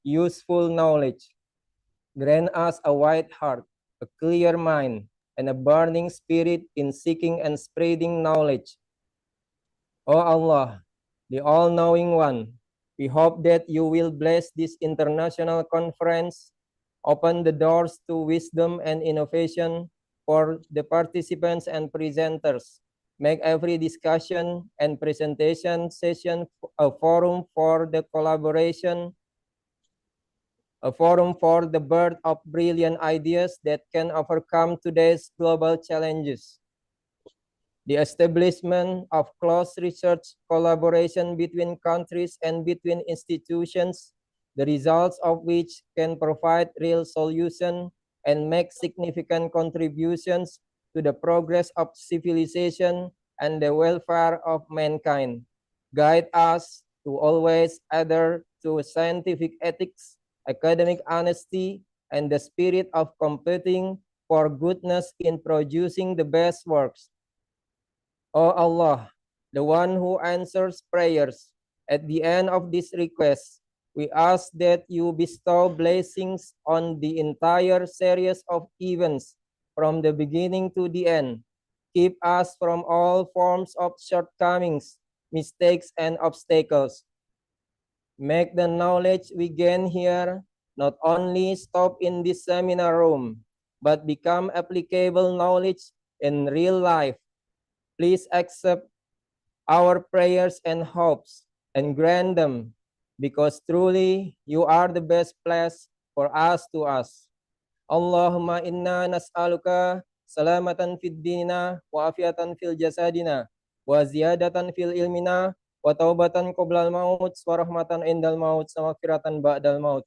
useful knowledge. Grant us a wide heart, a clear mind, and a burning spirit in seeking and spreading knowledge. O Allah, the all-knowing one, we hope that you will bless this international conference, open the doors to wisdom and innovation for the participants and presenters. Make every discussion and presentation session a forum for the collaboration, a forum for the birth of brilliant ideas that can overcome today's global challenges. The establishment of close research collaboration between countries and between institutions, the results of which can provide real solutions and make significant contributions to the progress of civilization and the welfare of mankind. Guide us to always adhere to scientific ethics, academic honesty, and the spirit of competing for goodness in producing the best works. O Allah, the one who answers prayers, at the end of this request, we ask that you bestow blessings on the entire series of events from the beginning to the end. Keep us from all forms of shortcomings, mistakes, and obstacles. Make the knowledge we gain here not only stop in this seminar room, but become applicable knowledge in real life. Please accept our prayers and hopes and grant them, because truly you are the best place for us to ask. Allahumma inna nas'aluka salamatan fid dinina wa afiatan fil jasadina wa ziyadatan fil ilmina wa taubatan qoblal maut wa rahmatan indal maut wa maghfiratan ba'dal maut.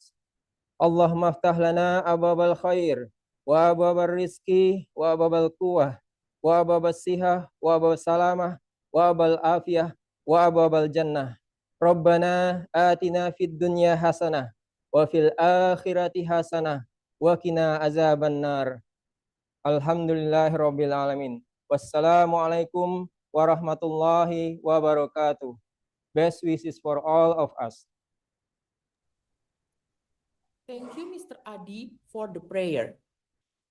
Allahumma aftah lana ababal khair wa ababal rizki wa ababal quwwah wa ababal sihah wa ababal salamah wa ababal afiyah wa ababal jannah. Rabbana atina fid dunya hasanah wa fil akhirati hasanah wa qina azaban nar. Alhamdulillahirabbil alamin. Wassalamualaikum warahmatullahi wabarakatuh. Best wishes for all of us. Thank you, Mr. Adi, for the prayer.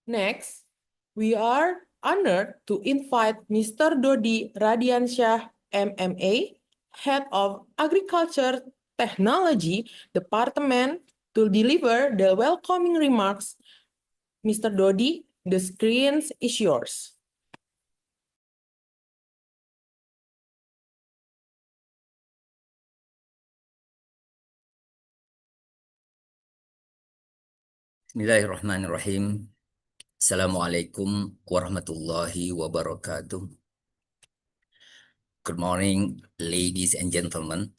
Next, we are honored to invite Mr. Dodi Radiansyah, MMA, Head of Agriculture Technology Department, to deliver the welcoming remarks. Mr. Dodi, the screen is yours. Bismillahirrahmanirrahim. Assalamualaikum warahmatullahi wabarakatuh. Good morning, ladies and gentlemen.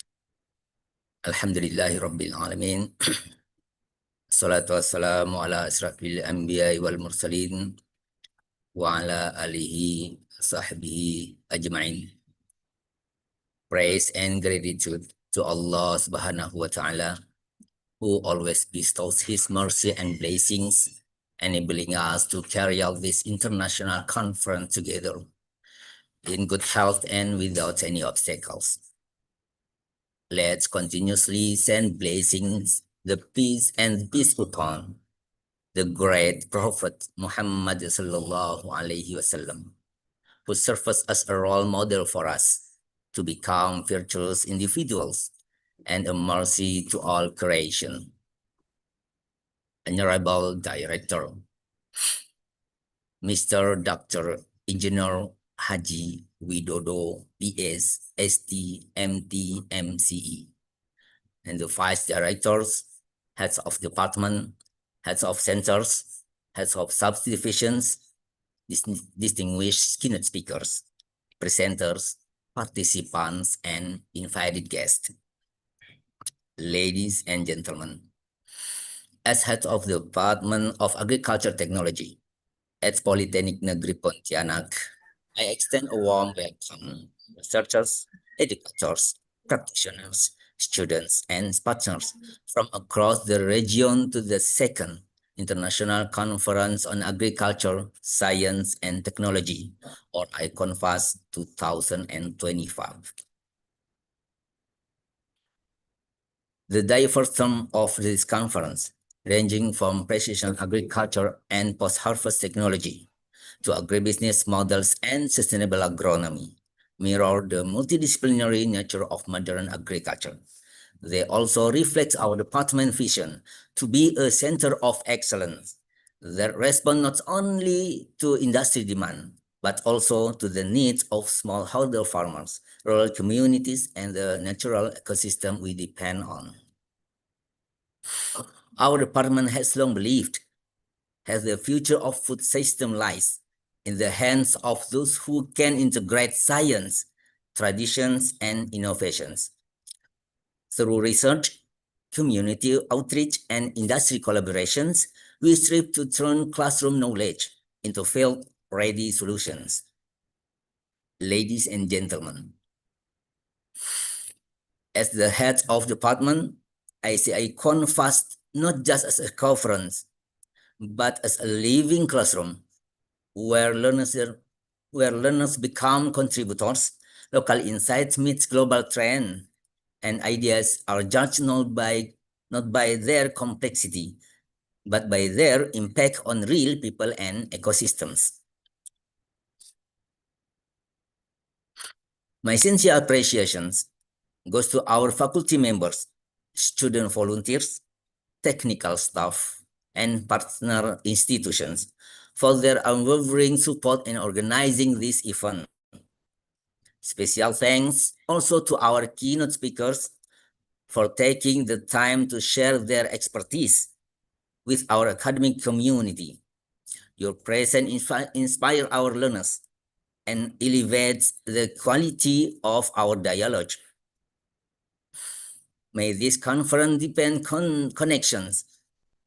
Alhamdulillahi rabbil alamin. Salatu wassalamu ala asrafil anbiya wal mursalin wa ala alihi sahbihi ajma'in. Praise and gratitude to Allah subhanahu wa ta'ala, who always bestows His mercy and blessings, enabling us to carry out this international conference together in good health and without any obstacles. Let's continuously send blessings, the peace and peace upon the great Prophet Muhammad sallallahu alaihi wasallam, who serves as a role model for us to become virtuous individuals and a mercy to all creation. Honorable Director, Mr. Dr. Engineer Haji Widodo, PS, ST, MT, MCE, and the Vice Directors, Heads of Department, Heads of Centers, Heads of Subdivisions, distinguished keynote speakers, presenters, participants, and invited guests. Ladies and gentlemen, as head of the Department of Agriculture Technology at Polytechnic Negeri Pontianak, I extend a warm welcome to researchers, educators, practitioners, students, and partners from across the region to the second International Conference on Agriculture, Science, and Technology, or ICONFAS 2025. The diverse term of this conference, ranging from precision agriculture and post-harvest technology to agribusiness models and sustainable agronomy, mirror the multidisciplinary nature of modern agriculture. They also reflect our department vision to be a center of excellence that responds not only to industry demand, but also to the needs of smallholder farmers, rural communities, and the natural ecosystem we depend on. Our department has long believed that the future of food system lies in the hands of those who can integrate science, traditions, and innovations. Through research, community outreach, and industry collaborations, we strive to turn classroom knowledge into field-ready solutions. Ladies and gentlemen, as the head of department, I see Icon Fast not just as a conference, but as a living classroom where learners become contributors, local insights meet global trend, and ideas are judged not by their complexity, but by their impact on real people and ecosystems. My sincere appreciations goes to our faculty members, student volunteers, technical staff, and partner institutions for their unwavering support in organizing this event. Special thanks also to our keynote speakers for taking the time to share their expertise with our academic community. Your presence inspires our learners and elevates the quality of our dialogue. May this conference deepen connections,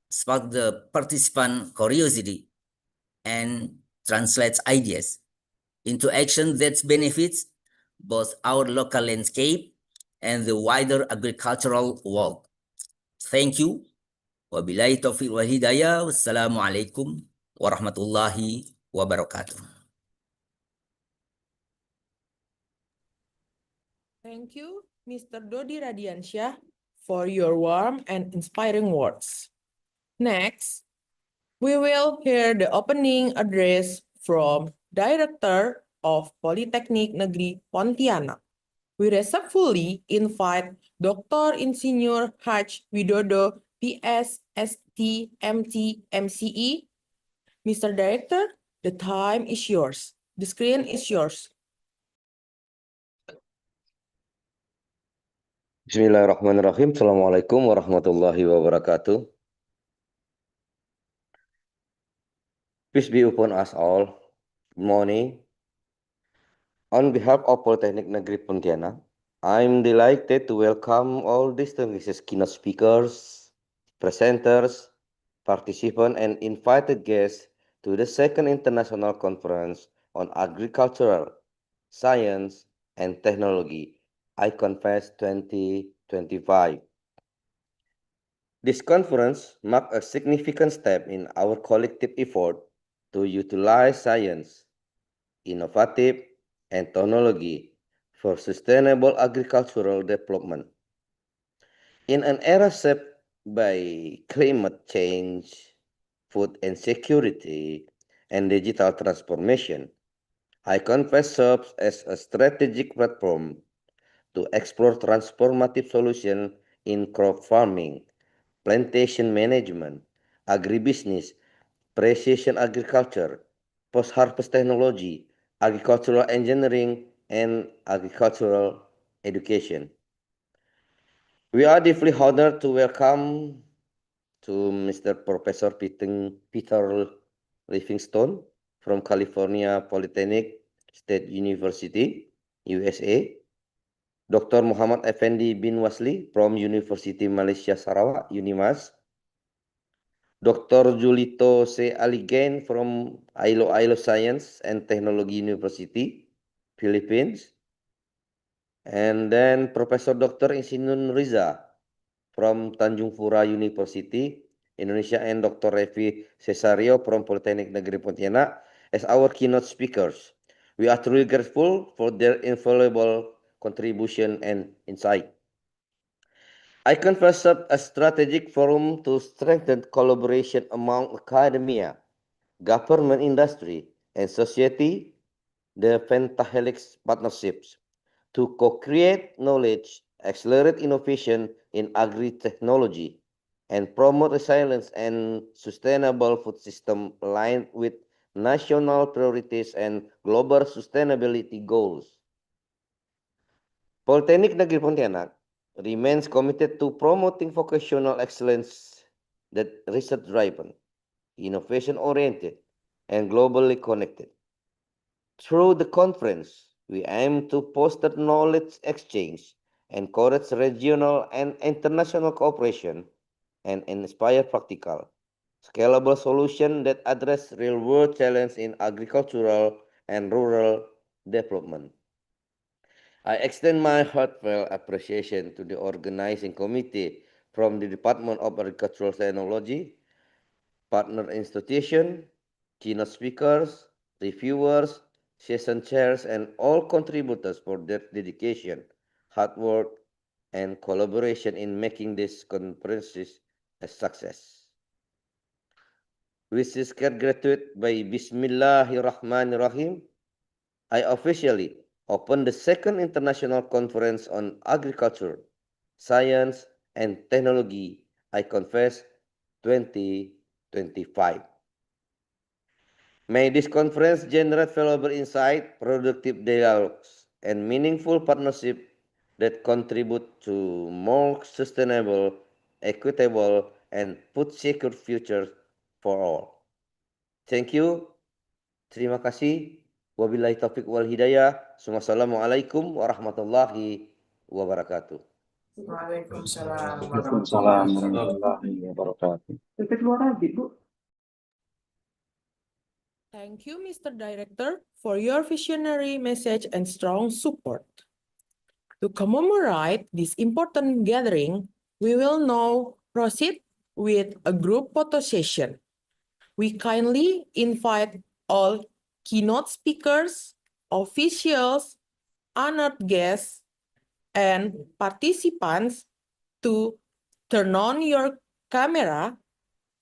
spark the participant curiosity, and translate ideas into action that benefits both our local landscape and the wider agricultural world. Thank you. Wabillahi taufiq wal hidayah. Wassalamualaikum warahmatullahi wabarakatuh. Thank you, Mr. Dodi Radiansyah, for your warm and inspiring words. Next, we will hear the opening address from Director of Politeknik Negeri Pontianak. We respectfully invite Dr. Insinyur Haj Widodo, PS, ST, MT, MCE. Mr. Director, the time is yours. The screen is yours. Bismillahirrahmanirrahim. Assalamualaikum warahmatullahi wabarakatuh. Peace be upon us all. Good morning. On behalf of Polytechnic Negeri Pontianak, I'm delighted to welcome all distinguished keynote speakers, presenters, participants, and invited guests to the second International Conference on Agricultural Science and Technology, ICONFEST 2025. This conference marked a significant step in our collective effort to utilize science, innovative, and technology for sustainable agricultural development. In an era shaped by climate change, food insecurity, and digital transformation, ICONFEST serves as a strategic platform to explore transformative solutions in crop farming, plantation management, agribusiness, precision agriculture, post-harvest technology, agricultural engineering, and agricultural education. We are deeply honored to welcome to Mr. Professor Peter Livingston from California Polytechnic State University, USA, Dr. Muhammad Effendi bin Wasli from University Malaysia Sarawak, UNIMAS, Dr. Julito C. Aligaen from Iloilo Science and Technology University, Philippines, and then Professor Dr. Insinyur Nurliza from Tanjung Pura University, Indonesia, and Dr. Revi Cesario from Polytechnic Negeri Pontianak as our keynote speakers. We are truly grateful for their invaluable contribution and insight. I conversed a strategic forum to strengthen collaboration among academia, government industry, and society, the Pentahelix partnerships, to co-create knowledge, accelerate innovation in agri-technology, and promote resilience and sustainable food system aligned with national priorities and global sustainability goals. Polytechnic Negeri Pontianak remains committed to promoting vocational excellence that research-driven, innovation-oriented, and globally connected. Through the conference, we aim to foster knowledge exchange, encourage regional and international cooperation, and inspire practical, scalable solutions that address real-world challenges in agricultural and rural development. I extend my heartfelt appreciation to the organizing committee from the Department of Agricultural Technology, partner institution, keynote speakers, reviewers, session chairs, and all contributors for their dedication, hard work, and collaboration in making these conferences a success. With this graduate by Bismillahirrahmanirrahim, I officially open the second International Conference on Agriculture, Science, and Technology, I confess, 2025. May this conference generate valuable insight, productive dialogues, and meaningful partnership that contribute to more sustainable, equitable, and food secure future for all. Thank you. Terima kasih. Wabillahi taufiq wal hidayah. Wassalamualaikum warahmatullahi wabarakatuh. Waalaikumsalam Waalaikumsalam warahmatullahi wabarakatuh. Kita keluar lagi, Bu. Thank you, Mr. Director, for your visionary message and strong support. To commemorate this important gathering, we will now proceed with a group photo session. We kindly invite all keynote speakers, officials, honored guests, and participants to turn on your camera,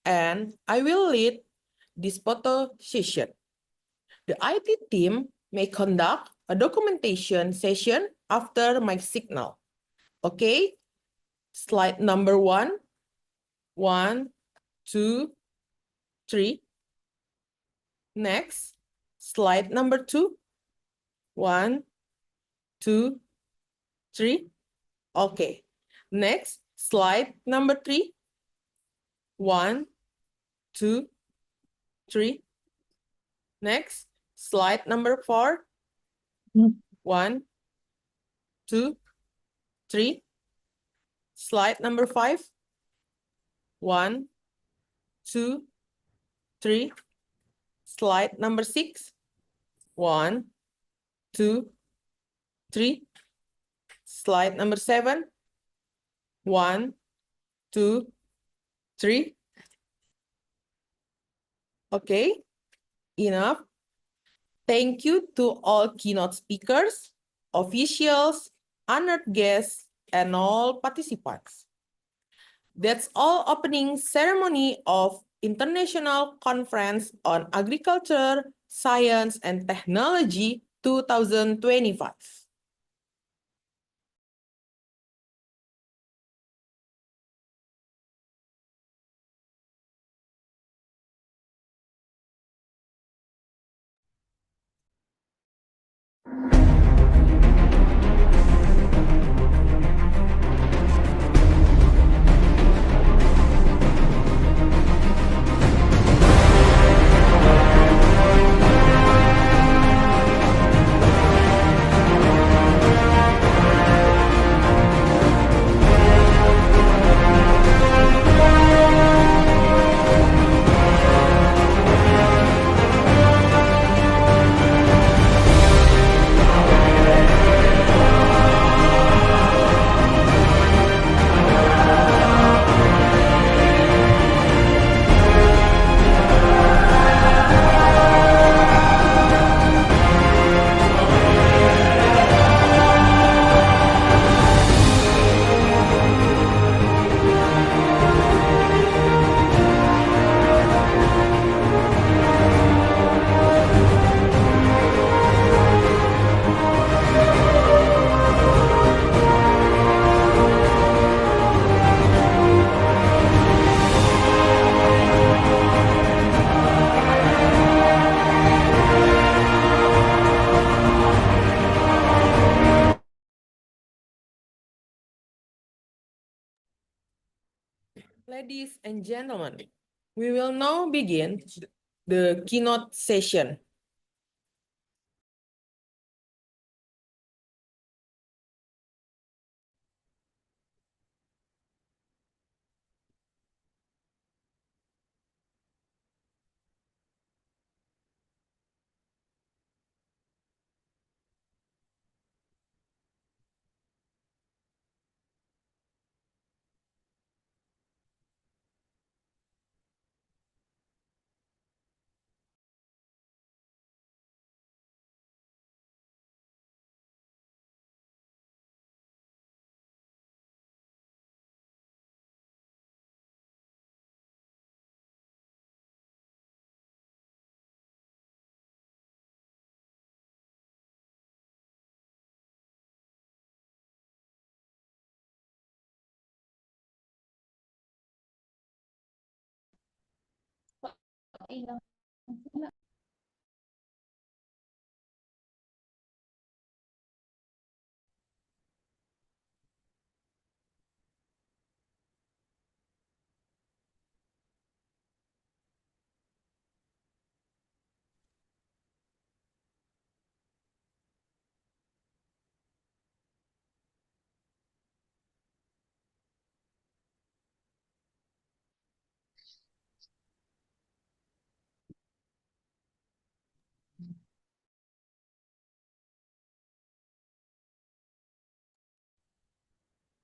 and I will lead this photo session. The IT team may conduct a documentation session after my signal. Okay, slide number 1. 1, 2, 3. Next, slide number 2. 1, 2, 3. Okay, next, slide number 3. 1, 2, 3. Next, slide number 4. 1, 2, 3. Slide number 5. 1, 2, 3. Slide number 6. 1, 2, 3. Slide number 7. 1, 2, 3. Okay, enough. Thank you to all keynote speakers, officials, honored guests, and all participants. That's all opening ceremony of International Conference on Agriculture, Science, and Technology 2025. Ladies and gentlemen, we will now begin the keynote session.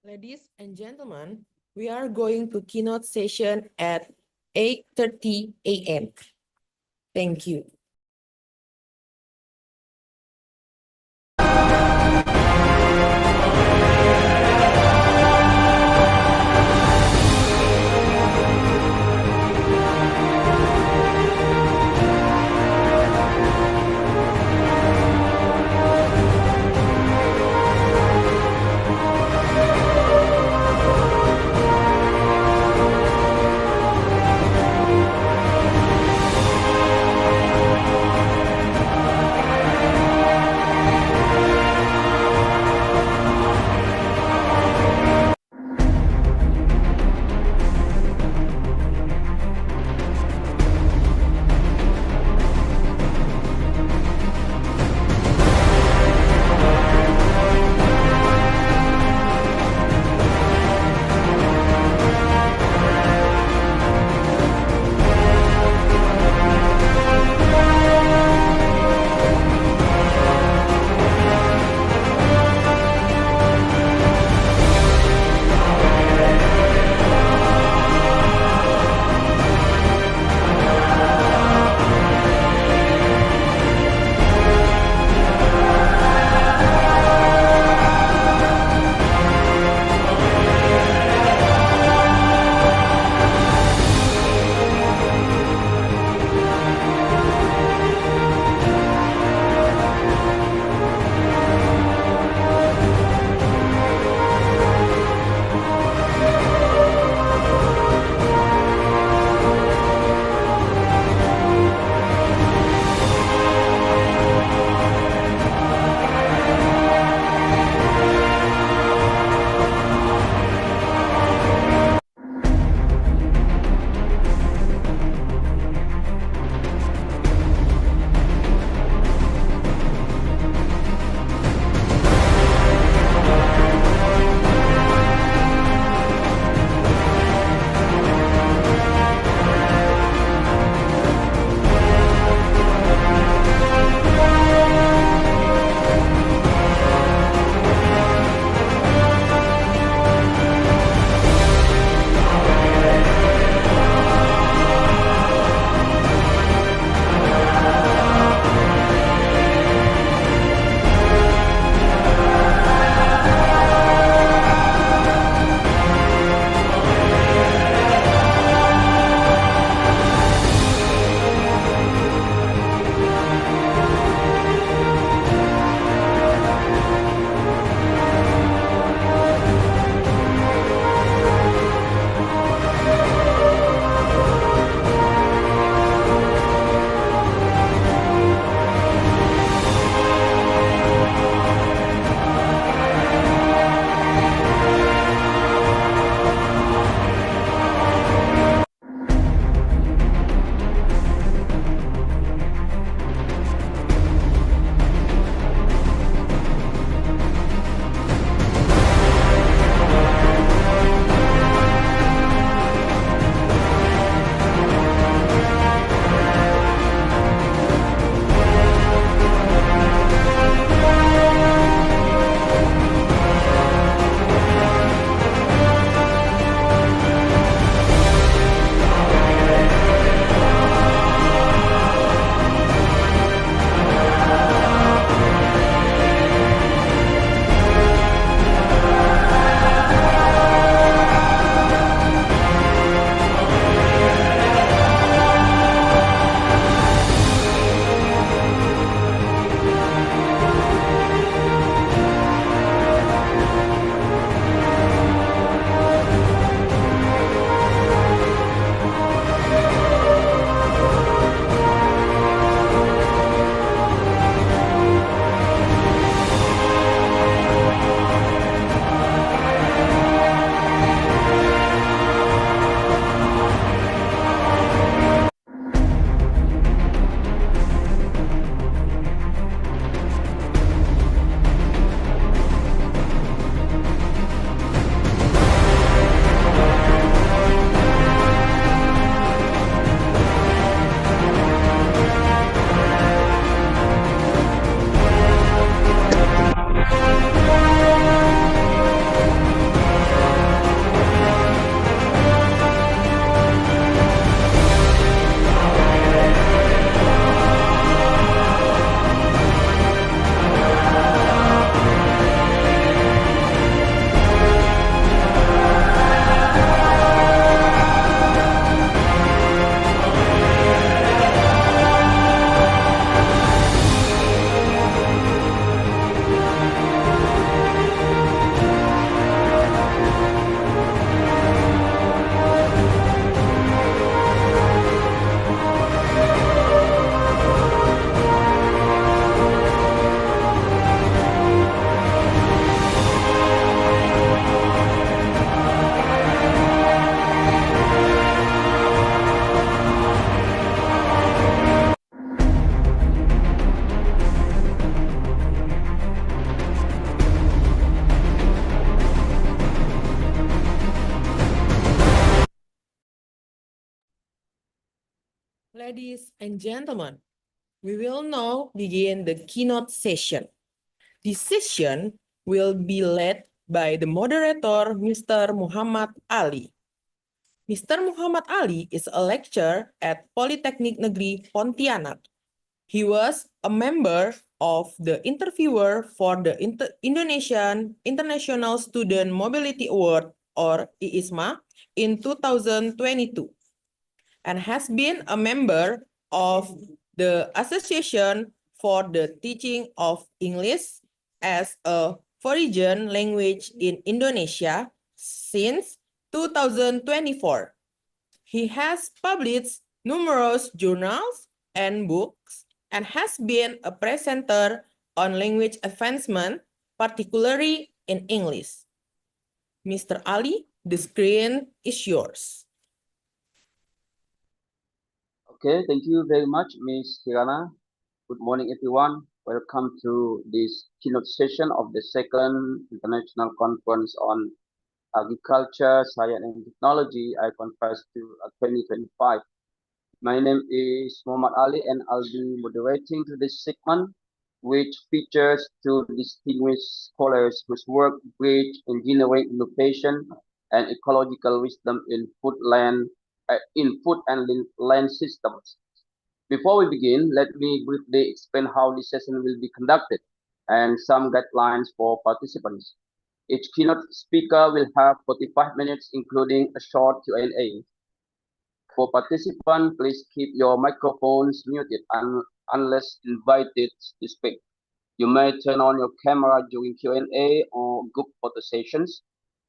Ladies and gentlemen, we are going to keynote session at 8:30 a.m. Thank you. Ladies and gentlemen, we will now begin the keynote session. This session will be led by the moderator, Mr. Muhammad Ali. Mr. Muhammad Ali is a lecturer at Polytechnic Negeri Pontianak. He was a member of the interviewer for the Indonesian International Student Mobility Award, or IISMA, in 2022, and has been a member of the Association for the Teaching of English as a foreign language in Indonesia since 2024. He has published numerous journals and books and has been a presenter on language advancement, particularly in English. Mr. Ali, the screen is yours. Okay, thank you very much, Ms. Kirana. Good morning, everyone. Welcome to this keynote session of the second International Conference on Agriculture, Science and Technology, ICONFEST 2025. My name is Muhammad Ali and I'll be moderating to this segment, which features two distinguished scholars whose work bridge engineering innovation and ecological wisdom in food and land systems. Before we begin, let me briefly explain how this session will be conducted and some guidelines for participants. Each keynote speaker will have 45 minutes, including a short Q&A. For participants, please keep your microphones muted unless invited to speak. You may turn on your camera during Q&A or group photo sessions.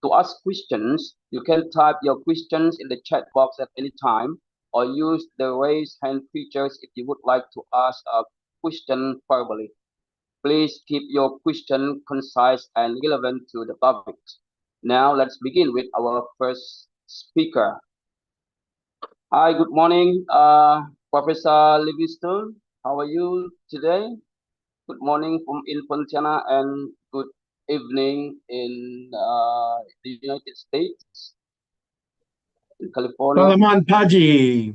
To ask questions, you can type your questions in the chat box at any time or use the raise hand features if you would like to ask a question verbally. Please keep your question concise and relevant to the topic. Now let's begin with our first speaker. Hi, good morning, Professor Livingston. How are you today? Good morning from in Pontianak and good evening in the United States, in California. Salamat Paji.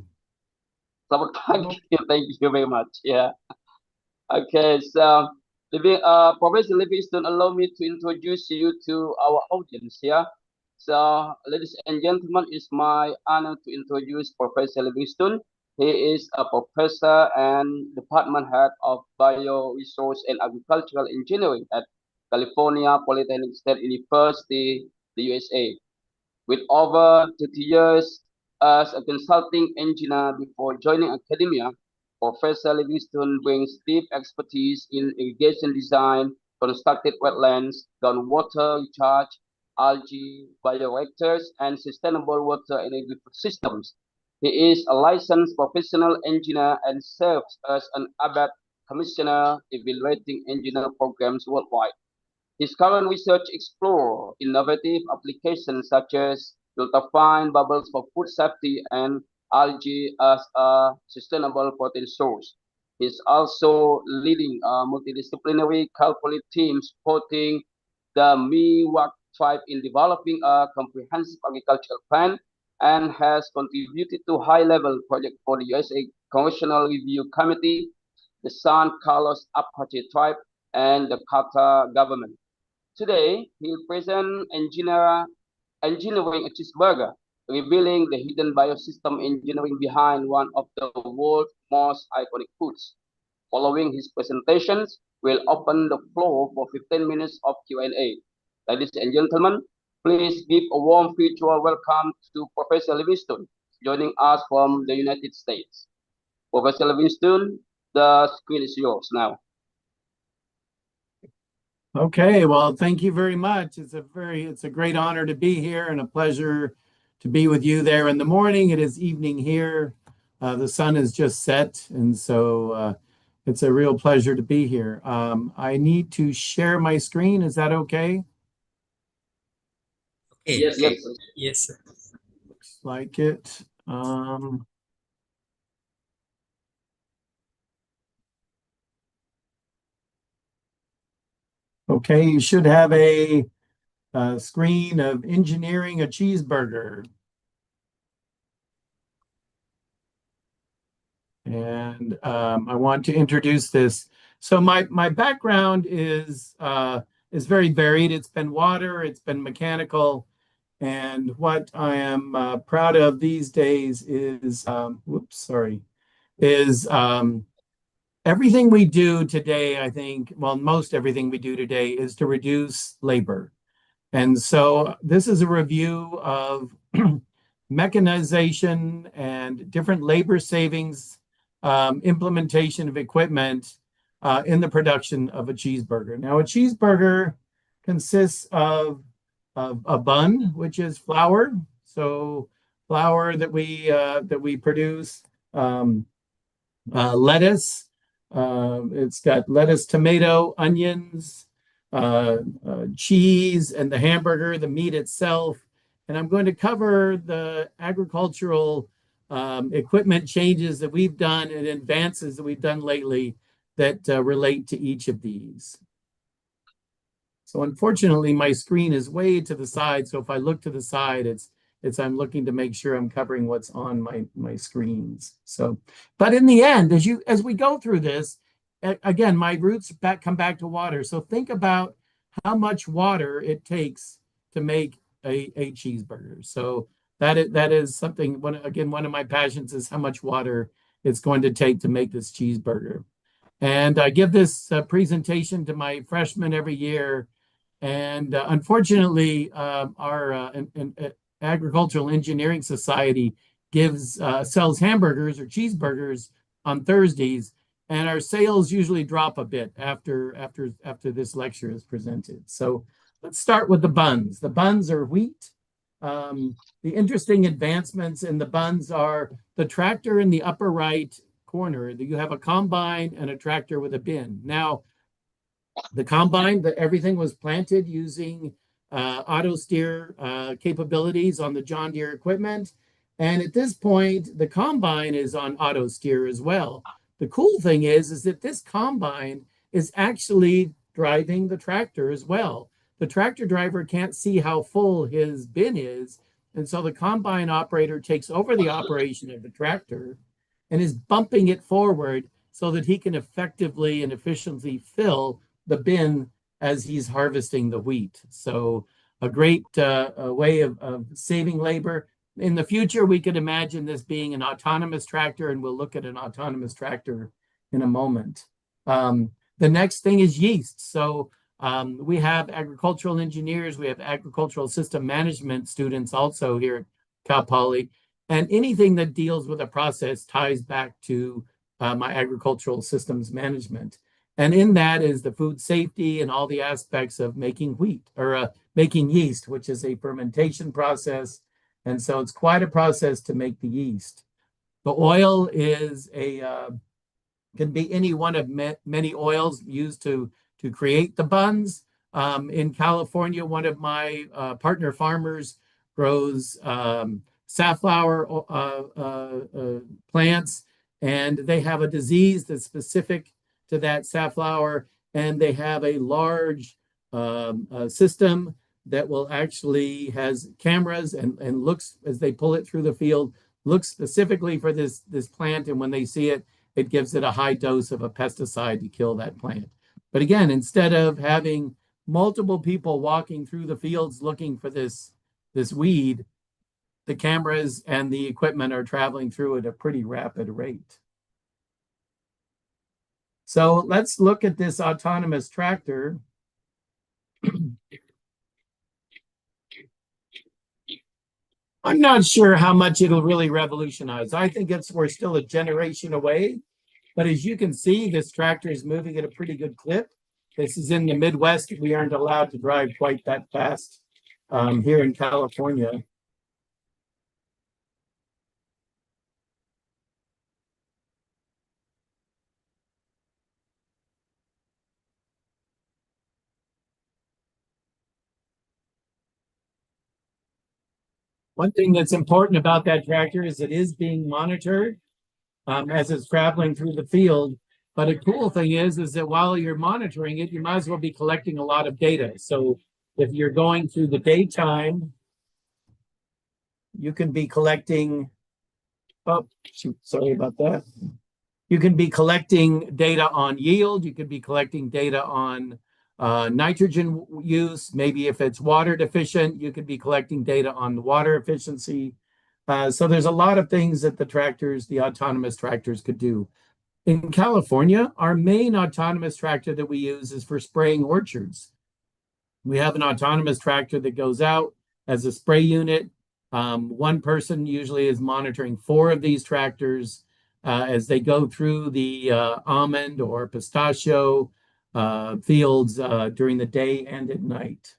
Selamat pagi. Thank you very much. Yeah. Okay, so Professor Livingston, allow me to introduce you to our audience here. So, ladies and gentlemen, it's my honor to introduce Professor Livingston. He is a professor and department head of Bioresource and Agricultural Engineering at California Polytechnic State University, the USA. With over 30 years as a consulting engineer before joining academia, Professor Livingston brings deep expertise in irrigation design, constructed wetlands, groundwater recharge, algae, bioreactors, and sustainable water and agriculture systems. He is a licensed professional engineer and serves as an ABET commissioner evaluating engineer programs worldwide. His current research explores innovative applications such as ultrafine bubbles for food safety and algae as a sustainable protein source. He's also leading a multidisciplinary calculate team supporting the Miwok tribe in developing a comprehensive agricultural plan and has contributed to high-level projects for the USA Congressional Review Committee, the San Carlos Apache tribe, and the Qatar government. Today, he'll present engineering a cheeseburger, revealing the hidden biosystem engineering behind one of the world's most iconic foods. Following his presentations, we'll open the floor for 15 minutes of Q&A. Ladies and gentlemen, please give a warm virtual welcome to Professor Livingston, joining us from the United States. Professor Livingston, the screen is yours now. Okay, well, thank you very much. It's a great honor to be here and a pleasure to be with you there in the morning. It is evening here. The sun has just set, and so it's a real pleasure to be here. I need to share my screen. Is that okay? Okay. Yes, Okay. yes. Yes, sir. Looks like it. Okay, you should have a screen of engineering a cheeseburger. And I want to introduce this. So my background is very varied. It's been water, it's been mechanical, and what I am proud of these days is, everything we do today, I think, well, most everything we do today is to reduce labor. And so this is a review of mechanization and different labor savings implementation of equipment in the production of a cheeseburger. Now, a cheeseburger consists of a bun, which is flour. So flour that we produce, lettuce. It's got lettuce, tomato, onions, cheese, and the hamburger, the meat itself. And I'm going to cover the agricultural equipment changes that we've done and advances that we've done lately that relate to each of these. So unfortunately, my screen is way to the side. So if I look to the side, I'm looking to make sure I'm covering what's on my screens. So, but in the end, as we go through this, again, my roots come back to water. So think about how much water it takes to make a cheeseburger. So that is something. One of my passions is how much water it's going to take to make this cheeseburger. And I give this presentation to my freshmen every year. And unfortunately, our Agricultural Engineering Society sells hamburgers or cheeseburgers on Thursdays, and our sales usually drop a bit after this lecture is presented. So let's start with the buns. The buns are wheat. The interesting advancements in the buns are the tractor in the upper right corner. You have a combine and a tractor with a bin. Now, the combine, everything was planted using auto steer capabilities on the John Deere equipment. And at this point, the combine is on auto steer as well. The cool thing is that this combine is actually driving the tractor as well. The tractor driver can't see how full his bin is. And so the combine operator takes over the operation of the tractor and is bumping it forward so that he can effectively and efficiently fill the bin as he's harvesting the wheat. So a great way of saving labor. In the future, we could imagine this being an autonomous tractor, and we'll look at an autonomous tractor in a moment. The next thing is yeast. So we have agricultural engineers, we have agricultural system management students also here at Cal Poly, and anything that deals with a process ties back to my agricultural systems management. And in that is the food safety and all the aspects of making wheat or making yeast, which is a fermentation process. And so it's quite a process to make the yeast. The oil is can be any one of many oils used to create the buns. In California, one of my partner farmers grows safflower plants, and they have a disease that's specific to that safflower, and they have a large system that will actually has cameras and looks as they pull it through the field, looks specifically for this plant, and when they see it, it gives it a high dose of a pesticide to kill that plant. But again, instead of having multiple people walking through the fields looking for this weed, the cameras and the equipment are traveling through at a pretty rapid rate. So let's look at this autonomous tractor. I'm not sure how much it'll really revolutionize. I think we're still a generation away. But as you can see, this tractor is moving at a pretty good clip. This is in the Midwest. We aren't allowed to drive quite that fast here in California. One thing that's important about that tractor is it is being monitored as it's traveling through the field. But a cool thing is that while you're monitoring it, you might as well be collecting a lot of data. So if you're going through the daytime, you can be collecting, oh, shoot, sorry about that. You can be collecting data on yield. You could be collecting data on nitrogen use. Maybe if it's water deficient, you could be collecting data on the water efficiency. So there's a lot of things that the autonomous tractors could do. In California, our main autonomous tractor that we use is for spraying orchards. We have an autonomous tractor that goes out as a spray unit. One person usually is monitoring 4 of these tractors as they go through the almond or pistachio fields during the day and at night.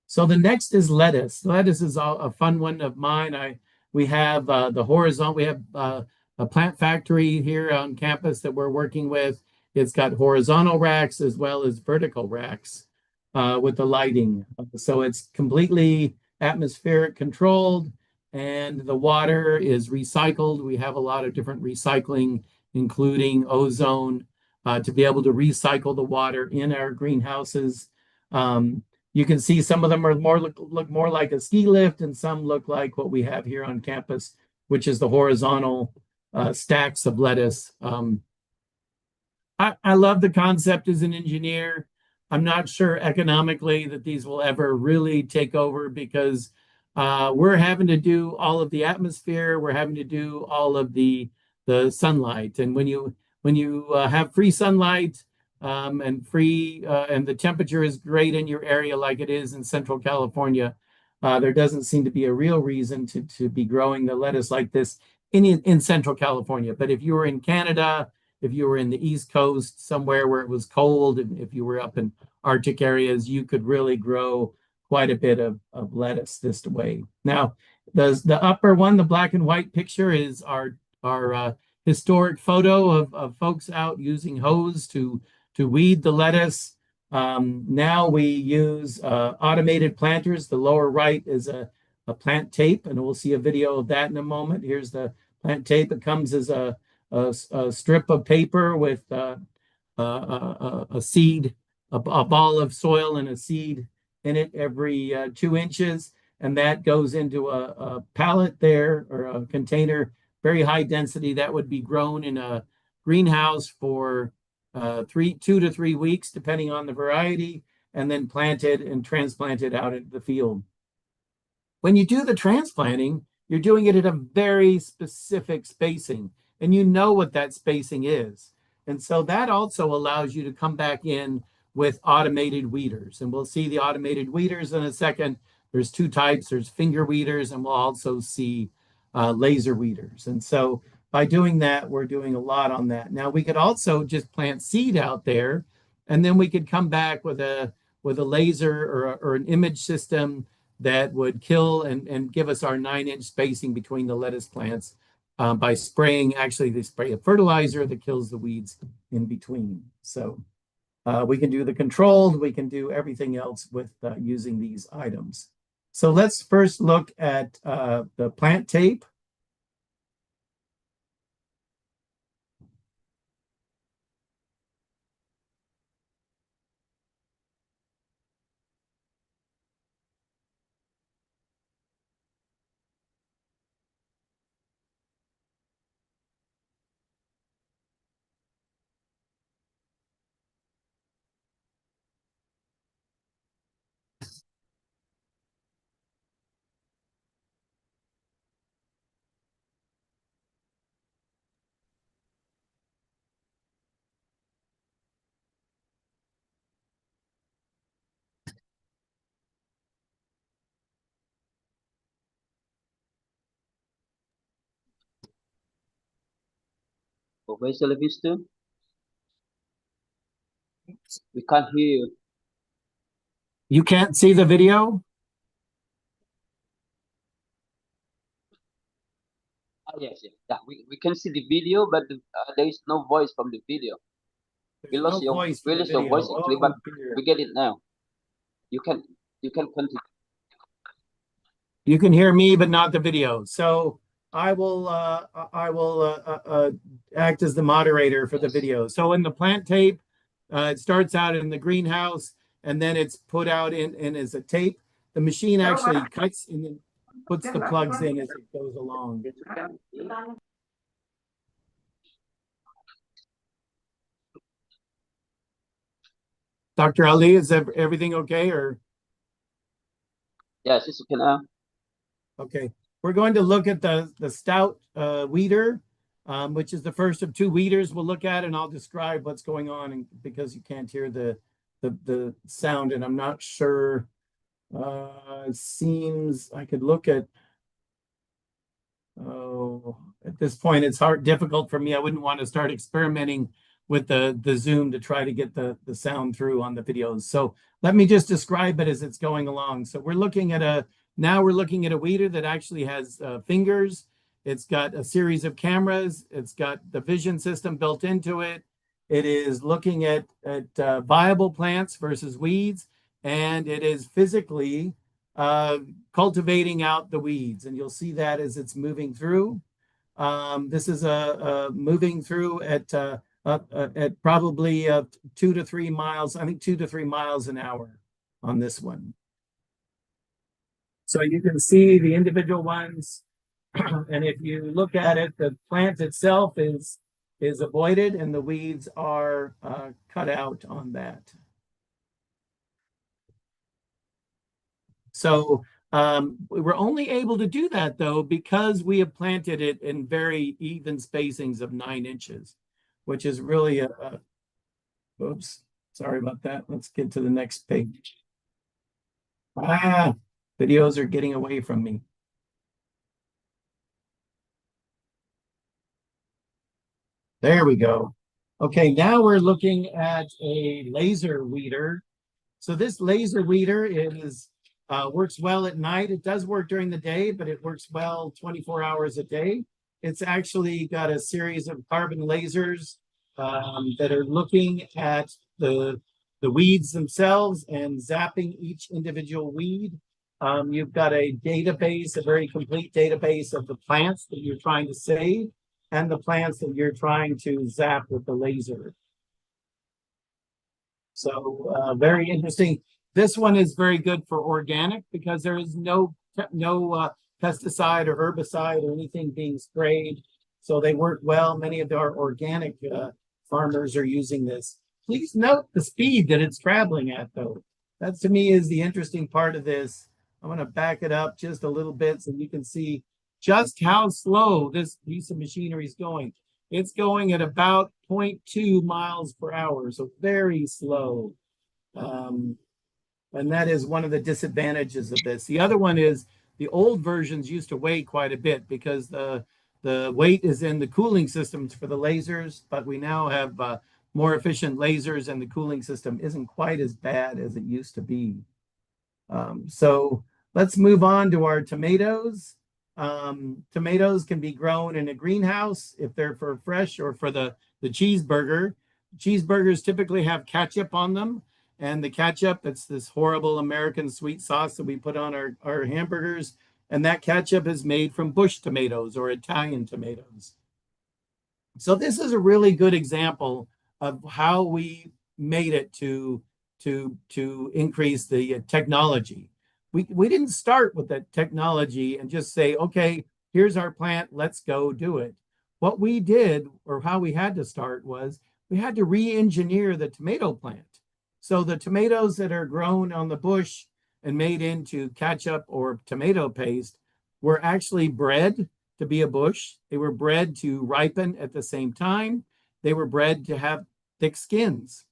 So the next is lettuce. Lettuce is a fun one of mine. We have the horizontal. We have a plant factory here on campus that we're working with. It's got horizontal racks as well as vertical racks with the lighting. So it's completely atmospheric controlled, and the water is recycled. We have a lot of different recycling, including ozone, to be able to recycle the water in our greenhouses. You can see some of them are look more like a ski lift, and some look like what we have here on campus, which is the horizontal stacks of lettuce. I love the concept as an engineer. I'm not sure economically that these will ever really take over because we're having to do all of the atmosphere. We're having to do all of the sunlight. And when you have free sunlight and the temperature is great in your area like it is in Central California, there doesn't seem to be a real reason to be growing the lettuce like this in Central California. But if you were in Canada, if you were in the East Coast, somewhere where it was cold, and if you were up in Arctic areas, you could really grow quite a bit of lettuce this way. Now, the upper one, the black and white picture, is our historic photo of folks out using hose to weed the lettuce. Now we use automated planters. The lower right is a plant tape, and we'll see a video of that in a moment. Here's the plant tape. It comes as a strip of paper with a seed, a ball of soil and a seed in it every 2 inches. And that goes into a pallet there, or a container, very high density. That would be grown in a greenhouse for 2 to 3 weeks, depending on the variety, and then planted and transplanted out into the field. When you do the transplanting, you're doing it at a very specific spacing, and you know what that spacing is. And so that also allows you to come back in with automated weeders. And we'll see the automated weeders in a second. There's 2 types. There's finger weeders, and we'll also see laser weeders. And so by doing that, we're doing a lot on that. Now, we could also just plant seed out there, and then we could come back with a laser or an image system that would kill and give us our 9-inch spacing between the lettuce plants by spraying. Actually, they spray a fertilizer that kills the weeds in between. So we can do the controlled, we can do everything else with using these items. So let's first look at the plant tape. Professor Livingston, we can't hear you. You can't see the video? Yes, yeah, we can see the video, but there is no voice from the video. We lost your voice actually, but we get it now. You can continue. You can hear me, but not the video. So I will act as the moderator for the video. So in the plant tape, it starts out in the greenhouse, and then it's put out in as a tape. The machine actually cuts and then puts the plugs in as it goes along. Dr. Ali, is everything okay? Or Yes, it's okay. okay, we're going to look at the stout weeder, which is the first of two weeders we'll look at, and I'll describe what's going on, and because you can't hear the sound, and I'm not sure. It seems I could look at. Oh, at this point, it's difficult for me. I wouldn't want to start experimenting with the Zoom to try to get the sound through on the videos. So let me just describe it as it's going along. So we're looking at a weeder that actually has fingers. It's got a series of cameras. It's got the vision system built into it. It is looking at viable plants versus weeds, and it is physically cultivating out the weeds, and you'll see that as it's moving through. This is moving through at probably 2 to 3 miles. I think 2 to 3 miles an hour on this one. So you can see the individual ones, and if you look at it, the plant itself is avoided, and the weeds are cut out on that. So we were only able to do that, though, because we have planted it in very even spacings of 9 inches, which is really oops, sorry about that. Let's get to the next page. Videos are getting away from me. There we go. Okay, now we're looking at a laser weeder. So this laser weeder is works well at night. It does work during the day, but it works well 24 hours a day. It's actually got a series of carbon lasers that are looking at the weeds themselves and zapping each individual weed. You've got a database, a very complete database of the plants that you're trying to save and the plants that you're trying to zap with the laser. So very interesting. This one is very good for organic because there is no pesticide or herbicide or anything being sprayed. So they work well. Many of our organic farmers are using this. Please note the speed that it's traveling at, though. That to me is the interesting part of this. I'm going to back it up just a little bit so you can see just how slow this piece of machinery is going. It's going at about 0.2 miles per hour, so very slow. And that is one of the disadvantages of this. The other one is the old versions used to weigh quite a bit because the weight is in the cooling systems for the lasers, but we now have more efficient lasers and the cooling system isn't quite as bad as it used to be. So let's move on to our tomatoes. Tomatoes can be grown in a greenhouse if they're for fresh or for the cheeseburger. Cheeseburgers typically have ketchup on them, and the ketchup, it's this horrible American sweet sauce that we put on our hamburgers, and that ketchup is made from bush tomatoes or Italian tomatoes. So this is a really good example of how we made it to increase the technology. We didn't start with that technology and just say, okay, here's our plant, let's go do it. What we did, or how we had to start, was we had to re-engineer the tomato plant. So the tomatoes that are grown on the bush and made into ketchup or tomato paste were actually bred to be a bush. They were bred to ripen at the same time. They were bred to have thick skins.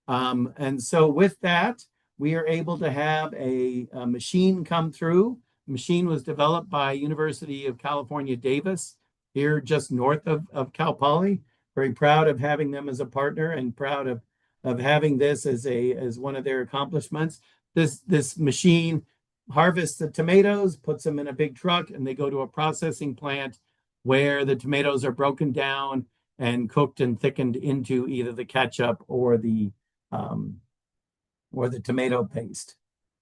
And so with that, we are able to have a machine come through. The machine was developed by University of California, Davis, here just north of Cal Poly. Very proud of having them as a partner and proud of having this as one of their accomplishments. This machine harvests the tomatoes, puts them in a big truck, and they go to a processing plant where the tomatoes are broken down and cooked and thickened into either the ketchup or the tomato paste.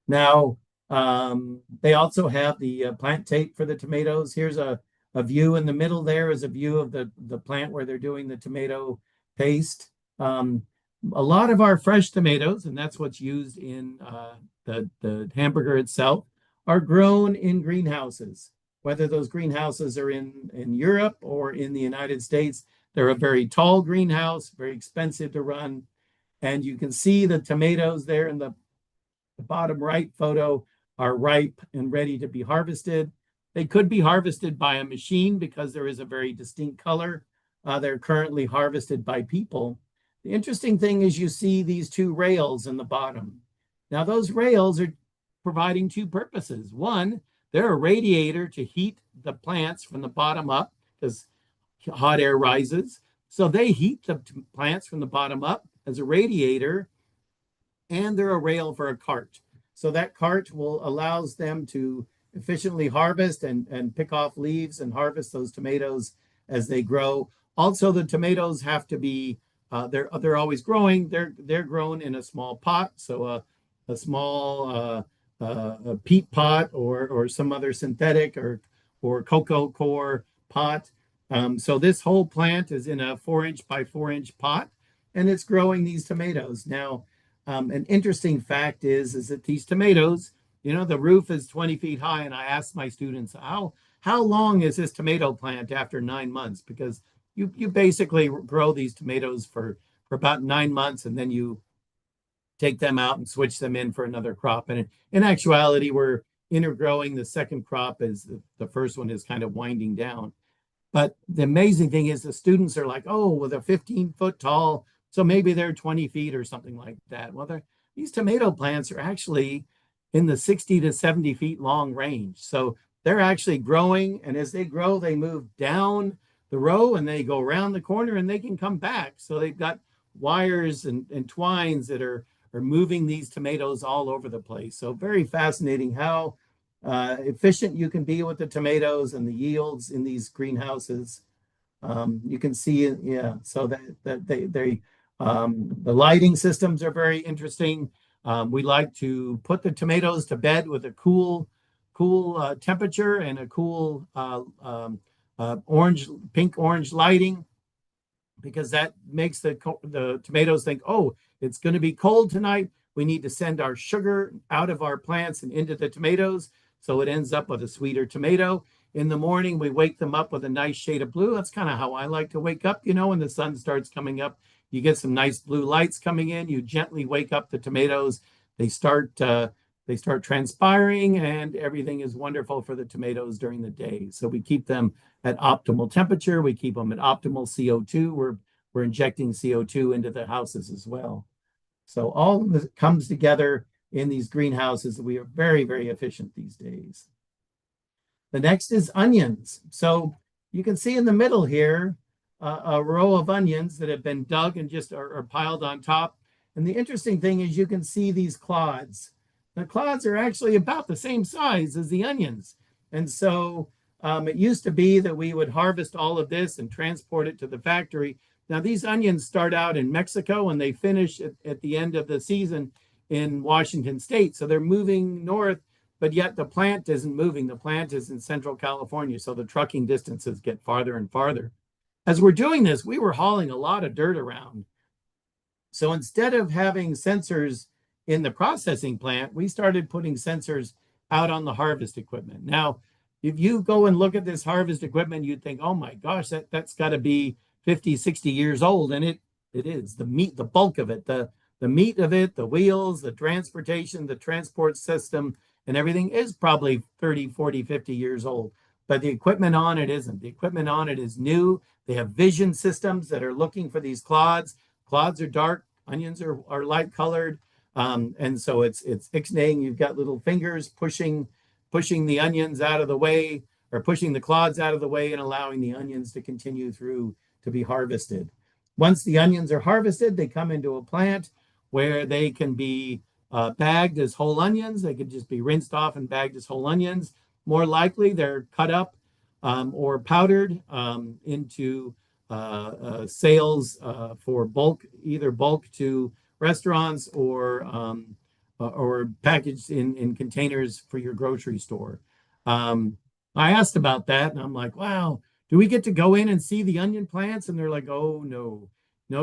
Now, they also have the plant tape for the tomatoes. Here's a view in the middle. There is a view of the plant where they're doing the tomato paste. A lot of our fresh tomatoes, and that's what's used in the hamburger itself, are grown in greenhouses. Whether those greenhouses are in Europe or in the United States, they're a very tall greenhouse, very expensive to run. And you can see the tomatoes there in the bottom right photo are ripe and ready to be harvested. They could be harvested by a machine because there is a very distinct color. They're currently harvested by people. The interesting thing is you see these two rails in the bottom. Now those rails are providing two purposes. One, they're a radiator to heat the plants from the bottom up because hot air rises. So they heat the plants from the bottom up as a radiator, and they're a rail for a cart. So that cart will allows them to efficiently harvest and pick off leaves and harvest those tomatoes as they grow. Also, the tomatoes have to be they're always growing. They're grown in a small pot, so a small a peat pot or some other synthetic or cocoa core pot. So this whole plant is in a 4-inch by 4-inch pot, and it's growing these tomatoes. Now, an interesting fact is that these tomatoes, you know, the roof is 20 feet high, and I asked my students, how long is this tomato plant after 9 months? Because you basically grow these tomatoes for about 9 months, and then you take them out and switch them in for another crop. And in actuality, we're intergrowing. The second crop is the first one is kind of winding down. But the amazing thing is the students are like, oh, well, they're 15 foot tall, so maybe they're 20 feet or something like that. Well, these tomato plants are actually in the 60 to 70 feet long range. So they're actually growing, and as they grow, they move down the row and they go around the corner and they can come back. So they've got wires and twines that are moving these tomatoes all over the place. So very fascinating how efficient you can be with the tomatoes and the yields in these greenhouses. You can see, yeah, so that the lighting systems are very interesting. We like to put the tomatoes to bed with a cool temperature and a cool pink orange lighting, because that makes the tomatoes think, oh, it's going to be cold tonight. We need to send our sugar out of our plants and into the tomatoes, so it ends up with a sweeter tomato. In the morning, we wake them up with a nice shade of blue. That's kind of how I like to wake up, you know, when the sun starts coming up. You get some nice blue lights coming in. You gently wake up the tomatoes. They start transpiring, and everything is wonderful for the tomatoes during the day. So we keep them at optimal temperature. We keep them at optimal CO2. We're injecting CO2 into the houses as well. So all of this comes together in these greenhouses. We are very, very efficient these days. The next is onions. So you can see in the middle here a row of onions that have been dug and just are piled on top. And the interesting thing is you can see these clods. The clods are actually about the same size as the onions. And so it used to be that we would harvest all of this and transport it to the factory. Now, these onions start out in Mexico and they finish at the end of the season in Washington State. So they're moving north, but yet the plant isn't moving. The plant is in Central California. So the trucking distances get farther and farther. As we're doing this, we were hauling a lot of dirt around. So instead of having sensors in the processing plant, we started putting sensors out on the harvest equipment. Now, if you go and look at this harvest equipment, you'd think, oh my gosh, that's got to be 50, 60 years old. And it is. The meat, the bulk of it, the meat of it, the wheels, the transportation, the transport system, and everything is probably 30, 40, 50 years old. But the equipment on it isn't. The equipment on it is new. They have vision systems that are looking for these clods. Clods are dark, onions are light colored. And so it's ixnaying. You've got little fingers pushing the onions out of the way, or pushing the clods out of the way and allowing the onions to continue through to be harvested. Once the onions are harvested, they come into a plant where they can be bagged as whole onions. They could just be rinsed off and bagged as whole onions. More likely, they're cut up or powdered into sales for bulk, either bulk to restaurants or packaged in containers for your grocery store. I asked about that, and I'm like, wow, do we get to go in and see the onion plants? And they're like, oh, no,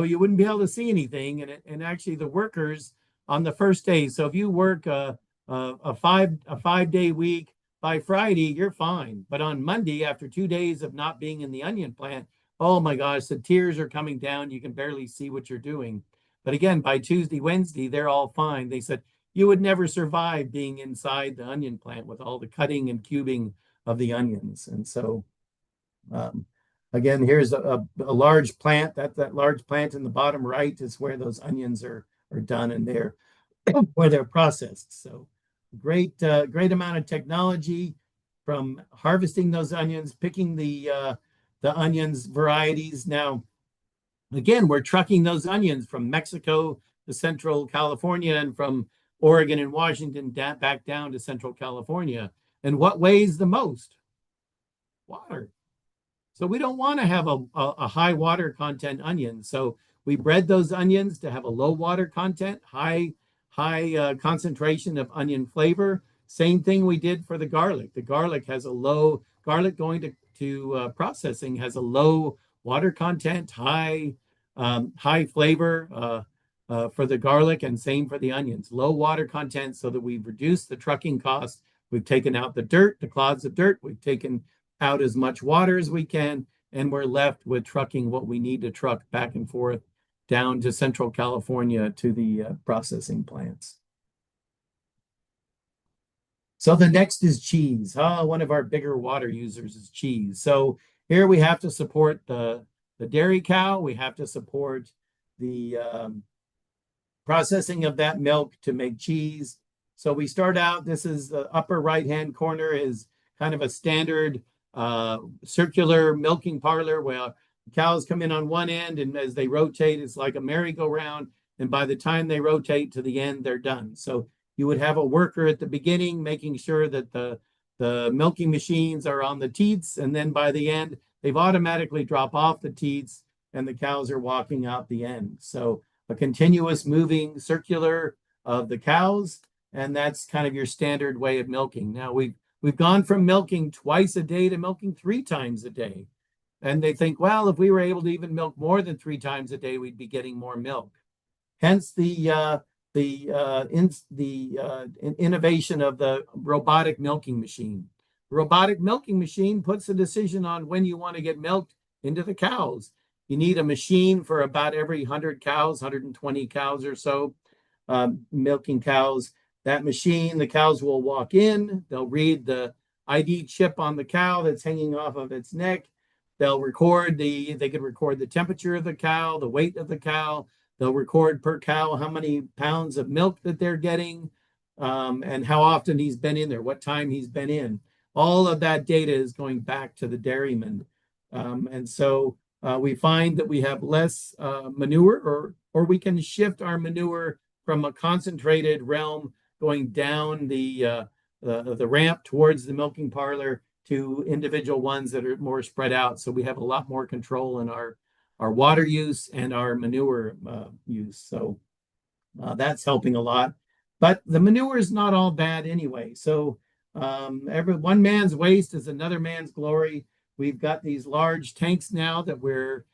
you wouldn't be able to see anything. And actually the workers on the first day, so if you work a 5-day week, by Friday, you're fine. But on Monday, after 2 days of not being in the onion plant, oh my gosh, the tears are coming down. You can barely see what you're doing. But again, by Tuesday, Wednesday, they're all fine. They said, you would never survive being inside the onion plant with all the cutting and cubing of the onions. And so, again, here's a large plant. That large plant in the bottom right is where those onions are done, and they're where they're processed. So great amount of technology, from harvesting those onions, picking the onions varieties. Now, again, we're trucking those onions from Mexico to Central California, and from Oregon and Washington back down to Central California. And what weighs the most? Water. So we don't want to have a high water content onion. So we bred those onions to have a low water content, high concentration of onion flavor. Same thing we did for the garlic. The garlic has a low, garlic going to processing has a low water content, high flavor for the garlic, and same for the onions. Low water content, so that we've reduced the trucking cost. We've taken out the dirt, the clods of dirt. We've taken out as much water as we can, and we're left with trucking what we need to truck back and forth down to Central California to the processing plants. So the next is cheese. One of our bigger water users is cheese. So here we have to support the dairy cow. We have to support the processing of that milk to make cheese. So we start out, this is the upper right-hand corner is kind of a standard circular milking parlor where cows come in on one end, and as they rotate, it's like a merry-go-round. And by the time they rotate to the end, they're done. So you would have a worker at the beginning making sure that the milking machines are on the teats, and then by the end, they've automatically drop off the teats and the cows are walking out the end. So a continuous moving circular of the cows, and that's kind of your standard way of milking. Now we've gone from milking twice a day to milking 3 times a day. And they think, well, if we were able to even milk more than 3 times a day, we'd be getting more milk. Hence the innovation of the robotic milking machine. The robotic milking machine puts a decision on when you want to get milked into the cows. You need a machine for about every 100 cows, 120 cows or so, milking cows. That machine, the cows will walk in, they'll read the ID chip on the cow that's hanging off of its neck. They'll record they could record the temperature of the cow, the weight of the cow. They'll record per cow how many pounds of milk that they're getting, and how often he's been in there, what time he's been in. All of that data is going back to the dairyman. And so we find that we have less manure, or we can shift our manure from a concentrated realm going down the ramp towards the milking parlor to individual ones that are more spread out. So we have a lot more control in our water use and our manure use. So that's helping a lot. But the manure is not all bad anyway. So one man's waste is another man's glory. We've got these large tanks now that we're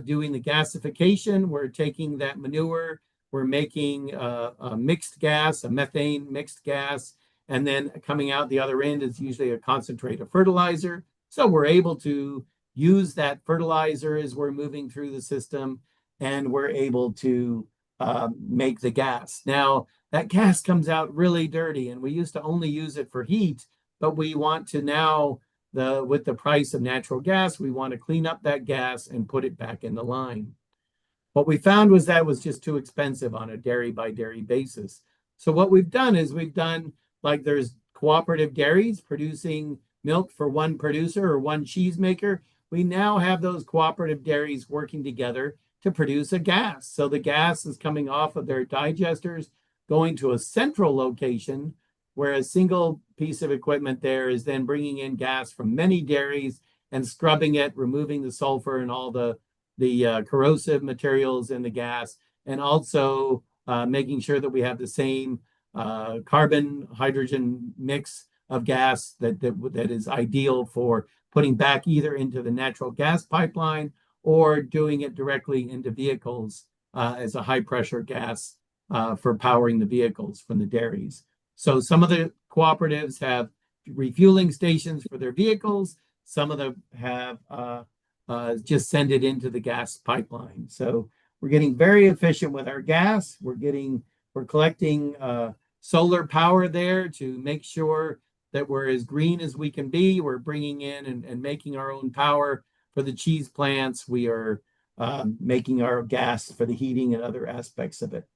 doing the gasification. We're taking that manure, we're making a mixed gas, a methane mixed gas, and then coming out the other end is usually a concentrate of fertilizer. So we're able to use that fertilizer as we're moving through the system, and we're able to make the gas. Now, that gas comes out really dirty, and we used to only use it for heat, but we want to now, with the price of natural gas, we want to clean up that gas and put it back in the line. What we found was that was just too expensive on a dairy by dairy basis. So what we've done is like there's cooperative dairies producing milk for one producer or one cheesemaker. We now have those cooperative dairies working together to produce a gas. So the gas is coming off of their digesters, going to a central location, where a single piece of equipment there is then bringing in gas from many dairies and scrubbing it, removing the sulfur and all the corrosive materials in the gas, and also making sure that we have the same carbon hydrogen mix of gas that is ideal for putting back either into the natural gas pipeline or doing it directly into vehicles as a high pressure gas for powering the vehicles from the dairies. So some of the cooperatives have refueling stations for their vehicles. Some of them have just send it into the gas pipeline. So We're getting very efficient with our gas. We're collecting solar power there to make sure that we're as green as we can be. We're bringing in and making our own power for the cheese plants. We are making our gas for the heating and other aspects of it.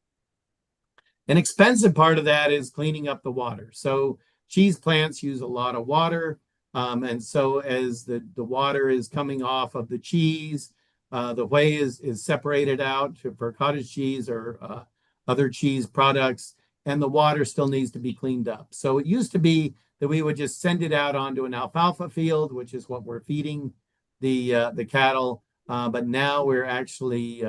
An expensive part of that is cleaning up the water. So cheese plants use a lot of water. And so as the water is coming off of the cheese, the whey is separated out for cottage cheese or other cheese products, and the water still needs to be cleaned up. So it used to be that we would just send it out onto an alfalfa field, which is what we're feeding the cattle. But now we're actually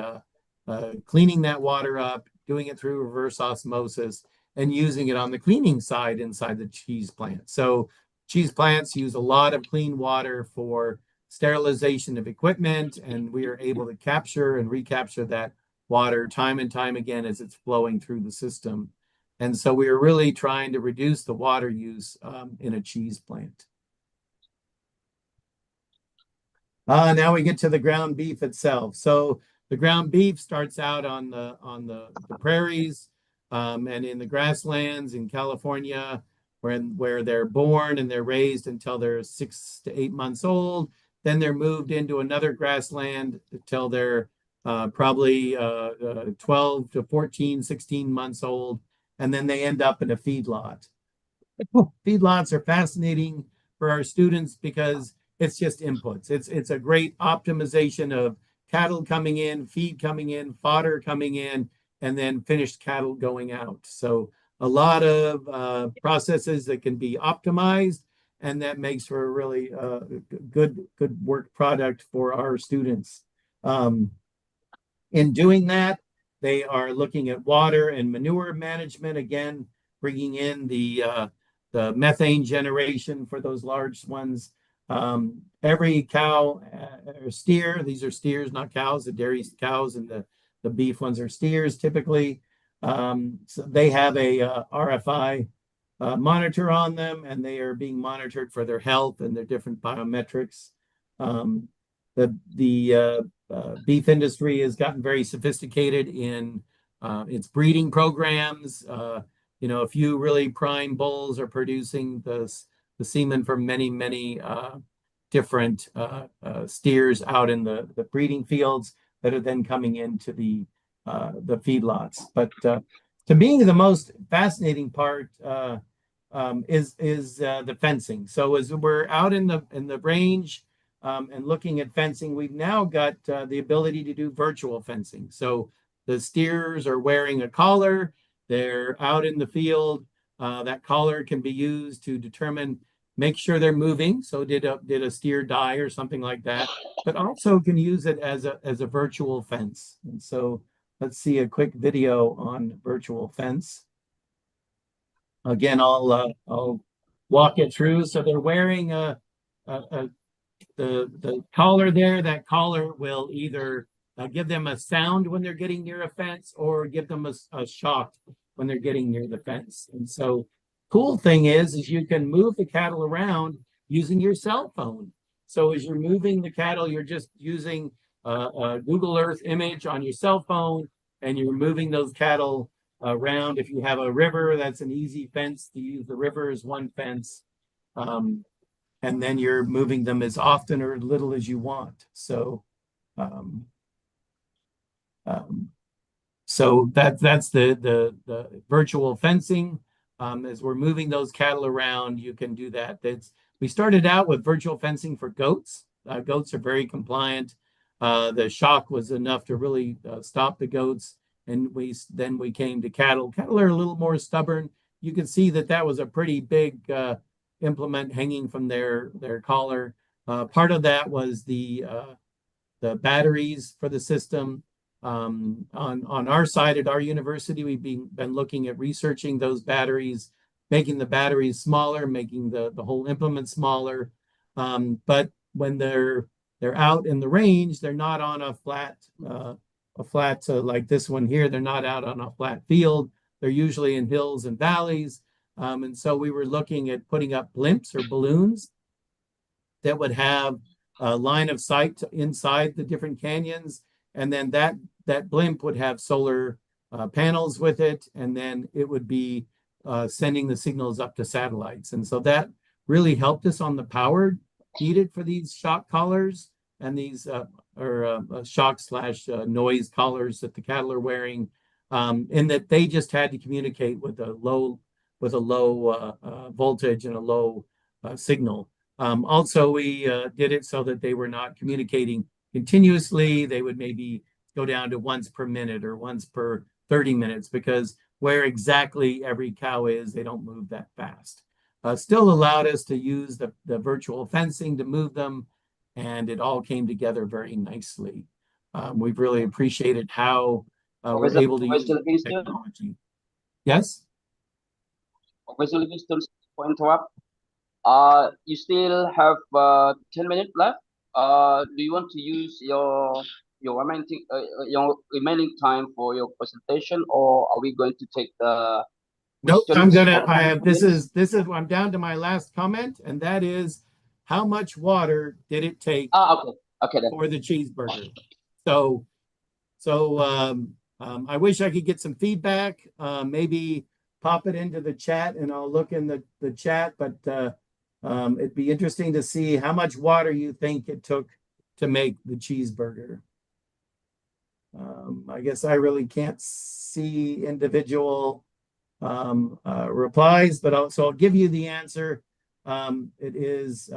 cleaning that water up, doing it through reverse osmosis, and using it on the cleaning side inside the cheese plant. So cheese plants use a lot of clean water for sterilization of equipment, and we are able to capture and recapture that water time and time again as it's flowing through the system. And so we are really trying to reduce the water use in a cheese plant. Now we get to the ground beef itself. So the ground beef starts out on the prairies and in the grasslands in California, where they're born and they're raised until they're 6 to 8 months old. Then they're moved into another grassland until they're probably 12 to 14, 16 months old. And then they end up in a feedlot. Feedlots are fascinating for our students because it's just inputs. It's a great optimization of cattle coming in, feed coming in, fodder coming in, and then finished cattle going out. So a lot of processes that can be optimized, and that makes for a really good work product for our students. In doing that, they are looking at water and manure management, again, bringing in the methane generation for those large ones. Every cow or steer, these are steers, not cows, the dairy cows, and the beef ones are steers typically. So they have a RFI monitor on them, and they are being monitored for their health and their different biometrics. The beef industry has gotten very sophisticated in its breeding programs. A few really prime bulls are producing the semen from many different steers out in the breeding fields that are then coming into the feedlots. But to me, the most fascinating part is the fencing. So as we're out in the range and looking at fencing, we've now got the ability to do virtual fencing. So the steers are wearing a collar. They're out in the field. That collar can be used to make sure they're moving. So did a steer die or something like that, but also can use it as a virtual fence. And so let's see a quick video on virtual fence. Again, I'll walk it through. So they're wearing the collar there. That collar will either give them a sound when they're getting near a fence or give them a shock when they're getting near the fence. And so cool thing is you can move the cattle around using your cell phone. So as you're moving the cattle, you're just using a Google Earth image on your cell phone, and you're moving those cattle around. If you have a river, that's an easy fence to use. The river is one fence. And then you're moving them as often or little as you want. So so that's the virtual fencing. As we're moving those cattle around, you can do that. We started out with virtual fencing for goats. Goats are very compliant. The shock was enough to really stop the goats. And then we came to cattle. Cattle are a little more stubborn. You can see that was a pretty big implement hanging from their collar. Part of that was the batteries for the system. On our side at our university, we've been looking at researching those batteries, making the batteries smaller, making the whole implement smaller. But when they're out in the range, they're not on a flat like this one here. They're not out on a flat field. They're usually in hills and valleys. And so we were looking at putting up blimps or balloons that would have a line of sight inside the different canyons. And then that that blimp would have solar panels with it, and then it would be sending the signals up to satellites. And so that really helped us on the power needed for these shock collars and these shock slash noise collars that the cattle are wearing, in that they just had to communicate with a low voltage and a low signal. Also, we did it so that they were not communicating continuously. They would maybe go down to once per minute or once per 30 minutes, because where exactly every cow is, they don't move that fast. Still allowed us to use the virtual fencing to move them, and it all came together very nicely. We've really appreciated how we're able to use technology. Yes? Professor Livingston, for interrupt. You still have 10 minutes left. Do you want to use your remaining time for your presentation, or are we going to take the Nope, questions? I'm down to my last comment, and that is, how much water did it take okay then. for the cheeseburger? So I wish I could get some feedback. Maybe pop it into the chat, and I'll look in the chat. But it'd be interesting to see how much water you think it took to make the cheeseburger. I guess I really can't see individual replies, but I'll give you the answer. It is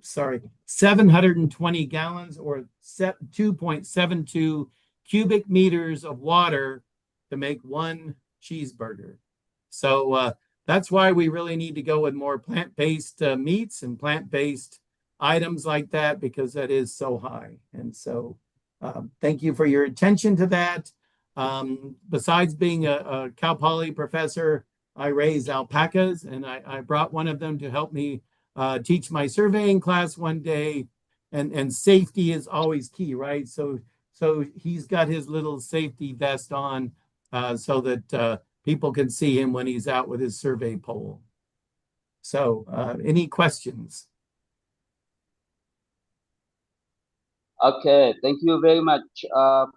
720 gallons, or 2.72 cubic meters of water to make one cheeseburger. So that's why we really need to go with more plant-based meats and plant-based items like that, because that is so high. And so thank you for your attention to that. Besides being a Cal Poly professor, I raise alpacas, and I brought one of them to help me teach my surveying class one day. And safety is always key, right? So he's got his little safety vest on so that people can see him when he's out with his survey pole. So any questions? Okay, thank you very much,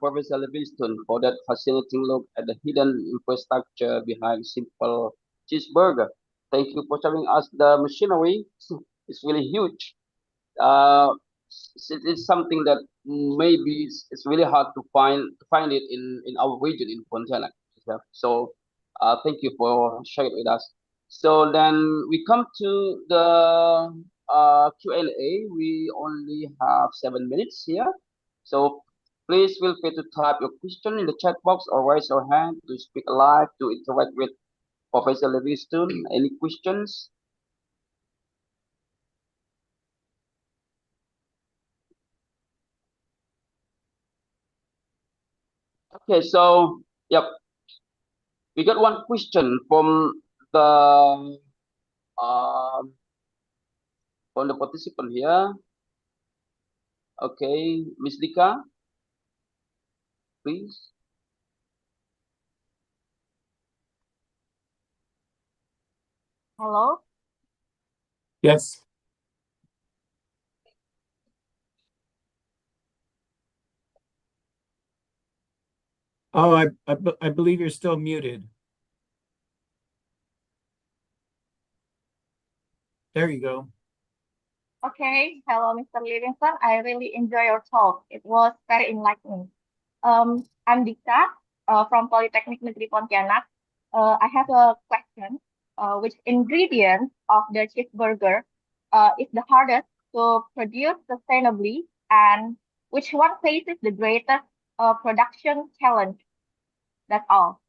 Professor Livingston, for that fascinating look at the hidden infrastructure behind simple cheeseburger. Thank you for showing us the machinery. It's really huge. It's something that maybe it's really hard to find it in our region in Pontianak. So thank you for sharing it with us. So then we come to the Q&A. We only have 7 minutes here. So please feel free to type your question in the chat box or raise your hand to speak live, to interact with Professor Livingston. Any questions? Okay, so yep, we got one question from the participant here. Okay, Miss Dika, please. Hello? Yes. Oh, I believe you're still muted. There you go. Okay. Hello, Mr. Livingston. I really enjoy your talk. It was very enlightening. I'm Dika from Polytechnic Negeri Pontianak. I have a question. Which ingredient of the cheeseburger is the hardest to produce sustainably, and which one faces the greatest production challenge? That's all.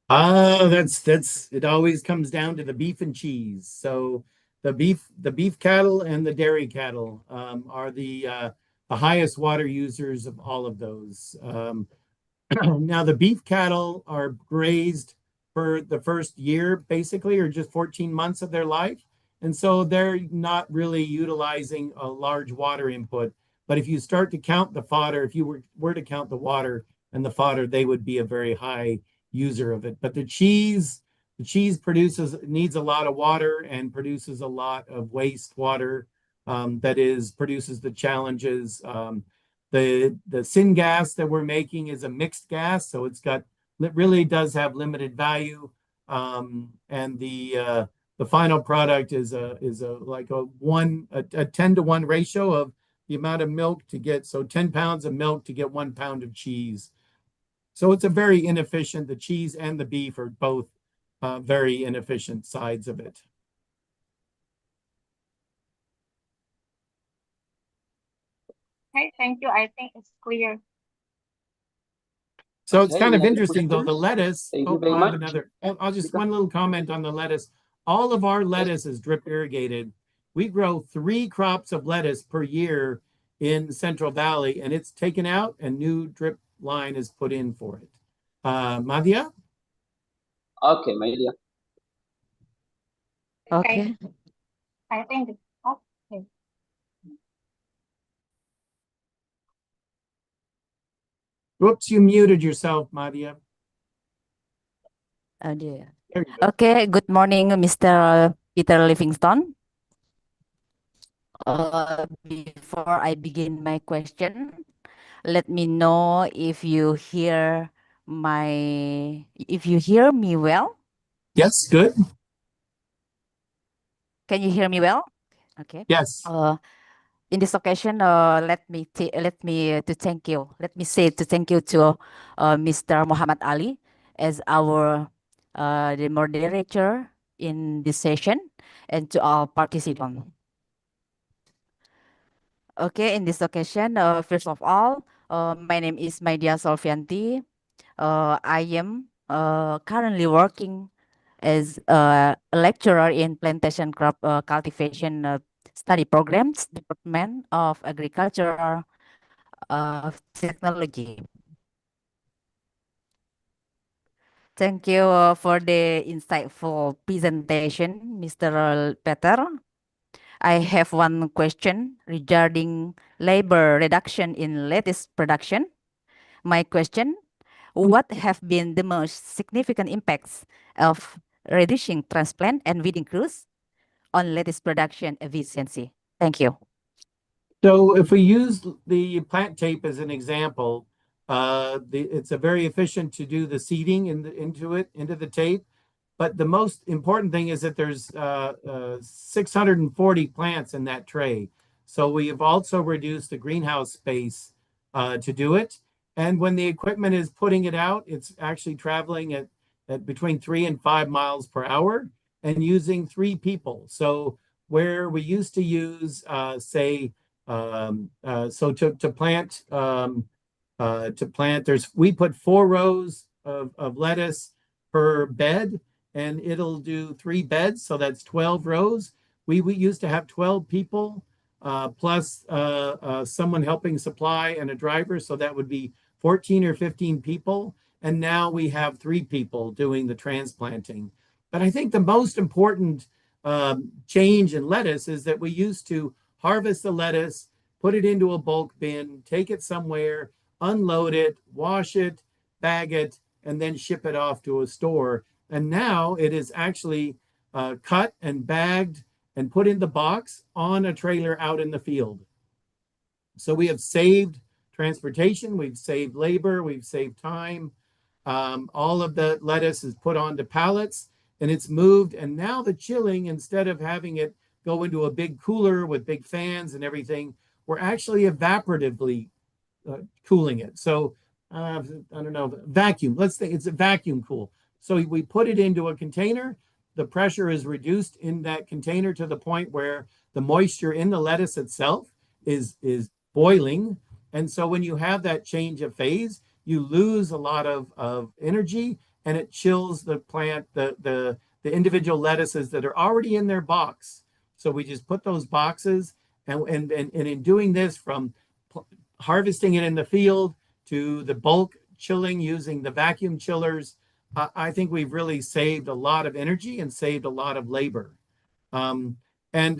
That's it always comes down to the beef and cheese. So the beef cattle and the dairy cattle are the highest water users of all of those. Now the beef cattle are grazed for the first year, basically, or just 14 months of their life. And so they're not really utilizing a large water input. But if you start to count the fodder, if you were to count the water and the fodder, they would be a very high user of it. But the cheese needs a lot of water and produces a lot of wastewater. Produces the challenges. The syngas that we're making is a mixed gas, so it really does have limited value. And the final product is like a 10-to-1 ratio of the amount of milk to get, so 10 pounds of milk to get 1 pound of cheese. So it's a very inefficient, the cheese and the beef are both very inefficient sides of it. Okay, thank you. I think it's clear. So it's Okay, kind we of have interesting though, the questions. lettuce, Thank you very I have much. another, I'll just, one little comment on the lettuce. All of our lettuce is drip irrigated. We grow 3 crops of lettuce per year in Central Valley, and it's taken out and new drip line is put in for it. Madhya? Okay, my dear. Okay. I think it's okay. Whoops, you muted yourself, Madhya. Oh dear. There you go. Okay, good morning, Mr. Peter Livingston. Before I begin my question, let me know if you hear me well. Yes, good. Can you hear me well? Okay. Yes. In this occasion, let me say to thank you to Mr. Muhammad Ali as our the moderator in this session, and to all participants. Okay, in this occasion, first of all, my name is Maidia Solvianti. I am currently working as a lecturer in plantation crop cultivation study programs, Department of Agricultural Technology. Thank you for the insightful presentation, Mr. Peter. I have one question regarding labor reduction in lettuce production. My question, what have been the most significant impacts of reducing transplant and weeding crews on lettuce production efficiency? Thank you. So if we use the plant tape as an example, it's a very efficient to do the seeding into the tape. But the most important thing is that there's 640 plants in that tray. So we have also reduced the greenhouse space to do it. And when the equipment is putting it out, it's actually traveling at between 3 and 5 miles per hour and using 3 people. So where we used to use, we put 4 rows of lettuce per bed, and it'll do 3 beds, so that's 12 rows. We used to have 12 people plus someone helping supply and a driver, so that would be 14 or 15 people. And now we have 3 people doing the transplanting. But I think the most important change in lettuce is that we used to harvest the lettuce, put it into a bulk bin, take it somewhere, unload it, wash it, bag it, and then ship it off to a store. And now it is actually cut and bagged and put in the box on a trailer out in the field. So we have saved transportation, we've saved labor, we've saved time. All of the lettuce is put onto pallets and it's moved. And now the chilling, instead of having it go into a big cooler with big fans and everything, we're actually evaporatively cooling it. So I don't know, vacuum. Let's think it's a vacuum cool. So we put it into a container. The pressure is reduced in that container to the point where the moisture in the lettuce itself is boiling. And so when you have that change of phase, you lose a lot of energy, and it chills the plant, the individual lettuces that are already in their box. So we just put those boxes, and in doing this, from harvesting it in the field to the bulk chilling using the vacuum chillers, I think we've really saved a lot of energy and saved a lot of labor. And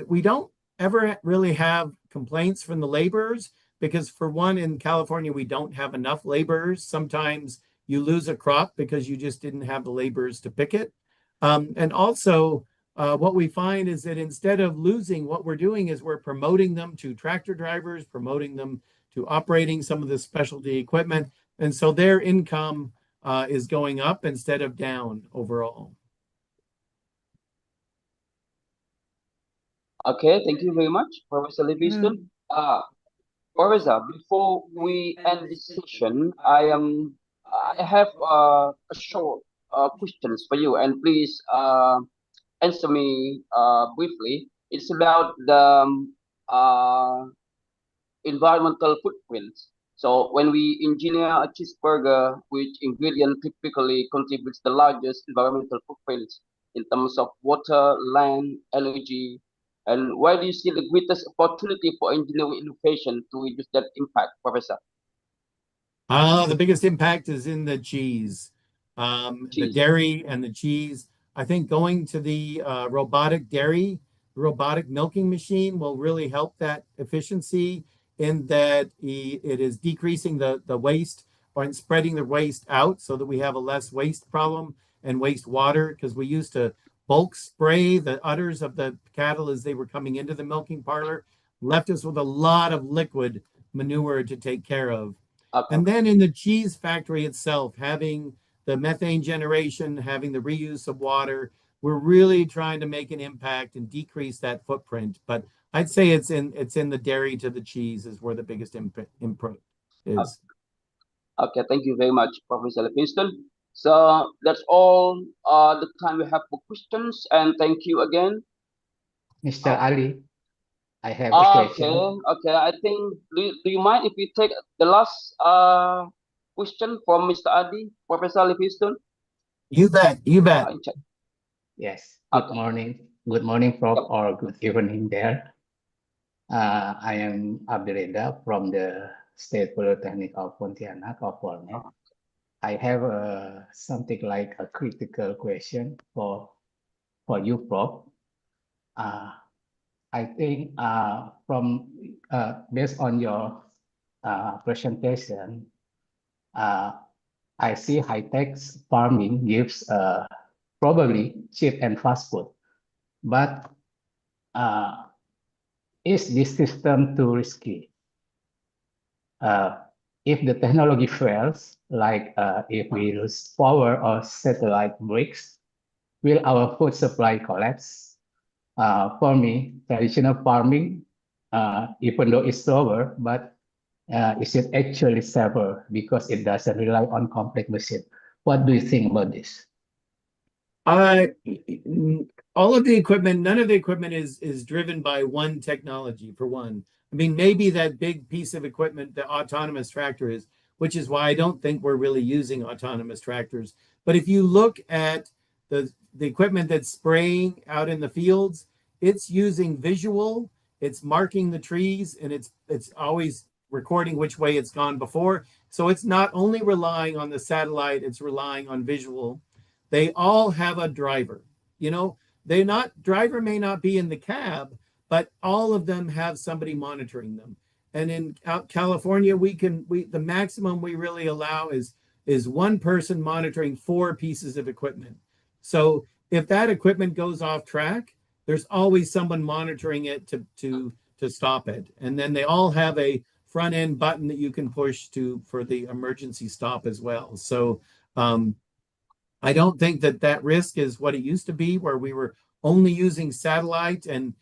we don't ever really have complaints from the laborers, because for one, in California, we don't have enough laborers. Sometimes you lose a crop because you just didn't have the laborers to pick it. And also, what we find is that instead of losing, what we're doing is we're promoting them to tractor drivers, promoting them to operating some of the specialty equipment. And so their income is going up instead of down overall. Okay, thank you very much, Professor Livingston. Professor, before we end this session, I have a short questions for you, and please answer me briefly. It's about the environmental footprint. So when we engineer a cheeseburger, which ingredient typically contributes the largest environmental footprint in terms of water, land, energy, and where do you see the greatest opportunity for engineering innovation to reduce that impact, Professor? The biggest impact is in the cheese, the dairy and the cheese. I think going to the robotic dairy, robotic milking machine will really help that efficiency in that it is decreasing the waste or spreading the waste out so that we have a less waste problem and waste water, because we used to bulk spray the udders of the cattle as they were coming into the milking parlor, left us with a lot of liquid manure to take care of. Okay. And then in the cheese factory itself, having the methane generation, having the reuse of water, we're really trying to make an impact and decrease that footprint. But I'd say it's in the dairy to the cheese is where the biggest input is. Okay, thank you very much, Professor Livingston. So that's all the time we have for questions, and thank you again. Mr. Ali, I have a question. Okay. I think, do you mind if we take the last question from Mr. Adi, Professor Livingston? You bet. Yes. Good morning. Good morning, Prof, or good evening there. I am Abdireda from the State Polytechnic of Pontianak of Borneo. I have something like a critical question for you, Prof. I think from based on your presentation, I see high-tech farming gives probably cheap and fast food, but is this system too risky? If the technology fails, like if we lose power or satellite breaks, will our food supply collapse? For me, traditional farming, even though it's slower, but is it actually safer because it doesn't rely on complex machine? What do you think about this? All of the equipment, none of the equipment is driven by one technology, for one. I mean, maybe that big piece of equipment, the autonomous tractor is, which is why I don't think we're really using autonomous tractors. But if you look at the equipment that's spraying out in the fields, it's using visual, it's marking the trees, and it's always recording which way it's gone before. So it's not only relying on the satellite, it's relying on visual. They all have a driver. You know, driver may not be in the cab, but all of them have somebody monitoring them. And in California, the maximum we really allow is one person monitoring 4 pieces of equipment. So if that equipment goes off track, there's always someone monitoring it to stop it. And then they all have a front end button that you can push for the emergency stop as well. So I don't think that risk is what it used to be, where we were only using satellite. And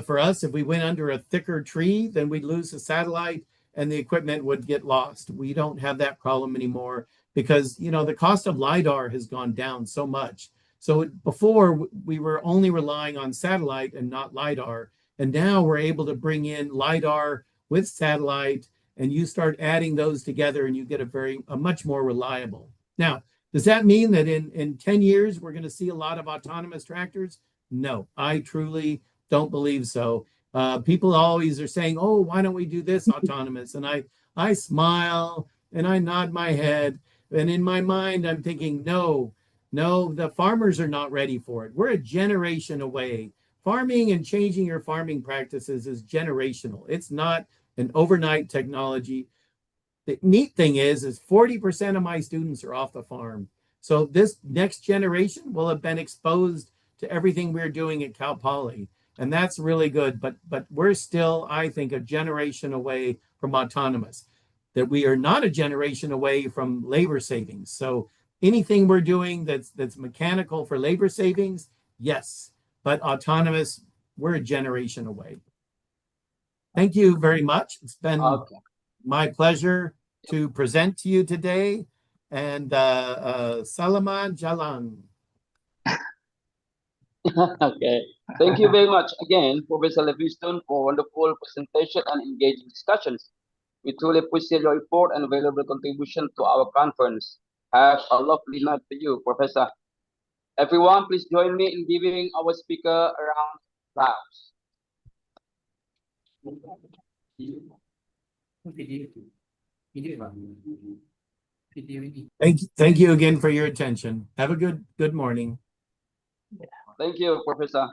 for us, if we went under a thicker tree, then we'd lose the satellite and the equipment would get lost. We don't have that problem anymore because, you know, the cost of LiDAR has gone down so much. So before we were only relying on satellite and not LiDAR. And now we're able to bring in LiDAR with satellite, and you start adding those together and you get a much more reliable. Now, does that mean that in 10 years, we're going to see a lot of autonomous tractors? No, I truly don't believe so. People always are saying, oh, why don't we do this autonomous? And I smile and I nod my head. And in my mind, I'm thinking, no, the farmers are not ready for it. We're a generation away. Farming and changing your farming practices is generational. It's not an overnight technology. The neat thing is 40% of my students are off the farm. So this next generation will have been exposed to everything we're doing at Cal Poly. And that's really good. But we're still, I think, a generation away from autonomous, that we are not a generation away from labor savings. So anything we're doing that's mechanical for labor savings, yes, but autonomous, we're a generation away. Thank you very much. It's been my pleasure to present to you today. And Salaman Jalan. Okay. Thank you very much again, Professor Livingston, for wonderful presentation and engaging discussions. We truly appreciate your report and valuable contribution to our conference. Have a lovely night to you, Professor. Everyone, please join me in giving our speaker a round of applause. Thank you again for your attention. Have a good morning. Thank you, Professor.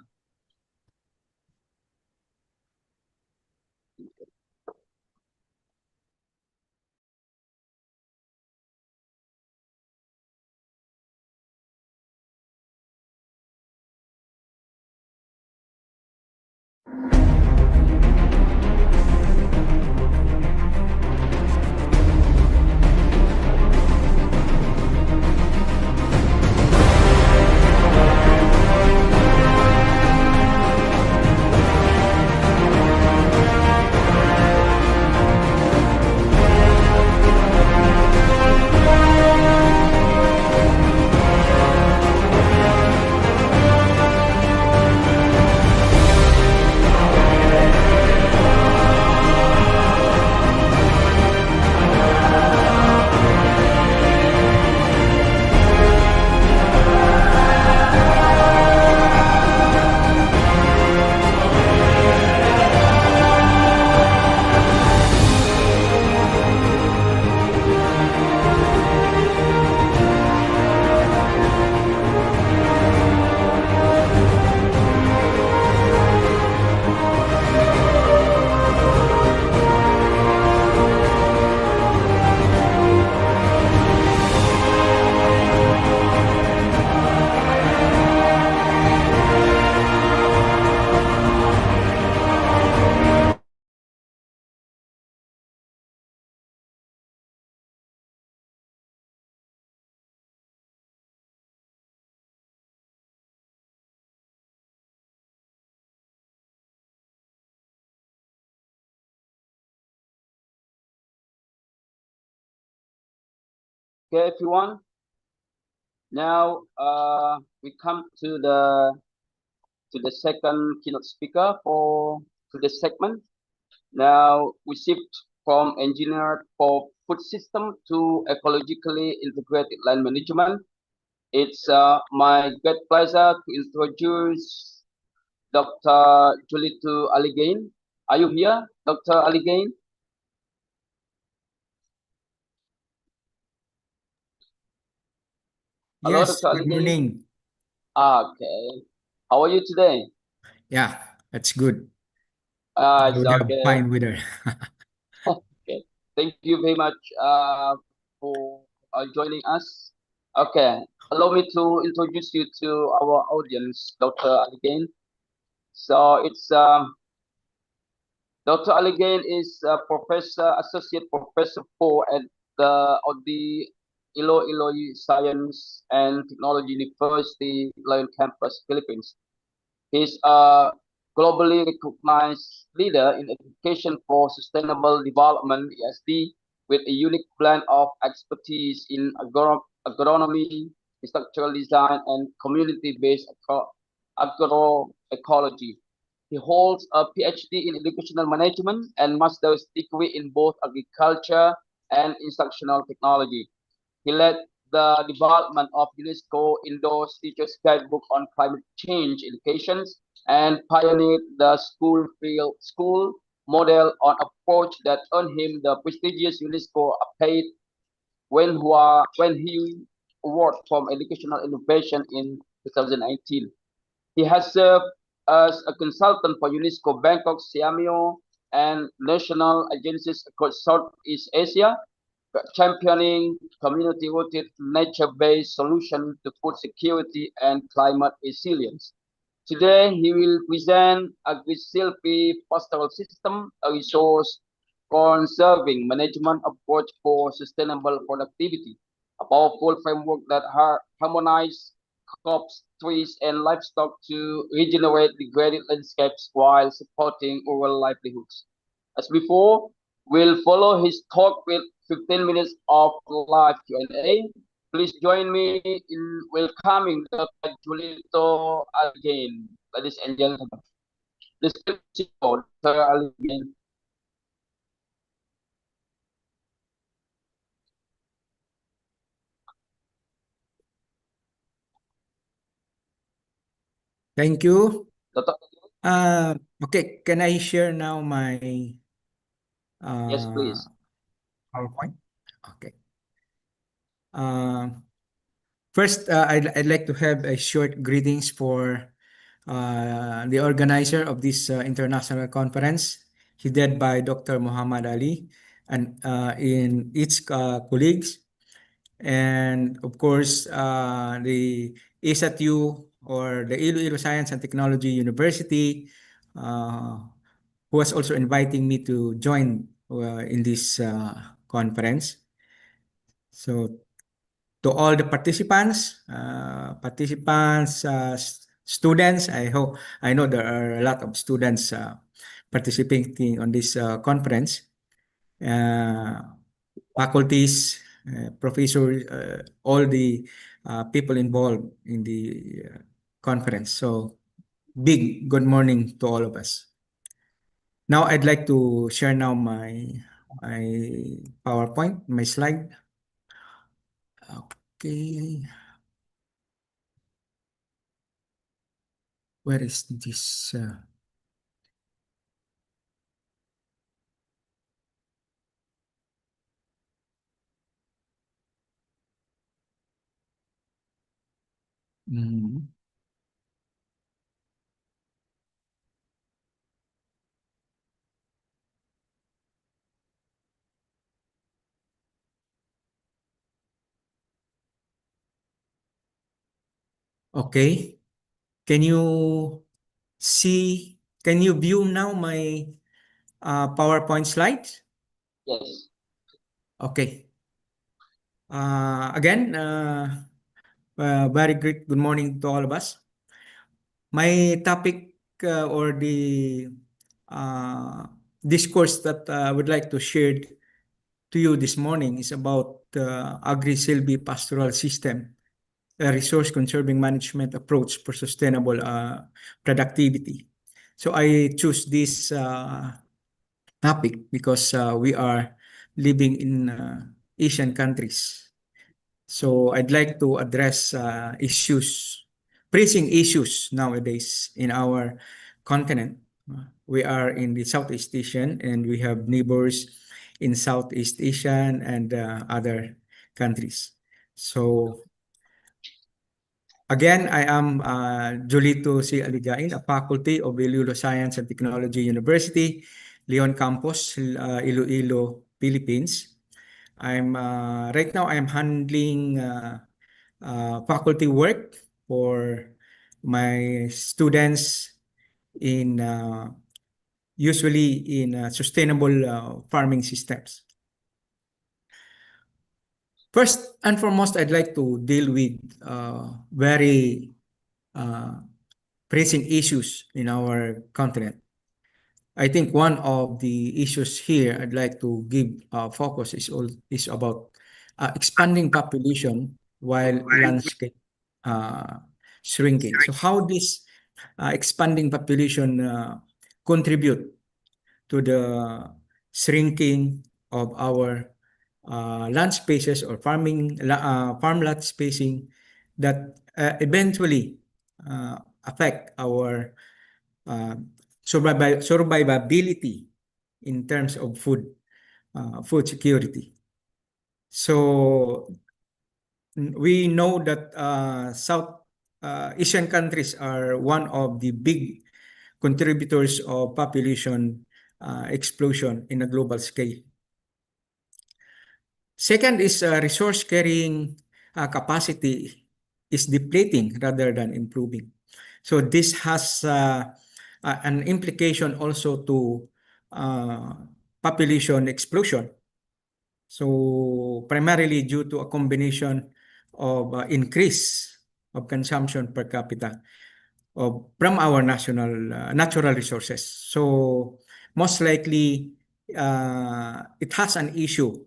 Okay, everyone. Now we come to the second keynote speaker for this segment. Now we shift from engineered for food system to ecologically integrated land management. It's my great pleasure to introduce Dr. Julito Aligaen. Are you here, Dr. Aligaen? Hello, Yes, Dr. good Aligaen. morning. Okay. How are you today? Yeah, that's good. It's We have okay. fine weather. Okay. Thank you very much for joining us. Okay. Allow me to introduce you to our audience, Dr. Aligaen. So it's Dr. Aligaen is a professor, associate professor for at the Iloilo Science and Technology University, Lion Campus, Philippines. He's a globally recognized leader in education for sustainable development (ESD), with a unique blend of expertise in agronomy, structural design, and community-based agroecology. He holds a PhD in educational management and master's degree in both agriculture and instructional technology. He led the development of UNESCO endorsed teacher's guidebook on climate change educations and pioneered the school model on approach that earned him the prestigious UNESCO paid when he award from educational innovation in 2019. He has served as a consultant for UNESCO Bangkok, Cesario, and national agencies across Southeast Asia. championing community-rooted, nature-based solution to food security and climate resilience. Today, he will present AgriSilpi Pastoral System, a resource conserving management approach for sustainable productivity, a powerful framework that harmonizes crops, trees, and livestock to regenerate degraded landscapes while supporting rural livelihoods. As before, we'll follow his talk with 15 minutes of live Q&A. Please join me in welcoming Dr. Julito Aligaen, ladies and gentlemen. Please Dr. Aligaen. Thank you. Dr. Okay, can I share now my Yes, please. PowerPoint? Okay. First, I'd like to have a short greetings for the organizer of this international conference, headed by Dr. Muhammad Ali, and in its colleagues, and of course the ISATU, or the Iloilo Science and Technology University, who was also inviting me to join in this conference. So to all the participants, students, I know there are a lot of students participating on this conference, faculties, professors, all the people involved in the conference. So big good morning to all of us. Now I'd like to share now my PowerPoint, my slide. Okay. Where is this? Okay. Can you see? Can you view now my PowerPoint slides? Yes. Okay. Again, very great good morning to all of us. My topic or the discourse that I would like to share to you this morning is about Agri-Silbi Pastoral System, a resource conserving management approach for sustainable productivity. So I choose this topic because we are living in Asian countries. So I'd like to address pressing issues nowadays in our continent. We are in the Southeast Asian, and we have neighbors in Southeast Asian and other countries. So again, I am Julito C. Aligaen, a faculty of Iloilo Science and Technology University, Leon Campus, Iloilo, Philippines. I'm right now I'm handling faculty work for my students in usually in sustainable farming systems. First and foremost, I'd like to deal with very pressing issues in our continent. I think one of the issues here I'd like to give focus is about expanding population while landscape shrinking. So how this expanding population contribute to the shrinking of our land spaces or farmland spacing that eventually affect our survivability in terms of food security. So we know that South Asian countries are one of the big contributors of population explosion in a global scale. Second is resource carrying capacity is depleting rather than improving. So this has an implication also to population explosion. So primarily due to a combination of increase of consumption per capita from our natural resources. So most likely it has an issue.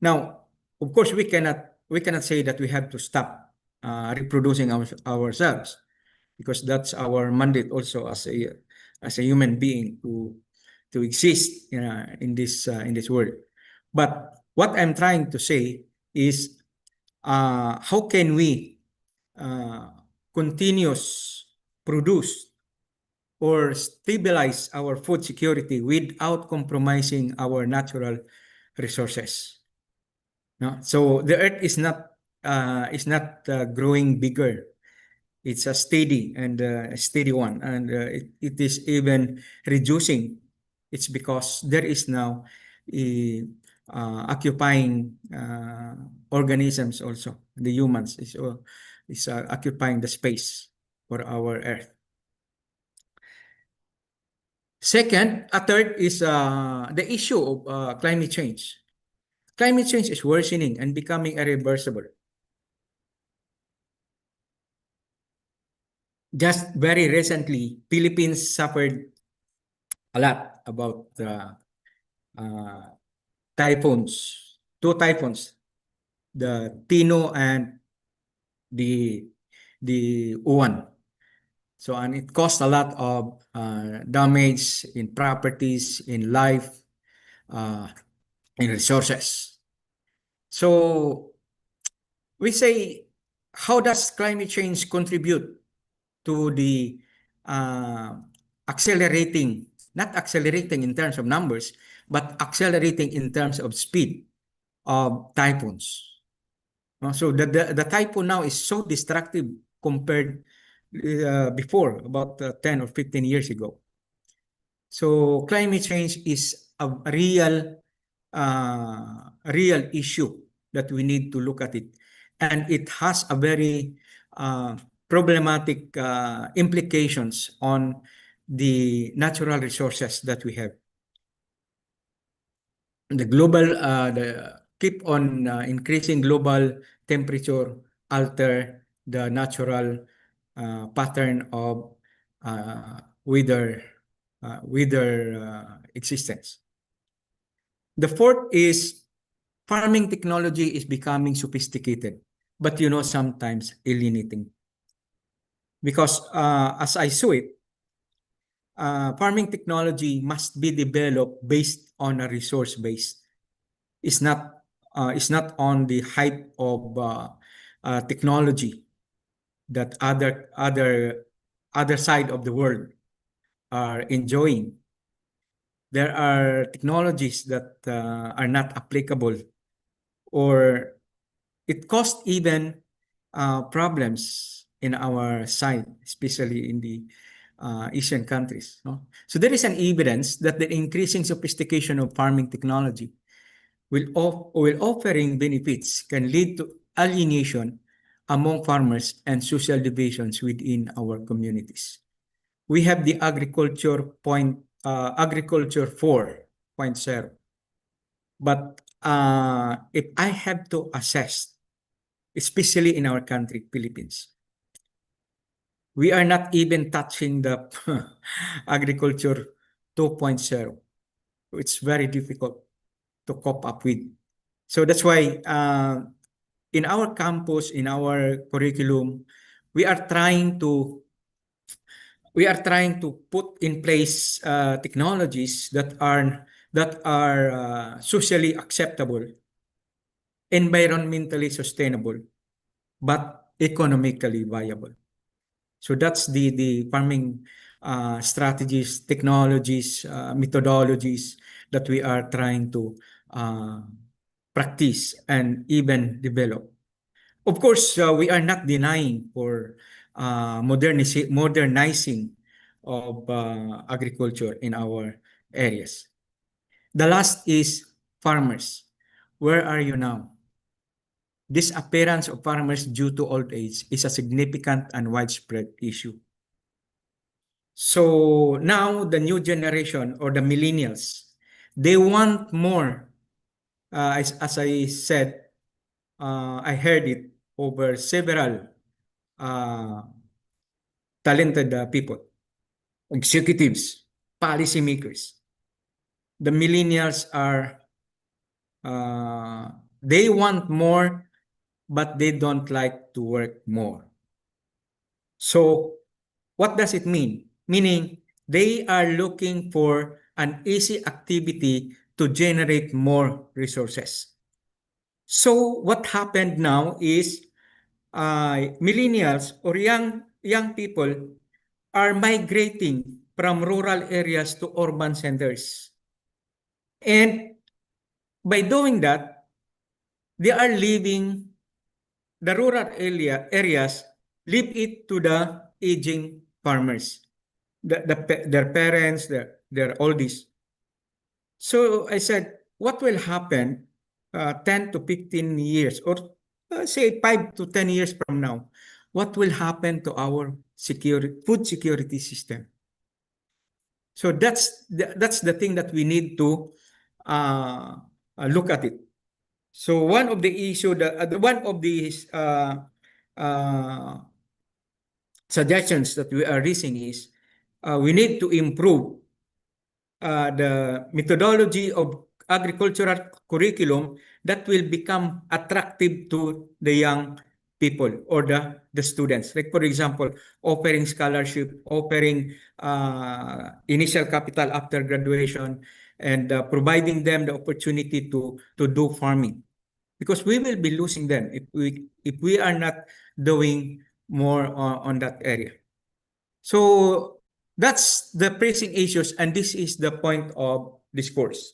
Now, of course, we cannot say that we have to stop reproducing ourselves, because that's our mandate also as a human being to exist in this world. But what I'm trying to say is how can we continuous produce or stabilize our food security without compromising our natural resources? No? So the earth is not growing bigger. It's a steady one, and it is even reducing. It's because there is now occupying organisms also. The humans is occupying the space for our earth. Second, a third is the issue of climate change. Climate change is worsening and becoming irreversible. Just very recently, Philippines suffered a lot about typhoons, two typhoons, the Tino and the Uwan. So, and it caused a lot of damage in properties, in life, in resources. So we say, how does climate change contribute to the accelerating, not accelerating in terms of numbers, but accelerating in terms of speed of typhoons? So the typhoon now is so destructive compared before, about 10 or 15 years ago. So climate change is a real issue that we need to look at it. And it has a very problematic implications on the natural resources that we have. The keep on increasing global temperature alter the natural pattern of weather existence. The fourth is farming technology is becoming sophisticated, but sometimes alienating. Because as I saw it, farming technology must be developed based on a resource base. It's not on the hype of technology that other side of the world are enjoying. There are technologies that are not applicable, or it caused even problems in our side, especially in the Asian countries. No? So there is an evidence that the increasing sophistication of farming technology will offering benefits can lead to alienation among farmers and social divisions within our communities. We have the agriculture 4.0. But if I have to assess, especially in our country, Philippines, we are not even touching the agriculture 2.0. It's very difficult to cope up with. So that's why in our campus, in our curriculum, we are trying to put in place technologies that are socially acceptable, environmentally sustainable, but economically viable. So that's the farming strategies, technologies, methodologies that we are trying to practice and even develop. Of course, we are not denying for modernizing of agriculture in our areas. The last is farmers. Where are you now? disappearance of farmers due to old age is a significant and widespread issue. So now the new generation or the millennials, they want more. As I said, I heard it over several talented people, executives, policymakers. The millennials are, they want more, but they don't like to work more. So what does it mean? Meaning they are looking for an easy activity to generate more resources. So what happened now is millennials or young people are migrating from rural areas to urban centers. And by doing that, they are leaving the rural areas, leave it to the aging farmers, their parents, their oldies. So I said, what will happen 10 to 15 years, or say 5 to 10 years from now? What will happen to our food security system? So that's the thing that we need to look at it. So one of the issue, one of these suggestions that we are raising is we need to improve the methodology of agricultural curriculum that will become attractive to the young people or the students. Like for example, offering scholarship, offering initial capital after graduation, and providing them the opportunity to do farming. Because we will be losing them if we are not doing more on that area. So that's the pressing issues, and this is the point of discourse.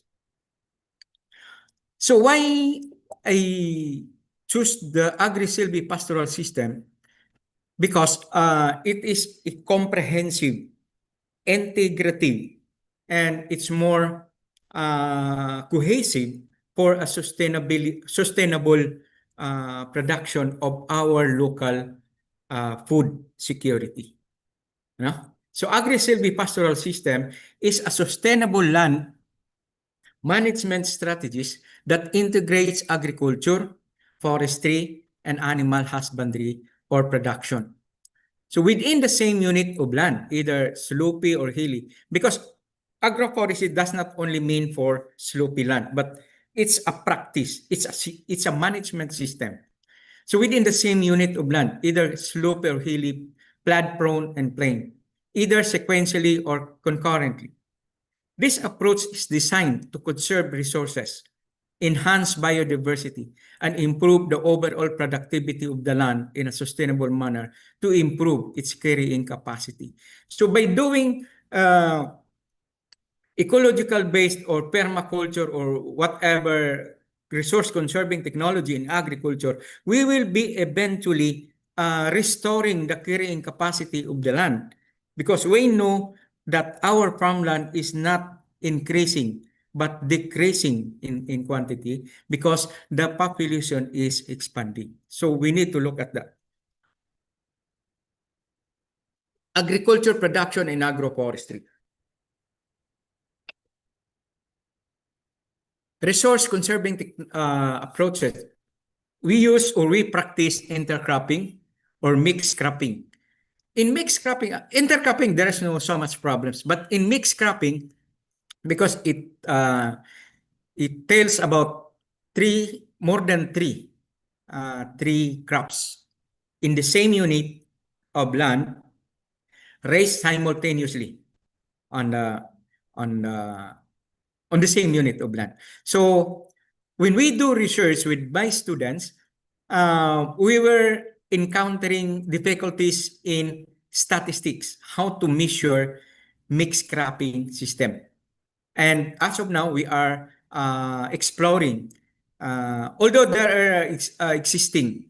So why I choose the agri-silvi-pastoral system? Because it is a comprehensive, integrative, and it's more cohesive for a sustainable production of our local food security. So agri-silvi-pastoral system is a sustainable land management strategies that integrates agriculture, forestry, and animal husbandry or production. So within the same unit of land, either slopey or hilly, because agroforestry does not only mean for slopey land, but it's a practice, it's a management system. So within the same unit of land, either slopey or hilly, flood prone and plain, either sequentially or concurrently. This approach is designed to conserve resources, enhance biodiversity, and improve the overall productivity of the land in a sustainable manner to improve its carrying capacity. So by doing ecological-based or permaculture or whatever resource conserving technology in agriculture, we will be eventually restoring the carrying capacity of the land, because we know that our farmland is not increasing but decreasing in quantity because the population is expanding. So we need to look at that. Agriculture production and agroforestry. Resource conserving approaches. We use or we practice intercropping or mixed cropping. In mixed cropping, intercropping, there is no so much problems. But in mixed cropping, because it tells about more than three crops in the same unit of land raised simultaneously on the same unit of land. So when we do research with my students, we were encountering difficulties in statistics, how to measure mixed cropping system. And as of now, we are exploring, although there are existing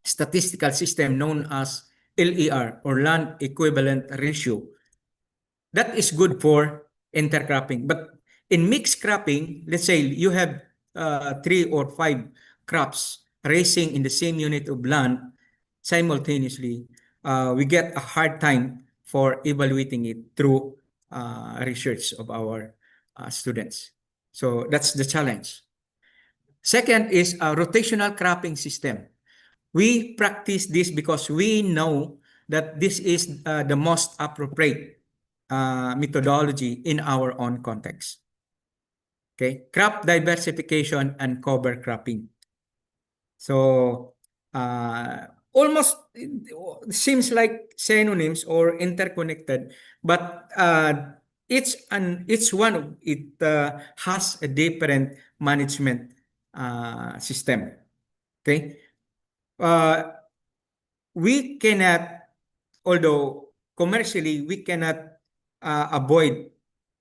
statistical system known as LER or land equivalent ratio. That is good for intercropping. But in mixed cropping, let's say you have 3 or 5 crops raising in the same unit of land simultaneously, we get a hard time for evaluating it through research of our students. So that's the challenge. Second is a rotational cropping system. We practice this because we know that this is the most appropriate methodology in our own context. Okay, crop diversification and cover cropping. So almost seems like synonyms or interconnected, but each one of it has a different management system. Okay, we cannot, although commercially we cannot avoid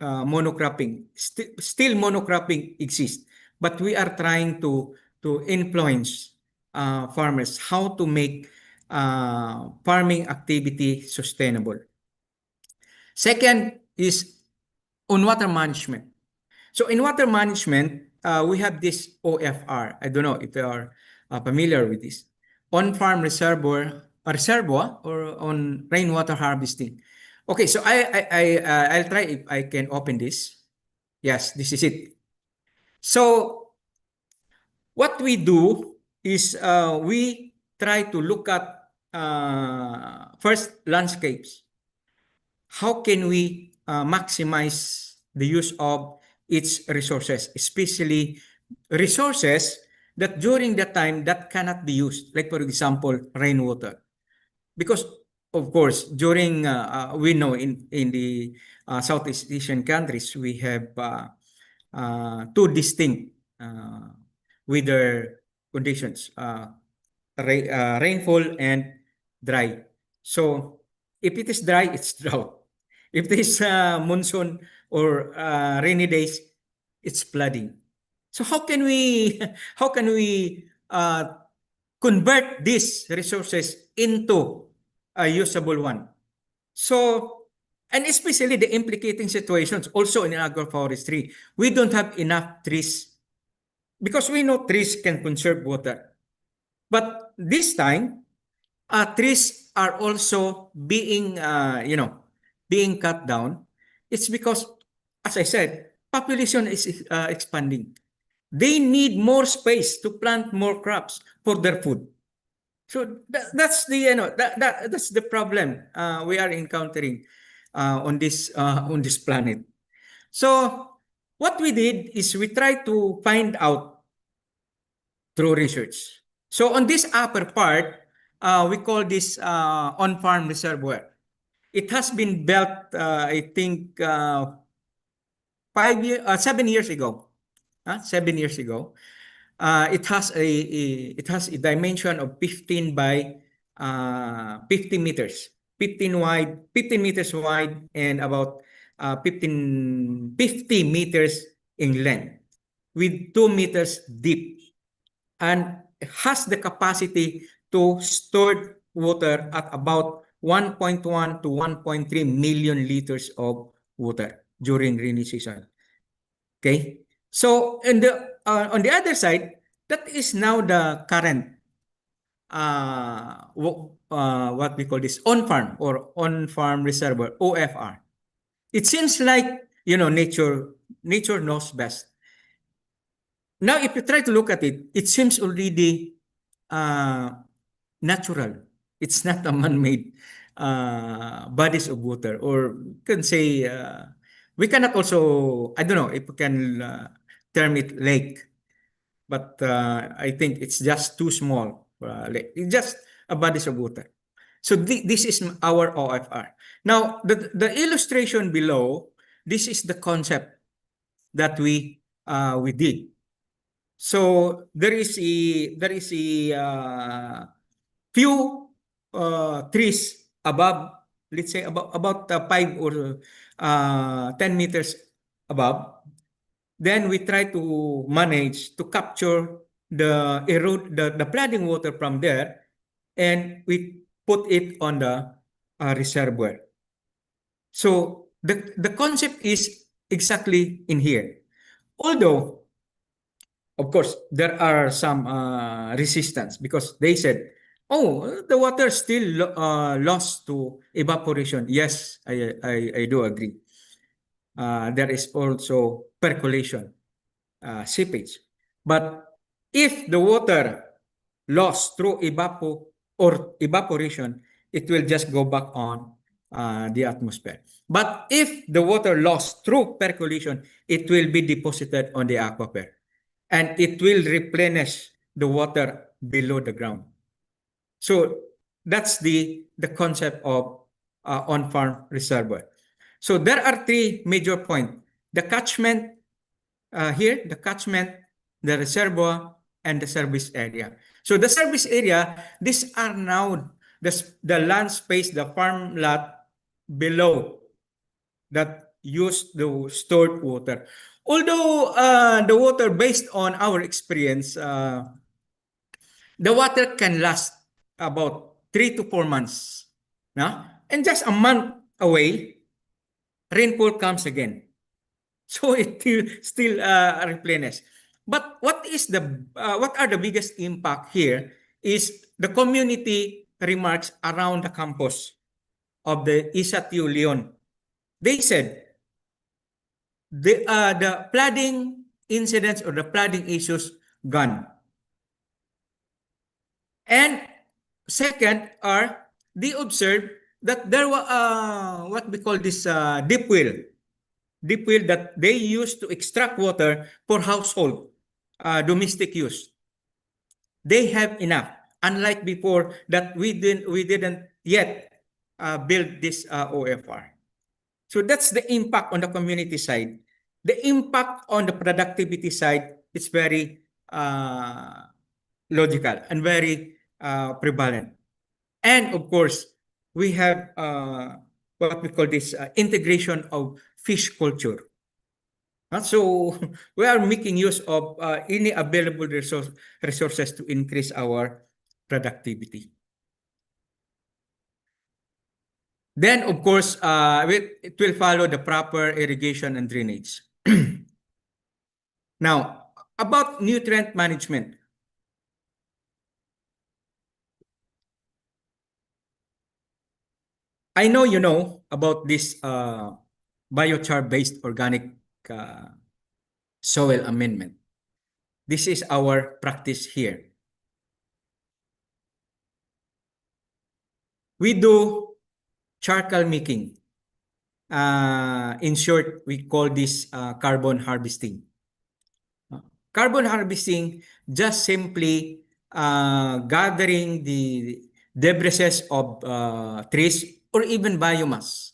monocropping. Still monocropping exists, but we are trying to influence farmers how to make farming activity sustainable. Second is on water management. So in water management, we have this OFR. I don't know if you are familiar with this. On-farm reservoir or on rainwater harvesting. Okay, so I'll try if I can open this. Yes, this is it. So what we do is we try to look at first landscapes. How can we maximize the use of its resources, especially resources that during the time that cannot be used, like for example, rainwater. Because of course, during we know in the Southeast Asian countries, we have two distinct weather conditions, rainfall and dry. So if it is dry, it's drought. If it is monsoon or rainy days, it's flooding. So how can we convert these resources into a usable one? So, and especially the implicating situations also in agroforestry, we don't have enough trees because we know trees can conserve water. But this time, trees are also being, being cut down. It's because, as I said, population is expanding. They need more space to plant more crops for their food. So that's the that's the problem we are encountering on this planet. So what we did is we tried to find out through research. So on this upper part, we call this on-farm reservoir. It has been built, I think, 7 years ago. 7 years ago. It has a dimension of 15 by 50 meters, 15 meters wide, and about 50 meters in length, with 2 meters deep, and has the capacity to store water at about 1.1 to 1.3 million liters of water during rainy season. Okay, so on the other side, that is now the current what we call this on-farm or on-farm reservoir, OFR. It seems like nature knows best. Now, if you try to look at it, it seems already natural. It's not a man-made bodies of water, or you can say we cannot also, I don't know if we can term it lake, but I think it's just too small. It's just a bodies of water. So this is our OFR. Now, the illustration below, this is the concept that we did. So there is a few trees above, let's say about 5 or 10 meters above. Then we try to manage to capture the flooding water from there, and we put it on the reservoir. So the concept is exactly in here. Although of course, there are some resistance because they said, "Oh, the water still lost to evaporation." Yes, I do agree. There is also percolation, seepage. But if the water lost through evaporation, it will just go back on the atmosphere. But if the water lost through percolation, it will be deposited on the aquifer, and it will replenish the water below the ground. So that's the concept of on-farm reservoir. So there are three major points: the catchment here, the catchment, the reservoir, and the service area. So the service area, these are now the land space, the farm lot below that use the stored water. Although the water, based on our experience, the water can last about 3 to 4 months. No? And just a month away, rainfall comes again. So it will still replenish. But what are the biggest impact here is the community remarks around the campus of the Isatiu Leon. They said the flooding incidents or the flooding issues gone. And second are they observed that there was what we call this deep well that they use to extract water for household domestic use. They have enough, unlike before that we didn't yet build this OFR. So that's the impact on the community side. The impact on the productivity side is very logical and very prevalent. And of course, we have what we call this integration of fish culture. So we are making use of any available resources to increase our productivity. Then, of course, it will follow the proper irrigation and drainage. Now, about nutrient management. I know you know about this biochar-based organic soil amendment. This is our practice here. We do charcoal making. In short, we call this carbon harvesting. Carbon harvesting just simply gathering the debris of trees or even biomass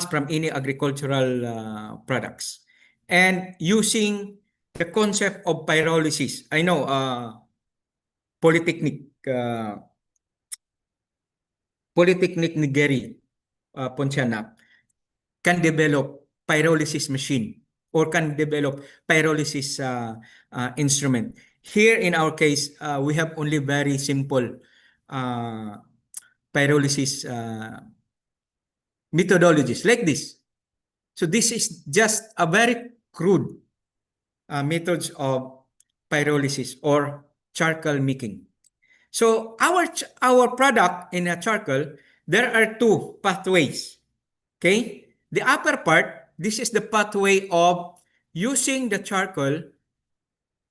from any agricultural products, and using the concept of pyrolysis. I know Polytechnic Nigeri Pontianak can develop pyrolysis machine or can develop pyrolysis instrument. Here in our case, we have only very simple pyrolysis methodologies like this. So this is just a very crude methods of pyrolysis or charcoal making. So our product in a charcoal, there are two pathways. Okay, the upper part, this is the pathway of using the charcoal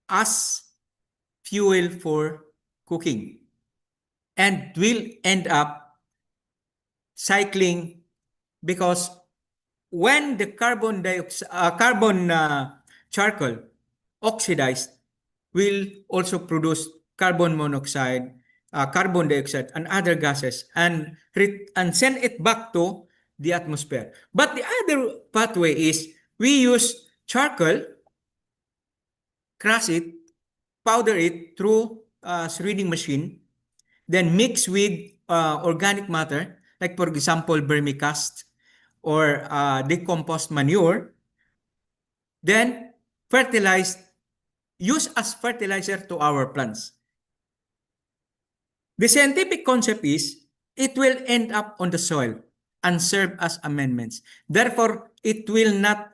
as fuel for cooking, and will end up cycling, because when the carbon charcoal oxidized, will also produce carbon monoxide, carbon dioxide, and other gases, and send it back to the atmosphere. But the other pathway is we use charcoal, crush it, powder it through a shredding machine, then mix with organic matter, like for example, vermicast or decomposed manure, then use as fertilizer to our plants. The scientific concept is it will end up on the soil and serve as amendments. Therefore, it will not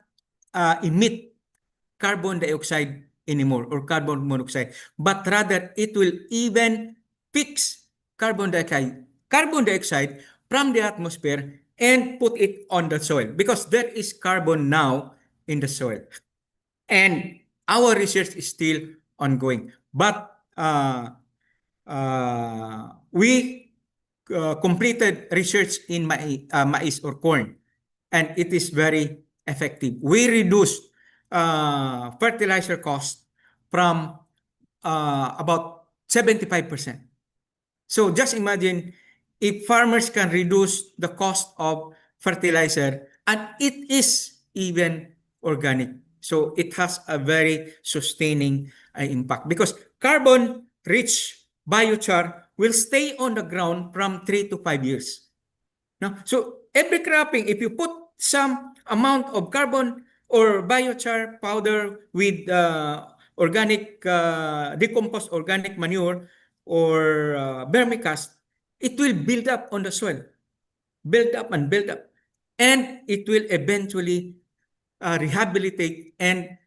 emit carbon dioxide anymore, or carbon monoxide, but rather it will even fix carbon dioxide from the atmosphere and put it on the soil, because there is carbon now in the soil. And our research is still ongoing. But we completed research in maize or corn, and it is very effective. We reduced fertilizer cost from about 75%. So just imagine if farmers can reduce the cost of fertilizer, and it is even organic. So it has a very sustaining impact, because carbon-rich biochar will stay on the ground from 3 to 5 years. No? So every cropping, if you put some amount of carbon or biochar powder with organic, decomposed organic manure or vermicast, it will build up on the soil, build up and build up. And it will eventually rehabilitate and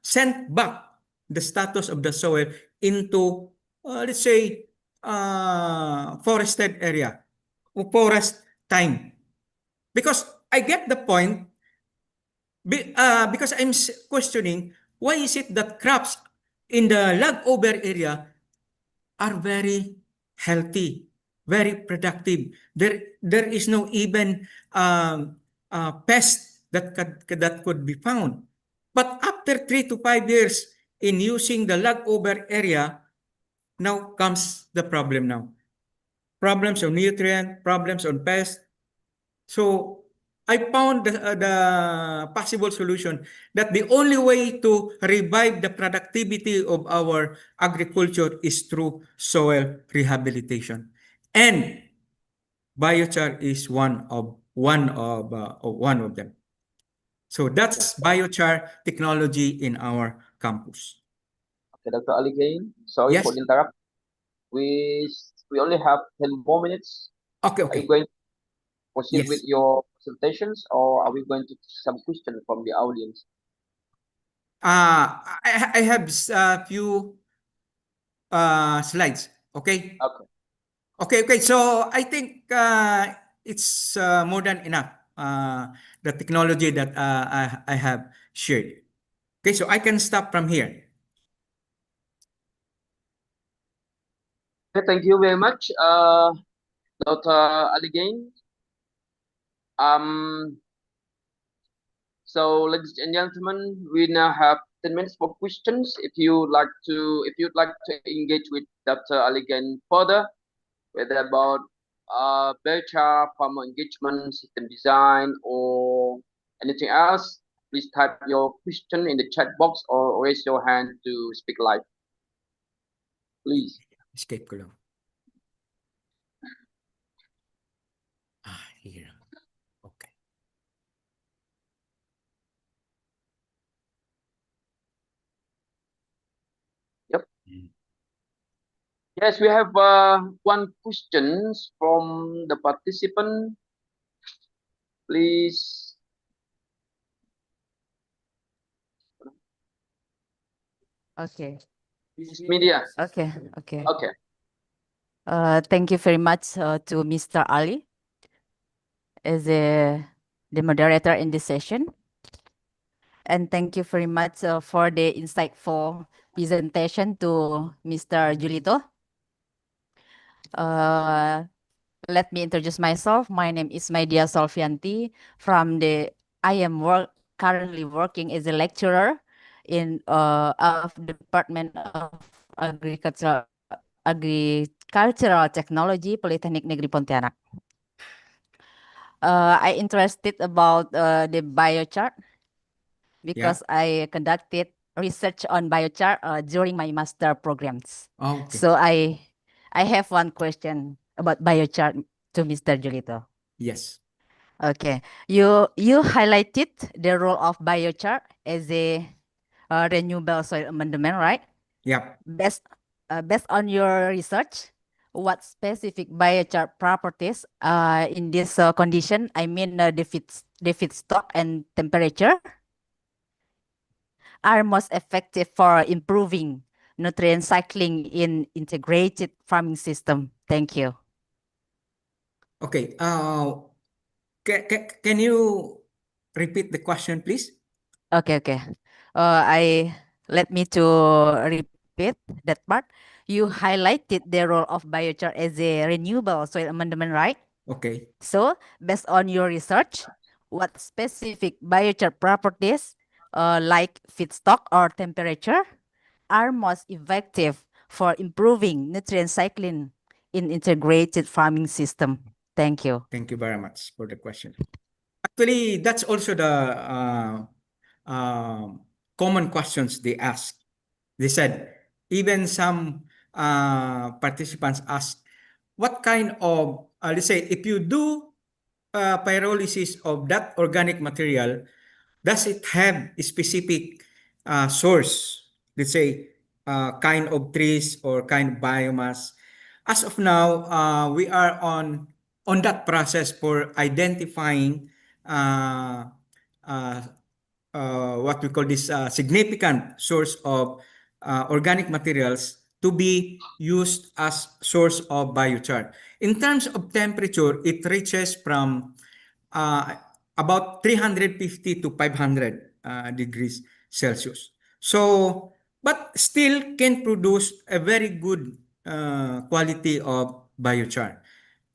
send back the status of the soil into, let's say, forested area, forest time. Because I get the point, because I'm questioning, why is it that crops in the lagover area are very healthy, very productive? There is no even pest that could be found. But after 3 to 5 years in using the lagover area, now comes the problem now. Problems on nutrient, problems on pest. So I found the possible solution that the only way to revive the productivity of our agriculture is through soil rehabilitation, and biochar is one of them. So that's biochar technology in our campus. Okay, Dr. Aligaen, sorry for Yes. the interrupt. We only have 10 more minutes. Okay. Are you going to proceed Yes. with your presentations, or are we going to take some questions from the audience? I have a few slides. Okay. Okay. So I think it's more than enough. The technology that I have shared. Okay, so I can stop from here. Okay, thank you very much, Dr. Aligaen. So, ladies and gentlemen, we now have 10 minutes for questions. If you'd like to engage with Dr. Aligaen further, whether about biochar, farmer engagement, system design, or anything else, please type your question in the chat box or raise your hand to speak live. Please. Escape ko lang. Here. Okay. Yep. Yes, we have one question from the participant. Please. Okay. Media. Okay. Okay. Thank you very much to Mr. Ali as the moderator in this session. And thank you very much for the insightful presentation to Mr. Julito. Let me introduce myself. My name is Maidia Solfianti from I am currently working as a lecturer in of Department of Agricultural Technology, Polytechnic Negeri Pontianak. I interested about the biochar because I conducted research on biochar during my master programs. Okay. So I have one question about biochar to Mr. Julito. Yes. Okay. You highlighted the role of biochar as a renewable soil amendment, right? Yep. Based on your research, what specific biochar properties in this condition? I mean, the feedstock and temperature. are most effective for improving nutrient cycling in integrated farming system? Thank you. Okay. Can you repeat the question, please? Okay. Let me to repeat that part. You highlighted the role of biochar as a renewable soil amendment, right? Okay. So, based on your research, what specific biochar properties, like feedstock or temperature, are most effective for improving nutrient cycling in integrated farming system? Thank you. Thank you very much for the question. Actually, that's also the common questions they ask. They said, even some participants asked, what kind of, let's say, if you do pyrolysis of that organic material, does it have a specific source? Let's say, kind of trees or kind of biomass. As of now, we are on that process for identifying uh, uh, what we call this significant source of organic materials to be used as source of biochar. In terms of temperature, it reaches from uh, about 350 to 500 degrees Celsius. So, but still can produce a very good quality of biochar.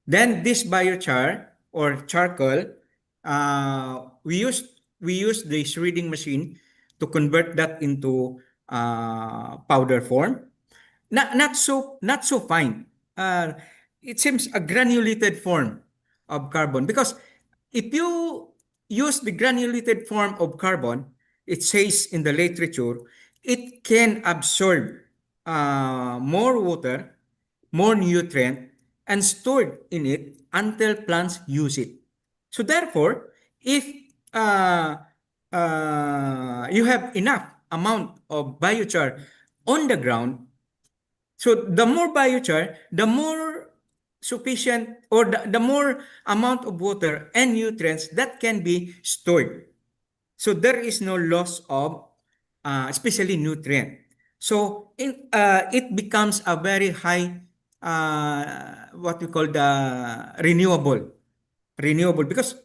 Then this biochar or charcoal, we use the shredding machine to convert that into powder form. Not so fine. It seems a granulated form of carbon, because if you use the granulated form of carbon, it says in the literature, it can absorb more water, more nutrient, and stored in it until plants use it. So therefore, if uh, you have enough amount of biochar on the ground, so the more biochar, the more sufficient, or the more amount of water and nutrients that can be stored. So there is no loss of especially nutrient. So it becomes a very high what we call the renewable, because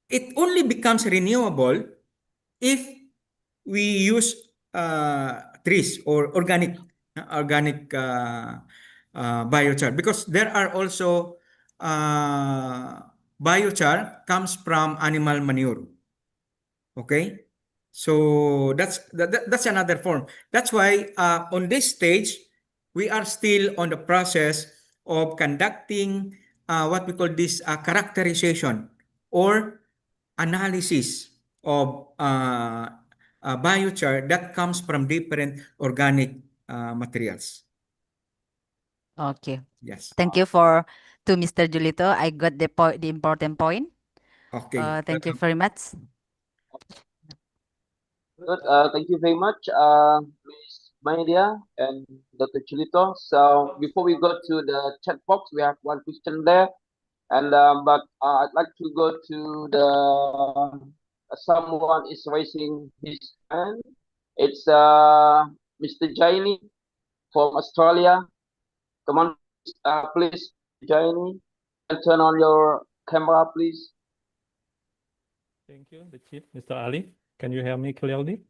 it only becomes renewable if we use trees or organic biochar, because there are also biochar comes from animal manure. Okay, so that's another form. That's why on this stage we are still on the process of conducting what we call this characterization or analysis of biochar that comes from different organic materials. Okay. Yes. Thank you to Mr. Julito. I got the important point. Okay. Thank you very much. Good. Thank you very much, Ms. Maidia and Dr. Chulito. So before we go to the chat box, we have one question there, and but I'd like to go to the someone is raising his hand. It's Mr. Jaini from Australia. Come on, please, Jaini, and turn on your camera, please. Thank you, the Chief, Mr. Ali. Can you hear me clearly?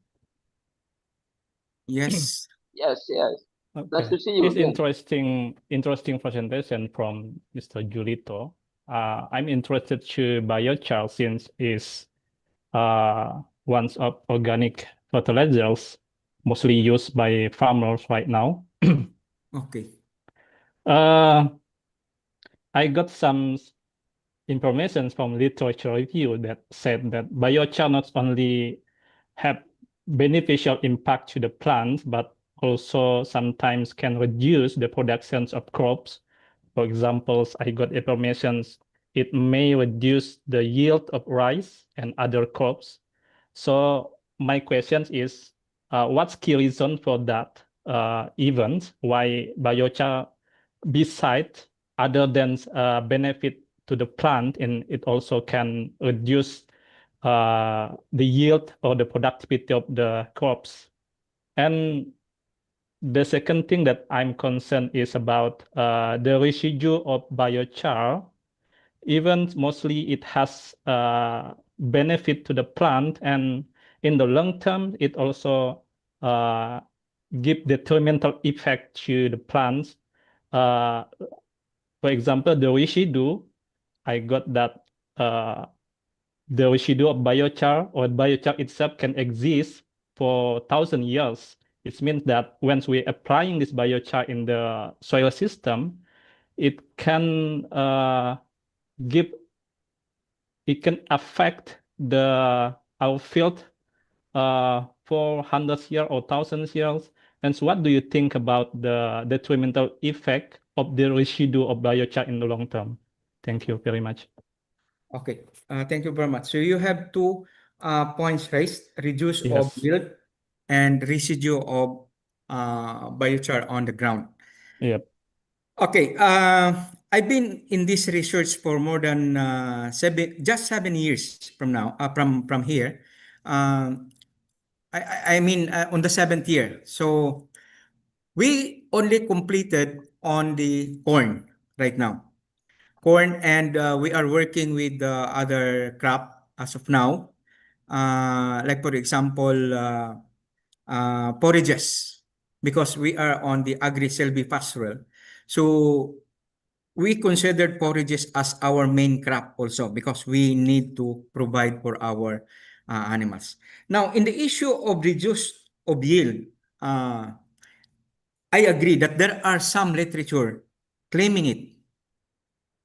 Yes. Yes, yes. Nice Okay. to see you It's again. interesting presentation from Mr. Julito. I'm interested to biochar since it's one of organic fertilizers mostly used by farmers right now. Okay. I got some information from literature review that said that biochar not only have beneficial impact to the plants, but also sometimes can reduce the productions of crops. For example, I got information it may reduce the yield of rice and other crops. So my question is, what's key reason for that event? Why biochar, besides other than benefit to the plant, and it also can reduce the yield or the productivity of the crops. And the second thing that I'm concerned is about the residue of biochar. Even mostly it has benefit to the plant, and in the long term, it also give detrimental effect to the plants. For example, the residue, I got that the residue of biochar or biochar itself can exist for 1,000 years. It means that once we're applying this biochar in the soil system, it can affect our field for hundreds years or thousands years. And so what do you think about the detrimental effect of the residue of biochar in the long term? Thank you very much. Okay, thank you very much. So you have two points raised: reduce of Yes. yield and residue of biochar on the ground. Yep. Okay, I've been in this research for more than 7 years from now. From here, I mean on the 7th year. So we only completed on the corn right now. Corn, and we are working with other crop as of now. Like for example, forages, because we are on the agri-silvipastoral. So we considered forages as our main crop also, because we need to provide for our animals. Now, in the issue of reduced of yield, I agree that there are some literature claiming it,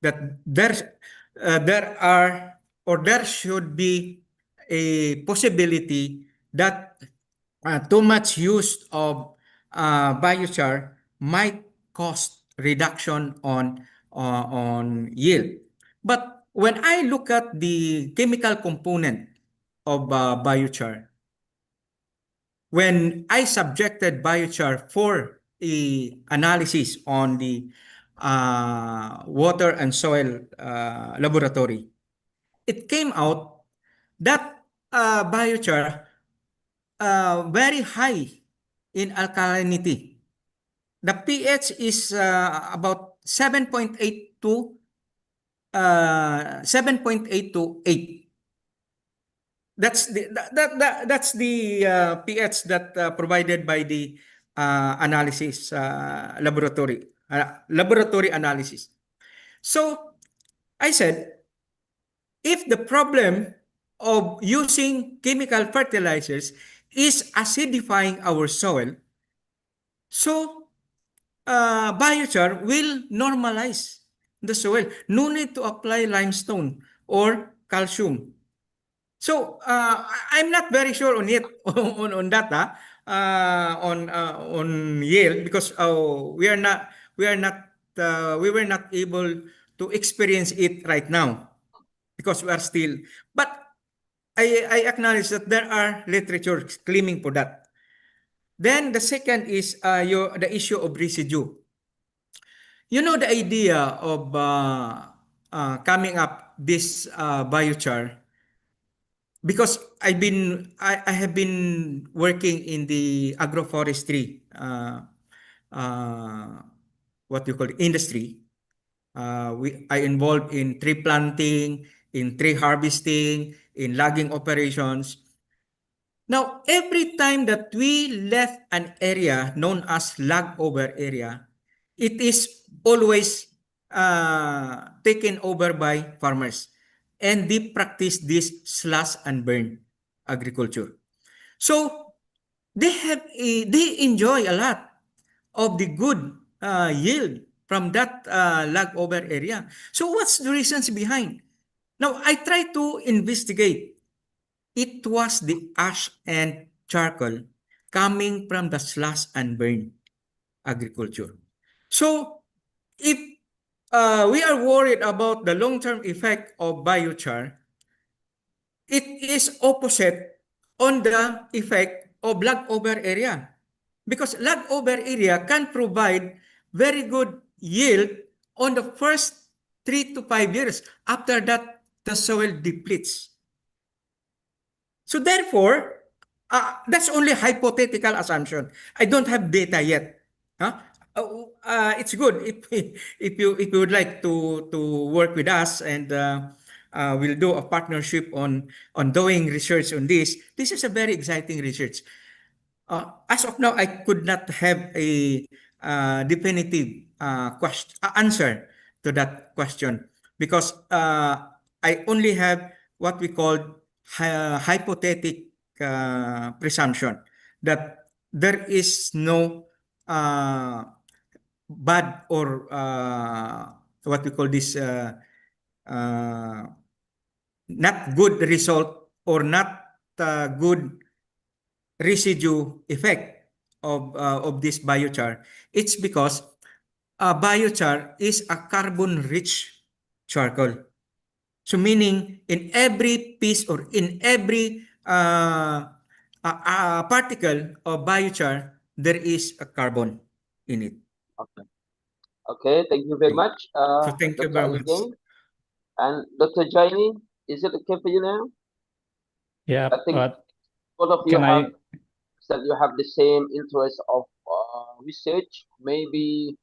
that there are, or there should be a possibility that too much use of biochar might cause reduction on yield. But when I look at the chemical component of biochar, when I subjected biochar for a analysis on the water and soil laboratory, it came out that biochar very high in alkalinity. The pH is about 7.8 to 8. That's the pH that provided by the analysis laboratory analysis. So I said, if the problem of using chemical fertilizers is acidifying our soil, so biochar will normalize the soil. No need to apply limestone or calcium. So I'm not very sure on it on that on yield, because we were not able to experience it right now, because we are still. But I acknowledge that there are literature claiming for that. Then the second is the issue of residue. You know, the idea of coming up this biochar, because I have been working in the agroforestry what you call it, industry. I involved in tree planting, in tree harvesting, in logging operations. Now, every time that we left an area known as log over area, it is always taken over by farmers, and they practice this slash and burn agriculture. So they enjoy a lot of the good yield from that log over area. So what's the reasons behind? Now, I try to investigate. It was the ash and charcoal coming from the slash and burn agriculture. So if we are worried about the long-term effect of biochar, it is opposite on the effect of log over area, because log over area can provide very good yield on the first 3 to 5 years. After that, the soil depletes. So therefore, that's only hypothetical assumption. I don't have data yet. Huh? It's good if you would like to work with us, and we'll do a partnership on doing research on this. This is a very exciting research. As of now, I could not have a definitive answer to that question, because I only have what we call hypothetic presumption that there is no bad or what we call this uh, not good result, or not good residue effect of this biochar. It's because biochar is a carbon-rich charcoal. So meaning in every piece, or in every particle of biochar, there is a carbon in it. Okay. Okay, thank you very Okay. much, So thank you Dr. very much. Aligaen. And Dr. Jaini, is it okay for you now? Yeah, I think but both of you can have I? said you have the same interest of research. Maybe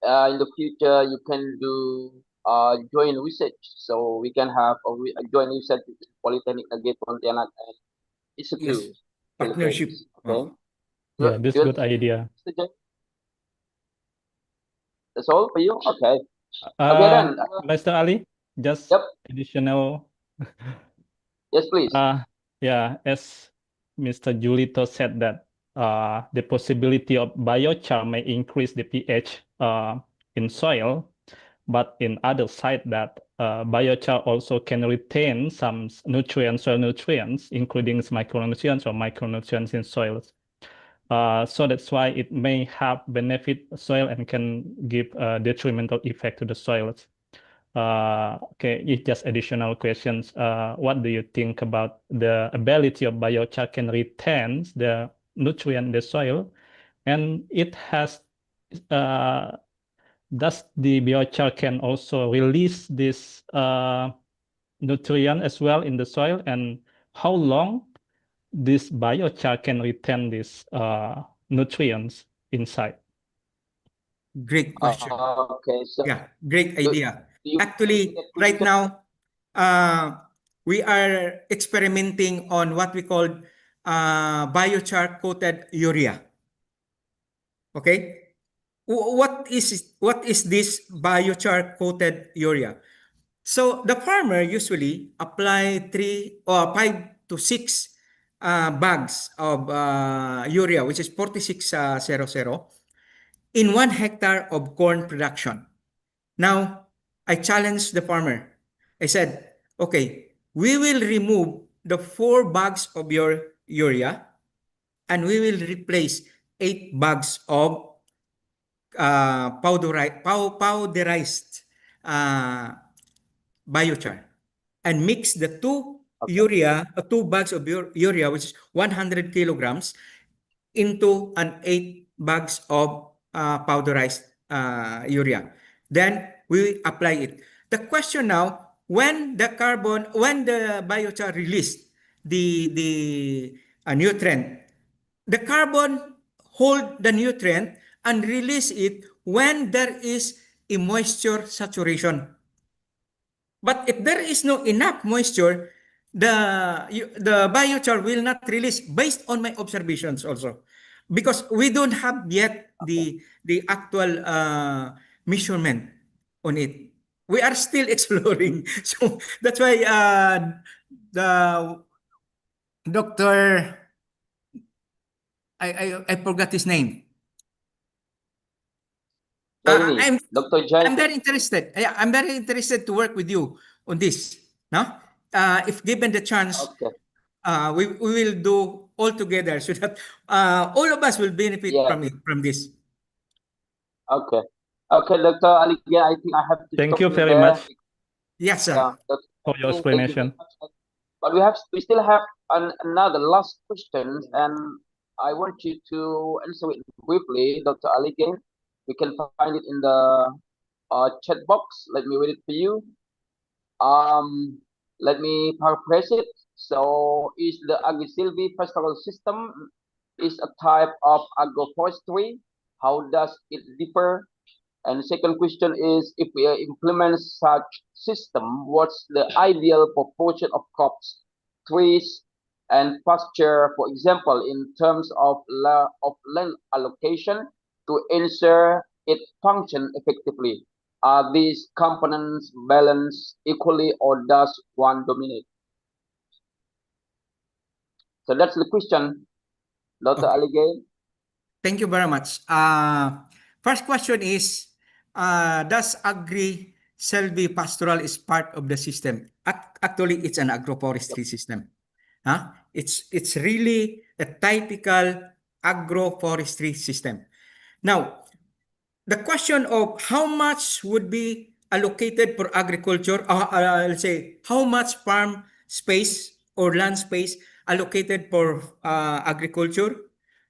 in the future you can do joint research, so we can have a joint research with Polytechnic Negeri Pontianak and Yes, Institute partnership. Philippines. Okay, Yeah, this good. good idea. Mr. Jain? That's all for you. Okay. Okay then. Mr. Ali, just Yep. additional. Yes, please. Yeah, as Mr. Julito said that the possibility of biochar may increase the pH in soil, but in other side that biochar also can retain some nutrients, soil nutrients, including micronutrients or micronutrients in soils. So that's why it may have benefit soil and can give a detrimental effect to the soils. Okay, it's just additional questions. What do you think about the ability of biochar can retain the nutrient in the soil, and it has does the biochar can also release this nutrient as well in the soil, and how long this biochar can retain these nutrients inside? Great question. Okay, so Yeah, great do idea. you Actually, get right question? now, we are experimenting on what we call biochar coated urea. Okay, what is this biochar coated urea? So the farmer usually apply 3 or 5 to 6 bags of urea, which is 4600, in 1 hectare of corn production. Now, I challenged the farmer. I said, okay, we will remove the 4 bags of your urea, and we will replace 8 bags of powderized biochar, and mix the 2 bags of urea, which is 100 kilograms, into an 8 bags of powderized urea. Then we apply it. The question now, when the biochar released the nutrient, the carbon hold the nutrient and release it when there is a moisture saturation. But if there is no enough moisture, the biochar will not release, based on my observations also, because we don't have yet the actual measurement on it. We are still exploring, so that's why the doctor, I forgot his name. Jaini, Dr. Jaini. I'm very interested. Yeah, I'm very interested to work with you on this. No, if given the chance, Okay. we will do all together, so that all of us will benefit Yeah. from this. Okay. Okay, Dr. Aligaen, I think I have to Thank stop you you very there. much Yes, sir. Yeah, for your thank you very explanation. much. But we still have another last question, and I want you to answer it briefly, Dr. Aligaen. We can find it in the chat box. Let me read it for you. Let me paraphrase it. So is the agri-silvipastoral system is a type of agroforestry? How does it differ? And the second question is, if we implement such system, what's the ideal proportion of crops, trees, and pasture, for example, in terms of land allocation to ensure it function effectively? Are these components balanced equally or does one dominate? So that's the question, Dr. Okay. Aligaen. Thank you very much. First question is, does agri-silvipastoral is part of the system? Actually, it's an agroforestry system. It's really a typical agroforestry system. Now, the question of how much would be allocated for agriculture, let's say how much farm space or land space allocated for agriculture,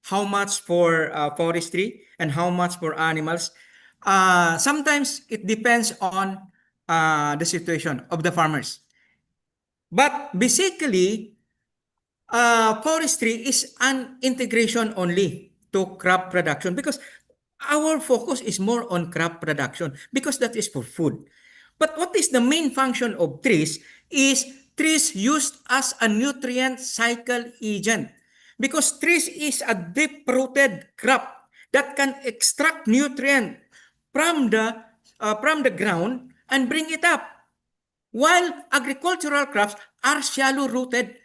how much for forestry, and how much for animals. Sometimes it depends on the situation of the farmers. But basically, forestry is an integration only to crop production because our focus is more on crop production because that is for food. But what is the main function of trees is trees used as a nutrient cycle agent because trees is a deep-rooted crop that can extract nutrient from the ground and bring it up. While agricultural crops are shallow-rooted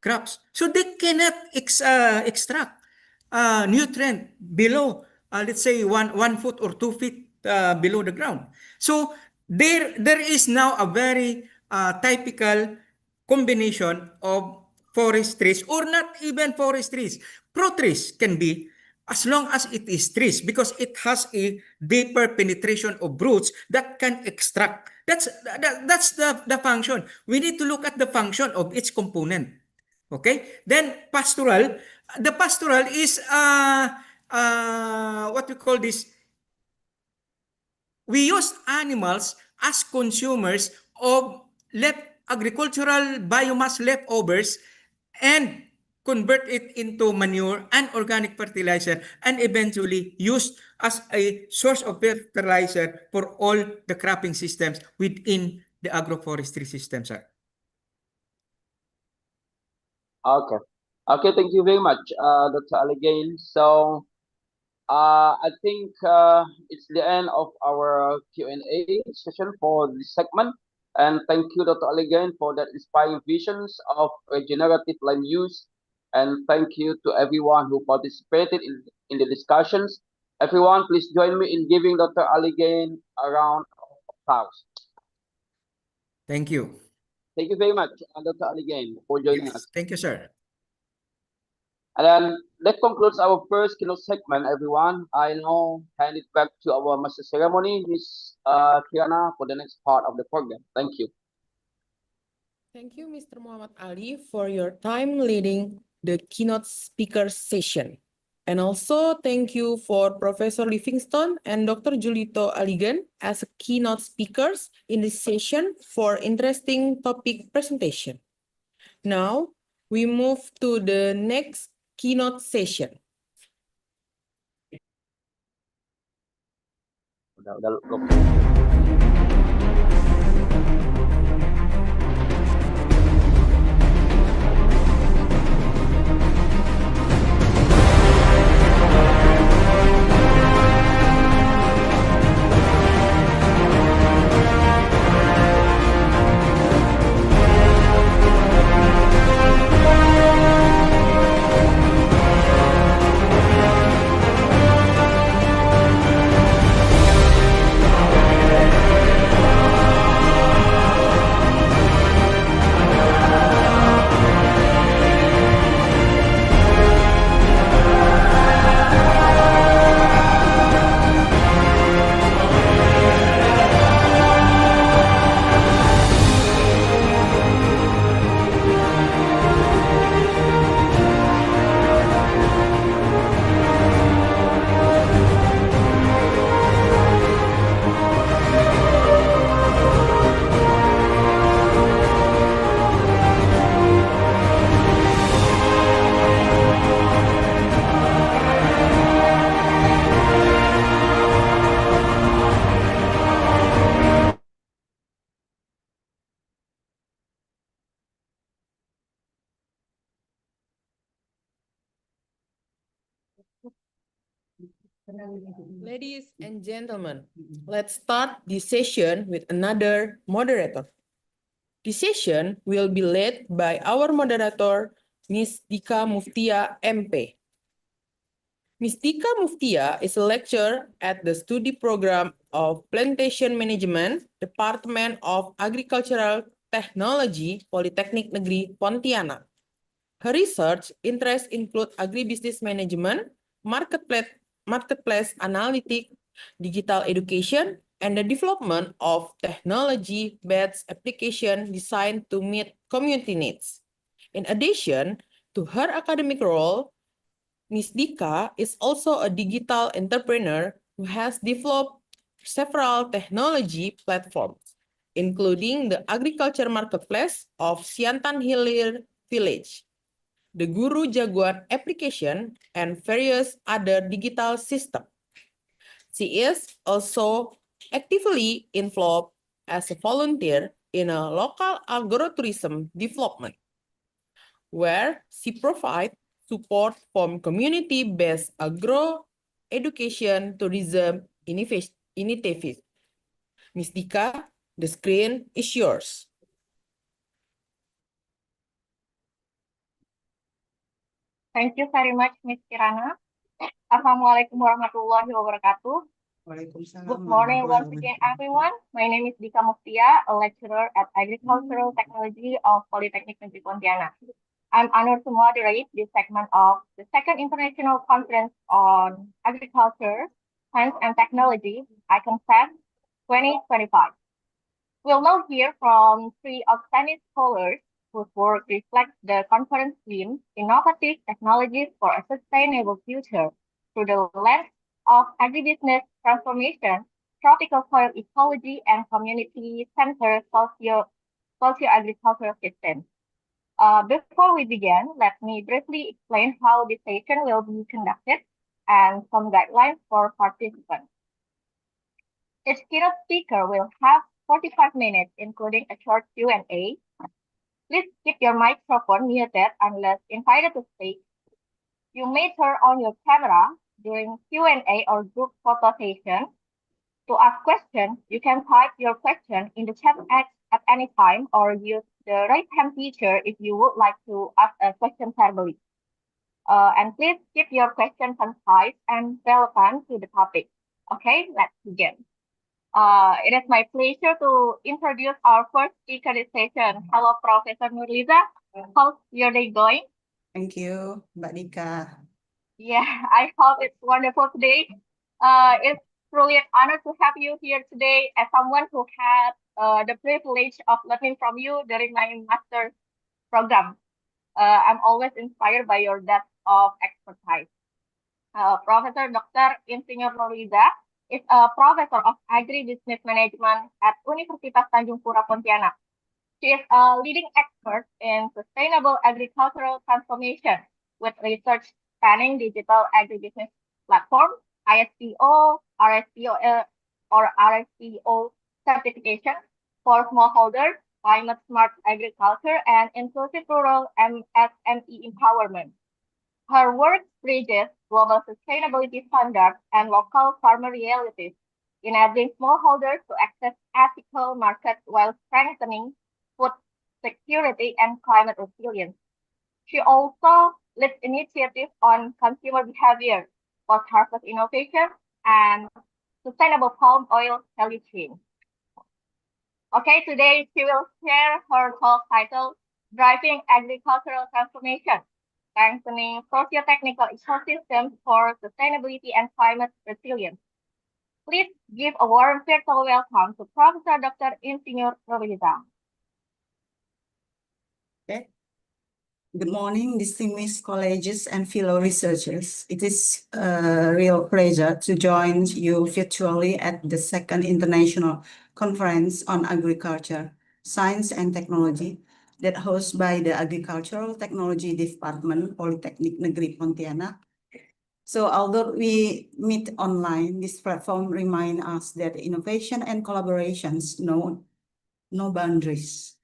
crops, so they cannot extract nutrient below, let's say 1 foot or 2 feet below the ground. So there is now a very typical combination of forest trees or not even forest trees. Pro trees can be as long as it is trees because it has a deeper penetration of roots that can extract. That's the function. We need to look at the function of each component. Okay? Then pastoral. The pastoral is what we call this. We use animals as consumers of agricultural biomass leftovers and convert it into manure and organic fertilizer and eventually used as a source of fertilizer for all the cropping systems within the agroforestry system, sir. Okay. Okay, thank you very much, Dr. Aligaen. So I think it's the end of our Q&A session for this segment. And thank you, Dr. Aligaen, for that inspiring visions of regenerative land use. And thank you to everyone who participated in the discussions. Everyone, please join me in giving Dr. Aligaen a round of applause. Thank you. Thank you very much, Dr. Aligaen, for joining us. Thank you, sir. And then that concludes our first keynote segment, everyone. I now hand it back to our master ceremony, Ms. Kiana, for the next part of the program. Thank you. Thank you, Mr. Muhammad Ali, for your time leading the keynote speaker session. And also thank you for Professor Livingston and Dr. Julito Aligaen as keynote speakers in this session for interesting topic presentation. Now, we move to the next keynote session. Ladies and gentlemen, let's start this session with another moderator. This session will be led by our moderator, Ms. Dika Muftia, MP. Ms. Dika Muftia is a lecturer at the study program of Plantation Management, Department of Agricultural Technology, Polytechnic Negeri Pontianak. Her research interests include agribusiness management, marketplace analytics, digital education, and the development of technology-based application designed to meet community needs. In addition to her academic role, Ms. Dika is also a digital entrepreneur who has developed several technology platforms, including the agriculture marketplace of Siantan Hilir Village, the Guru Jagoan application, and various other digital systems. She is also actively involved as a volunteer in a local agrotourism development, where she provides support from community-based agro-education tourism initiatives. Ms. Dika, the screen is yours. Thank you very much, Ms. Kirana. Assalamualaikum warahmatullahi wabarakatuh. Good morning once again, everyone. My name is Dika Muftia, a lecturer at Agricultural Technology of Polytechnic Negeri Pontianak. I'm honored to moderate this segment of the second international conference on agriculture, science, and technology, ICONFEST 2025. We'll now hear from three outstanding scholars whose work reflects the conference theme, Innovative Technologies for a Sustainable Future, through the lens of agribusiness transformation, tropical soil ecology, and community-centered socio-agricultural systems. Before we begin, let me briefly explain how this session will be conducted and some guidelines for participants. Each keynote speaker will have 45 minutes, including a short Q&A. Please keep your microphone muted unless invited to speak. You may turn on your camera during Q&A or group photo session. To ask questions, you can type your question in the chat at any time or use the raise hand feature if you would like to ask a question verbally. And please keep your question concise and relevant to the topic. Okay, let's begin. It is my pleasure to introduce our first speaker this session. Hello, Professor Nurliza. How's your day going? Thank you, Mbak Dika. Yeah, I hope it's wonderful today. It's truly an honor to have you here today as someone who had the privilege of learning from you during my master's program. I'm always inspired by your depth of expertise. Professor Dr. Insinyur Nurliza is a professor of agribusiness management at Universitas Tanjung Pura Pontianak. She is a leading expert in sustainable agricultural transformation with research spanning digital agribusiness platform, ISPO, RSPO certification for smallholders, climate smart agriculture, and inclusive rural MSME empowerment. Her work bridges global sustainability standards and local farmer realities, enabling smallholders to access ethical markets while strengthening food security and climate resilience. She also leads initiatives on consumer behavior, post-harvest innovation, and sustainable palm oil value chain. Okay, today she will share her talk titled Driving Agricultural Transformation, Strengthening Socio-Technical Ecosystems for Sustainability and Climate Resilience. Please give a warm virtual welcome to Professor Dr. Insinyur Nurliza. Okay. Good morning, distinguished colleagues and fellow researchers. It is a real pleasure to join you virtually at the second International Conference on Agriculture, Science and Technology that hosted by the Agricultural Technology Department, Polytechnic Negeri Pontianak. So although we meet online, this platform reminds us that innovation and collaborations know no boundaries.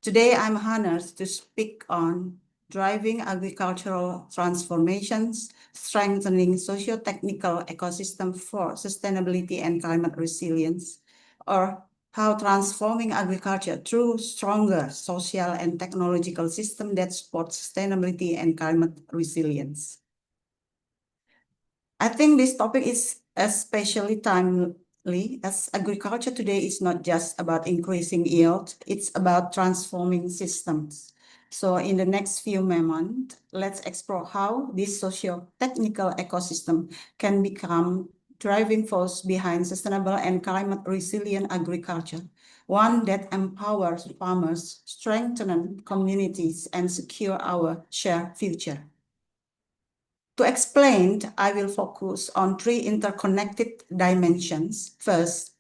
Today, I'm honored to speak on driving agricultural transformations, strengthening socio-technical ecosystem for sustainability and climate resilience, or how transforming agriculture through stronger social and technological systems that support sustainability and climate resilience. I think this topic is especially timely as agriculture today is not just about increasing yield, it's about transforming systems. So in the next few moments, let's explore how this socio-technical ecosystem can become driving force behind sustainable and climate resilient agriculture, one that empowers farmers, strengthens communities, and secure our shared future. To explain, I will focus on three interconnected dimensions. First,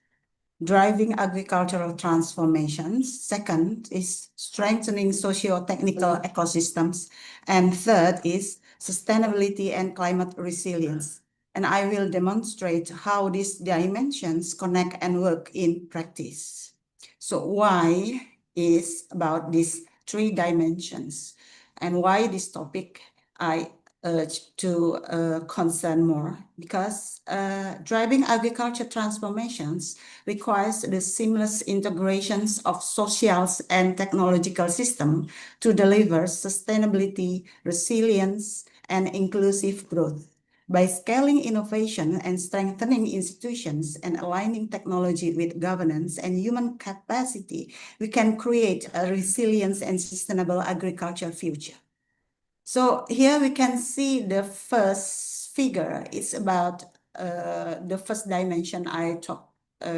driving agricultural transformations. Second is strengthening socio-technical ecosystems. And third is sustainability and climate resilience. And I will demonstrate how these dimensions connect and work in practice. So why is about these three dimensions and why this topic I urge to concern more, because driving agriculture transformations requires the seamless integrations of social and technological systems to deliver sustainability, resilience, and inclusive growth. By scaling innovation and strengthening institutions and aligning technology with governance and human capacity, we can create a resilient and sustainable agriculture future. So here we can see the first figure. It's about the first dimension I talked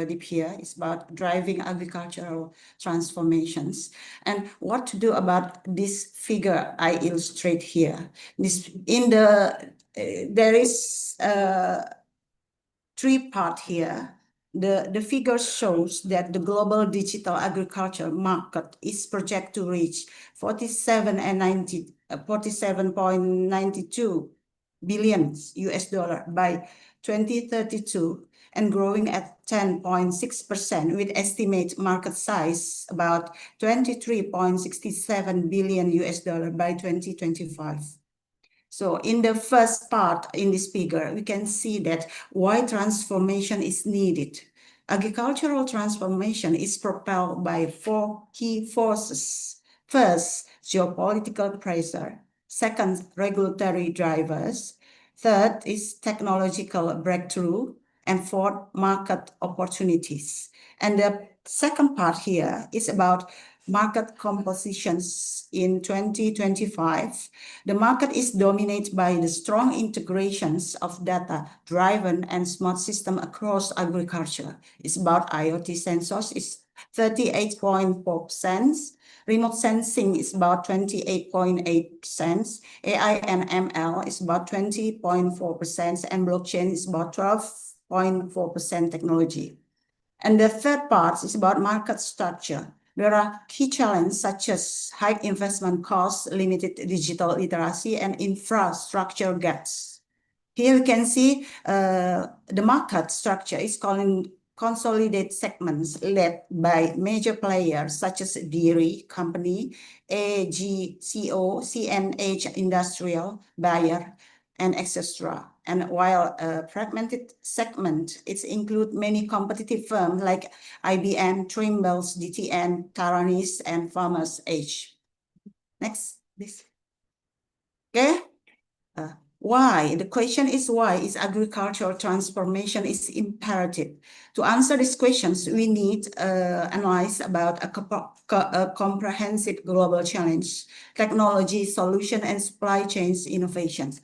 deep here is about driving agricultural transformations. And what to do about this figure I illustrate here. There is three part here. The figure shows that the global digital agriculture market is projected to reach 47.92 billion US dollar by 2032 and growing at 10.6% with estimate market size about 23.67 billion US dollar by 2025. So in the first part in this figure, we can see that why transformation is needed. Agricultural transformation is propelled by four key forces. First, geopolitical pressure. Second, regulatory drivers. Third is technological breakthrough. And fourth, market opportunities. And the second part here is about market compositions in 2025. The market is dominated by the strong integrations of data-driven and smart system across agriculture. It's about IoT sensors, it's 38.4%. Remote sensing is about 28.8%. AI and ML is about 20.4%, and blockchain is about 12.4% technology. And the third part is about market structure. There are key challenges such as high investment costs, limited digital literacy, and infrastructure gaps. Here we can see the market structure is consolidated segments led by major players such as Dairy Company, AGCO, CNH Industrial, Bayer, and etc. And while a fragmented segment, it includes many competitive firms like IBM, Trimble's, DTN, Taranis, and Farmers Edge. Next, please. Okay. Why? The question is why is agricultural transformation is imperative? To answer these questions, we need analyze about a comprehensive global challenge, technology solution, and supply chains innovations.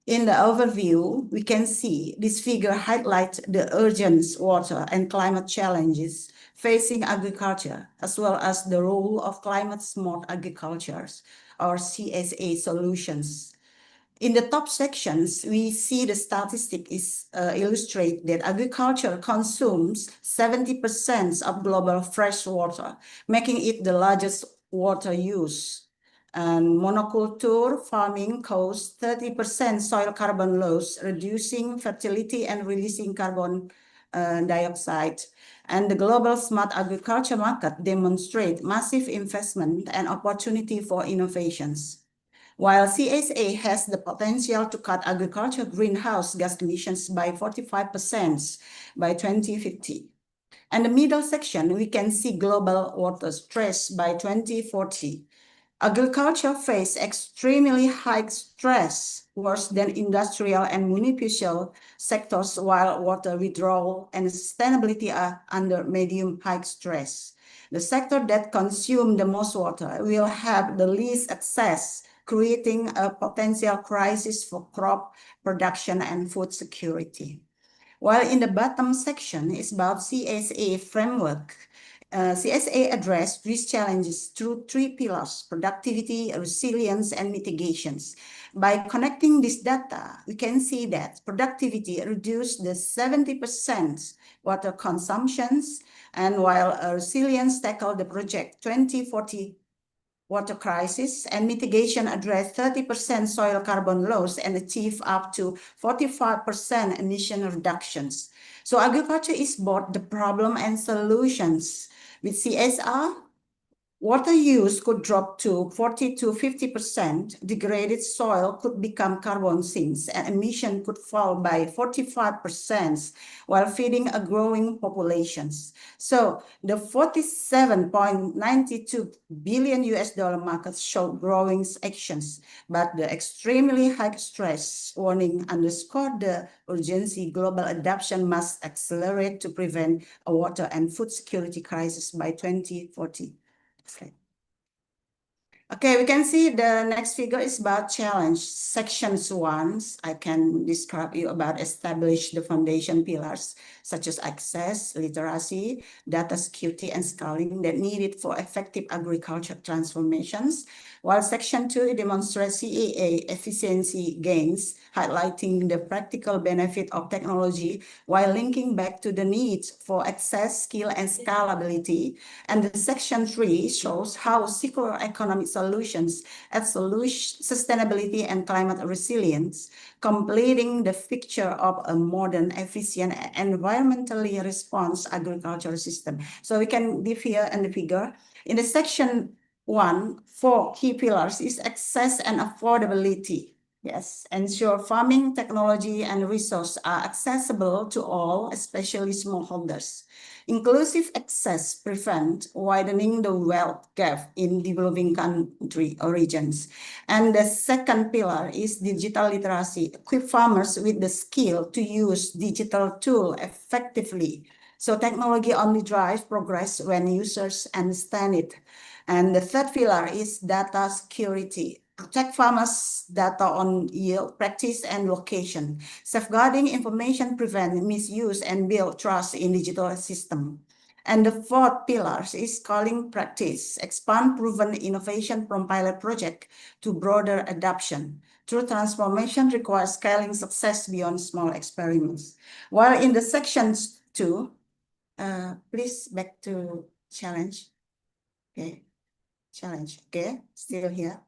In the overview, we can see this figure highlights the urgent water and climate challenges facing agriculture, as well as the role of climate-smart agriculture, or CSA solutions. In the top sections, we see the statistic illustrate that agriculture consumes 70% of global fresh water, making it the largest water use. And monoculture farming causes 30% soil carbon loss, reducing fertility and releasing carbon dioxide. And the global smart agriculture market demonstrates massive investment and opportunity for innovations. while CSA has the potential to cut agricultural greenhouse gas emissions by 45% by 2050. And the middle section, we can see global water stress by 2040. Agriculture faces extremely high stress, worse than industrial and municipal sectors, while water withdrawal and sustainability are under medium-high stress. The sector that consumes the most water will have the least access, creating a potential crisis for crop production and food security. While in the bottom section is about CSA framework. CSA addressed these challenges through 3 pillars: productivity, resilience, and mitigations. By connecting this data, we can see that productivity reduced the 70% water consumptions, and while resilience tackled the project 2040 water crisis, and mitigation addressed 30% soil carbon loss and achieve up to 45% emission reductions. So agriculture is both the problem and solutions. With CSR, water use could drop to 40 to 50%, degraded soil could become carbon sinks, and emission could fall by 45% while feeding a growing populations. So the 47.92 billion US dollar market showed growing actions, but the extremely high stress warning underscored the urgency. Global adoption must accelerate to prevent a water and food security crisis by 2040. Okay, we can see the next figure is about challenge. Sections 1, I can describe you about establish the foundation pillars, such as access, literacy, data security, and scaling that needed for effective agriculture transformations. While section 2 demonstrates CEA efficiency gains, highlighting the practical benefit of technology while linking back to the needs for access, skill, and scalability. And the section 3 shows how circular economic solutions add sustainability and climate resilience, completing the picture of a modern, efficient, environmentally responsive agricultural system. So we can give here in the figure. In the section 1, 4 key pillars is access and affordability. Yes, ensure farming technology and resources are accessible to all, especially smallholders. Inclusive access prevent widening the wealth gap in developing country origins. And the second pillar is digital literacy. Equip farmers with the skill to use digital tools effectively. So technology only drives progress when users understand it. And the third pillar is data security. Protect farmers' data on yield, practice, and location. Safeguarding information prevent misuse and build trust in digital system. And the fourth pillar is scaling practice. Expand proven innovation from pilot project to broader adoption. True transformation requires scaling success beyond small experiments. While in the sections 2, please back to challenge. Okay, challenge. Okay, still here.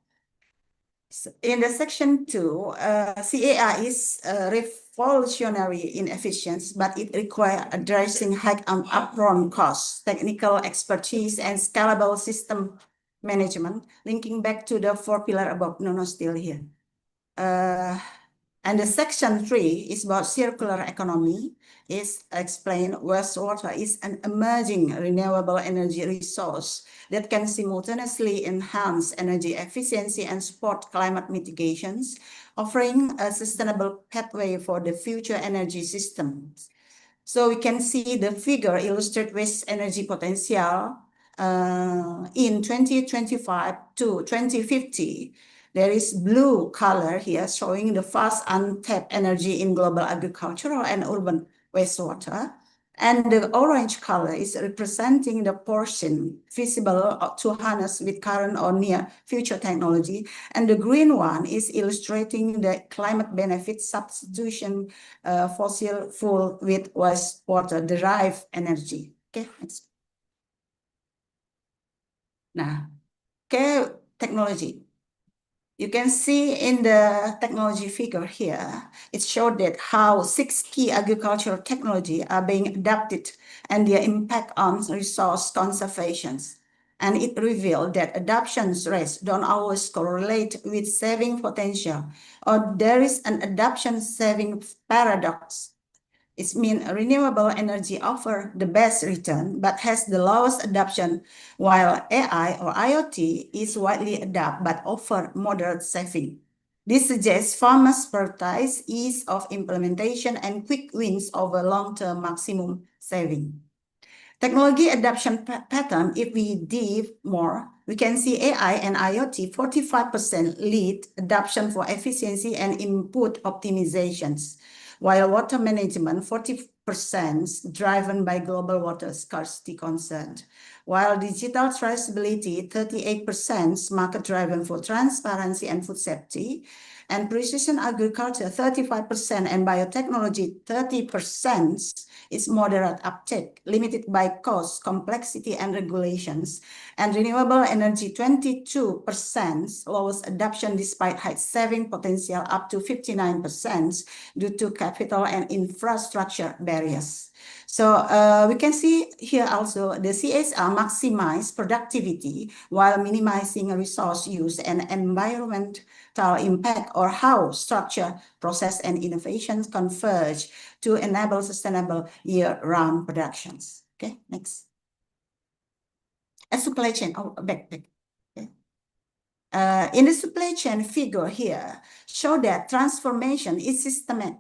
In the section 2, CAR is revolutionary in efficiency, but it requires addressing high upfront costs, technical expertise, and scalable system management, linking back to the 4 pillars above. No, still here. And the section 3 is about circular economy. Is explained wastewater is an emerging renewable energy resource that can simultaneously enhance energy efficiency and support climate mitigations, offering a sustainable pathway for the future energy systems. So we can see the figure illustrate waste energy potential in 2025 to 2050. There is blue color here showing the vast untapped energy in global agricultural and urban wastewater. And the orange color is representing the portion feasible to harness with current or near future technology. And the green one is illustrating the climate benefit substitution fossil fuel with wastewater derived energy. Okay, next. Now, okay, technology. You can see in the technology figure here, it showed that how 6 key agricultural technology are being adapted and their impact on resource conservation. And it revealed that adoption rates don't always correlate with saving potential, or there is an adoption saving paradox. It means renewable energy offers the best return, but has the lowest adoption, while AI or IoT is widely adopted but offer moderate saving. This suggests farmers prioritize ease of implementation and quick wins over long-term maximum saving. Technology adoption pattern, if we dive more, we can see AI and IoT 45% lead adoption for efficiency and input optimizations, while water management 40% driven by global water scarcity concern, while digital traceability 38% market driven for transparency and food safety, and precision agriculture 35% and biotechnology 30% is moderate uptake, limited by cost, complexity, and regulations, and renewable energy 22% lowest adoption despite high saving potential up to 59% due to capital and infrastructure barriers. So we can see here also the CSR maximize productivity while minimizing resource use and environmental impact, or how structure, process, and innovations converge to enable sustainable year-round productions. Okay, next. A supply chain, back. Okay. In the supply chain figure here, show that transformation is systematic.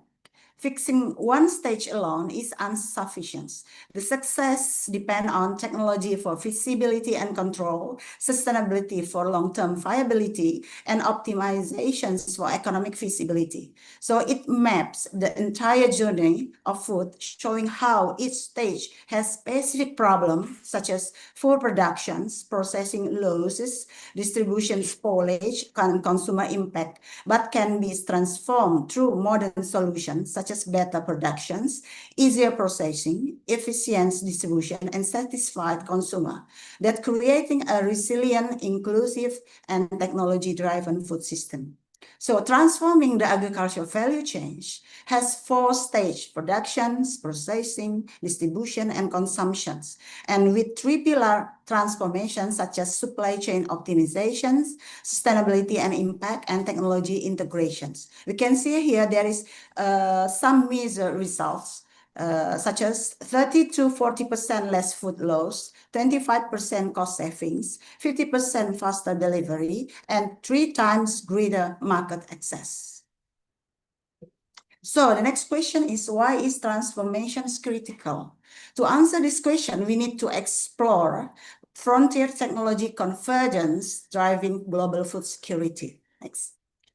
Fixing one stage alone is insufficient. The success depends on technology for feasibility and control, sustainability for long-term viability, and optimizations for economic feasibility. So it maps the entire journey of food, showing how each stage has specific problems such as food productions, processing losses, distribution spoilage, consumer impact, but can be transformed through modern solutions such as better productions, easier processing, efficient distribution, and satisfied consumer, that creating a resilient, inclusive, and technology-driven food system. So transforming the agricultural value chain has 4 stages: productions, processing, distribution, and consumptions, and with 3 pillar transformations such as supply chain optimizations, sustainability and impact, and technology integrations. We can see here there is some major results, such as 30 to 40% less food loss, 25% cost savings, 50% faster delivery, and 3 times greater market access. So the next question is, why is transformation critical? To answer this question, we need to explore frontier technology convergence driving global food security. Next.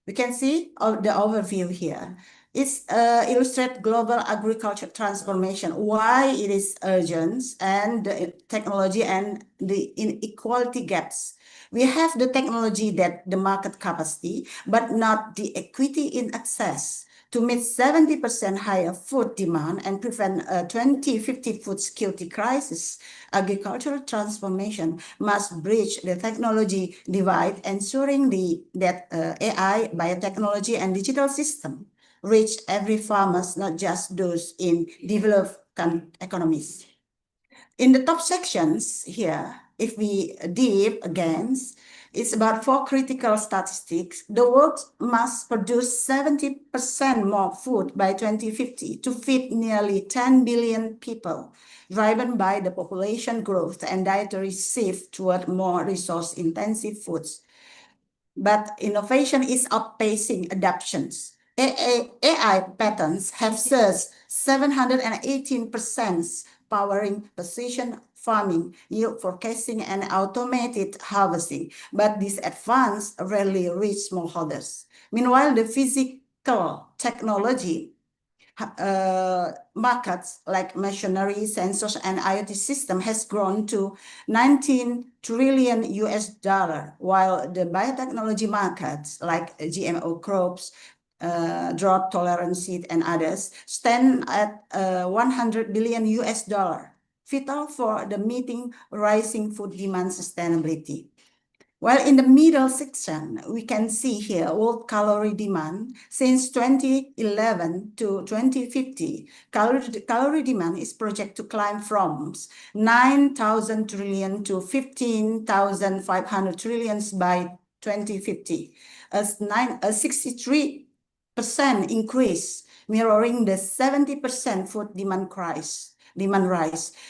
We can see the overview here. It's illustrate global agriculture transformation, why it is urgent, and the technology and the inequality gaps. We have the technology that the market capacity, but not the equity in access. To meet 70% higher food demand and prevent a 2050 food security crisis, agricultural transformation must bridge the technology divide, ensuring that AI, biotechnology, and digital system reach every farmer, not just those in developed economies. In the top sections here, if we dive again, it's about 4 critical statistics. The world must produce 70% more food by 2050 to feed nearly 10 billion people, driven by the population growth and dietary shift toward more resource-intensive foods. But innovation is outpacing adoptions. AI patents have surged 718%, powering precision farming, yield forecasting, and automated harvesting. But this advance rarely reach smallholders. Meanwhile, the physical technology markets like machinery, sensors, and IoT system has grown to $19 trillion, while the biotechnology markets like GMO crops, drought tolerant seed, and others stand at $100 billion, vital for the meeting rising food demand sustainability. While in the middle section, we can see here world calorie demand since 2011 to 2050. Calorie demand is projected to climb from 9,000 trillion to 15,500 trillions by 2050, a 63% increase, mirroring the 70% food demand rise.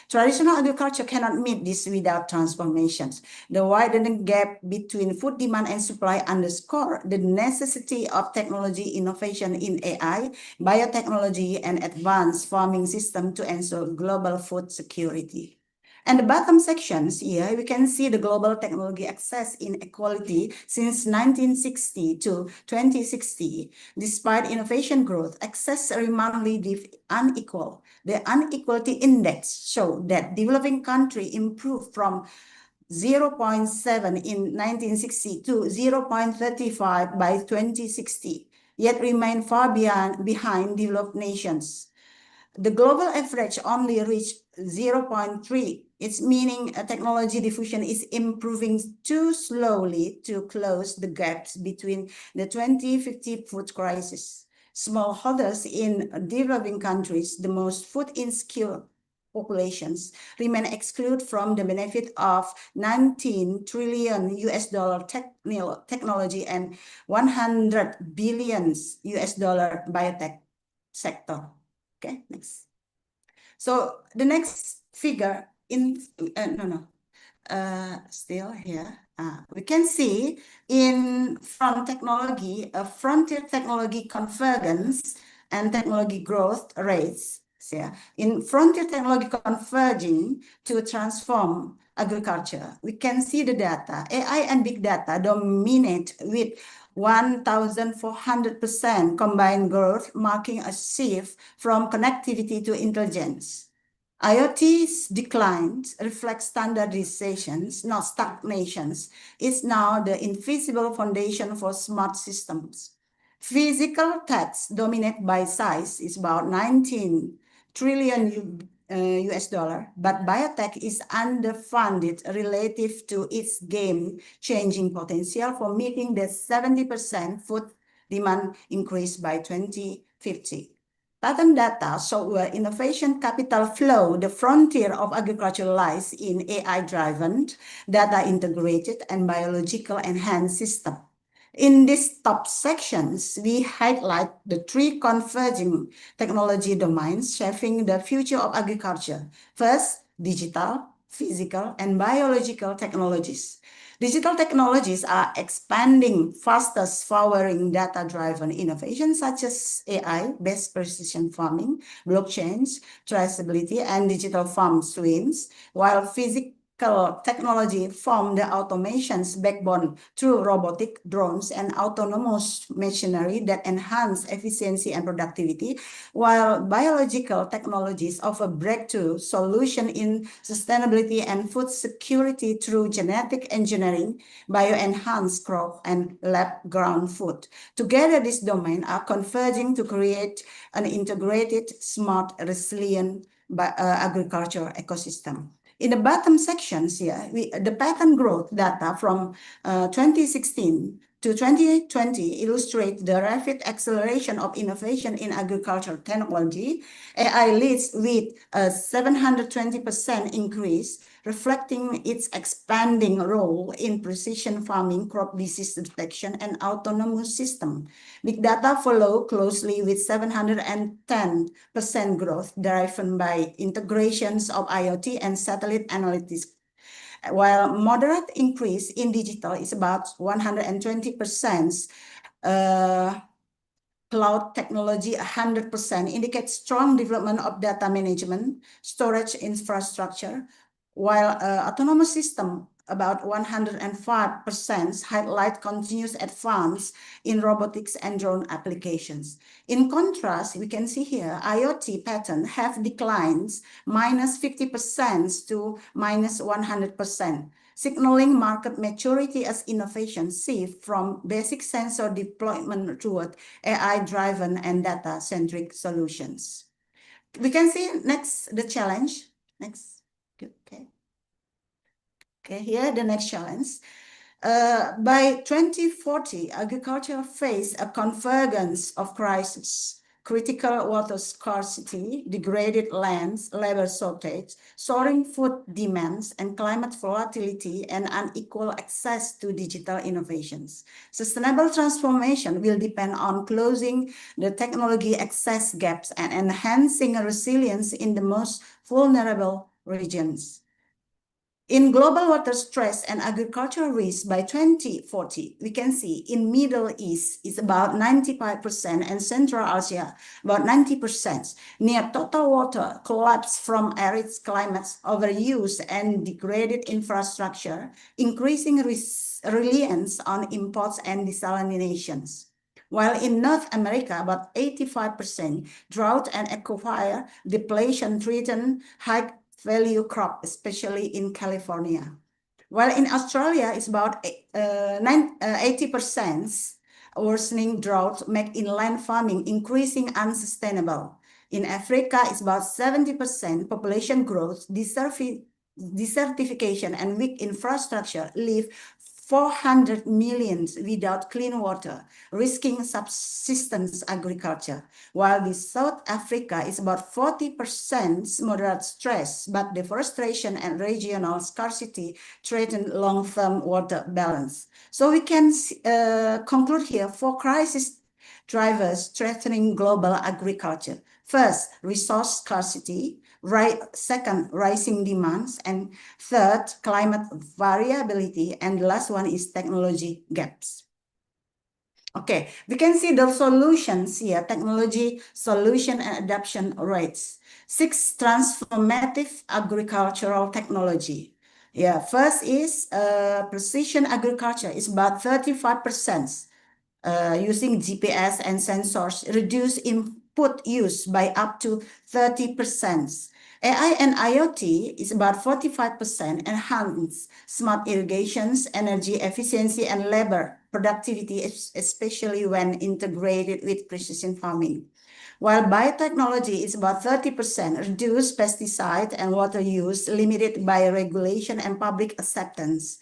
Traditional agriculture cannot meet this without transformations. The widening gap between food demand and supply underscore the necessity of technology innovation in AI, biotechnology, and advanced farming systems to ensure global food security. And the bottom sections here, we can see the global technology access inequality since 1960 to 2060. Despite innovation growth, access remains unequal. The Inequality Index showed that developing countries improved from 0.7 in 1960 to 0.35 by 2060, yet remain far behind developed nations. The global average only reached 0.3. It's meaning technology diffusion is improving too slowly to close the gaps between the 2050 food crisis. Smallholders in developing countries, the most food insecure populations, remain excluded from the benefit of $19 trillion technology and $100 billion biotech sector. Okay, next. So the next figure still here. We can see from technology, frontier technology convergence and technology growth rates. So in frontier technology converging to transform agriculture, we can see the data. AI and big data dominate with 1,400% combined growth, marking a shift from connectivity to intelligence. IoT's decline reflects standardizations, not stagnations. It's now the invisible foundation for smart systems. Physical techs dominate by size is about 19 trillion US dollar, but biotech is underfunded relative to its game-changing potential for meeting the 70% food demand increase by 2050. Patent data show where innovation capital flow, the frontier of agriculture lies in AI-driven, data-integrated, and biological enhanced system. In these top sections, we highlight the three converging technology domains shaping the future of agriculture. First, digital, physical, and biological technologies. Digital technologies are expanding fastest, powering data-driven innovations such as AI-based precision farming, blockchains, traceability, and digital farm twins, while physical technology form the automation's backbone through robotic drones and autonomous machinery that enhance efficiency and productivity, while biological technologies offer breakthrough solution in sustainability and food security through genetic engineering, bio-enhanced crop, and lab-grown food. Together, these domains are converging to create an integrated, smart, resilient agriculture ecosystem. In the bottom sections here, the pattern growth data from 2016 to 2020 illustrate the rapid acceleration of innovation in agricultural technology. AI leads with a 720% increase, reflecting its expanding role in precision farming, crop disease detection, and autonomous system. Big data follow closely with 710% growth driven by integrations of IoT and satellite analytics, while moderate increase in digital is about 120%. Cloud technology 100% indicates strong development of data management, storage infrastructure, while autonomous system about 105% highlight continuous advance in robotics and drone applications. In contrast, we can see here IoT pattern have declines -50% to -100%, signaling market maturity as innovation shift from basic sensor deployment toward AI-driven and data-centric solutions. We can see next the challenge. Next. Okay. Okay, here the next challenge. By 2040, agriculture faced a convergence of crises: critical water scarcity, degraded lands, labor shortage, soaring food demands, and climate volatility and unequal access to digital innovations. Sustainable transformation will depend on closing the technology access gaps and enhancing resilience in the most vulnerable regions. In global water stress and agricultural risk by 2040, we can see in Middle East is about 95% and Central Asia about 90%. Near total water collapse from arid climates, overuse and degraded infrastructure, increasing reliance on imports and desalinations. While in North America, about 85%, drought and aquifer depletion threaten high value crop, especially in California. While in Australia, it's about 80% worsening drought make inland farming increasing unsustainable. In Africa, it's about 70% population growth, desertification, and weak infrastructure leave 400 million without clean water, risking subsistence agriculture. While in South Africa is about 40% moderate stress, but deforestation and regional scarcity threaten long-term water balance. So we can conclude here 4 crisis drivers threatening global agriculture. First, resource scarcity. Second, rising demands, and third, climate variability, and the last one is technology gaps. Okay, we can see the solutions here: technology, solution, and adoption rates. 6 transformative agricultural technology. Yeah, first is precision agriculture. It's about 35%. Using GPS and sensors, reduce input use by up to 30%. AI and IoT is about 45%, enhance smart irrigations, energy efficiency, and labor productivity, especially when integrated with precision farming. While biotechnology is about 30%, reduce pesticide and water use, limited by regulation and public acceptance.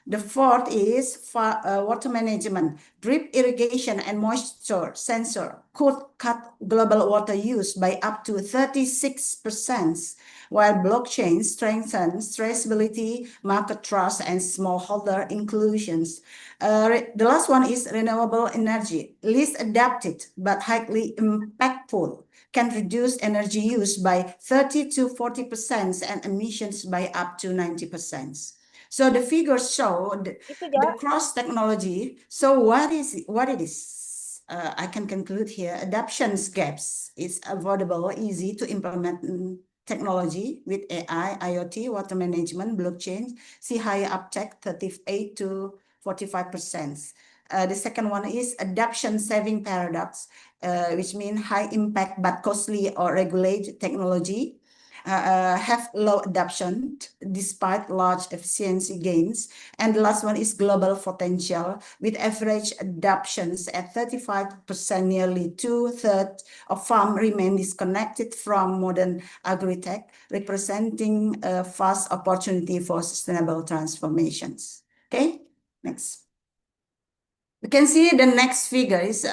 The fourth is water management. Drip irrigation and moisture sensor could cut global water use by up to 36%, while blockchain strengthens traceability, market trust, and smallholder inclusions. The last one is renewable energy. Least adapted but highly impactful, can reduce energy use by 30 to 40% and emissions by up to 90%. So the figures show the cross technology. So what it is? I can conclude here: adoptions gaps is avoidable, easy to implement technology with AI, IoT, water management, blockchain. See higher uptake, 38 to 45%. The second one is adoption saving paradox, which means high impact but costly or regulated technology. Have low adoption despite large efficiency gains. And the last one is global potential, with average adoptions at 35%, nearly 2/3 of farm remain disconnected from modern agri-tech, representing a vast opportunity for sustainable transformations. Okay, next. You can see the next figure is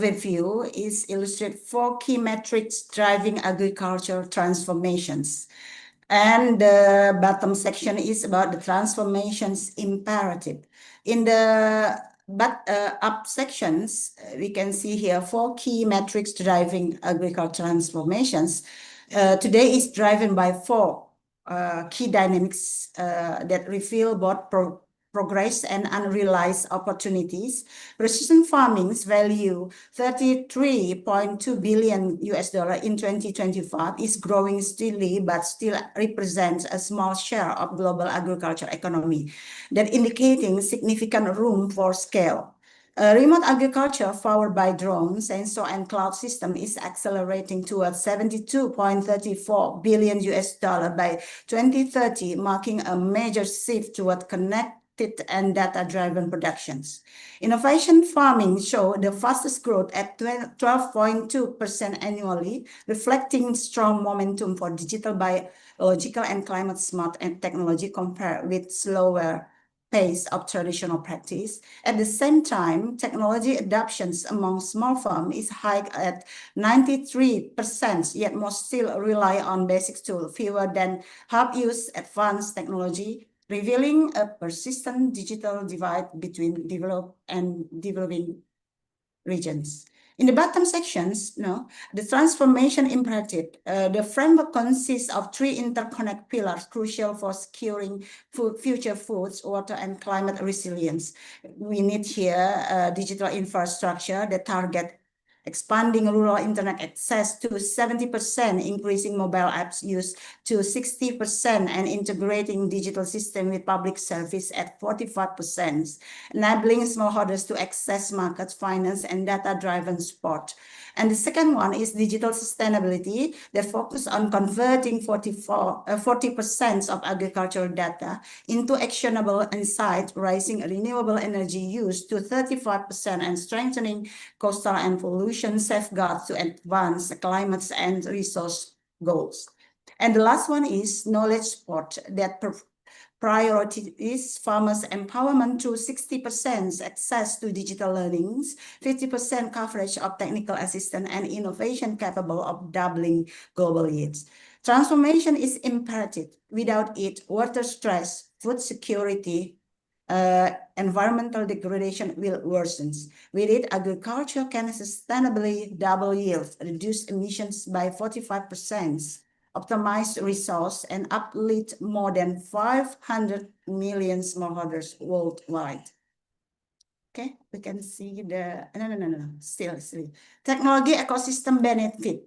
review is illustrate 4 key metrics driving agriculture transformations. And the bottom section is about the transformations imperative. In the up sections, we can see here 4 key metrics driving agriculture transformations. Today is driven by 4 key dynamics that reveal both progress and unrealized opportunities. Precision farming's value, $33.2 billion in 2025, is growing steadily, but still represents a small share of global agriculture economy, that indicating significant room for scale. Remote agriculture powered by drones, sensor, and cloud system is accelerating towards $72.34 billion by 2030, marking a major shift toward connected and data-driven productions. Innovation farming showed the fastest growth at 12.2% annually, reflecting strong momentum for digital, biological, and climate-smart and technology compared with slower pace of traditional practice. At the same time, technology adoptions among small firms is high at 93%, yet most still rely on basic tools, fewer than half use advanced technology, revealing a persistent digital divide between developed and developing regions. In the bottom sections, the transformation imperative, the framework consists of 3 interconnect pillars crucial for securing future foods, water, and climate resilience. We need here digital infrastructure that target expanding rural internet access to 70%, increasing mobile apps use to 60%, and integrating digital system with public service at 45%, enabling smallholders to access markets, finance, and data-driven support. And the second one is digital sustainability that focus on converting 40% of agricultural data into actionable insight, raising renewable energy use to 35%, and strengthening coastal and pollution safeguards to advance climate and resource goals. And the last one is knowledge support that priority is farmers' empowerment through 60% access to digital learnings, 50% coverage of technical assistance, and innovation capable of doubling global yields. Transformation is imperative. Without it, water stress, food security, environmental degradation will worsen. With it, agriculture can sustainably double yields, reduce emissions by 45%, optimize resource, and uplift more than 500 million smallholders worldwide. Okay, we can see the, still. Technology ecosystem benefit.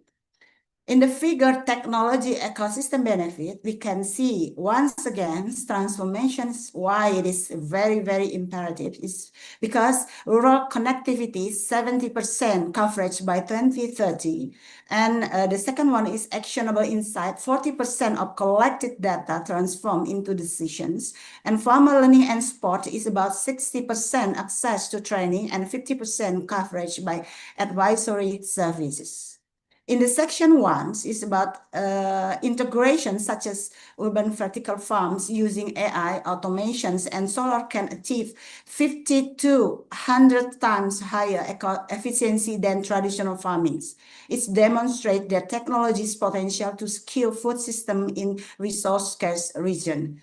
In the figure technology ecosystem benefit, we can see once again transformations. Why it is very, very imperative is because rural connectivity is 70% coverage by 2030. And the second one is actionable insight, 40% of collected data transformed into decisions. And farmer learning and support is about 60% access to training and 50% coverage by advisory services. In the section 1 is about integration such as urban vertical farms using AI, automations, and solar can achieve 50 to 100 times higher efficiency than traditional farmings. It demonstrates their technology's potential to secure food system in resource-scarce region.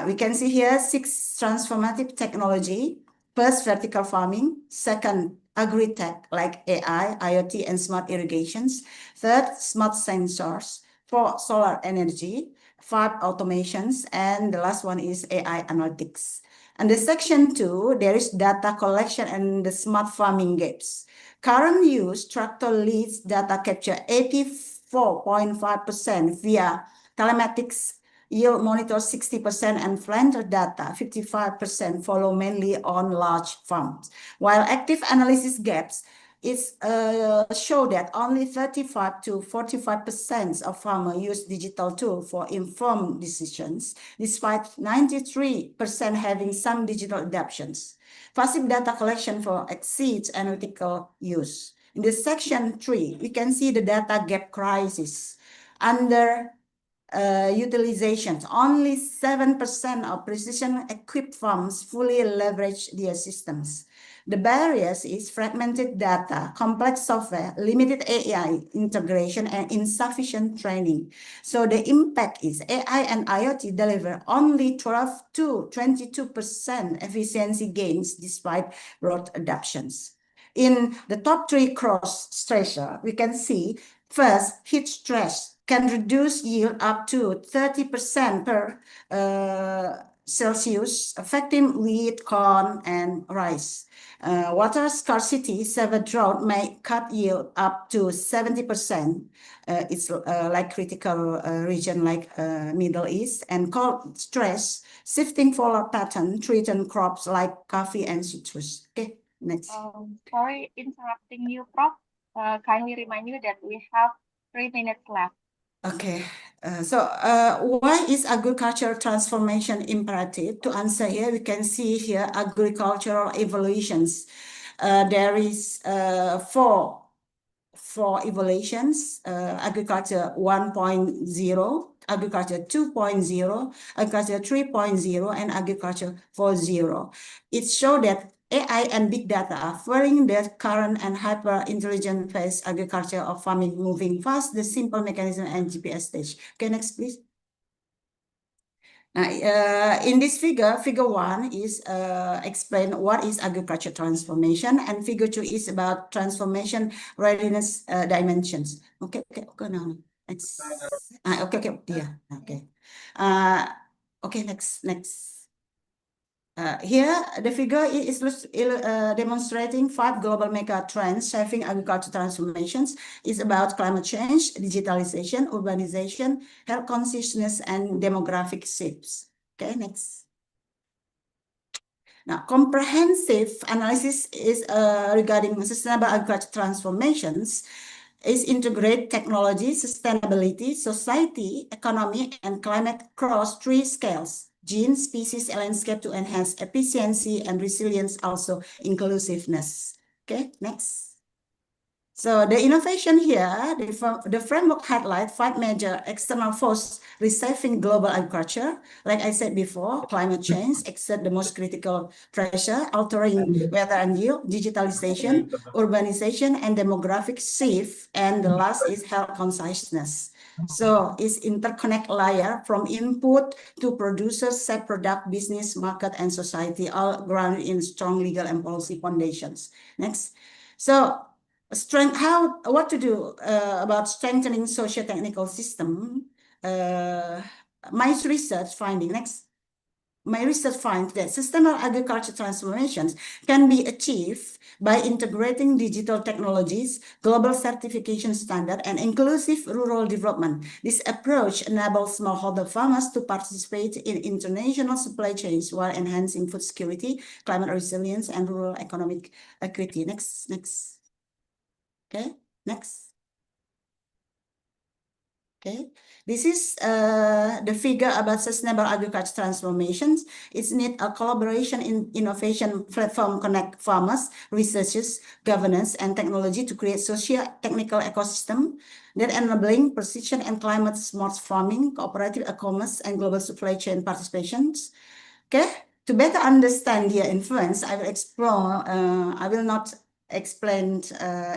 We can see here 6 transformative technology. First, vertical farming. Second, agri-tech like AI, IoT, and smart irrigations. Third, smart sensors. 4, solar energy. 5, automations. And the last one is AI analytics. And the section 2, there is data collection and the smart farming gaps. Current use tractor leads data capture 84.5% via telematics, yield monitor 60%, and planter data 55% follow mainly on large farms. While active analysis gaps is show that only 35 to 45% of farmers use digital tools for informed decisions, despite 93% having some digital adoptions. Passive data collection for exceeds analytical use. In the section 3, we can see the data gap crisis. Under utilizations, only 7% of precision-equipped farms fully leverage their systems. The barriers is fragmented data, complex software, limited AI integration, and insufficient training. So the impact is AI and IoT deliver only 12 to 22% efficiency gains despite broad adoptions. In the top 3 cross stressors, we can see first, heat stress can reduce yield up to 30% per Celsius, affecting wheat, corn, and rice. Water scarcity, severe drought may cut yield up to 70%. It's like critical region like Middle East. And cold stress, shifting fall pattern, threaten crops like coffee and citrus. Okay, next. Sorry interrupting you, Prof. Kindly remind you that we have 3 minutes left. Okay, why is agricultural transformation imperative? To answer here, we can see here agricultural evolutions. There is four evolutions. Agriculture 1.0, Agriculture 2.0, Agriculture 3.0, and Agriculture 4.0. It shows that AI and big data are fueling the current and hyper-intelligent phase agriculture of farming, moving fast the simple mechanism and GPS stage. Okay, next please. Now, in this figure 1 is explain what is agriculture transformation, and figure 2 is about transformation readiness dimensions. Okay, now next. Okay, yeah, okay. Okay, next. Here, the figure is demonstrating 5 global mega trends shaping agriculture transformations. It's about climate change, digitalization, urbanization, health consciousness, and demographic shifts. Okay, next. Now, comprehensive analysis is regarding sustainable agriculture transformations is integrate technology, sustainability, society, economy, and climate across 3 scales: gene, species, and landscape, to enhance efficiency and resilience, also inclusiveness. Okay, next. So the innovation here, the framework highlights 5 major external forces reshaping global agriculture. Like I said before, climate change exert the most critical pressure, altering weather and yield, digitalization, urbanization, and demographic shift. And the last is health consciousness. So it's interconnect layer from input to producers, set product, business, market, and society, all grounded in strong legal and policy foundations. Next. So what to do about strengthening socio-technical system. My research finds that sustainable agriculture transformations can be achieved by integrating digital technologies, global certification standard, and inclusive rural development. This approach enables smallholder farmers to participate in international supply chains while enhancing food security, climate resilience, and rural economic equity. Next. Okay, next. Okay, this is the figure about sustainable agriculture transformations. It's need a collaboration in innovation platform connect farmers, researchers, governance, and technology to create socio-technical ecosystem that enabling precision and climate smart farming, cooperative e-commerce, and global supply chain participations. Okay, to better understand their influence, I will explore. I will not explain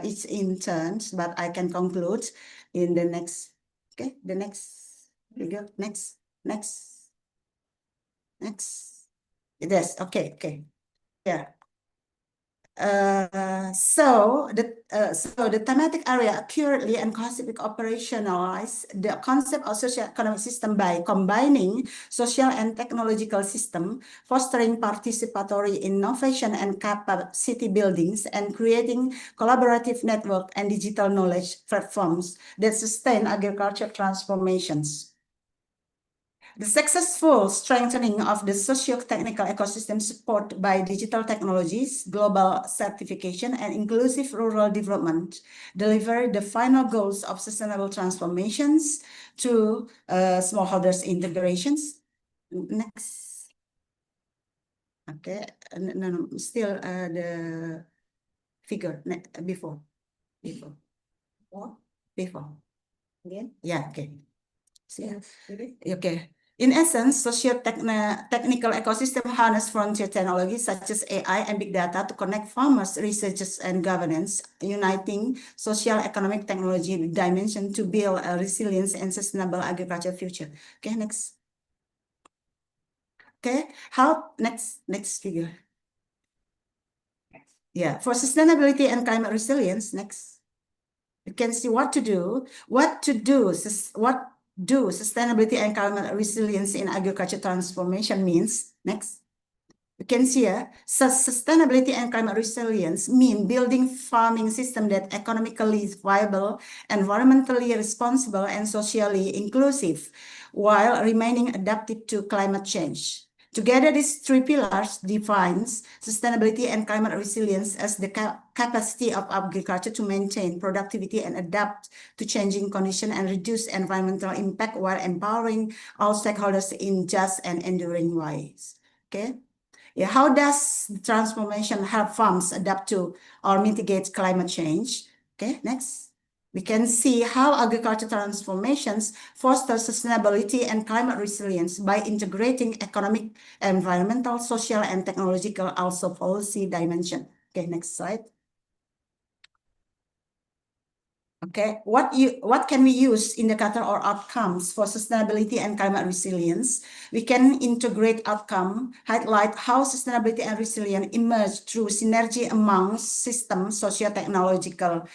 each in turns, but I can conclude in the next. Okay, the next figure. Next. Yes. Okay. Yeah. So the thematic area accurately and conceptually operationalize the concept of socio-economic system by combining social and technological system, fostering participatory innovation and capacity buildings, and creating collaborative network and digital knowledge platforms that sustain agriculture transformations. The successful strengthening of the socio-technical ecosystem supported by digital technologies, global certification, and inclusive rural development deliver the final goals of sustainable transformations to smallholders integrations. Next. Okay, no, still the figure before. Again? Yeah, okay. Okay. In essence, socio-technical ecosystem harness frontier technologies such as AI and big data to connect farmers, researchers, and governance, uniting social, economic, technology dimension to build a resilient and sustainable agriculture future. Okay, next. Okay, next figure. Yeah, for sustainability and climate resilience, next. You can see what to do sustainability and climate resilience in agriculture transformation means. Next. You can see here, sustainability and climate resilience mean building farming system that economically viable, environmentally responsible, and socially inclusive, while remaining adaptive to climate change. Together, these 3 pillars defines sustainability and climate resilience as the capacity of agriculture to maintain productivity and adapt to changing conditions and reduce environmental impact while empowering all stakeholders in just and enduring ways. Okay. Yeah, how does the transformation help farms adapt to or mitigate climate change? Okay, next. we can see how agriculture transformations foster sustainability and climate resilience by integrating economic, environmental, social, and technological, also policy dimension. Okay, next slide. Okay, what can we use indicator or outcomes for sustainability and climate resilience? We can integrate outcome, highlight how sustainability and resilience emerge through synergy among systems, socio-technological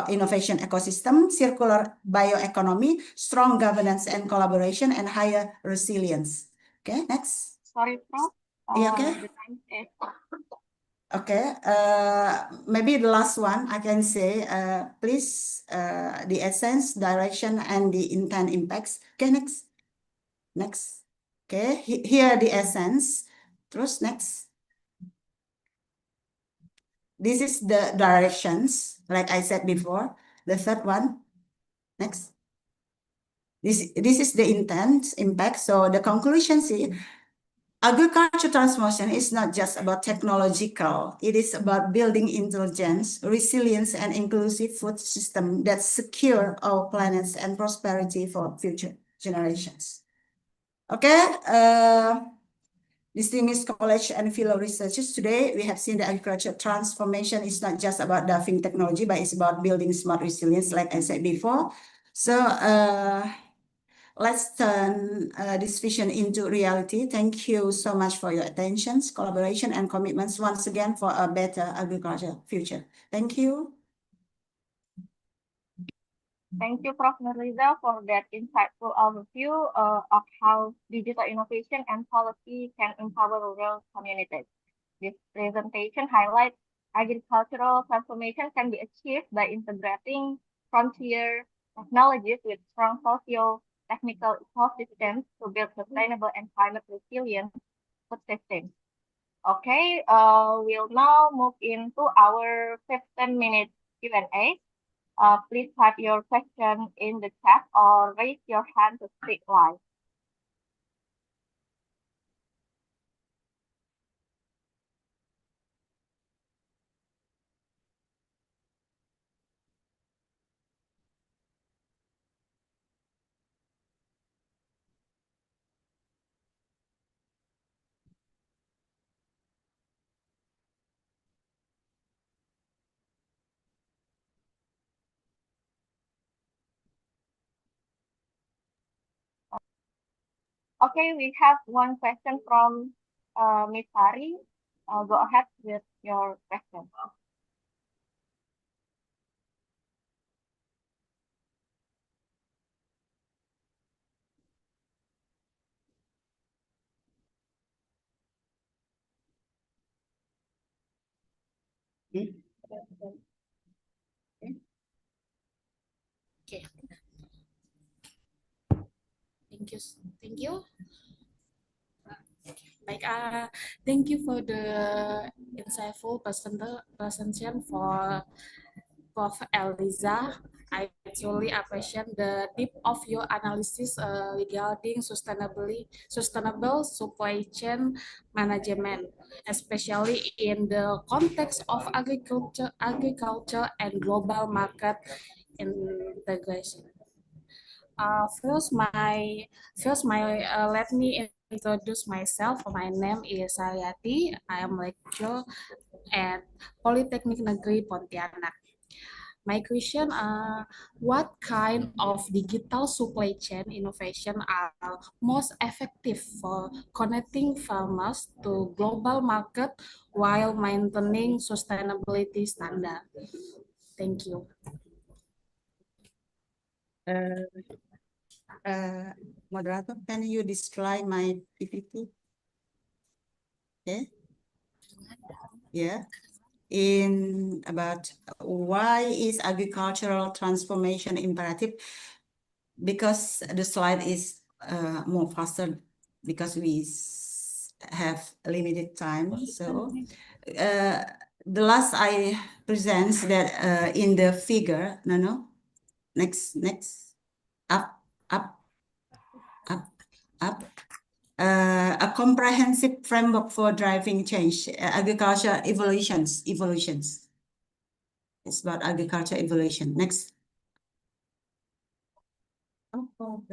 innovation ecosystem, circular bioeconomy, strong governance and collaboration, and higher resilience. Okay, next. Sorry, Prof. Yeah, okay. The time is Okay, maybe the last one I can say, please, the essence, direction, and the intent impacts. Okay, next. Next. Okay, here the essence. Terus next. This is the directions, like I said before. The third one. Next. This is the intent, impact. So the conclusion is, agriculture transformation is not just about technological. It is about building intelligence, resilience, and inclusive food system that secure our planets and prosperity for future generations. Okay, distinguished college and fellow researchers, today we have seen that agriculture transformation is not just about developing technology, but it's about building smart resilience, like I said before. So, let's turn this vision into reality. Thank you so much for your attention, collaboration, and commitments once again for a better agriculture future. Thank you. Thank you, Prof. Nurliza, for that insightful overview of how digital innovation and policy can empower rural communities. This presentation highlights agricultural transformation can be achieved by integrating frontier technologies with strong socio-technical ecosystems to build sustainable and climate resilient food systems. Okay, we'll now move into our 15-minute Q&A. Please type your question in the chat or raise your hand to speak live. Okay, we have one question from Ms. Sari. Go ahead with your question. Okay. Thank you. Baik, thank you for the insightful presentation for Prof. Eliza. I truly appreciate the depth of your analysis regarding sustainable supply chain management, especially in the context of agriculture and global market integration. Let me introduce myself. My name is Sayati. I am lecturer at Polytechnic Negeri Pontianak. My question, what kind of digital supply chain innovation are most effective for connecting farmers to global market while maintaining sustainability standard? Thank you. Moderator, can you display my PPT? Okay. Yeah. In about why is agricultural transformation imperative? Because the slide is more faster because we have limited time. So the last I present that in the figure, next, up. A comprehensive framework for driving change, agriculture evolutions. It's about agriculture evolution. Next.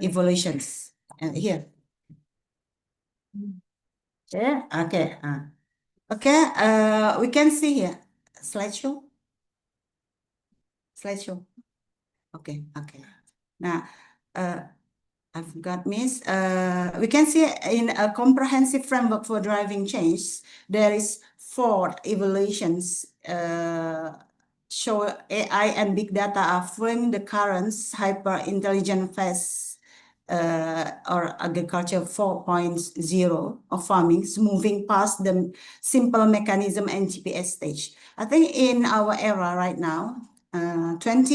evolutions. Here. Yeah. Okay. Okay. We can see here slideshow. Slideshow. Okay. Okay. Now, I forgot, Miss. We can see in a comprehensive framework for driving change, there is 4 evolutions. Show AI and big data are fueling the current hyper-intelligent phase or agriculture 4.0 of farming, moving past the simple mechanism and GPS stage. I think in our era right now, since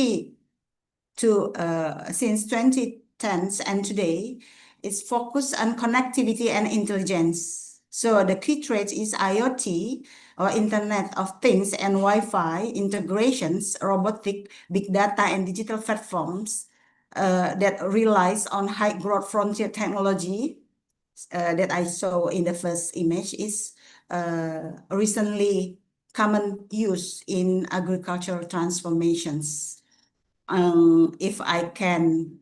2010s and today, it's focused on connectivity and intelligence. So the key traits is IoT or Internet of Things and Wi-Fi integrations, robotic, big data, and digital platforms that relies on high growth frontier technology that I saw in the first image is recently common use in agricultural transformations. If I can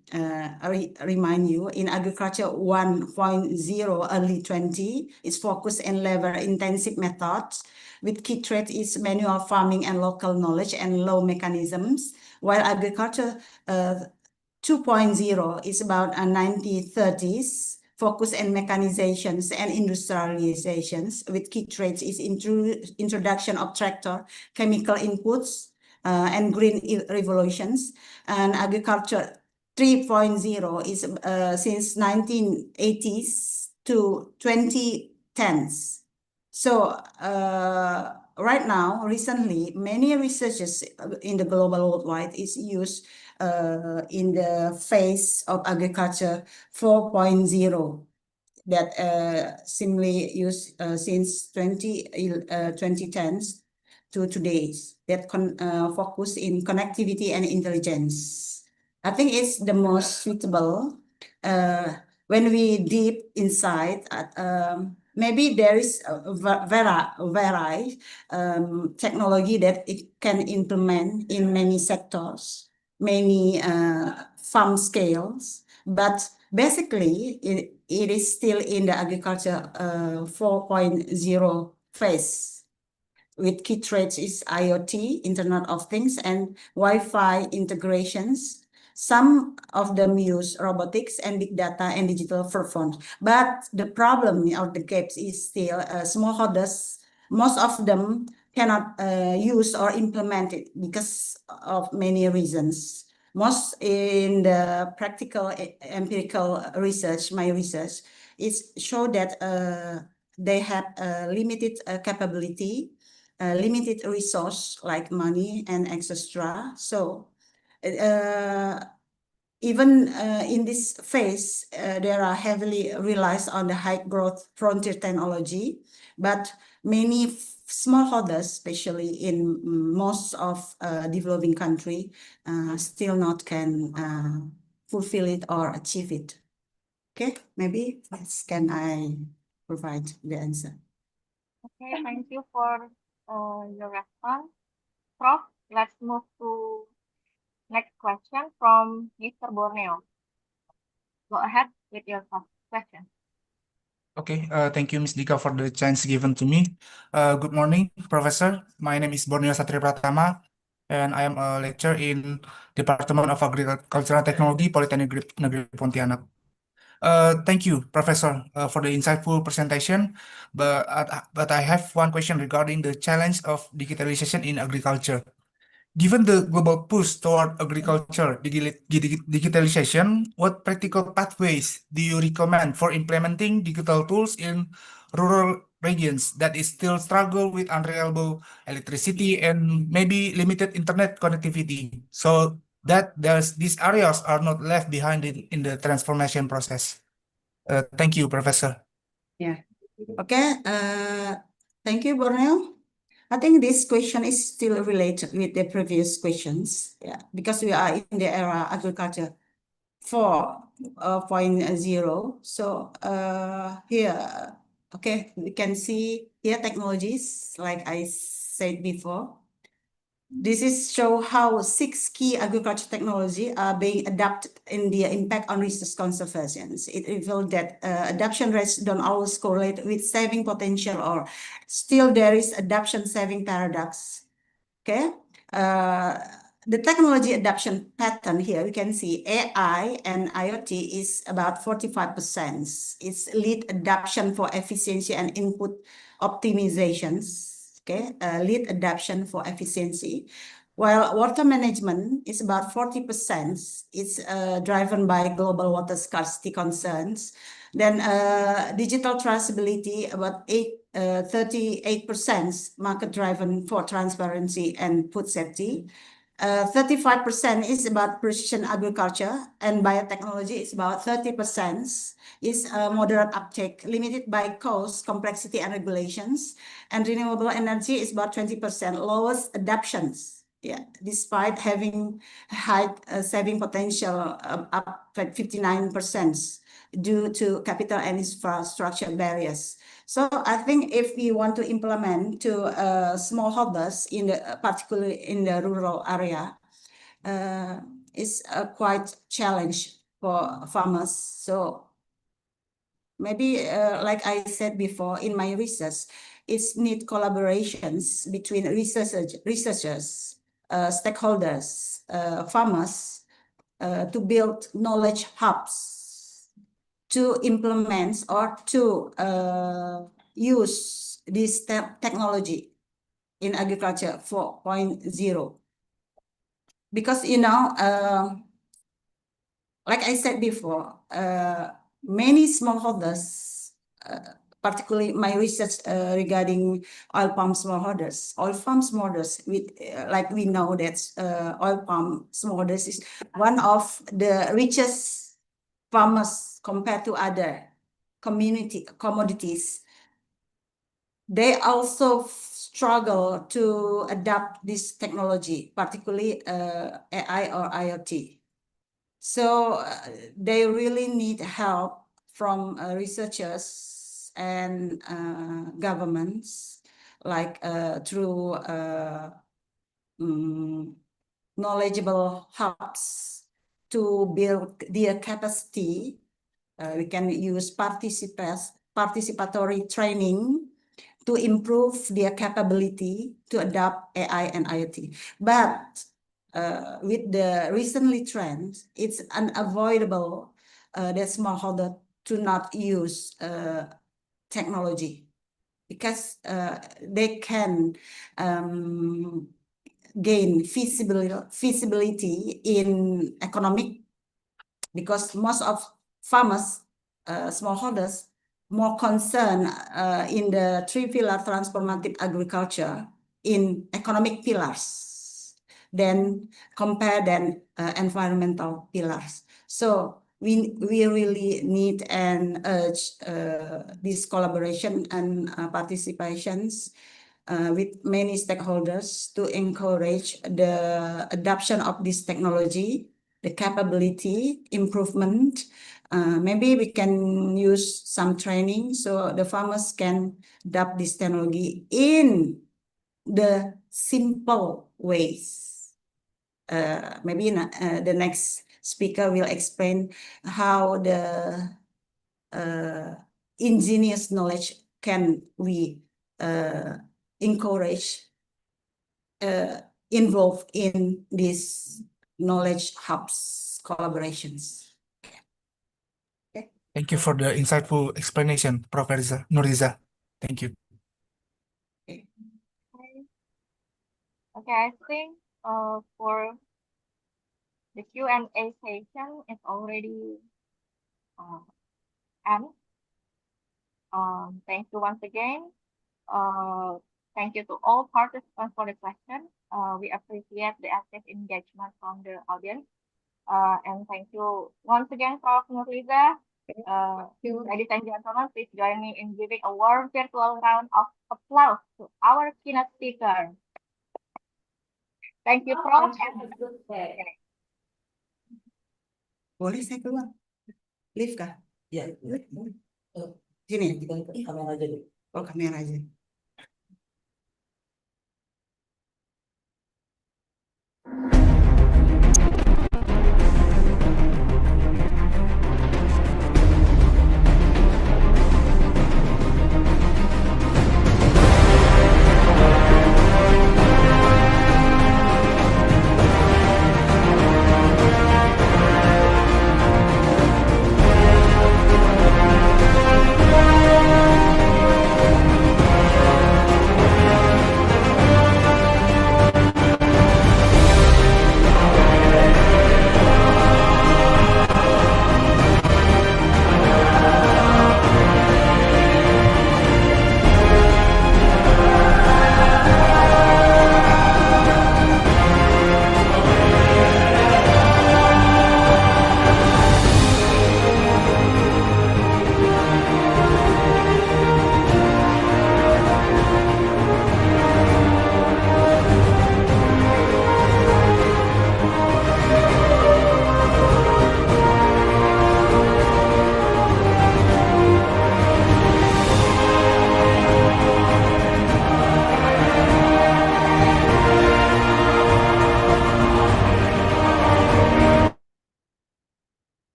remind you, in agriculture 1.0 early 20 is focused on labor-intensive methods, with key trait is manual farming and local knowledge and low mechanisms, while agriculture 2.0 is about 1930s, focus on mechanizations and industrializations, with key traits is introduction of tractor, chemical inputs, and green revolutions. And agriculture 3.0 is since 1980s to 2010s. So right now, recently, many researchers in the global worldwide is used in the phase of agriculture 4.0 that simply used since 2010s to today's that focus in connectivity and intelligence. I think it's the most suitable when we deep inside. Maybe there is a variety technology that it can implement in many sectors, many farm scales, but basically it is still in the agriculture 4.0 phase. With key traits is IoT, Internet of Things, and Wi-Fi integrations. Some of them use robotics and big data and digital platforms. But the problem or the gaps is still smallholders. Most of them cannot use or implement it because of many reasons. Most in the practical empirical research, my research, is show that they have limited capability, limited resource like money and extra. So even in this phase, there are heavily relies on the high growth frontier technology, but many smallholders, especially in most of developing country, still not can fulfill it or achieve it. Okay, maybe yes, can I provide the answer? Okay, thank you for your response. Prof, let's move to next question from Mr. Borneo. Go ahead with your first question. Okay, thank you, Ms. Dika, for the chance given to me. Good morning, Professor. My name is Borneo Satria Pratama, and I am a lecturer in Department of Agricultural Technology, Polytechnic Negeri Pontianak. Thank you, Professor, for the insightful presentation. But I have one question regarding the challenge of digitalization in agriculture. Given the global push toward agriculture digitalization, what practical pathways do you recommend for implementing digital tools in rural regions that is still struggle with unreliable electricity and maybe limited internet connectivity, so that these areas are not left behind in the transformation process? Thank you, Professor. Yeah. Okay. Thank you, Borneo. I think this question is still related with the previous questions. Yeah, because we are in the era agriculture 4.0. So here, okay, we can see here technologies like I said before. This is show how 6 key agriculture technology are being adapted in their impact on resource conservation. It revealed that adoption rates don't always correlate with saving potential, or still there is adoption saving paradox. Okay. The technology adoption pattern here, we can see AI and IoT is about 45%. It's lead adoption for efficiency and input optimizations. Okay, lead adoption for efficiency. While water management is about 40%, it's driven by global water scarcity concerns. Then digital traceability, about 38% market driven for transparency and food safety. 35% is about precision agriculture, and biotechnology is about 30%. Is moderate uptake, limited by cost, complexity, and regulations. And renewable energy is about 20%, lowest adoptions. Yeah, despite having high saving potential up like 59% due to capital and infrastructure barriers. So I think if we want to implement to smallholders in the particularly in the rural area, it's a quite challenge for farmers. So maybe like I said before in my research, it's need collaborations between researchers, stakeholders, farmers, to build knowledge hubs to implement or to use this technology in agriculture 4.0. Because, like I said before, many smallholders, particularly my research regarding oil palm smallholders, like we know that oil palm smallholders is one of the richest farmers compared to other commodities. They also struggle to adapt this technology, particularly AI or IoT. So they really need help from researchers and governments, like through knowledgeable hubs to build their capacity. We can use participatory training to improve their capability to adopt AI and IoT. But with the recently trends, it's unavoidable that smallholder to not use technology, because they can gain feasibility in economic, because most of farmers, smallholders, more concerned in the 3-pillar transformative agriculture in economic pillars than environmental pillars. So we really need and urge this collaboration and participations with many stakeholders to encourage the adoption of this technology, the capability improvement. Maybe we can use some training so the farmers can adopt this technology in the simple ways. Maybe the next speaker will explain how the ingenious knowledge can we encourage involved in these knowledge hubs collaborations. Okay. Thank you for the insightful explanation, Professor Nurliza. Thank you. Okay, I think for the Q&A session is already end. Thank you once again. Thank you to all participants for the question. We appreciate the active engagement from the audience. And thank you once again, Prof. Nurliza. Ladies and gentlemen, please join me in giving a warm virtual round of applause to our keynote speaker. Thank you, Prof. Boleh saya keluar? Live kah? Ya. Sini. Kamera aja deh. Oh, kamera aja.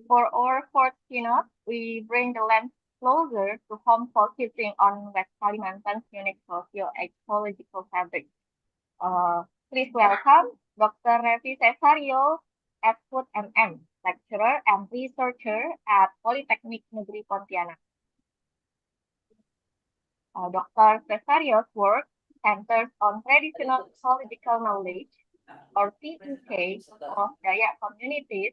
For our fourth keynote, we bring the land closer to home, focusing on West Kalimantan's unique socio-ecological fabric. Please welcome Dr. Revi Cesario, Food MM, lecturer and researcher at Polytechnic Negeri Pontianak. Dr. Cesario's work centers on traditional ecological knowledge, or TEK, of Dayak communities,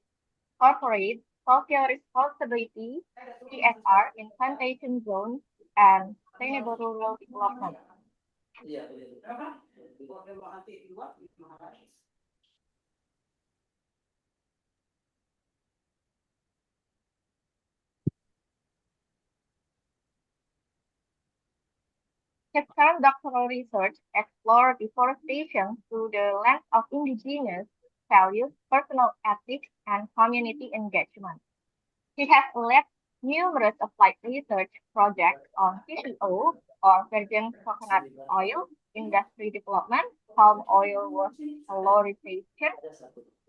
corporate social responsibility, CSR in plantation zones, and sustainable rural development. His current doctoral research explores deforestation through the lens of indigenous values, personal ethics, and community engagement. He has led numerous applied research projects on CCO, or virgin coconut oil, industry development, palm oil valorization,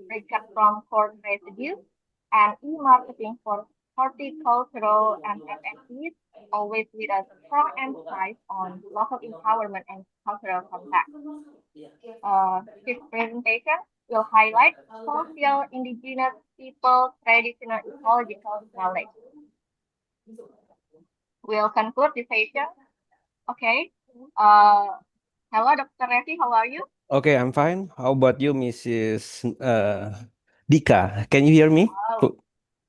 breakup from corn residues, and e-marketing for horticultural and FFPs, always with a strong emphasis on local empowerment and cultural contact. His presentation will highlight social indigenous people traditional ecological knowledge. We'll conclude the session. Okay. Hello, Dr. Revi, how are you? Okay, I'm fine. How about you, Mrs. Dika? Can you hear me? Oh,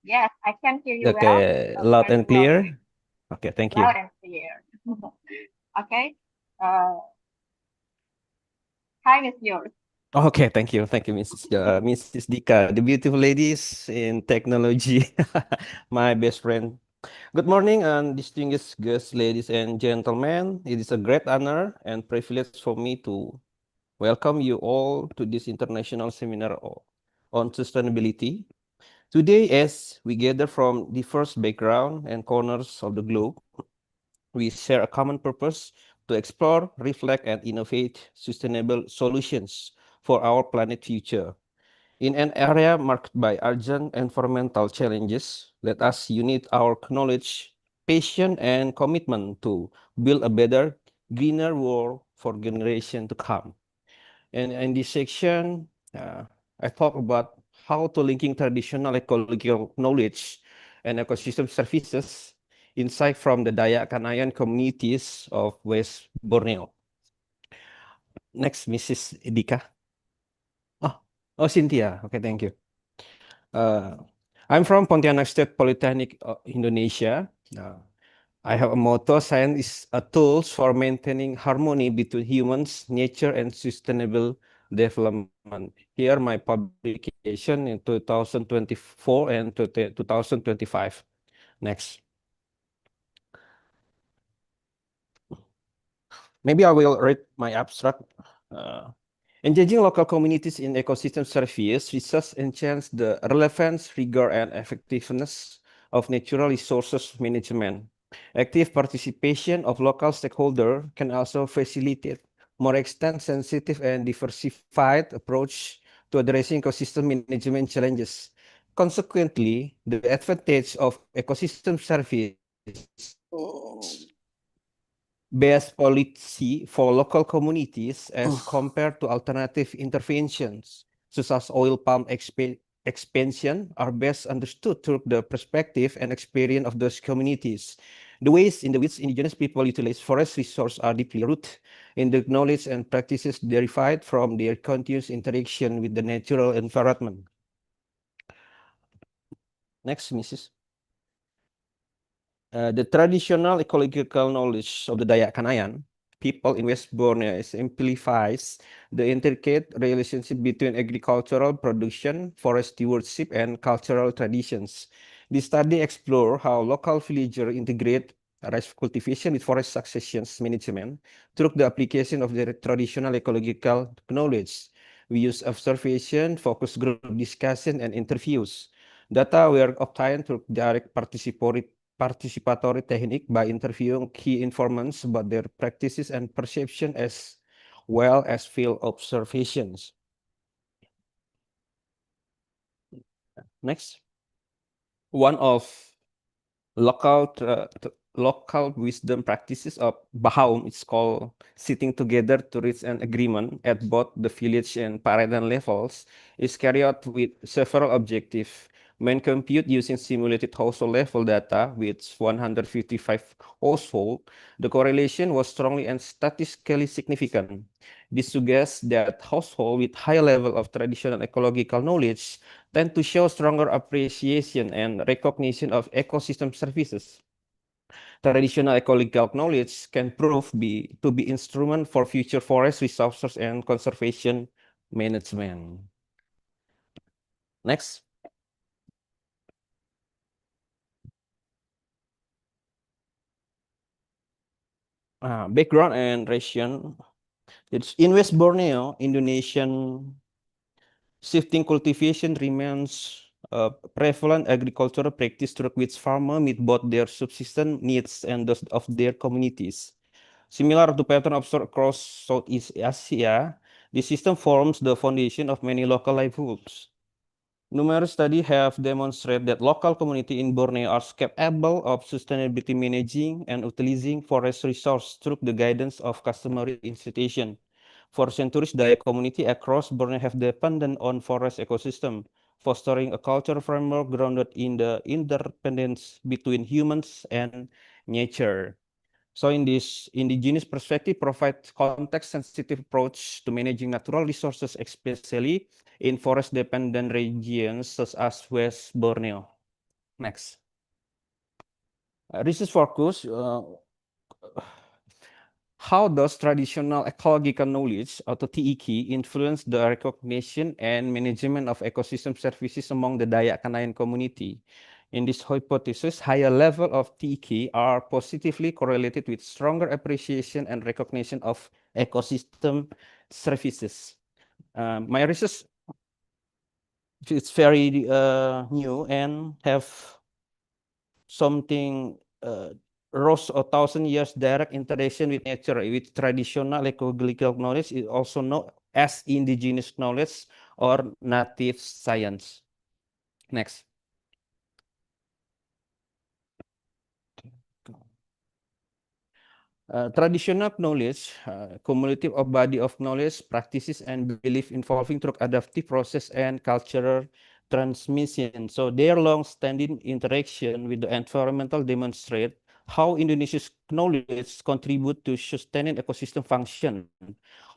yes, I can hear you well. Okay, loud Very and well. clear. Okay, thank you. Loud and clear. Okay. Time is yours. Okay, thank you. Thank you, Mrs. Dika, the beautiful ladies in technology, my best friend. Good morning, and distinguished guests, ladies and gentlemen. It is a great honor and privilege for me to welcome you all to this international seminar on sustainability. Today, as we gather from diverse backgrounds and corners of the globe, we share a common purpose to explore, reflect, and innovate sustainable solutions for our planet future. In an area marked by urgent environmental challenges, let us unite our knowledge, passion, and commitment to build a better, greener world for generations to come. And in this section, I talk about how to linking traditional ecological knowledge and ecosystem services insight from the Dayak Kanayan communities of West Borneo. Next, Mrs. Dika. Oh, Cynthia. Okay, thank you. I'm from Pontianak State Polytechnic, Indonesia. I have a motto: science is a tool for maintaining harmony between humans, nature, and sustainable development. Here, my publication in 2024 and 2025. Next. Maybe I will read my abstract. Engaging local communities in ecosystem service research enhance the relevance, rigor, and effectiveness of natural resources management. Active participation of local stakeholders can also facilitate more extent-sensitive and diversified approach to addressing ecosystem management challenges. Consequently, the advantage of ecosystem service best policy for local communities as compared to alternative interventions, such as oil palm expansion, are best understood through the perspective and experience of those communities. The ways in which indigenous people utilize forest resources are deeply rooted in the knowledge and practices derived from their continuous interaction with the natural environment. Next, Mrs. The traditional ecological knowledge of the Dayak Kanayan people in West Borneo simplifies the intricate relationship between agricultural production, forest stewardship, and cultural traditions. This study explores how local villagers integrate rice cultivation with forest succession management through the application of their traditional ecological knowledge. We use observation, focus group discussion, and interviews. Data were obtained through direct participatory technique by interviewing key informants about their practices and perception as well as field observations. Next. One of local wisdom practices of Bahaum is called sitting together to reach an agreement at both the village and parental levels is carried out with several objectives. When compute using simulated household level data with 155 households, the correlation was strongly and statistically significant. This suggests that households with high level of traditional ecological knowledge tend to show stronger appreciation and recognition of ecosystem services. Traditional ecological knowledge can prove to be instrument for future forest resources and conservation management. Next. Background and region. It's in West Borneo, Indonesian shifting cultivation remains a prevalent agricultural practice through which farmers meet both their subsistence needs and those of their communities. Similar to pattern observed across Southeast Asia, this system forms the foundation of many local livelihoods. Numerous studies have demonstrated that local communities in Borneo are capable of sustainability managing and utilizing forest resources through the guidance of customary institutions. For centuries, Dayak community across Borneo have depended on forest ecosystem, fostering a cultural framework grounded in the interdependence between humans and nature. So in this indigenous perspective provides context-sensitive approach to managing natural resources, especially in forest-dependent regions such as West Borneo. Next. Research focus, how does traditional ecological knowledge, atau TEK, influence the recognition and management of ecosystem services among the Dayak Kanayan community? In this hypothesis, higher level of TEK are positively correlated with stronger appreciation and recognition of ecosystem services. My research is very new and have something rose a 1,000 years direct interaction with nature, with traditional ecological knowledge is also known as indigenous knowledge or native science. Next. Traditional knowledge, cumulative of body of knowledge, practices, and belief involving through adaptive process and cultural transmission. So their long-standing interaction with the environmental demonstrate how Indonesia's knowledge contribute to sustaining ecosystem function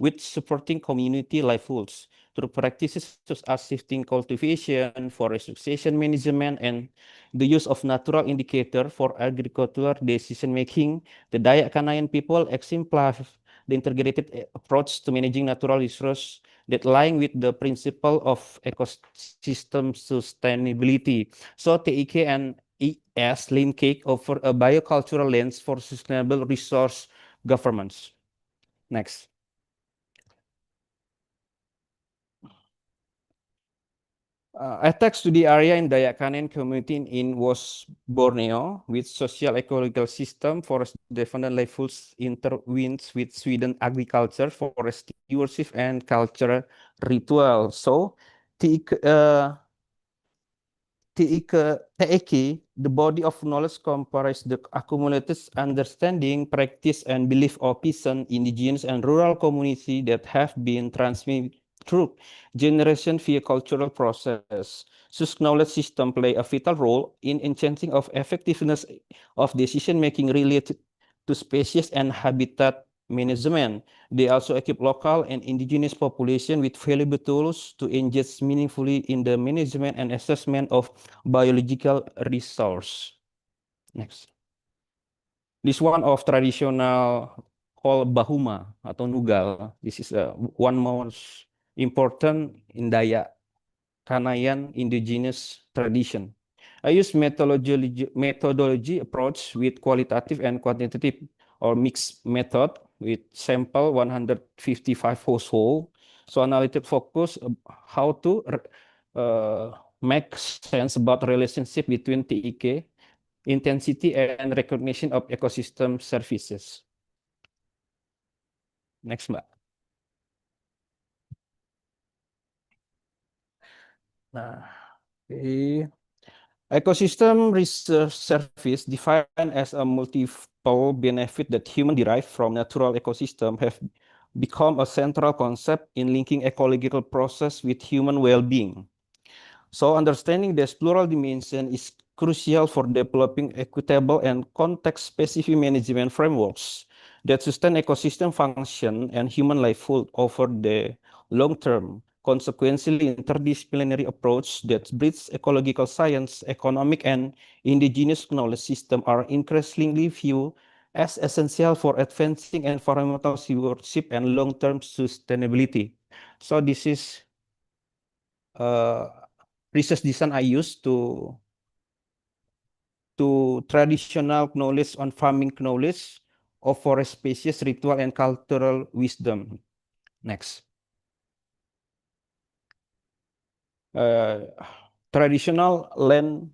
with supporting community livelihoods through practices such as shifting cultivation, forest succession management, and the use of natural indicator for agricultural decision making. The Dayak Kanayan people exemplify the integrated approach to managing natural resources that align with the principle of ecosystem sustainability. So TEK and ES linkage offer a biocultural lens for sustainable resource governance. Next. Attacks to the area in Dayak Kanayan community in West Borneo, with social ecological system, forest defendant livelihoods intervenes with Sweden agriculture, forest stewardship, and cultural ritual. So, TEK, the body of knowledge comprises the accumulated understanding, practice, and belief of peasant, indigenous, and rural community that have been transmitted through generation via cultural process. Such knowledge system play a vital role in enhancing of effectiveness of decision-making related to species and habitat management. They also equip local and indigenous population with valuable tools to engage meaningfully in the management and assessment of biological resource. Next. This one of traditional called Bahuma atau Nugal. This is one most important in Dayak Kanayan indigenous tradition. I use methodology approach with qualitative and quantitative or mixed method with sample 155 household. So analytic focus how to make sense about relationship between TEK, intensity, and recognition of ecosystem services. Next, Mbak. Nah, okay. Ecosystem research service defined as a multiple benefit that human derive from natural ecosystem have become a central concept in linking ecological process with human well-being. So understanding this plural dimension is crucial for developing equitable and context-specific management frameworks that sustain ecosystem function and human livelihood over the long term. Consequently, interdisciplinary approach that bridges ecological science, economic, and indigenous knowledge system are increasingly viewed as essential for advancing environmental stewardship and long-term sustainability. So this is research design I use to traditional knowledge on farming knowledge of forest species, ritual, and cultural wisdom. Next. Traditional land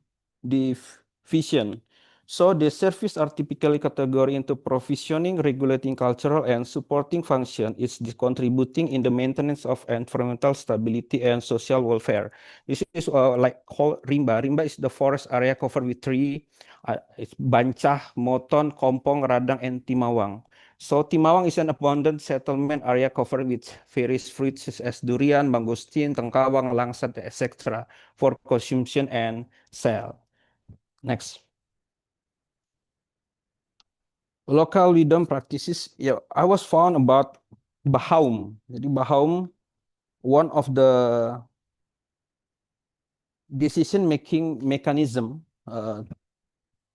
division. So the services are typically categorized into provisioning, regulating cultural, and supporting function. It's contributing in the maintenance of environmental stability and social welfare. This is like called rimba. Rimba is the forest area covered with tree. It's Bancah, Moton, Kompong, Radang, and Timawang. So Timawang is an abundant settlement area covered with various fruits such as durian, mangosteen, tengkawang, langsat, etc. for consumption and sale. Next. Local wisdom practices. Yeah, I was found about Bahaum. Jadi Bahaum, one of the decision-making mechanism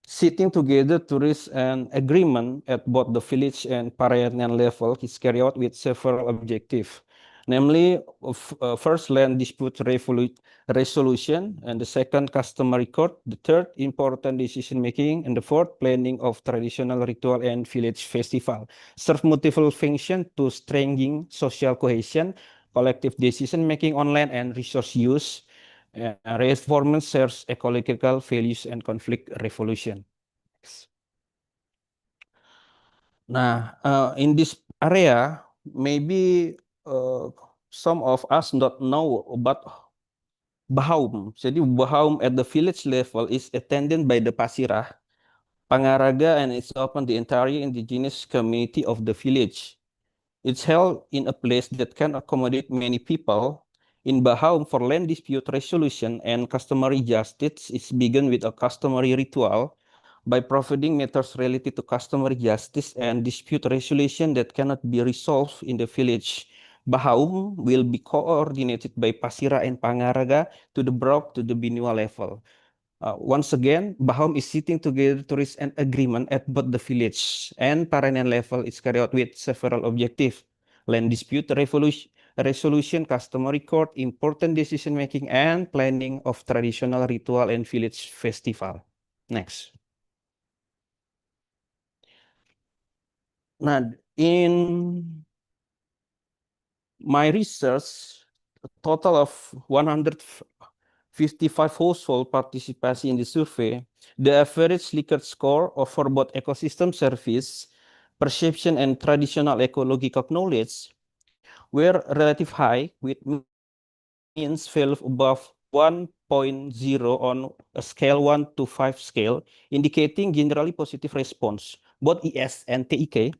sitting together to reach an agreement at both the village and parental level is carried out with several objectives. Namely, first, land dispute resolution, and the second, customer record, the third, important decision making, and the fourth, planning of traditional ritual and village festival. Serve multiple functions to strengthen social cohesion, collective decision making online, and resource use. Reinforcement serves ecological values and conflict resolution. Nah, in this area, maybe some of us don't know about Bahaum. Jadi Bahaum at the village level is attended by the Pasirah, Pangaraga, and it's open the entire indigenous community of the village. It's held in a place that can accommodate many people. In Bahaum, for land dispute resolution and customary justice is begun with a customary ritual by providing matters related to customary justice and dispute resolution that cannot be resolved in the village. Bahaum will be coordinated by Pasira and Pangaraga to the Brok to the Binua level. Once again, Bahaum is sitting together to reach an agreement at both the village and parental level is carried out with several objectives: land dispute resolution, customary court, important decision making, and planning of traditional ritual and village festival. Next. Now, in my research, a total of 155 household participation in the survey, the average Likert score for both ecosystem service, perception, and traditional ecological knowledge were relatively high, with means fell above 1.0 on a scale 1 to 5 scale, indicating generally positive response. Both ES and TEK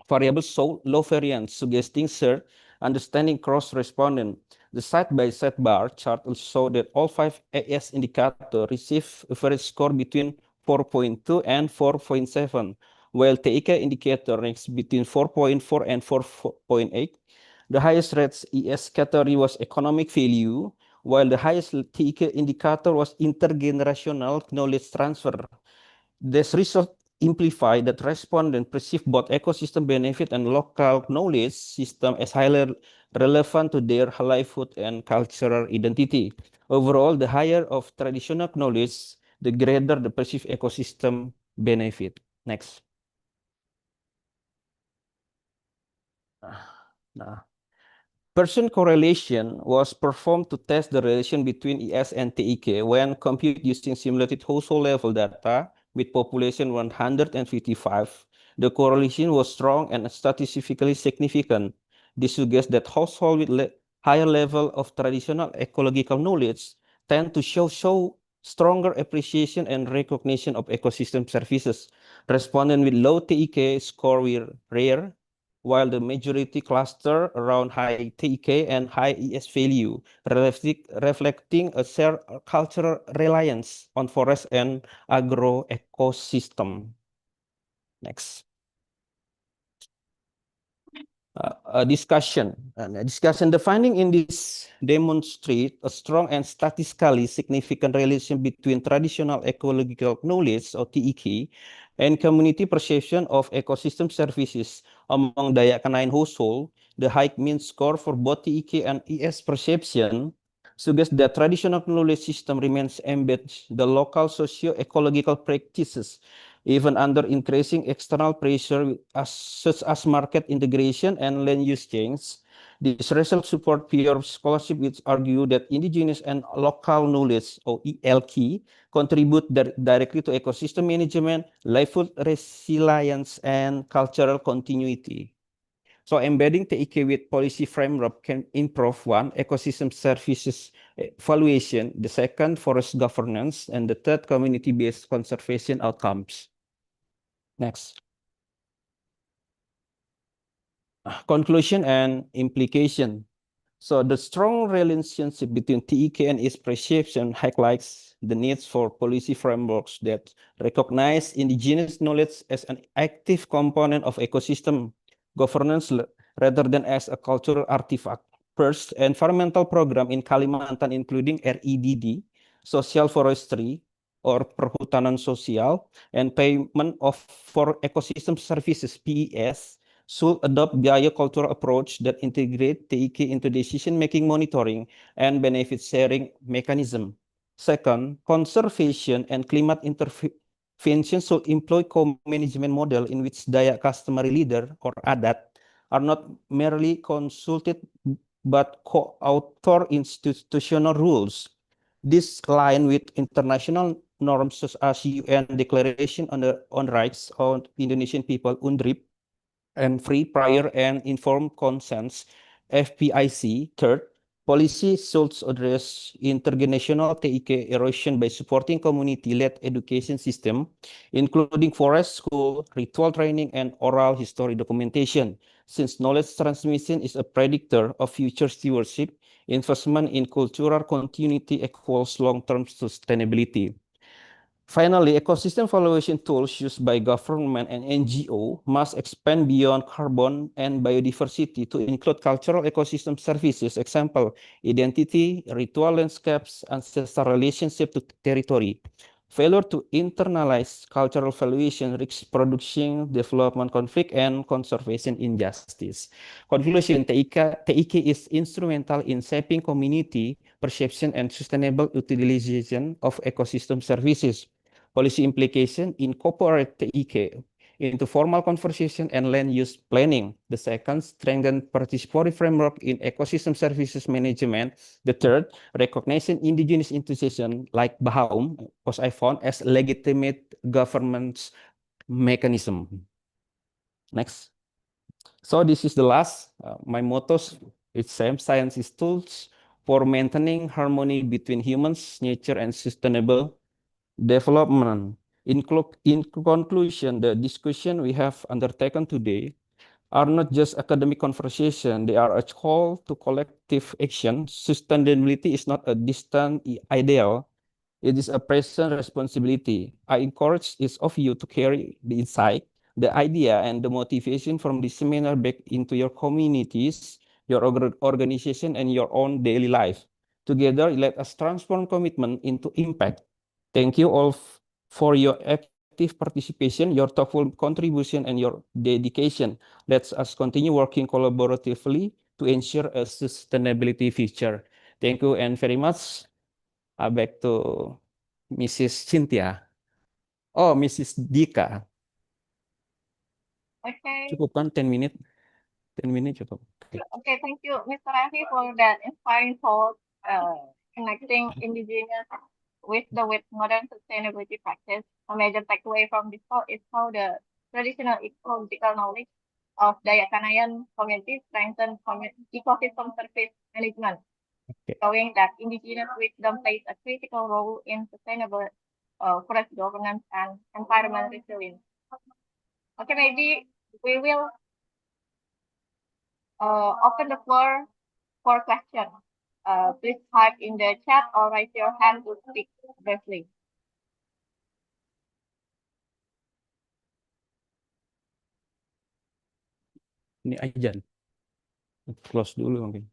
variables show low variance, suggesting shared understanding cross-respondent. The side-by-side bar chart also show that all 5 AS indicators receive average score between 4.2 and 4.7, while TEK indicator ranks between 4.4 and 4.8. The highest rates ES category was economic value, while the highest TEK indicator was intergenerational knowledge transfer. This result imply that respondents perceive both ecosystem benefit and local knowledge system as highly relevant to their livelihood and cultural identity. Overall, the higher of traditional knowledge, the greater the perceived ecosystem benefit. Next. Nah. Person correlation was performed to test the relation between ES and TEK when computed using simulated household level data with population 155. The correlation was strong and statistically significant. This suggests that households with higher level of traditional ecological knowledge tend to show stronger appreciation and recognition of ecosystem services. Respondents with low TEK score were rare, while the majority cluster around high TEK and high ES value, reflecting a shared cultural reliance on forest and agro ecosystem. Next. A discussion. The finding in this demonstrate a strong and statistically significant relation between traditional ecological knowledge or TEK and community perception of ecosystem services among Dayak Kanain household. The high mean score for both TEK and ES perception suggests that traditional knowledge system remains embedded the local socio-ecological practices even under increasing external pressure such as market integration and land use change. This result support peer scholarship which argue that indigenous and local knowledge or ELK contribute directly to ecosystem management, livelihood resilience, and cultural continuity. So embedding TEK with policy framework can improve one, ecosystem services evaluation, the second, forest governance, and the third, community-based conservation outcomes. Next. Conclusion and implication. So the strong relationship between TEK and its perception highlights the needs for policy frameworks that recognize indigenous knowledge as an active component of ecosystem governance rather than as a cultural artifact. First, environmental program in Kalimantan including REDD, social forestry, or perhutanan sosial, and payment for ecosystem services (PES) should adopt biocultural approach that integrate TEK into decision-making monitoring and benefit sharing mechanism. Second, conservation and climate intervention should employ co-management model in which Dayak customary leader or adat are not merely consulted but co-author institutional rules. This align with international norms such as UN Declaration on Rights of Indonesian People (UNDRIP) and free, prior, and informed consents (FPIC). Third, policy should address intergenerational TEK erosion by supporting community-led education system, including forest school, ritual training, and oral history documentation. Since knowledge transmission is a predictor of future stewardship, investment in cultural continuity equals long-term sustainability. Finally, ecosystem valuation tools used by government and NGO must expand beyond carbon and biodiversity to include cultural ecosystem services, example, identity, ritual landscapes, ancestral relationship to territory. Failure to internalize cultural valuation risks production, development conflict, and conservation injustice. Conclusion, TEK is instrumental in shaping community perception and sustainable utilization of ecosystem services. Policy implication incorporate TEK into formal conversation and land use planning. The second, strengthen participatory framework in ecosystem services management. The third, recognition indigenous institutions like BAHAUM, was I found as legitimate governance mechanism. Next. So this is the last, my mottos, it's same, science is tools for maintaining harmony between humans, nature, and sustainable development. In conclusion, the discussion we have undertaken today are not just academic conversation, they are a call to collective action. Sustainability is not a distant ideal, it is a present responsibility. I encourage each of you to carry the insight, the idea, and the motivation from this seminar back into your communities, your organization, and your own daily life. Together, let us transform commitment into impact. Thank you all for your active participation, your thoughtful contribution, and your dedication. Let us continue working collaboratively to ensure a sustainability future. Thank you and very much. Back to Mrs. Cynthia. Oh, Mrs. Dika. Okay. Cukup kan 10 menit? 10 menit cukup. Okay. Okay, thank you, Mr. Rafi, for that inspiring thought, connecting indigenous with modern sustainability practice. A major takeaway from this talk is how the traditional ecological knowledge of Dayak Kanayan communities strengthen ecosystem service management Okay. showing that indigenous wisdom plays a critical role in sustainable forest governance and environmental resilience. Okay, maybe we will open the floor for questions. Please type in the chat or raise your hand to speak briefly. Ini ajan. Close dulu mungkin.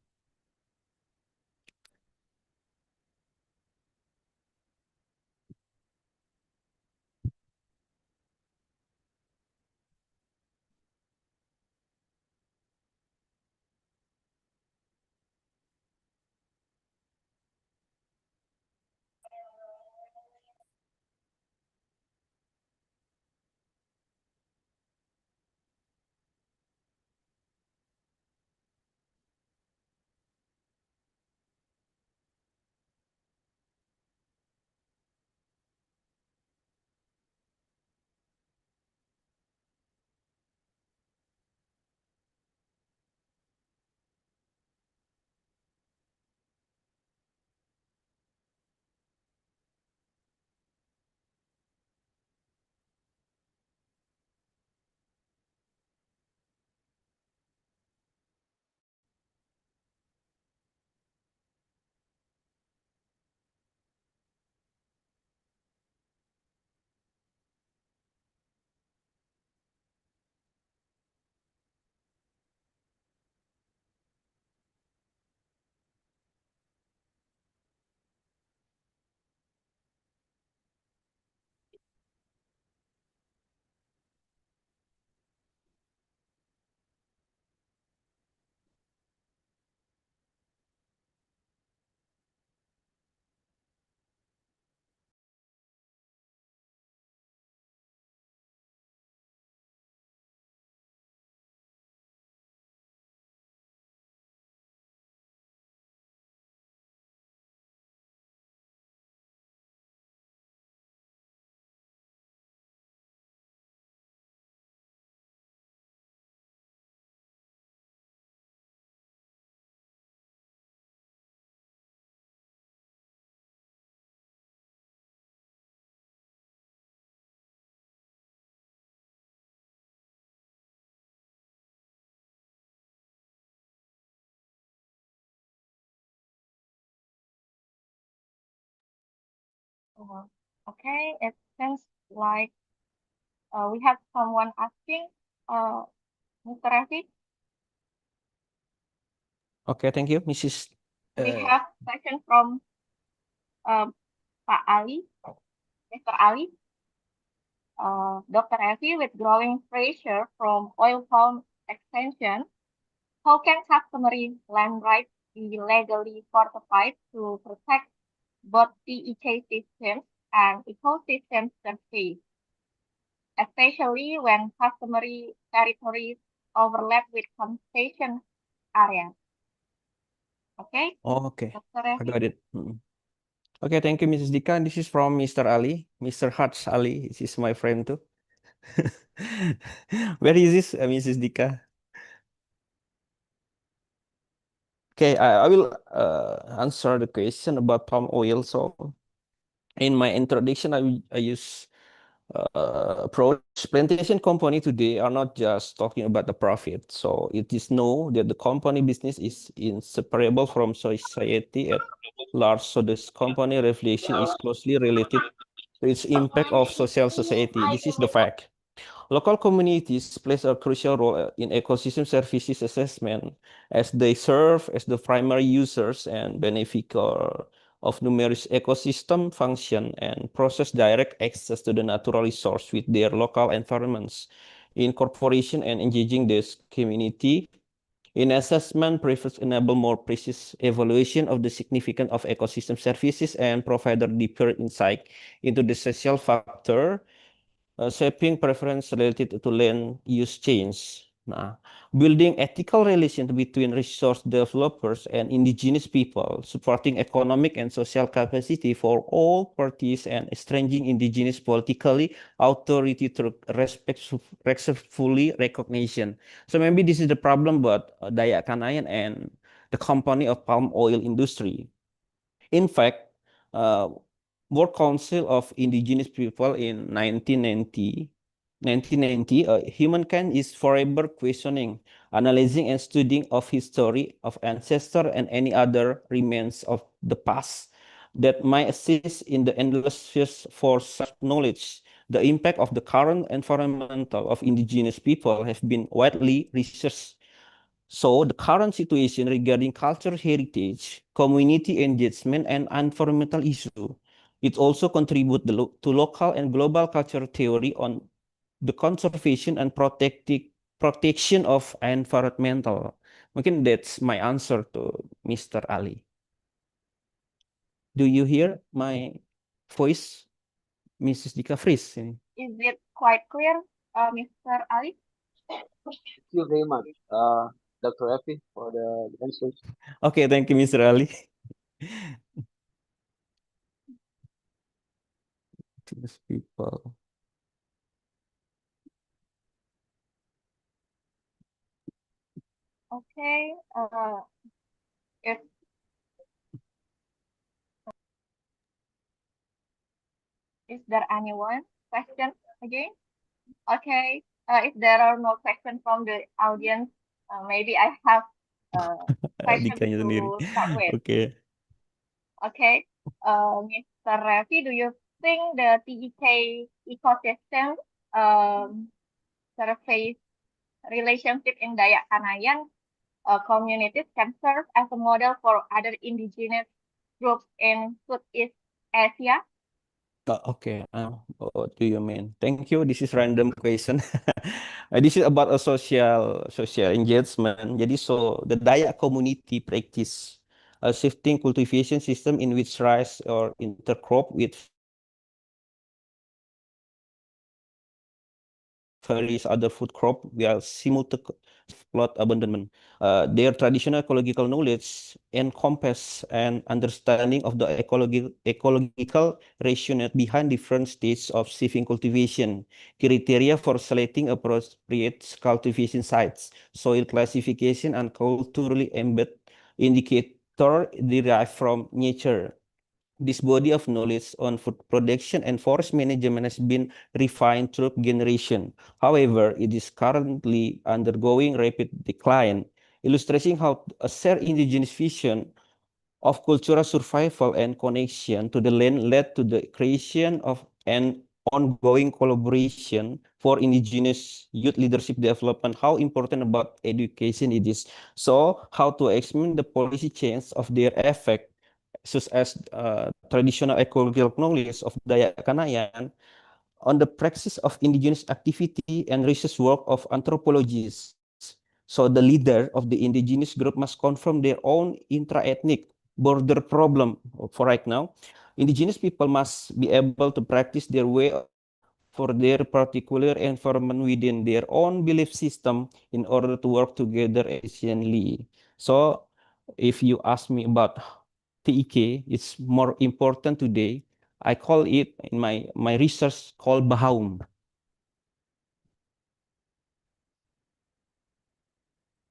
Okay, it seems like we have someone asking, Mr. Rafi. Okay, thank you, Mrs. We have question from Pak Ali, Mr. Ali. Dr. Rafi, with growing pressure from oil palm extension, how can customary land rights be legally fortified to protect both the ecosystems and ecosystem surface, especially when customary territories overlap with conservation areas? Okay, Okay, Dr. I Rafi. got it. Okay, thank you, Mrs. Dika. This is from Mr. Ali, Mr. Hats Ali. This is my friend too. Where is this, Mrs. Dika? Okay, I will answer the question about palm oil. So, in my introduction, I use approach. Plantation company today are not just talking about the profit. So it is known that the company business is inseparable from society at large. So this company reflection is closely related to its impact of social society. This is the fact. Local communities plays a crucial role in ecosystem services assessment as they serve as the primary users and beneficiaries of numerous ecosystem function and process direct access to the natural resource with their local environments. Incorporation and engaging this community in assessment preference enable more precise evaluation of the significance of ecosystem services and provide a deeper insight into the social factor shaping preference related to land use change. Nah, building ethical relations between resource developers and indigenous people, supporting economic and social capacity for all parties, and strengthening indigenous politically authority through respectfully recognition. So maybe this is the problem, but Dayak Kanayan and the company of palm oil industry. In fact, World Council of Indigenous People in 1990, humankind is forever questioning, analyzing, and studying of history of ancestor and any other remains of the past that might assist in the endless search for such knowledge. The impact of the current environmental of indigenous people have been widely researched. So the current situation regarding cultural heritage, community engagement, and environmental issue, it also contribute to local and global cultural theory on the conservation and protection of environmental. Mungkin that's my answer to Mr. Ali. Do you hear my voice, Mrs. Dika Fris? Is it quite clear, Mr. Ali? Thank you very much, Dr. Effie, for the answers. Okay, thank you, Mr. Ali. These people. Okay. If is there anyone question again? Okay. If there are no questions from the audience, maybe I have question Dikanya sendiri. to start with. Okay. Okay. Mr. Revi, do you think the TEK ecosystem surface relationship in Dayak Kanayan communities can serve as a model for other indigenous groups in Southeast Asia? Okay. What do you mean? Thank you. This is random question. This is about a social engagement. Jadi the Dayak community practice a shifting cultivation system in which rice or intercrop with various other food crop while simultaneously plot abandonment. Their traditional ecological knowledge encompass an understanding of the ecological rationale behind different stages of shifting cultivation, criteria for selecting appropriate cultivation sites, soil classification, and culturally embedded indicator derived from nature. This body of knowledge on food production and forest management has been refined through generation. However, it is currently undergoing rapid decline, illustrating how a shared indigenous vision of cultural survival and connection to the land led to the creation of an ongoing collaboration for indigenous youth leadership development. How important about education it is. So how to examine the policy change of their effect such as traditional ecological knowledge of Dayak Kanayan on the practice of indigenous activity and research work of anthropologists. So the leader of the indigenous group must confront their own intra-ethnic border problem for right now. Indigenous people must be able to practice their way for their particular environment within their own belief system in order to work together efficiently. So if you ask me about TEK, it's more important today. I call it in my research called Bahaum.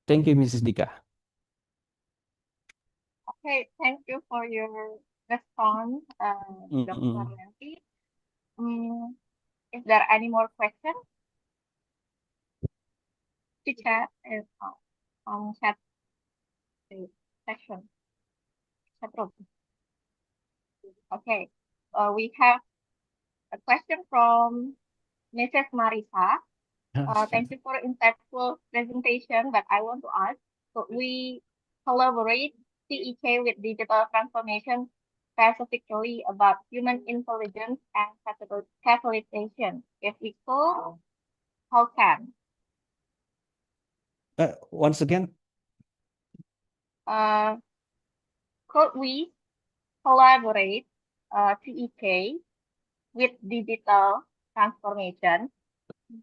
Thank you, Mrs. Dika. Okay, thank you for your response, Dr. Nancy. Is there any more questions? To chat is on chat section. Chat room. Okay, we have a question from Mrs. Marisa. Thank you for insightful presentation, but I want to ask, could we collaborate TEK with digital transformation, specifically about human intelligence and facilitation? If we could, how can? Once again, could we collaborate TEK with digital transformation,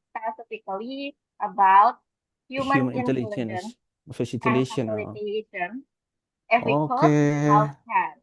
specifically about human intelligence and facilitation. facilitation? If we could, Okay. how can?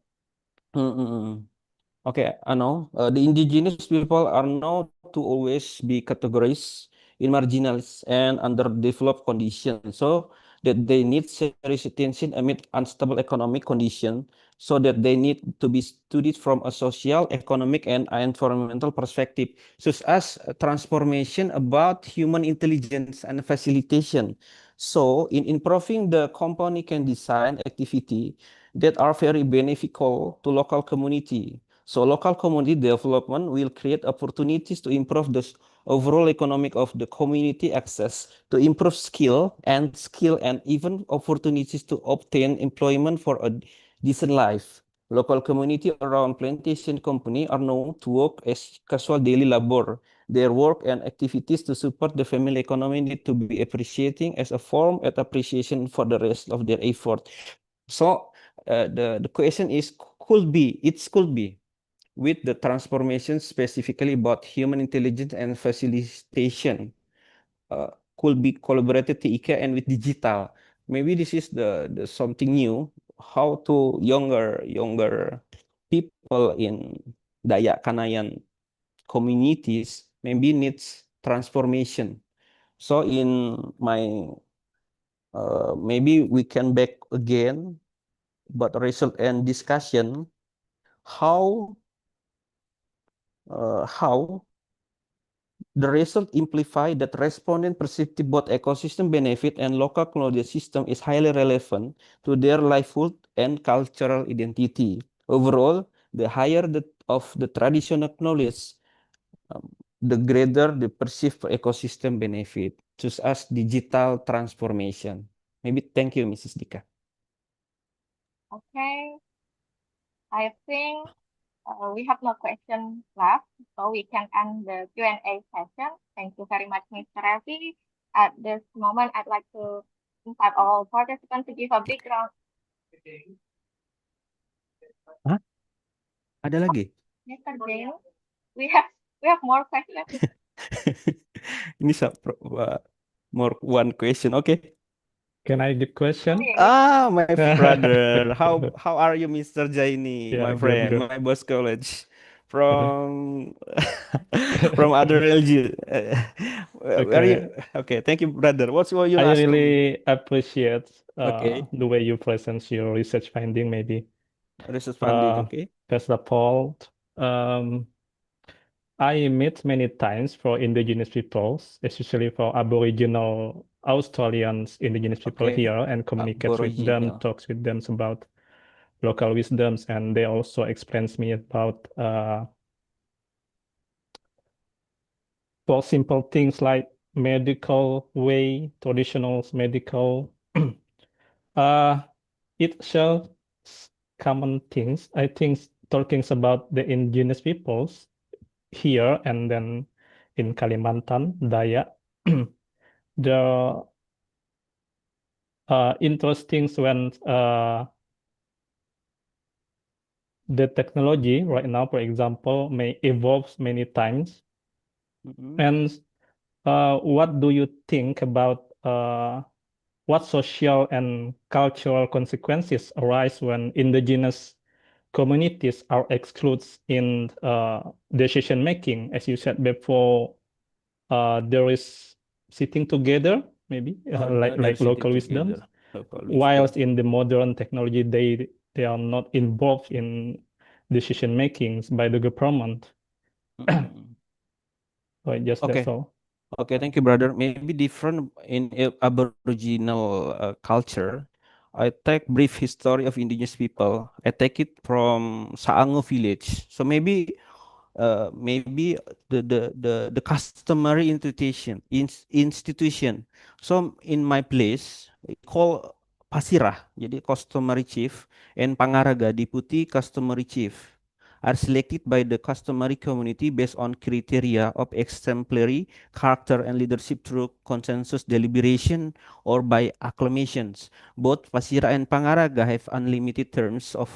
Okay, I know the indigenous people are known to always be categorized in marginalized and underdeveloped conditions. So that they need serious attention amid unstable economic condition, so that they need to be studied from a social, economic, and environmental perspective, such as transformation about human intelligence and facilitation. So in improving, the company can design activity that are very beneficial to local community. So local community development will create opportunities to improve the overall economic of the community, access to improve skill and even opportunities to obtain employment for a decent life. Local community around plantation company are known to work as casual daily labor. Their work and activities to support the family economy need to be appreciating as a form of appreciation for the rest of their effort. So the question is, could be with the transformation specifically about human intelligence and facilitation, uh, could be collaborated to IKEA and with digital. Maybe this is the something new, how to younger people in Dayak Kanayan communities maybe needs transformation. So in my maybe we can back again, but result and discussion how how the result imply that respondent perceived both ecosystem benefit and local colonial system is highly relevant to their livelihood and cultural identity. Overall, the higher of the traditional knowledge, um, the greater the perceived ecosystem benefit, such as digital transformation. Maybe thank you, Mrs. Dika. Okay, I think we have no question left, so we can end the Q&A session. Thank you very much, Mr. Ravi. At this moment, I'd like to invite all participants to give a big round. Hah? Ada lagi? Mr. Jain, we have more questions. Ini more one question. Okay. Can I give question? Ah, my brother. How are you, Mr. Jaini, Yeah, my good, friend, good. my boss college from from other LG. Where you? Okay. Okay, thank you, brother. What's what you I ask me? really appreciate Okay, the way you present your research finding, maybe. research funding. Uh, Okay. First of all, um, I met many times for indigenous peoples, especially for Aboriginal Australians, indigenous people Okay. here, and communicate with them, Aboriginal. talks with them about local wisdoms, and they also explains me about for simple things like medical way, traditional medical. uh, it shows common things. I think talking about the indigenous peoples here and then in Kalimantan, Dayak, the interesting when the technology right now, for example, may evolve many times. Mhm. And what do you think about what social and cultural consequences arise when indigenous communities are excluded in decision making? As you said before, there is sitting together, maybe They're like sitting local wisdoms, together. Local whilst wisdom. in the modern technology they are not involved in decision makings by the government. Mm. So just that's Okay. all. Okay, thank you, brother. Maybe different in Aboriginal culture. I take brief history of indigenous people. I take it from Saango village. So maybe the customary institution. So in my place, we call Pasirah, jadi customary chief, and Pangaraga, deputy customary chief, are selected by the customary community based on criteria of exemplary character and leadership through consensus deliberation or by acclamations. Both Pasira and Pangaraga have unlimited terms of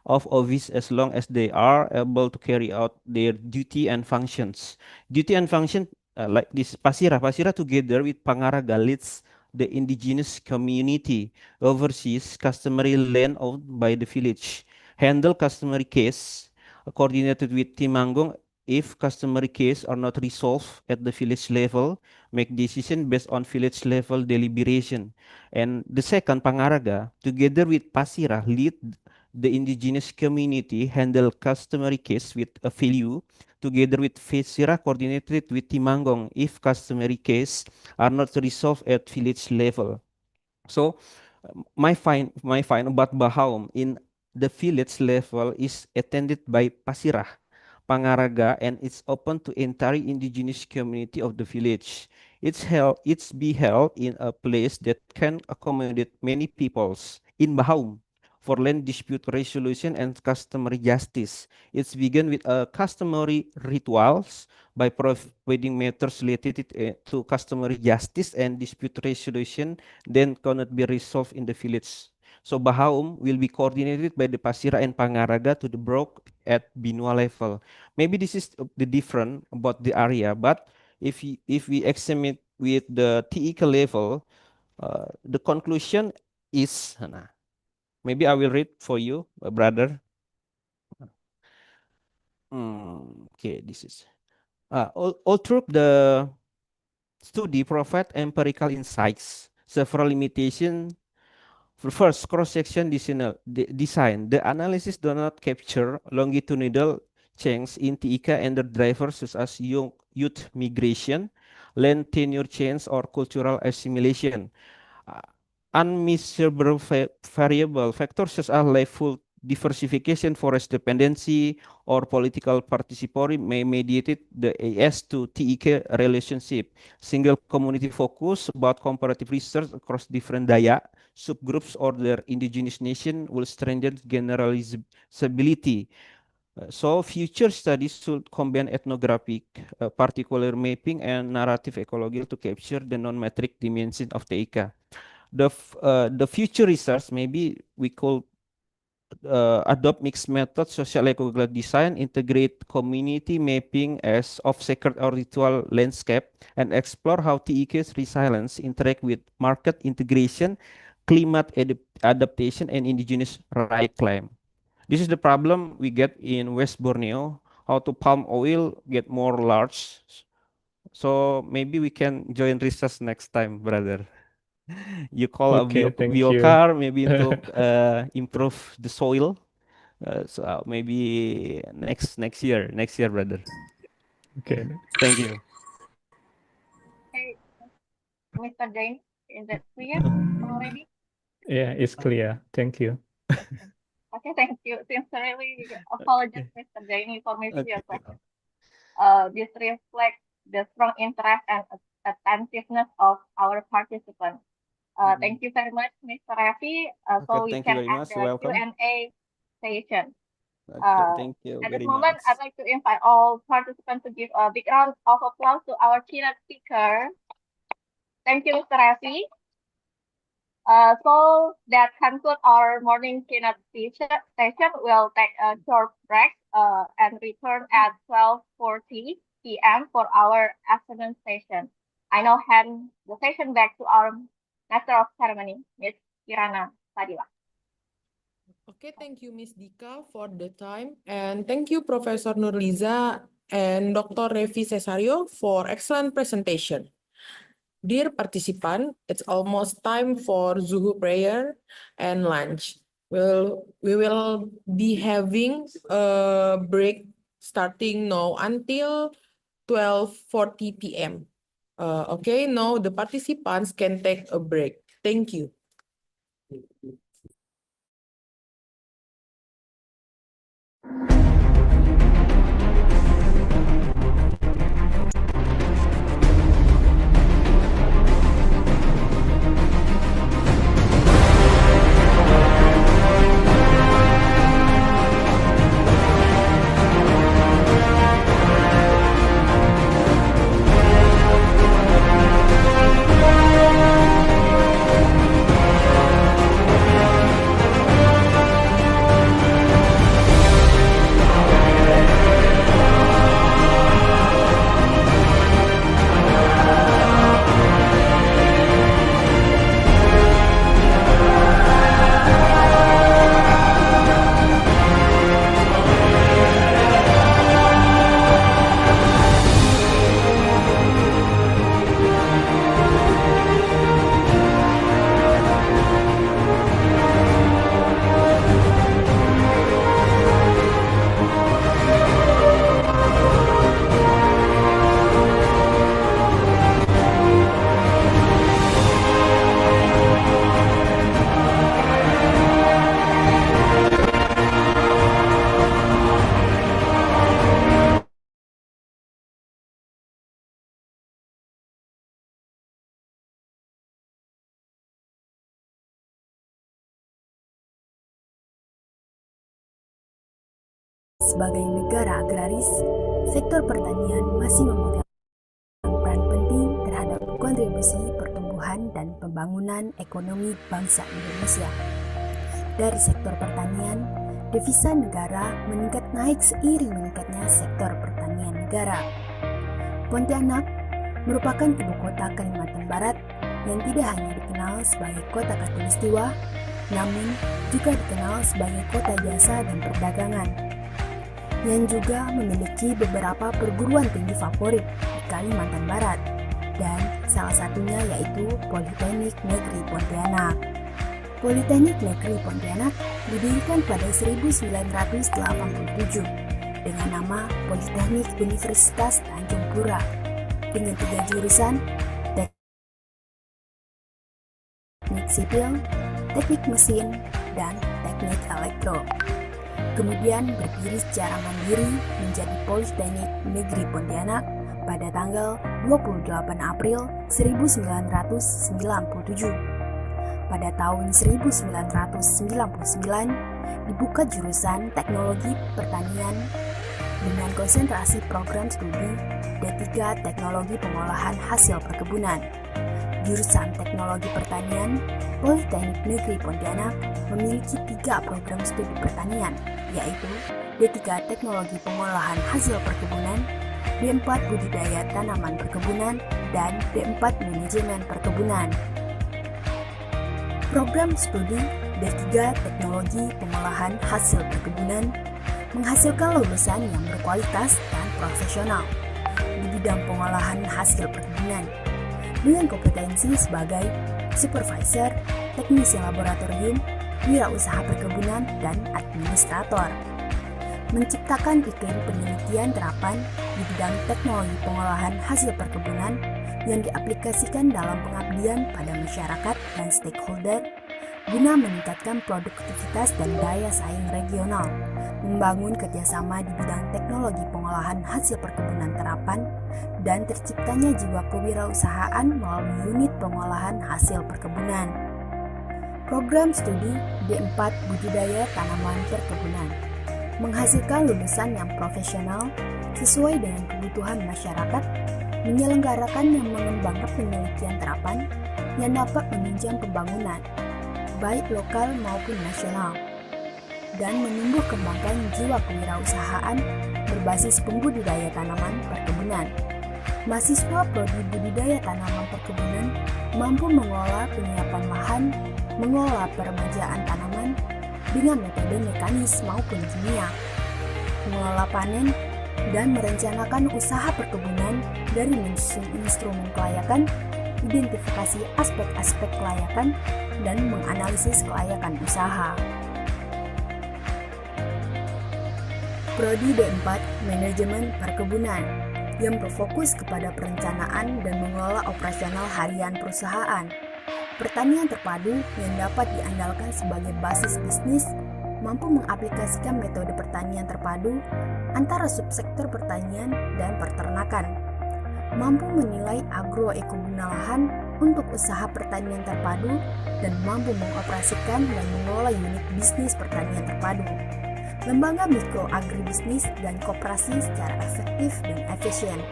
office as long as they are able to carry out their duty and functions. Duty and function like this Pasira together with Pangaraga leads the indigenous community, oversees customary land owned by the village, handle customary case, coordinated with Timangong if customer case are not resolved at the village level, make decision based on village level deliberation. And the second, Pangaraga, together with Pasira, lead the indigenous community handle customary case with a value, together with Pasira coordinated with Timangong if customary case are not resolved at village level. So my fine about Bahaum in the village level is attended by Pasirah, Pangaraga, and it's open to entire indigenous community of the village. It's be held in a place that can accommodate many peoples in Bahaum for land dispute resolution and customary justice. It's begun with customary rituals by providing matters related to customary justice and dispute resolution then cannot be resolved in the village. So Bahaum will be coordinated by the Pasira and Pangaraga to the Brok at Binua level. Maybe this is the different about the area, but if we examine with the TIK level, the conclusion is, maybe I will read for you, brother. Okay, this is all through the study provide empirical insights, several limitations. First, cross-section design. The analysis do not capture longitudinal change in TICA and the drivers such as youth migration, land tenure change, or cultural assimilation. Unmeasurable variable factors such as livelihood diversification, forest dependency, or political participatory may mediate the AS to TIK relationship. Single community focus about comparative research across different Dayak subgroups or their indigenous nation will strengthen generalizability. So future studies should combine ethnographic, particular mapping, and narrative ecology to capture the non-metric dimension of TIK. The future research, maybe we could adopt mixed method social ecological design, integrate community mapping as of sacred or ritual landscape, and explore how TIK's resilience interact with market integration, climate adaptation, and indigenous right claim. This is the problem we get in West Borneo, how to palm oil get more large. So maybe we can join research next time, brother. You call a Okay, thank you. biocar maybe untuk improve the soil. So maybe next year, brother. Okay. Thank you. Okay, Mr. Jain, is that clear already? Yeah, it's clear. Thank you. Okay, thank you. Sincerely apologize, Mr. Jain, for missing your question. This reflects the strong interest and attentiveness of our participants. Thank you very much, Mr. Rafi. So we Thank you can very end much. the Welcome. Q&A session. Thank you At this very moment, much. I'd like to invite all participants to give a big round of applause to our keynote speaker. Thank you, Mr. Rafi. So that concludes our morning keynote session. We'll take a short break and return at 12:40 p.m. for our afternoon session. I now hand the session back to our Master of Ceremony, Ms. Kirana Sadila. Okay, thank you, Ms. Dika, for the time. And thank you, Professor Nurliza and Dr. Revi Cesario for excellent presentation. Dear participant, it's almost time for Zuhu prayer and lunch. We will be having a break starting now until 12:40 p.m. Okay, now the participants can take a break. Thank you. sebagai negara agraris, sektor pertanian masih memegang peran penting terhadap kontribusi pertumbuhan dan pembangunan ekonomi bangsa Indonesia. Dari sektor pertanian, devisa negara meningkat naik seiring meningkatnya sektor pertanian negara. Pontianak merupakan ibu kota Kalimantan Barat yang tidak hanya dikenal sebagai kota khatulistiwa, namun juga dikenal sebagai kota jasa dan perdagangan, yang juga memiliki beberapa perguruan tinggi favorit di Kalimantan Barat, dan salah satunya yaitu Politeknik Negeri Pontianak. Politeknik Negeri Pontianak didirikan pada 1987 dengan nama Politeknik Universitas Tanjung Pura dengan 3 jurusan: Teknik Sipil, Teknik Mesin, dan Teknik Elektro. Kemudian berdiri secara mandiri menjadi Politeknik Negeri Pontianak pada tanggal 28 April 1997. Pada tahun 1999 dibuka jurusan Teknologi Pertanian dengan konsentrasi program studi D3 Teknologi Pengolahan Hasil Perkebunan. Jurusan Teknologi Pertanian Politeknik Negeri Pontianak memiliki 3 program studi pertanian, yaitu D3 Teknologi Pengolahan Hasil Perkebunan, D4 Budidaya Tanaman Perkebunan, dan D4 Manajemen Perkebunan. Program studi D3 Teknologi Pengolahan Hasil Perkebunan menghasilkan lulusan yang berkualitas dan profesional di bidang pengolahan hasil perkebunan dengan kompetensi sebagai supervisor, teknisi laboratorium, wirausaha perkebunan, dan administrator. Menciptakan iklim penelitian terapan di bidang teknologi pengolahan hasil perkebunan yang diaplikasikan dalam pengabdian pada masyarakat dan stakeholder guna meningkatkan produktivitas dan daya saing regional, membangun kerjasama di bidang teknologi pengolahan hasil perkebunan terapan, dan terciptanya jiwa kewirausahaan melalui unit pengolahan hasil perkebunan. Program studi D4 Budidaya Tanaman Perkebunan menghasilkan lulusan yang profesional sesuai dengan kebutuhan masyarakat, menyelenggarakan yang mengembangkan penelitian terapan yang dapat menunjang pembangunan, baik lokal maupun nasional, dan menumbuh kembangkan jiwa kewirausahaan berbasis pembudidaya tanaman perkebunan. Mahasiswa Prodi Budidaya Tanaman Perkebunan mampu mengelola penyiapan lahan, mengelola peremajaan tanaman dengan metode mekanis maupun kimia, mengelola panen, dan merencanakan usaha perkebunan dari menyusun instrumen kelayakan, identifikasi aspek-aspek kelayakan, dan menganalisis kelayakan usaha. Prodi D4 Manajemen Perkebunan yang berfokus kepada perencanaan dan mengelola operasional harian perusahaan. Pertanian terpadu yang dapat diandalkan sebagai basis bisnis mampu mengaplikasikan metode pertanian terpadu antara subsektor pertanian dan peternakan, mampu menilai agroekoguna lahan untuk usaha pertanian terpadu, dan mampu mengoperasikan dan mengelola unit bisnis pertanian terpadu, lembaga mikro agribisnis dan koperasi secara efektif dan efisien.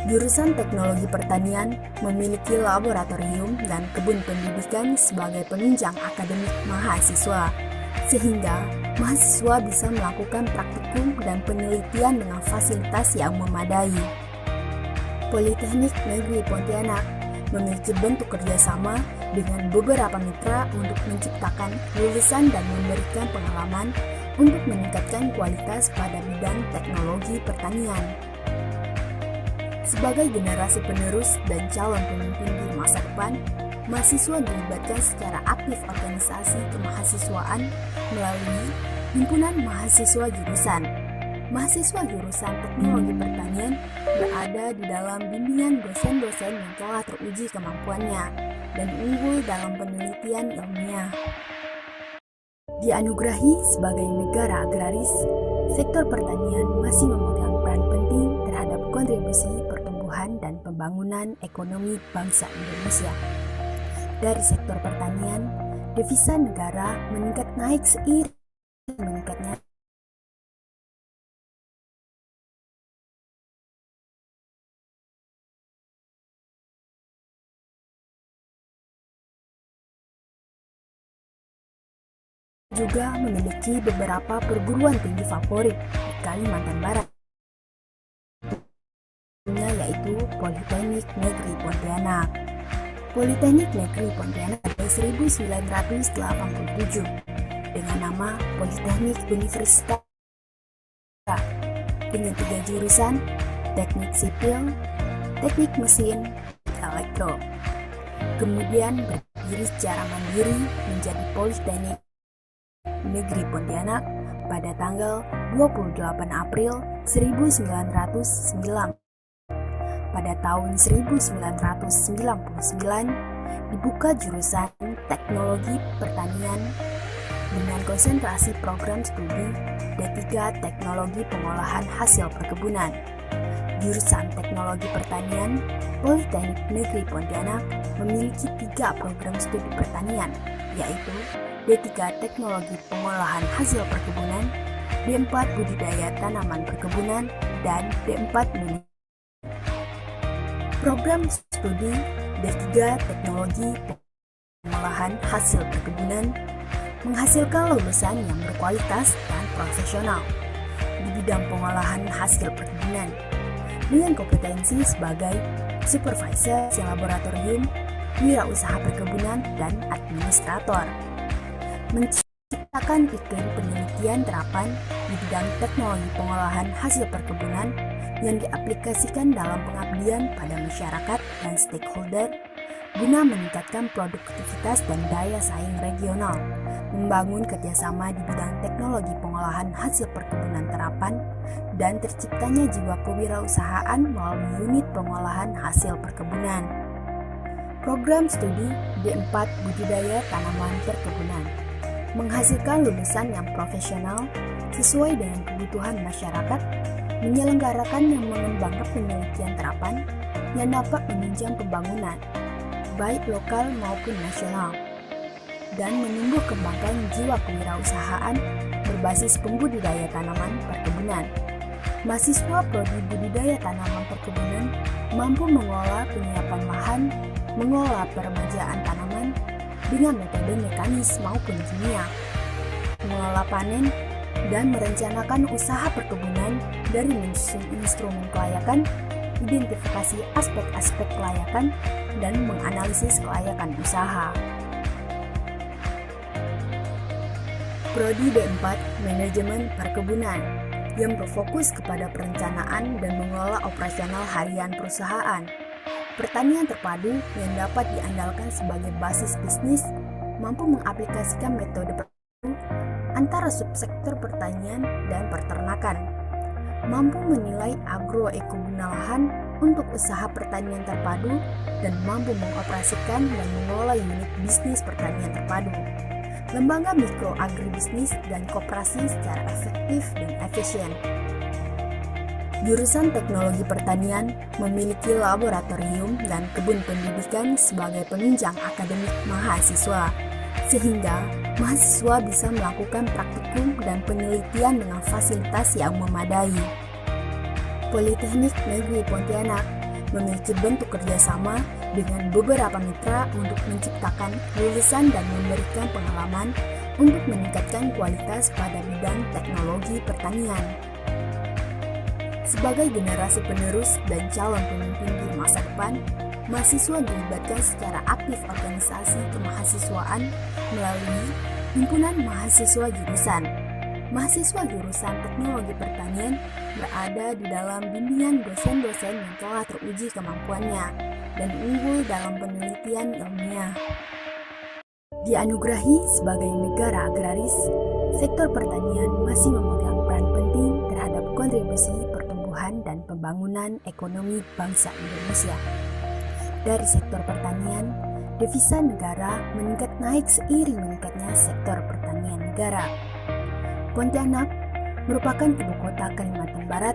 Jurusan Teknologi Pertanian memiliki laboratorium dan kebun pendidikan sebagai penunjang akademik mahasiswa, sehingga mahasiswa bisa melakukan praktikum dan penelitian dengan fasilitas yang memadai. Politeknik Negeri Pontianak memiliki bentuk kerjasama dengan beberapa mitra untuk menciptakan lulusan dan memberikan pengalaman untuk meningkatkan kualitas pada bidang teknologi pertanian. Sebagai generasi penerus dan calon pemimpin di masa depan, mahasiswa dilibatkan secara aktif organisasi kemahasiswaan melalui Himpunan Mahasiswa Jurusan. Mahasiswa jurusan Teknologi Pertanian berada di dalam bimbingan dosen-dosen yang telah teruji kemampuannya dan unggul dalam penelitian ilmiah. Dianugerahi sebagai negara agraris, sektor pertanian masih memegang peran penting terhadap kontribusi pertumbuhan dan pembangunan ekonomi bangsa Indonesia. Dari sektor pertanian, devisa negara meningkat naik seiring meningkatnya juga memiliki beberapa perguruan tinggi favorit di Kalimantan Barat, yaitu Politeknik Negeri Pontianak. Politeknik Negeri Pontianak pada 1987 dengan nama Politeknik Universitas dengan 3 jurusan, Teknik Sipil, Teknik Mesin, Elektro. Kemudian berdiri secara mandiri menjadi Politeknik Negeri Pontianak pada tanggal 28 April 1909. Pada tahun 1999 dibuka jurusan Teknologi Pertanian dengan konsentrasi program studi D3 Teknologi Pengolahan Hasil Perkebunan. Jurusan Teknologi Pertanian Politeknik Negeri Pontianak memiliki 3 program studi pertanian, yaitu D3 Teknologi Pengolahan Hasil Perkebunan, D4 Budidaya Tanaman Perkebunan, dan D4 Manajemen. Program studi D3 Teknologi Pengolahan Hasil Perkebunan menghasilkan lulusan yang berkualitas dan profesional di bidang pengolahan hasil perkebunan dengan kompetensi sebagai supervisor laboratorium, wirausaha perkebunan, dan administrator. Menciptakan iklim penelitian terapan di bidang teknologi pengolahan hasil perkebunan yang diaplikasikan dalam pengabdian pada masyarakat dan stakeholder guna meningkatkan produktivitas dan daya saing regional, membangun kerjasama di bidang teknologi pengolahan hasil perkebunan terapan, dan terciptanya jiwa kewirausahaan melalui unit pengolahan hasil perkebunan. Program studi D4 Budidaya Tanaman Perkebunan menghasilkan lulusan yang profesional sesuai dengan kebutuhan masyarakat, menyelenggarakan dan mengembangkan penelitian terapan yang dapat menunjang pembangunan, baik lokal maupun nasional, dan menumbuh kembangkan jiwa kewirausahaan berbasis pembudidaya tanaman perkebunan. Mahasiswa Prodi Budidaya Tanaman Perkebunan mampu mengelola penyiapan lahan, mengelola peremajaan tanaman dengan metode mekanis maupun kimia, mengelola panen, dan merencanakan usaha perkebunan dari menyusun instrumen kelayakan, identifikasi aspek-aspek kelayakan, dan menganalisis kelayakan usaha. Prodi D4 Manajemen Perkebunan yang berfokus kepada perencanaan dan mengelola operasional harian perusahaan. Pertanian terpadu yang dapat diandalkan sebagai basis bisnis, mampu mengaplikasikan metode perpadu antara subsektor pertanian dan peternakan, mampu menilai agroekoguna lahan untuk usaha pertanian terpadu, dan mampu mengoperasikan dan mengelola unit bisnis pertanian terpadu, lembaga mikro agribisnis dan koperasi secara efektif dan efisien. Jurusan Teknologi Pertanian memiliki laboratorium dan kebun pendidikan sebagai penunjang akademik mahasiswa, sehingga mahasiswa bisa melakukan praktikum dan penelitian dengan fasilitas yang memadai. Politeknik Negeri Pontianak memiliki bentuk kerjasama dengan beberapa mitra untuk menciptakan lulusan dan memberikan pengalaman untuk meningkatkan kualitas pada bidang teknologi pertanian. Sebagai generasi penerus dan calon pemimpin di masa depan, mahasiswa dilibatkan secara aktif organisasi kemahasiswaan melalui Himpunan Mahasiswa Jurusan. Mahasiswa jurusan Teknologi Pertanian berada di dalam bimbingan dosen-dosen yang telah teruji kemampuannya dan unggul dalam penelitian ilmiah. Dianugerahi sebagai negara agraris, sektor pertanian masih memegang peran penting terhadap kontribusi pertumbuhan dan pembangunan ekonomi bangsa Indonesia. Dari sektor pertanian, devisa negara meningkat naik seiring meningkatnya sektor pertanian negara. Pontianak merupakan ibu kota Kalimantan Barat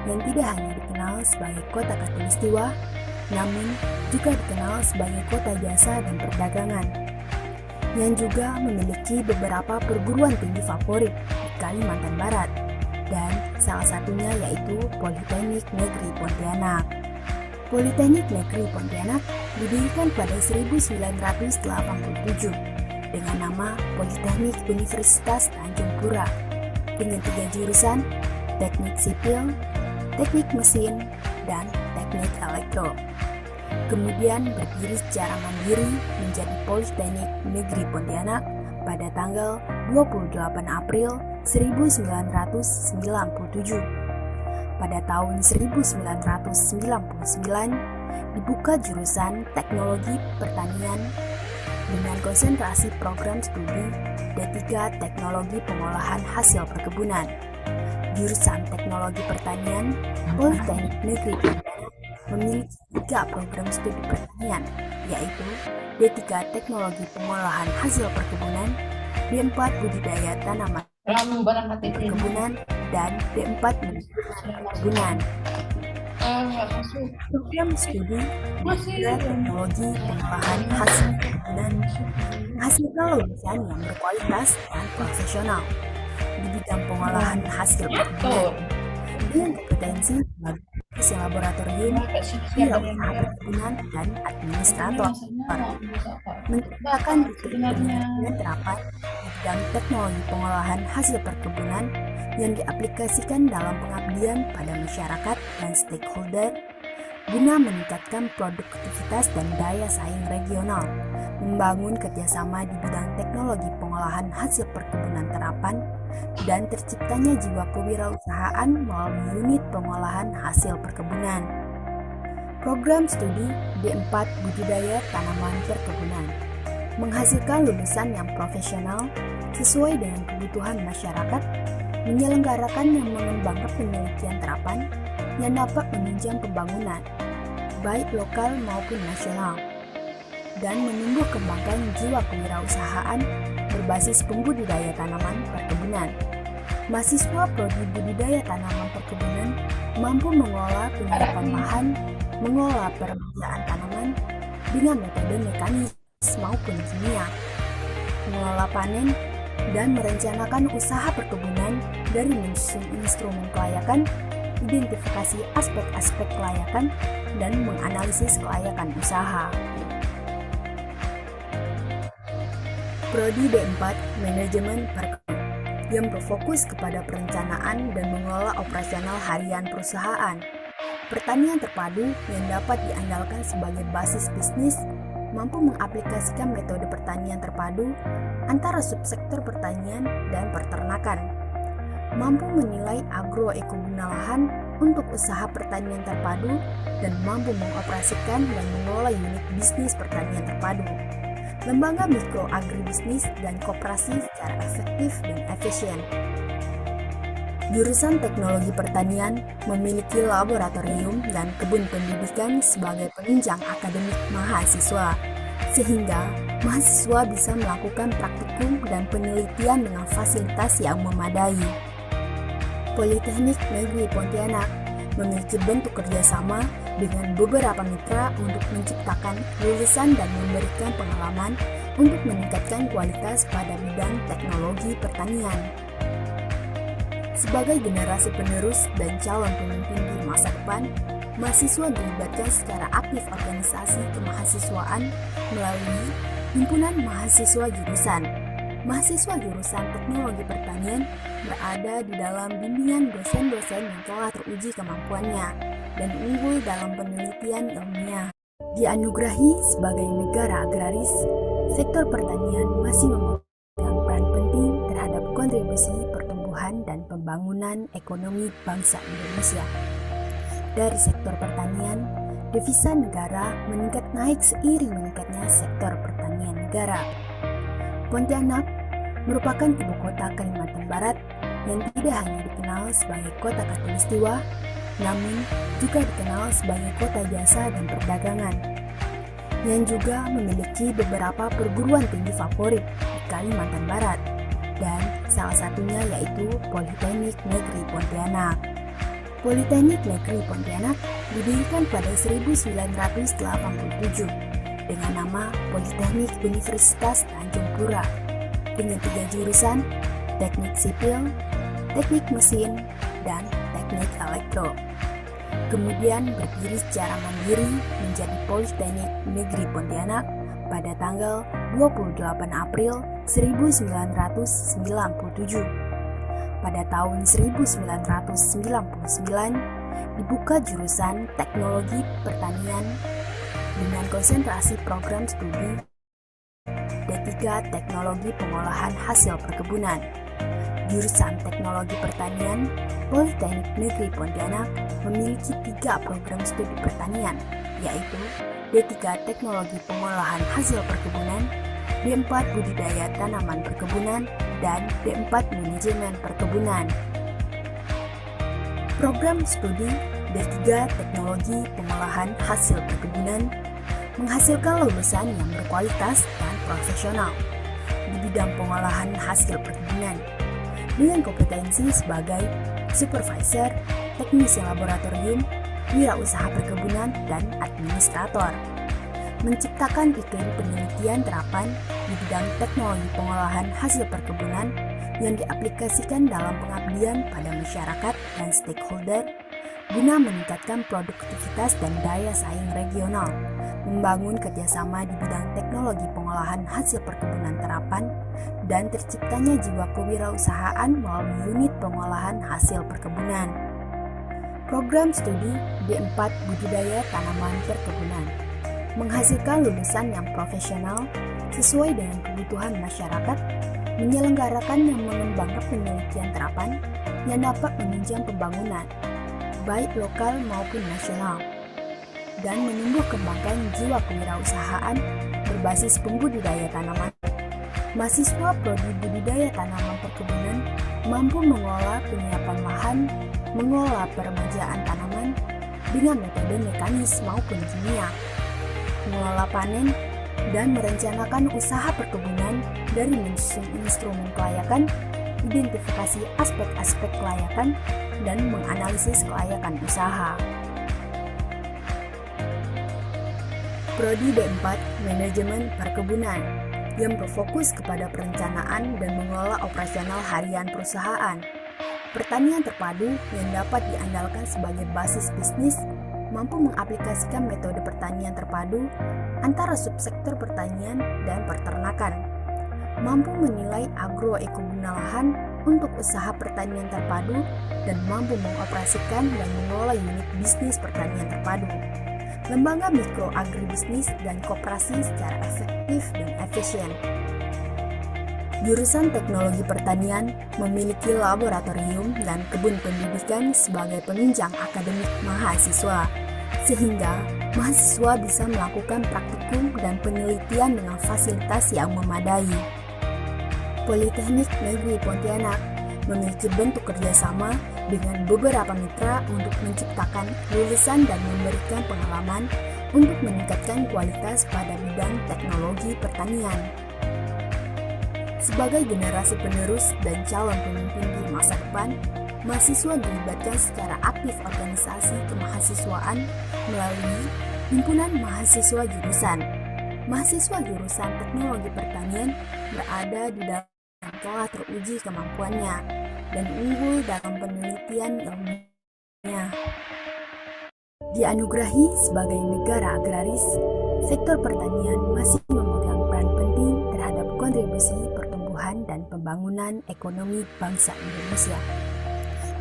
yang tidak hanya dikenal sebagai kota khatulistiwa, namun juga dikenal sebagai kota jasa dan perdagangan, yang juga memiliki beberapa perguruan tinggi favorit di Kalimantan Barat, dan salah satunya yaitu Politeknik Negeri Pontianak. Politeknik Negeri Pontianak didirikan pada 1987 dengan nama Politeknik Universitas Tanjung Pura dengan 3 jurusan, Teknik Sipil, Teknik Mesin, dan Teknik Elektro. Kemudian berdiri secara mandiri menjadi Politeknik Negeri Pontianak pada tanggal 28 April 1997. Pada tahun 1999 dibuka jurusan Teknologi Pertanian dengan konsentrasi program studi D3 Teknologi Pengolahan Hasil Perkebunan. Jurusan Teknologi Pertanian Politeknik Negeri Pontianak memiliki 3 program studi pertanian, yaitu D3 Teknologi Pengolahan Hasil Perkebunan, D4 Budidaya Tanaman Perkebunan, dan D4 Perkebunan. Program studi D3 Teknologi Pengolahan Hasil Perkebunan menghasilkan lulusan yang berkualitas dan profesional di bidang pengolahan hasil perkebunan dengan kompetensi sebagai teknisi laboratorium, wirausaha perkebunan, dan administrator, menciptakan dan terapan di bidang teknologi pengolahan hasil perkebunan yang diaplikasikan dalam pengabdian pada masyarakat dan stakeholder guna meningkatkan produktivitas dan daya saing regional, membangun kerjasama di bidang teknologi pengolahan hasil perkebunan terapan, dan terciptanya jiwa kewirausahaan melalui unit pengolahan hasil perkebunan. Program studi D4 Budidaya Tanaman Perkebunan menghasilkan lulusan yang profesional sesuai dengan kebutuhan masyarakat, menyelenggarakan dan mengembangkan penelitian terapan yang dapat menunjang pembangunan, baik lokal maupun nasional, dan menumbuh kembangkan jiwa kewirausahaan berbasis pembudidaya tanaman perkebunan. Mahasiswa prodi budidaya tanaman perkebunan mampu mengolah penyerapan bahan, mengolah perbedaan tanaman dengan metode mekanis maupun kimia, mengelola panen, dan merencanakan usaha perkebunan dari menyusun instrumen kelayakan, identifikasi aspek-aspek kelayakan, dan menganalisis kelayakan usaha. Prodi D4 Manajemen Perkebunan yang berfokus kepada perencanaan dan mengelola operasional harian perusahaan. Pertanian terpadu yang dapat diandalkan sebagai basis bisnis mampu mengaplikasikan metode pertanian terpadu antara subsektor pertanian dan peternakan, mampu menilai agroekoguna lahan untuk usaha pertanian terpadu, dan mampu mengoperasikan dan mengelola unit bisnis pertanian terpadu, lembaga mikro agribisnis dan koperasi secara efektif dan efisien. Jurusan Teknologi Pertanian memiliki laboratorium dan kebun pendidikan sebagai penunjang akademik mahasiswa, sehingga mahasiswa bisa melakukan praktikum dan penelitian dengan fasilitas yang memadai. Politeknik Negeri Pontianak memiliki bentuk kerjasama dengan beberapa mitra untuk menciptakan lulusan dan memberikan pengalaman untuk meningkatkan kualitas pada bidang teknologi pertanian. Sebagai generasi penerus dan calon pemimpin di masa depan, mahasiswa dilibatkan secara aktif organisasi kemahasiswaan melalui Himpunan Mahasiswa Jurusan. Mahasiswa jurusan Teknologi Pertanian berada di dalam bimbingan dosen-dosen yang telah teruji kemampuannya dan unggul dalam penelitian ilmiah. Dianugerahi sebagai negara agraris, sektor pertanian masih memegang peran penting terhadap kontribusi pertumbuhan dan pembangunan ekonomi bangsa Indonesia. Dari sektor pertanian, devisa negara meningkat naik seiring meningkatnya sektor pertanian negara. Pontianak merupakan ibu kota Kalimantan Barat yang tidak hanya dikenal sebagai kota khatulistiwa, namun juga dikenal sebagai kota jasa dan perdagangan, yang juga memiliki beberapa perguruan tinggi favorit di Kalimantan Barat, dan salah satunya yaitu Politeknik Negeri Pontianak. Politeknik Negeri Pontianak didirikan pada 1987 dengan nama Politeknik Universitas Tanjung Pura dengan 3 jurusan, Teknik Sipil, Teknik Mesin, dan Teknik Elektro. Kemudian berdiri secara mandiri menjadi Politeknik Negeri Pontianak pada tanggal 28 April 1997. Pada tahun 1999 dibuka jurusan Teknologi Pertanian dengan konsentrasi program studi D3 Teknologi Pengolahan Hasil Perkebunan. Jurusan Teknologi Pertanian Politeknik Negeri Pontianak memiliki 3 program studi pertanian, yaitu D3 Teknologi Pengolahan Hasil Perkebunan, D4 Budidaya Tanaman Perkebunan, dan D4 Manajemen Perkebunan. Program studi D3 Teknologi Pengolahan Hasil Perkebunan menghasilkan lulusan yang berkualitas dan profesional di bidang pengolahan hasil perkebunan dengan kompetensi sebagai supervisor, teknisi laboratorium, wirausaha perkebunan, dan administrator. Menciptakan iklim penelitian terapan di bidang teknologi pengolahan hasil perkebunan yang diaplikasikan dalam pengabdian pada masyarakat dan stakeholder guna meningkatkan produktivitas dan daya saing regional, membangun kerjasama di bidang teknologi pengolahan hasil perkebunan terapan, dan terciptanya jiwa kewirausahaan melalui unit pengolahan hasil perkebunan. Program studi D4 Budidaya Tanaman Perkebunan menghasilkan lulusan yang profesional sesuai dengan kebutuhan masyarakat, menyelenggarakan yang mengembangkan penelitian terapan yang dapat menunjang pembangunan, baik lokal maupun nasional, dan menumbuh kembangkan jiwa kewirausahaan berbasis pembudidaya tanaman. Mahasiswa Prodi Budidaya Tanaman Perkebunan mampu mengelola penyiapan lahan, mengelola peremajaan tanaman dengan metode mekanis maupun kimia, mengelola panen, dan merencanakan usaha perkebunan dari menyusun instrumen kelayakan, identifikasi aspek-aspek kelayakan, dan menganalisis kelayakan usaha. Prodi D4 Manajemen Perkebunan yang berfokus kepada perencanaan dan mengelola operasional harian perusahaan. Pertanian terpadu yang dapat diandalkan sebagai basis bisnis mampu mengaplikasikan metode pertanian terpadu antara subsektor pertanian dan peternakan, mampu menilai agroekoguna lahan untuk usaha pertanian terpadu, dan mampu mengoperasikan dan mengelola unit bisnis pertanian terpadu, lembaga mikro agribisnis dan koperasi secara efektif dan efisien. Jurusan Teknologi Pertanian memiliki laboratorium dan kebun pendidikan sebagai penunjang akademik mahasiswa, sehingga mahasiswa bisa melakukan praktikum dan penelitian dengan fasilitas yang memadai. Politeknik Negeri Pontianak memiliki bentuk kerjasama dengan beberapa mitra untuk menciptakan lulusan dan memberikan pengalaman untuk meningkatkan kualitas pada bidang teknologi pertanian. Sebagai generasi penerus dan calon pemimpin di masa depan, mahasiswa dilibatkan secara aktif organisasi kemahasiswaan melalui Himpunan Mahasiswa Jurusan. Mahasiswa jurusan Teknologi Pertanian berada di dalam yang telah teruji kemampuannya dan unggul dalam penelitian ilmiahnya. Dianugerahi sebagai negara agraris, sektor pertanian masih memegang peran penting terhadap kontribusi pertumbuhan dan pembangunan ekonomi bangsa Indonesia.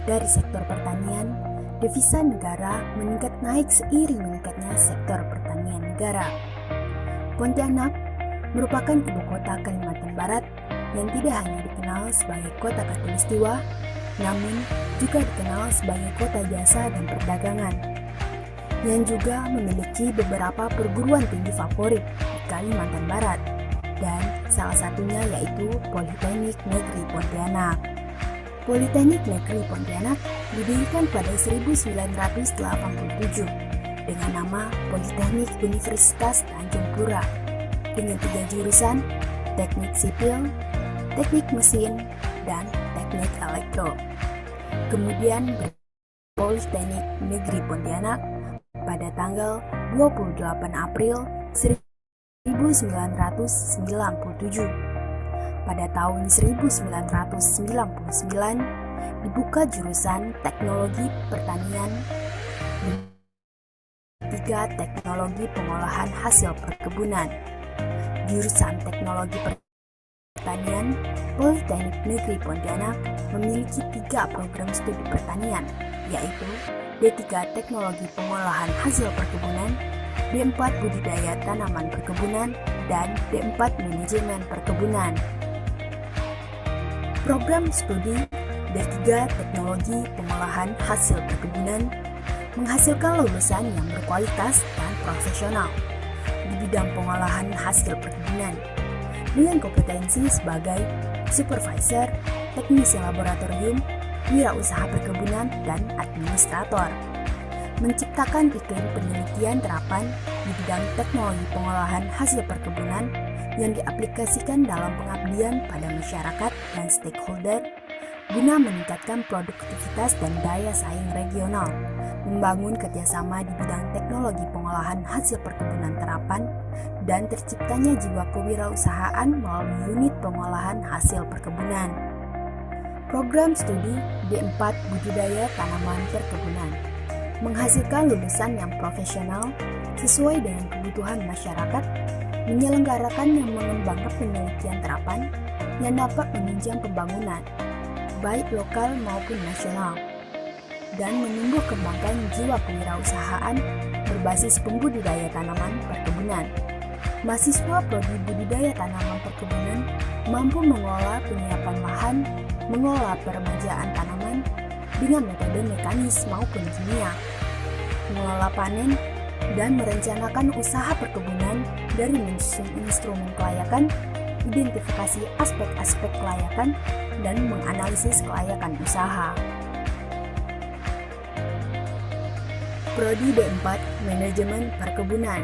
Dari sektor pertanian, devisa negara meningkat naik seiring meningkatnya sektor pertanian negara. Pontianak merupakan ibu kota Kalimantan Barat yang tidak hanya dikenal sebagai kota khatulistiwa, namun juga dikenal sebagai kota jasa dan perdagangan, yang juga memiliki beberapa perguruan tinggi favorit di Kalimantan Barat, dan salah satunya yaitu Politeknik Negeri Pontianak. Politeknik Negeri Pontianak didirikan pada 1987 dengan nama Politeknik Universitas Tanjung Pura dengan 3 jurusan, Teknik Sipil, Teknik Mesin, dan Teknik Elektro. Kemudian Politeknik Negeri Pontianak pada tanggal 28 April 1997. Pada tahun 1999 dibuka jurusan Teknologi Pertanian dan 3 Teknologi Pengolahan Hasil Perkebunan. Jurusan Teknologi Pertanian, Politeknik Negeri Pontianak memiliki 3 program studi pertanian, yaitu D3 Teknologi Pengolahan Hasil Perkebunan, D4 Budidaya Tanaman Perkebunan, dan D4 Manajemen Perkebunan. Program studi D3 Teknologi Pengolahan Hasil Perkebunan menghasilkan lulusan yang berkualitas dan profesional di bidang pengolahan hasil perkebunan dengan kompetensi sebagai supervisor, teknisi laboratorium, wirausaha perkebunan, dan administrator. Menciptakan iklim penelitian terapan di bidang teknologi pengolahan hasil perkebunan yang diaplikasikan dalam pengabdian pada masyarakat dan stakeholder guna meningkatkan produktivitas dan daya saing regional, membangun kerjasama di bidang teknologi pengolahan hasil perkebunan terapan, dan terciptanya jiwa kewirausahaan melalui unit pengolahan hasil perkebunan. Program studi D4 Budidaya Tanaman Perkebunan menghasilkan lulusan yang profesional sesuai dengan kebutuhan masyarakat, menyelenggarakan yang mengembangkan penelitian terapan yang dapat menunjang pembangunan, baik lokal maupun nasional, dan menumbuh kembangkan jiwa kewirausahaan berbasis pembudidaya tanaman perkebunan. Mahasiswa Prodi Budidaya Tanaman Perkebunan mampu mengelola penyiapan lahan, mengelola peremajaan tanaman dengan metode mekanis maupun kimia, mengelola panen, dan merencanakan usaha perkebunan dari menyusun instrumen kelayakan, identifikasi aspek-aspek kelayakan, dan menganalisis kelayakan usaha. Prodi D4 Manajemen Perkebunan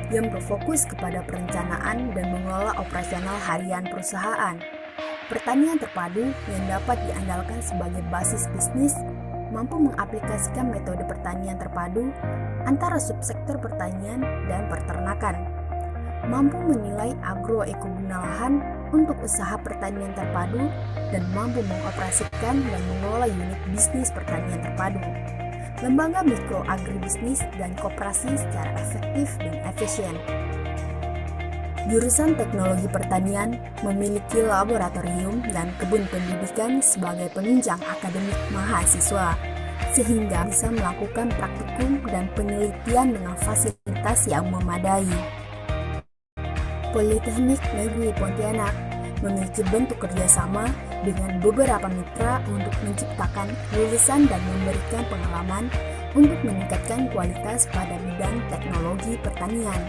yang berfokus kepada perencanaan dan mengelola operasional harian perusahaan. Pertanian terpadu yang dapat diandalkan sebagai basis bisnis mampu mengaplikasikan metode pertanian terpadu antara subsektor pertanian dan peternakan, mampu menilai agroekoguna lahan untuk usaha pertanian terpadu, dan mampu mengoperasikan dan mengelola unit bisnis pertanian terpadu, lembaga mikro agribisnis dan koperasi secara efektif dan efisien. Jurusan Teknologi Pertanian memiliki laboratorium dan kebun pendidikan sebagai penunjang akademik mahasiswa, sehingga bisa melakukan praktikum dan penelitian dengan fasilitas yang memadai. Politeknik Negeri Pontianak memiliki bentuk kerjasama dengan beberapa mitra untuk menciptakan lulusan dan memberikan pengalaman untuk meningkatkan kualitas pada bidang teknologi pertanian.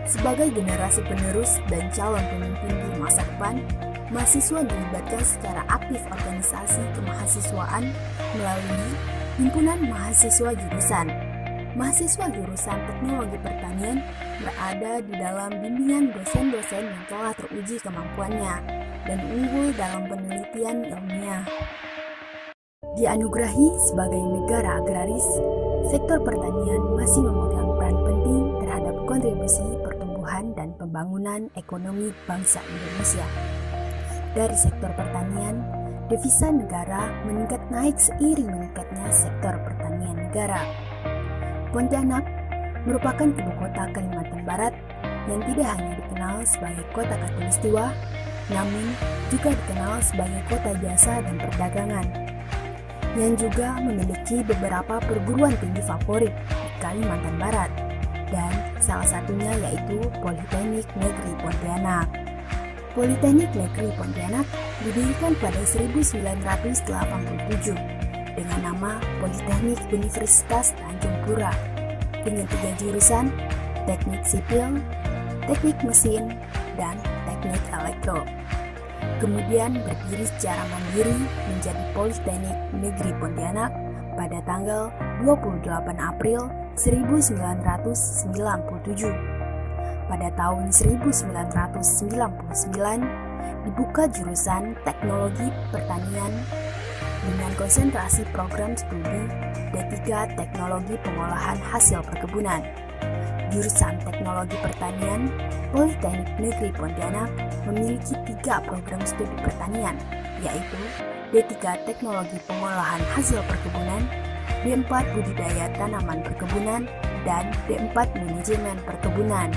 Sebagai generasi penerus dan calon pemimpin di masa depan, mahasiswa dilibatkan secara aktif organisasi kemahasiswaan melalui Himpunan Mahasiswa Jurusan. Mahasiswa jurusan Teknologi Pertanian berada di dalam bimbingan dosen-dosen yang telah teruji kemampuannya dan unggul dalam penelitian ilmiah. Dianugerahi sebagai negara agraris, sektor pertanian masih memegang peran penting terhadap kontribusi pertumbuhan dan pembangunan ekonomi bangsa Indonesia. Dari sektor pertanian, devisa negara meningkat naik seiring meningkatnya sektor pertanian negara. Pontianak merupakan ibu kota Kalimantan Barat yang tidak hanya dikenal sebagai kota khatulistiwa, namun juga dikenal sebagai kota jasa dan perdagangan, yang juga memiliki beberapa perguruan tinggi favorit di Kalimantan Barat, dan salah satunya yaitu Politeknik Negeri Pontianak. Politeknik Negeri Pontianak didirikan pada 1987 dengan nama Politeknik Universitas Tanjung Pura dengan 3 jurusan, Teknik Sipil, Teknik Mesin, dan Teknik Elektro. Kemudian berdiri secara mandiri menjadi Politeknik Negeri Pontianak pada tanggal 28 April 1997. Pada tahun 1999 dibuka jurusan Teknologi Pertanian dengan konsentrasi program studi D3 Teknologi Pengolahan Hasil Perkebunan. Jurusan Teknologi Pertanian Politeknik Negeri Pontianak memiliki 3 program studi pertanian, yaitu D3 Teknologi Pengolahan Hasil Perkebunan, D4 Budidaya Tanaman Perkebunan, dan D4 Manajemen Perkebunan.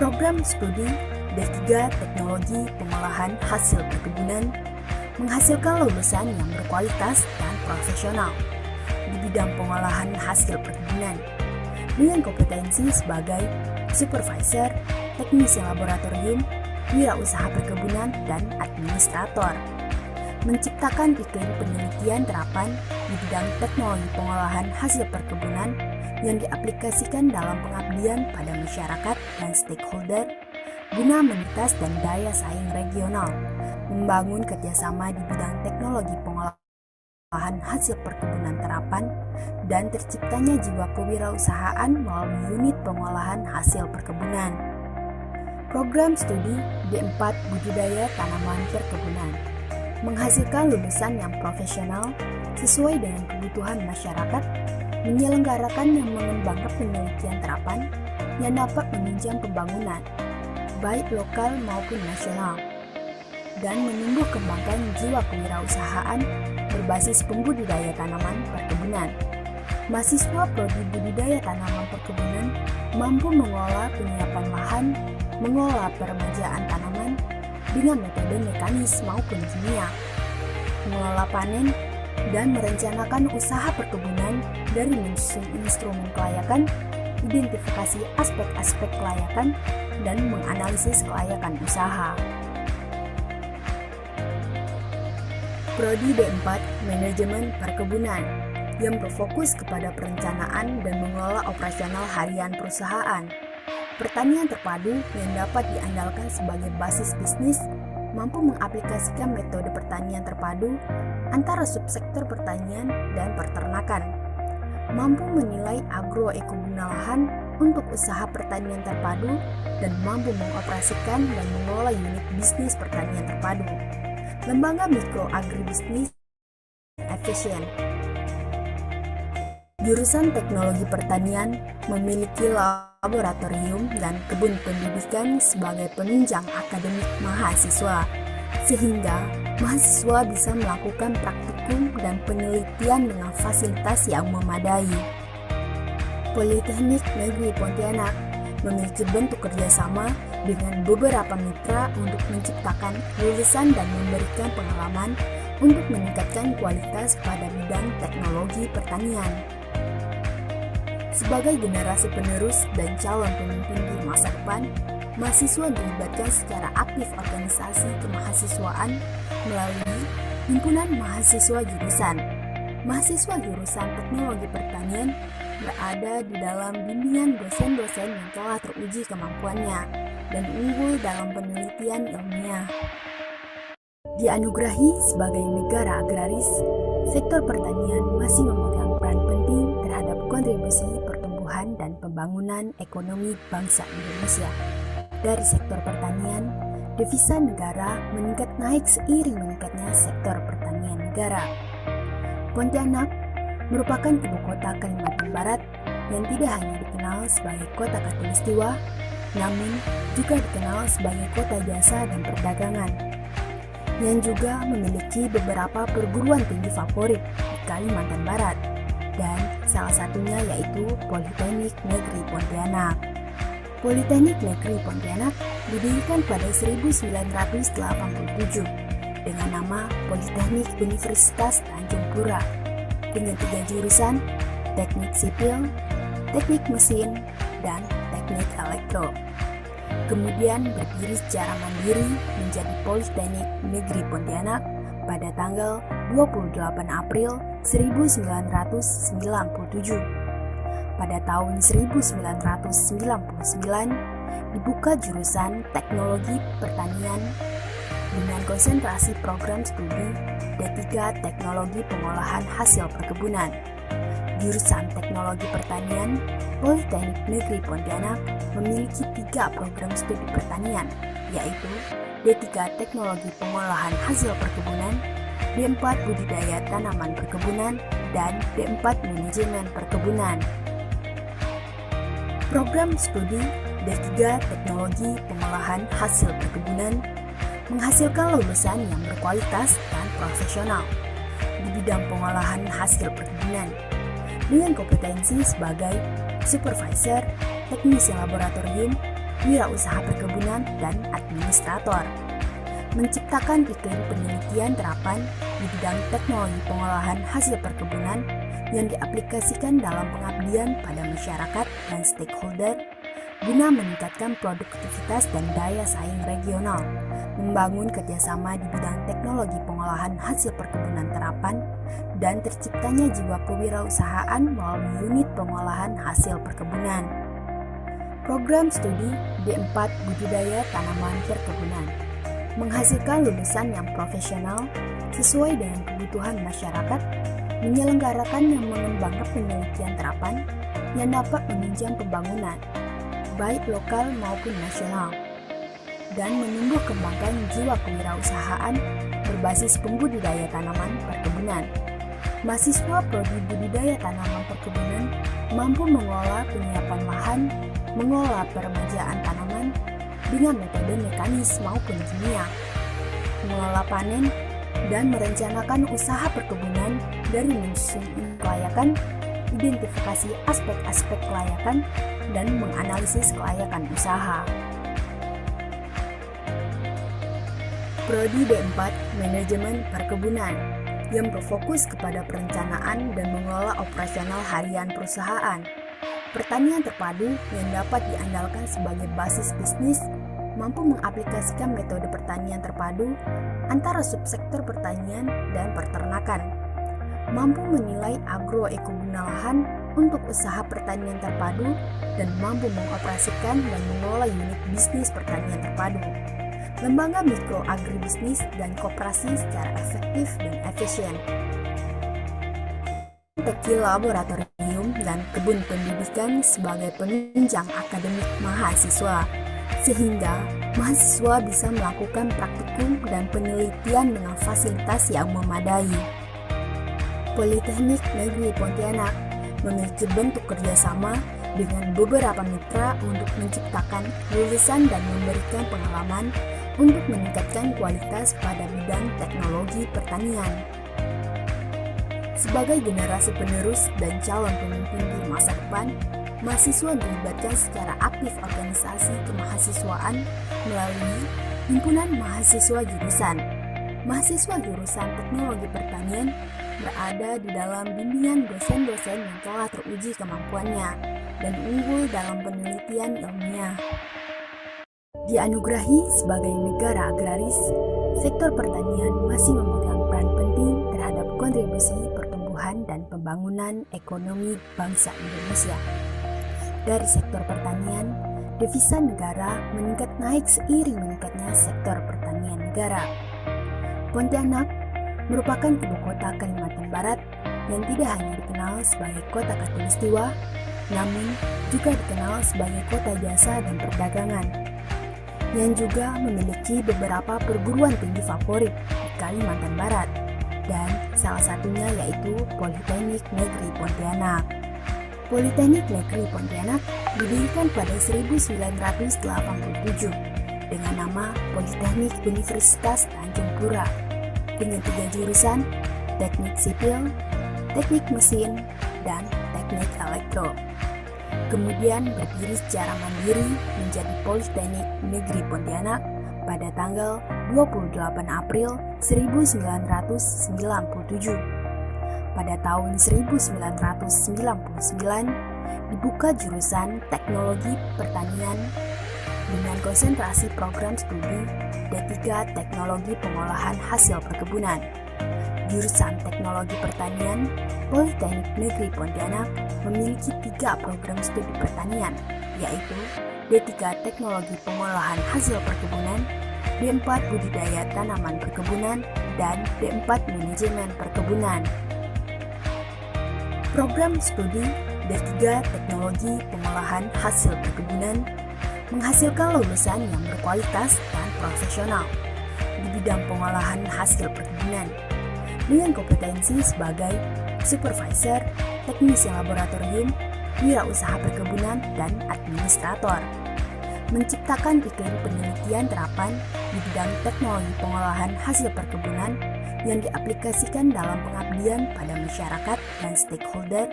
Program studi D3 Teknologi Pengolahan Hasil Perkebunan menghasilkan lulusan yang berkualitas dan profesional di bidang pengolahan hasil perkebunan dengan kompetensi sebagai supervisor, teknisi laboratorium, wirausaha perkebunan, dan administrator. Menciptakan iklim penelitian terapan di bidang teknologi pengolahan hasil perkebunan yang diaplikasikan dalam pengabdian pada masyarakat dan stakeholder guna meningkatkan dan daya saing regional, membangun kerjasama di bidang teknologi pengolahan hasil perkebunan terapan, dan terciptanya jiwa kewirausahaan melalui unit pengolahan hasil perkebunan. Program studi D4 Budidaya Tanaman Perkebunan menghasilkan lulusan yang profesional sesuai dengan kebutuhan masyarakat, menyelenggarakan dan mengembangkan penelitian terapan yang dapat menunjang pembangunan, baik lokal maupun nasional, dan menumbuh kembangkan jiwa kewirausahaan berbasis pembudidaya tanaman perkebunan. Mahasiswa Prodi Budidaya Tanaman Perkebunan mampu mengelola penyiapan lahan, mengelola peremajaan tanaman dengan metode mekanis maupun kimia, mengelola panen, dan merencanakan usaha perkebunan dari menyusun instrumen kelayakan, identifikasi aspek-aspek kelayakan, dan menganalisis kelayakan usaha. Prodi D4 Manajemen Perkebunan yang berfokus kepada perencanaan dan mengelola operasional harian perusahaan. Pertanian terpadu yang dapat diandalkan sebagai basis bisnis mampu mengaplikasikan metode pertanian terpadu antara subsektor pertanian dan peternakan, mampu menilai agroekonomia lahan untuk usaha pertanian terpadu, dan mampu mengoperasikan dan mengelola unit bisnis pertanian terpadu. Lembaga mikro agribisnis efisien. Jurusan Teknologi Pertanian memiliki laboratorium dan kebun pendidikan sebagai penunjang akademik mahasiswa, sehingga mahasiswa bisa melakukan praktikum dan penelitian dengan fasilitas yang memadai. Politeknik Negeri Pontianak memiliki bentuk kerjasama dengan beberapa mitra untuk menciptakan lulusan dan memberikan pengalaman untuk meningkatkan kualitas pada bidang teknologi pertanian. Sebagai generasi penerus dan calon pemimpin di masa depan, mahasiswa dilibatkan secara aktif organisasi kemahasiswaan melalui Himpunan Mahasiswa Jurusan. Mahasiswa jurusan Teknologi Pertanian berada di dalam bimbingan dosen-dosen yang telah teruji kemampuannya dan unggul dalam penelitian ilmiah. Dianugerahi sebagai negara agraris, sektor pertanian masih memegang peran penting terhadap kontribusi pertumbuhan dan pembangunan ekonomi bangsa Indonesia. Dari sektor pertanian, devisa negara meningkat naik seiring meningkatnya sektor pertanian negara. Pontianak merupakan ibu kota Kalimantan Barat yang tidak hanya dikenal sebagai kota Katulistiwa, namun juga dikenal sebagai kota jasa dan perdagangan, yang juga memiliki beberapa perguruan tinggi favorit di Kalimantan Barat, dan salah satunya yaitu Politeknik Negeri Pontianak. Politeknik Negeri Pontianak didirikan pada 1987 dengan nama Politeknik Universitas Tanjung Pura dengan 3 jurusan, Teknik Sipil, Teknik Mesin, dan Teknik Elektro. Kemudian berdiri secara mandiri menjadi Politeknik Negeri Pontianak pada tanggal 28 April 1997. Pada tahun 1999 dibuka jurusan Teknologi Pertanian dengan konsentrasi program studi D3 Teknologi Pengolahan Hasil Perkebunan. Jurusan Teknologi Pertanian Politeknik Negeri Pontianak memiliki 3 program studi pertanian, yaitu D3 Teknologi Pengolahan Hasil Perkebunan, D4 Budidaya Tanaman Perkebunan, dan D4 Manajemen Perkebunan. Program studi D3 Teknologi Pengolahan Hasil Perkebunan menghasilkan lulusan yang berkualitas dan profesional di bidang pengolahan hasil perkebunan dengan kompetensi sebagai supervisor, teknisi laboratorium, wirausaha perkebunan, dan administrator. Menciptakan iklim penelitian terapan di bidang teknologi pengolahan hasil perkebunan yang diaplikasikan dalam pengabdian pada masyarakat dan stakeholder guna meningkatkan produktivitas dan daya saing regional, membangun kerjasama di bidang teknologi pengolahan hasil perkebunan terapan, dan terciptanya jiwa kewirausahaan melalui unit pengolahan hasil perkebunan. Program studi D4 Budidaya Tanaman Perkebunan menghasilkan lulusan yang profesional sesuai dengan kebutuhan masyarakat, menyelenggarakan yang mengembangkan penelitian terapan yang dapat menunjang pembangunan, baik lokal maupun nasional, dan menumbuh kembangkan jiwa kewirausahaan berbasis pembudidaya tanaman perkebunan. Mahasiswa Prodi Budidaya Tanaman Perkebunan mampu mengelola penyiapan lahan, mengelola peremajaan tanaman dengan metode mekanis maupun kimia, mengelola panen, dan merencanakan usaha perkebunan dari menyusun kelayakan, identifikasi aspek-aspek kelayakan, dan menganalisis kelayakan usaha. Prodi D4 Manajemen Perkebunan yang berfokus kepada perencanaan dan mengelola operasional harian perusahaan. Pertanian terpadu yang dapat diandalkan sebagai basis bisnis mampu mengaplikasikan metode pertanian terpadu antara subsektor pertanian dan peternakan, mampu menilai agroekoguna lahan untuk usaha pertanian terpadu, dan mampu mengoperasikan dan mengelola unit bisnis pertanian terpadu, lembaga mikro agribisnis dan koperasi secara efektif dan efisien. Tekil laboratorium dan kebun pendidikan sebagai penunjang akademik mahasiswa, sehingga mahasiswa bisa melakukan praktikum dan penelitian dengan fasilitas yang memadai. Politeknik Negeri Pontianak memiliki bentuk kerjasama dengan beberapa mitra untuk menciptakan lulusan dan memberikan pengalaman untuk meningkatkan kualitas pada bidang teknologi pertanian. Sebagai generasi penerus dan calon pemimpin di masa depan, mahasiswa dilibatkan secara aktif organisasi kemahasiswaan melalui Himpunan Mahasiswa Jurusan. Mahasiswa jurusan Teknologi Pertanian berada di dalam bimbingan dosen-dosen yang telah teruji kemampuannya dan unggul dalam penelitian ilmiah. Dianugerahi sebagai negara agraris, sektor pertanian masih memegang peran penting terhadap kontribusi pertumbuhan dan pembangunan ekonomi bangsa Indonesia. Dari sektor pertanian, devisa negara meningkat naik seiring meningkatnya sektor pertanian negara. Pontianak merupakan ibu kota Kalimantan Barat yang tidak hanya dikenal sebagai kota khatulistiwa, namun juga dikenal sebagai kota jasa dan perdagangan, yang juga memiliki beberapa perguruan tinggi favorit di Kalimantan Barat, dan salah satunya yaitu Politeknik Negeri Pontianak. Politeknik Negeri Pontianak didirikan pada 1987 dengan nama Politeknik Universitas Tanjung Pura dengan 3 jurusan, Teknik Sipil, Teknik Mesin, dan Teknik Elektro. Kemudian berdiri secara mandiri menjadi Politeknik Negeri Pontianak pada tanggal 28 April 1997. Pada tahun 1999 dibuka jurusan Teknologi Pertanian dengan konsentrasi program studi D3 Teknologi Pengolahan Hasil Perkebunan. Jurusan Teknologi Pertanian Politeknik Negeri Pontianak memiliki 3 program studi pertanian, yaitu D3 Teknologi Pengolahan Hasil Perkebunan, D4 Budidaya Tanaman Perkebunan, dan D4 Manajemen Perkebunan. Program studi D3 Teknologi Pengolahan Hasil Perkebunan menghasilkan lulusan yang berkualitas dan profesional di bidang pengolahan hasil perkebunan dengan kompetensi sebagai supervisor, teknisi laboratorium, wirausaha perkebunan, dan administrator. Menciptakan iklim penelitian terapan di bidang teknologi pengolahan hasil perkebunan yang diaplikasikan dalam pengabdian pada masyarakat dan stakeholder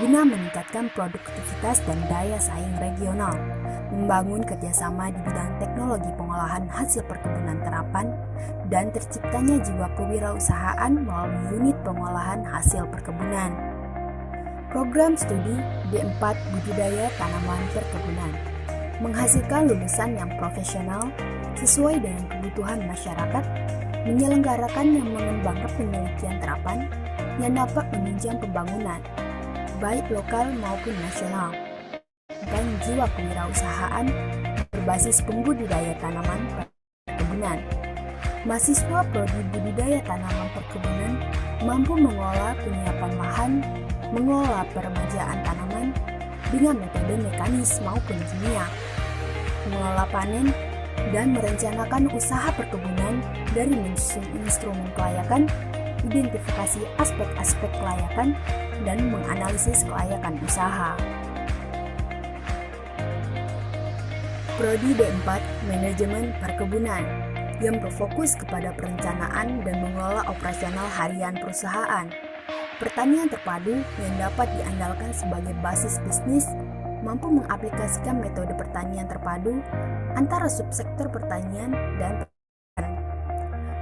guna meningkatkan produktivitas dan daya saing regional, membangun kerjasama di bidang teknologi pengolahan hasil perkebunan terapan, dan terciptanya jiwa kewirausahaan melalui unit pengolahan hasil perkebunan. Program studi D4 Budidaya Tanaman Perkebunan menghasilkan lulusan yang profesional sesuai dengan kebutuhan masyarakat, menyelenggarakan yang mengembangkan penelitian terapan yang dapat menunjang pembangunan, baik lokal maupun nasional, dan jiwa kewirausahaan berbasis pembudidaya tanaman perkebunan. Mahasiswa prodi budidaya tanaman perkebunan mampu mengolah penyiapan lahan, mengolah peremajaan tanaman dengan metode mekanis maupun kimia, mengelola panen, dan merencanakan usaha perkebunan dari menyusun instrumen kelayakan, identifikasi aspek-aspek kelayakan, dan menganalisis kelayakan usaha. Prodi D4 Manajemen Perkebunan yang berfokus kepada perencanaan dan mengelola operasional harian perusahaan. Pertanian terpadu yang dapat diandalkan sebagai basis bisnis mampu mengaplikasikan metode pertanian terpadu antara subsektor pertanian dan perikanan,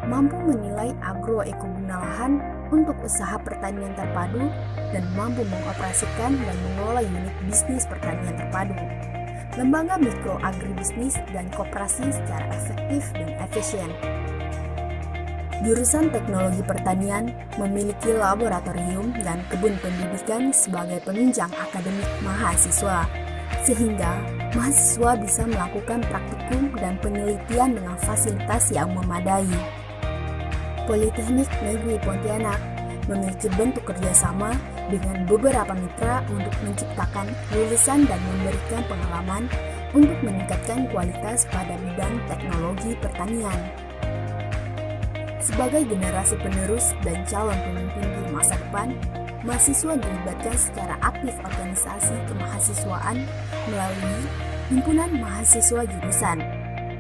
mampu menilai agroekoguna lahan untuk usaha pertanian terpadu, dan mampu mengoperasikan dan mengelola unit bisnis pertanian terpadu, lembaga mikro agribisnis dan koperasi secara efektif dan efisien. Jurusan Teknologi Pertanian memiliki laboratorium dan kebun pendidikan sebagai penunjang akademik mahasiswa, sehingga mahasiswa bisa melakukan praktikum dan penelitian dengan fasilitas yang memadai. Politeknik Negeri Pontianak memiliki bentuk kerjasama dengan beberapa mitra untuk menciptakan lulusan dan memberikan pengalaman untuk meningkatkan kualitas pada bidang teknologi pertanian. Sebagai generasi penerus dan calon pemimpin di masa depan, mahasiswa dilibatkan secara aktif organisasi kemahasiswaan melalui Himpunan Mahasiswa Jurusan.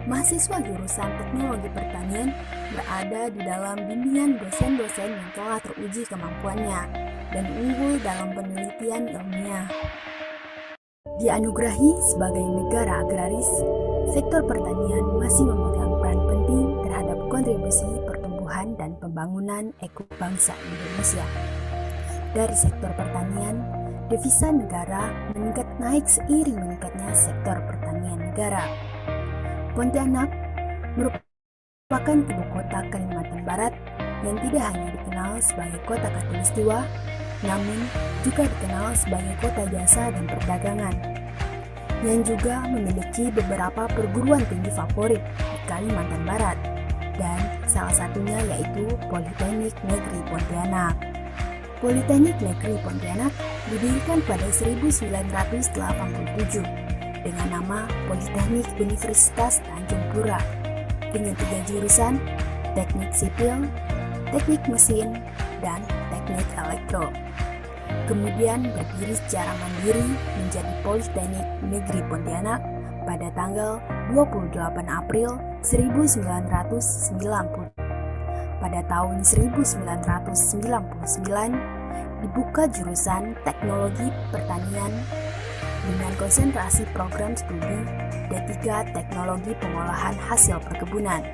Mahasiswa jurusan Teknologi Pertanian berada di dalam bimbingan dosen-dosen yang telah teruji kemampuannya dan unggul dalam penelitian ilmiah. Dianugerahi sebagai negara agraris, sektor pertanian masih memegang peran penting terhadap kontribusi pertumbuhan dan pembangunan ekobangsa Indonesia. Dari sektor pertanian, devisa negara meningkat naik seiring meningkatnya sektor pertanian negara. Pontianak merupakan ibu kota Kalimantan Barat yang tidak hanya dikenal sebagai kota khatulistiwa, namun juga dikenal sebagai kota jasa dan perdagangan, yang juga memiliki beberapa perguruan tinggi favorit di Kalimantan Barat, dan salah satunya yaitu Politeknik Negeri Pontianak. Politeknik Negeri Pontianak didirikan pada 1987 dengan nama Politeknik Universitas Tanjung Pura dengan 3 jurusan, Teknik Sipil, Teknik Mesin, dan Teknik Elektro. Kemudian berdiri secara mandiri menjadi Politeknik Negeri Pontianak pada tanggal 28 April 1990. Pada tahun 1999 dibuka jurusan Teknologi Pertanian dengan konsentrasi program studi D3 Teknologi Pengolahan Hasil Perkebunan.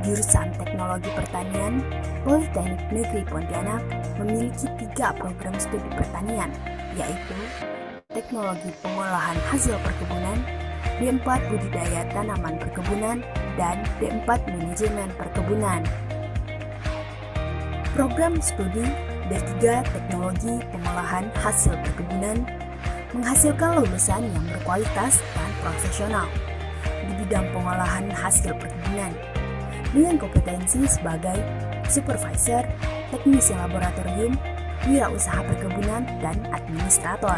Jurusan Teknologi Pertanian Politeknik Negeri Pontianak memiliki 3 program studi pertanian, yaitu Teknologi Pengolahan Hasil Perkebunan, D4 Budidaya Tanaman Perkebunan, dan D4 Manajemen Perkebunan. Program studi D3 Teknologi Pengolahan Hasil Perkebunan menghasilkan lulusan yang berkualitas dan profesional di bidang pengolahan hasil perkebunan dengan kompetensi sebagai supervisor, teknisi laboratorium, wirausaha perkebunan, dan administrator.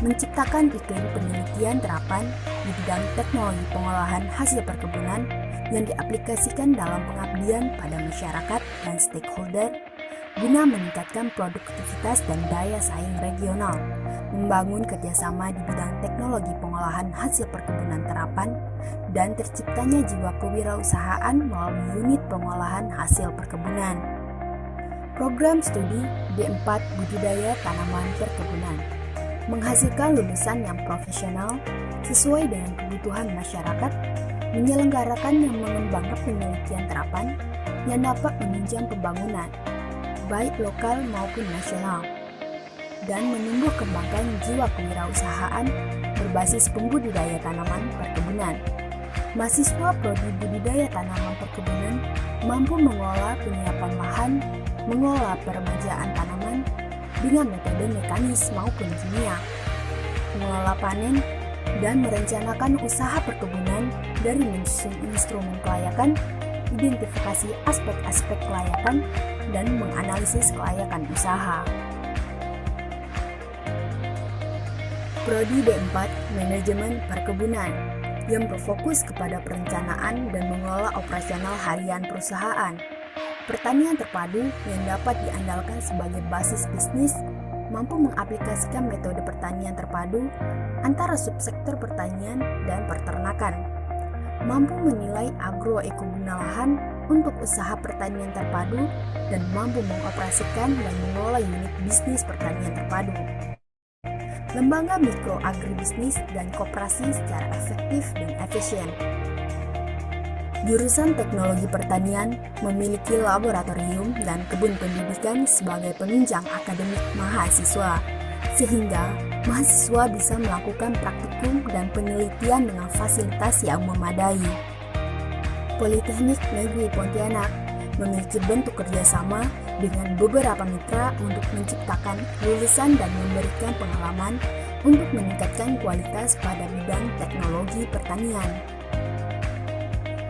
Menciptakan iklim penelitian terapan di bidang teknologi pengolahan hasil perkebunan yang diaplikasikan dalam pengabdian pada masyarakat dan stakeholder guna meningkatkan produktivitas dan daya saing regional, membangun kerjasama di bidang teknologi pengolahan hasil perkebunan terapan, dan terciptanya jiwa kewirausahaan melalui unit pengolahan hasil perkebunan. Program studi D4 Budidaya Tanaman Perkebunan menghasilkan lulusan yang profesional sesuai dengan kebutuhan masyarakat, menyelenggarakan dan mengembangkan penelitian terapan yang dapat menunjang pembangunan, baik lokal maupun nasional, dan menumbuh kembangkan jiwa kewirausahaan berbasis pembudidaya tanaman perkebunan. Mahasiswa Prodi Budidaya Tanaman Perkebunan mampu mengelola penyiapan lahan, mengelola peremajaan tanaman dengan metode mekanis maupun kimia, mengelola panen, dan merencanakan usaha perkebunan dari menyusun instrumen kelayakan, identifikasi aspek-aspek kelayakan, dan menganalisis kelayakan usaha. Prodi D4 Manajemen Perkebunan yang berfokus kepada perencanaan dan mengelola operasional harian perusahaan. Pertanian terpadu yang dapat diandalkan sebagai basis bisnis mampu mengaplikasikan metode pertanian terpadu antara subsektor pertanian dan peternakan, mampu menilai agroekoguna lahan untuk usaha pertanian terpadu, dan mampu mengoperasikan dan mengelola unit bisnis pertanian terpadu. Lembaga mikro agribisnis dan koperasi secara efektif dan efisien. Jurusan Teknologi Pertanian memiliki laboratorium dan kebun pendidikan sebagai penunjang akademik mahasiswa, sehingga mahasiswa bisa melakukan praktikum dan penelitian dengan fasilitas yang memadai. Politeknik Negeri Pontianak memiliki bentuk kerjasama dengan beberapa mitra untuk menciptakan lulusan dan memberikan pengalaman untuk meningkatkan kualitas pada bidang teknologi pertanian.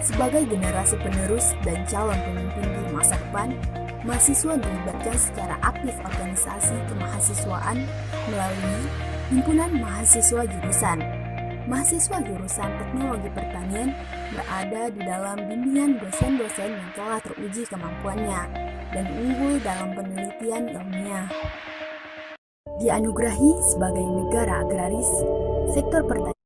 Sebagai generasi penerus dan calon pemimpin di masa depan, mahasiswa dilibatkan secara aktif organisasi kemahasiswaan melalui Himpunan Mahasiswa Jurusan. Mahasiswa jurusan Teknologi Pertanian berada di dalam bimbingan dosen-dosen yang telah teruji kemampuannya dan unggul dalam penelitian ilmiah. Dianugerahi sebagai negara agraris, sektor pertanian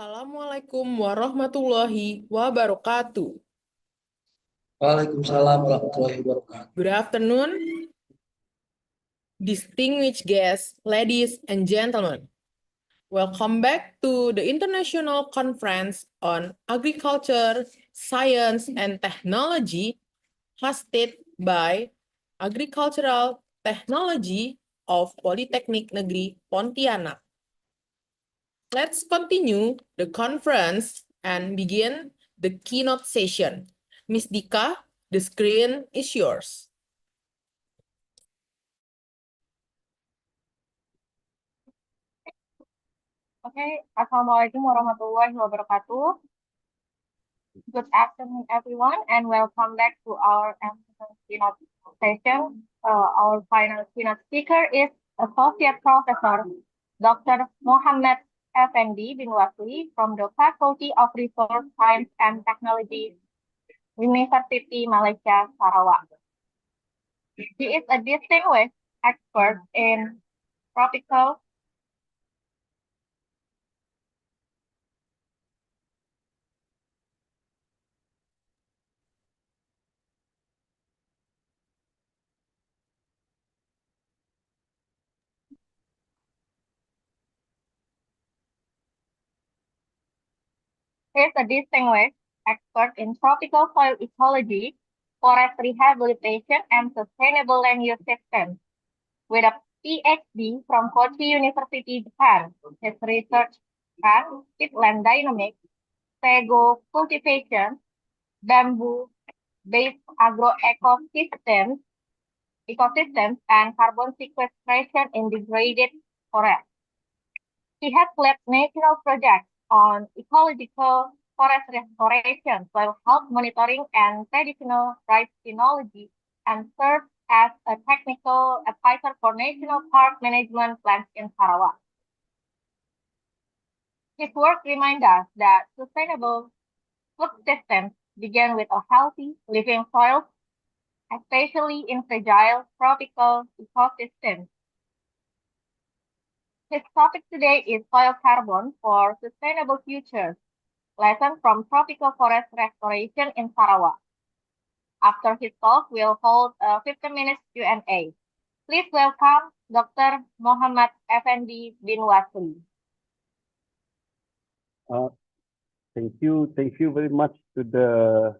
Assalamualaikum warahmatullahi wabarakatuh. Waalaikumsalam warahmatullahi wabarakatuh. Good afternoon, distinguished guests, ladies and gentlemen. Welcome back to the International Conference on Agriculture, Science and Technology hosted by Agricultural Technology of Polytechnic Negeri Pontianak. Let's continue the conference and begin the keynote session. Ms. Dika, the screen is yours. Okay, Assalamualaikum warahmatullahi wabarakatuh. Good afternoon, everyone, and welcome back to our keynote session. Our final keynote speaker is Associate Professor Dr. Muhammad Effendi bin Wasli from the Faculty of Resource Science and Technology, University Malaysia, Sarawak. He is a distinguished expert in tropical expert in tropical soil ecology, forest rehabilitation, and sustainable land use systems. With a PhD from Kochi University, Japan, his research spans peatland dynamics, sago cultivation, bamboo-based agroecosystems, and carbon sequestration in degraded forests. He has led national projects on ecological forest restoration, soil health monitoring, and traditional rice phenology, and served as a technical advisor for national park management plans in Sarawak. His work reminds us that sustainable food systems begin with a healthy living soil, especially in fragile tropical ecosystems. His topic today is soil carbon for sustainable futures, lessons from tropical forest restoration in Sarawak. After his talk, we'll hold a 15-minute Q&A. Please welcome Dr. Muhammad Effendi bin Wasli. Thank you very much to the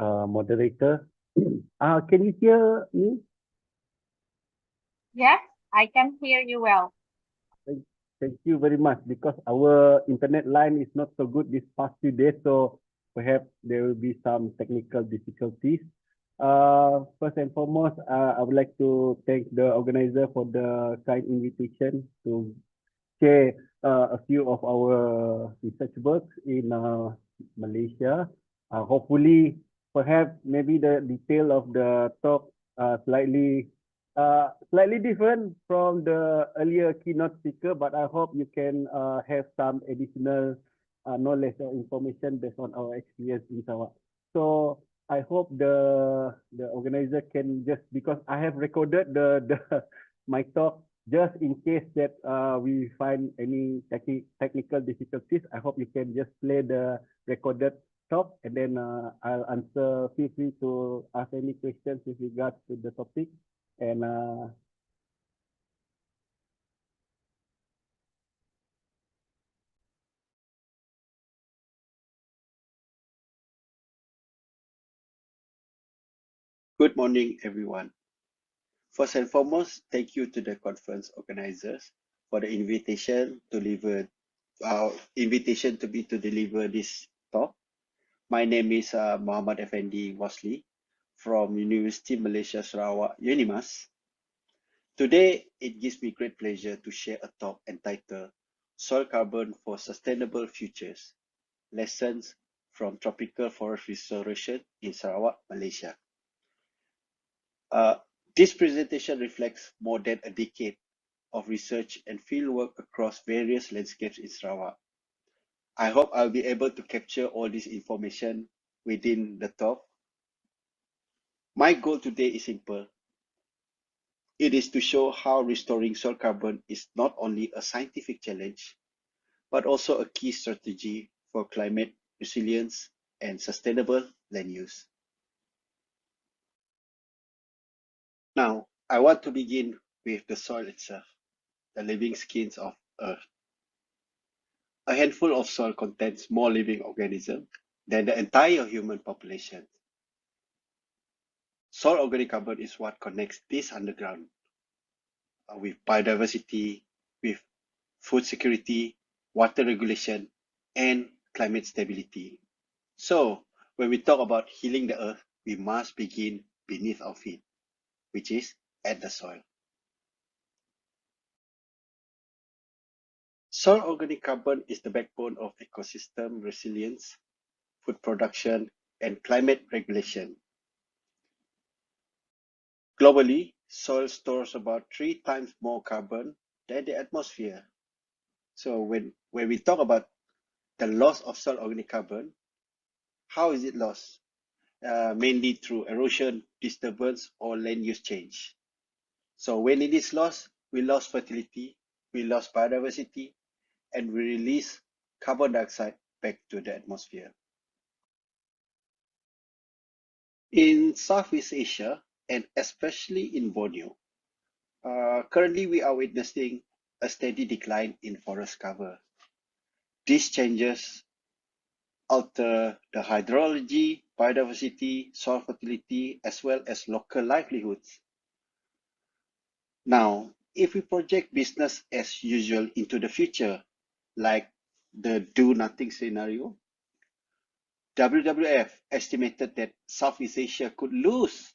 moderator. Can you hear me? Yes, I can hear you well. Thank you very much, because our internet line is not so good this past few days, so perhaps there will be some technical difficulties. First and foremost, I would like to thank the organizer for the kind invitation to share a few of our research works in Malaysia. Hopefully, perhaps maybe the detail of the talk slightly different from the earlier keynote speaker, but I hope you can have some additional knowledge or information based on our experience in Sarawak. So I hope the organizer can just, because I have recorded my talk just in case that we find any technical difficulties. I hope you can just play the recorded talk, and then I'll answer. Feel free to ask any questions with regards to the topic. And Good morning, everyone. First and foremost, thank you to the conference organizers for the invitation to deliver this talk. My name is Muhammad Effendi Wasli from University Malaysia Sarawak, UNIMAS. Today, it gives me great pleasure to share a talk entitled Soil Carbon for Sustainable Futures, Lessons from Tropical Forest Restoration in Sarawak, Malaysia. This presentation reflects more than a decade of research and fieldwork across various landscapes in Sarawak. I hope I'll be able to capture all this information within the talk. My goal today is simple. It is to show how restoring soil carbon is not only a scientific challenge, but also a key strategy for climate resilience and sustainable land use. Now, I want to begin with the soil itself, the living skins of Earth. A handful of soil contains more living organisms than the entire human population. Soil organic carbon is what connects this underground with biodiversity, with food security, water regulation, and climate stability. So, when we talk about healing the earth, we must begin beneath our feet, which is at the soil. Soil organic carbon is the backbone of ecosystem resilience, food production, and climate regulation. Globally, soil stores about 3 times more carbon than the atmosphere. So when we talk about the loss of soil organic carbon, how is it lost? Mainly through erosion, disturbance, or land use change. So when it is lost, we lost fertility, we lost biodiversity, and we release carbon dioxide back to the atmosphere. In Southeast Asia, and especially in Borneo, currently we are witnessing a steady decline in forest cover. These changes alter the hydrology, biodiversity, soil fertility, as well as local livelihoods. Now, if we project business as usual into the future, like the do-nothing scenario, WWF estimated that Southeast Asia could lose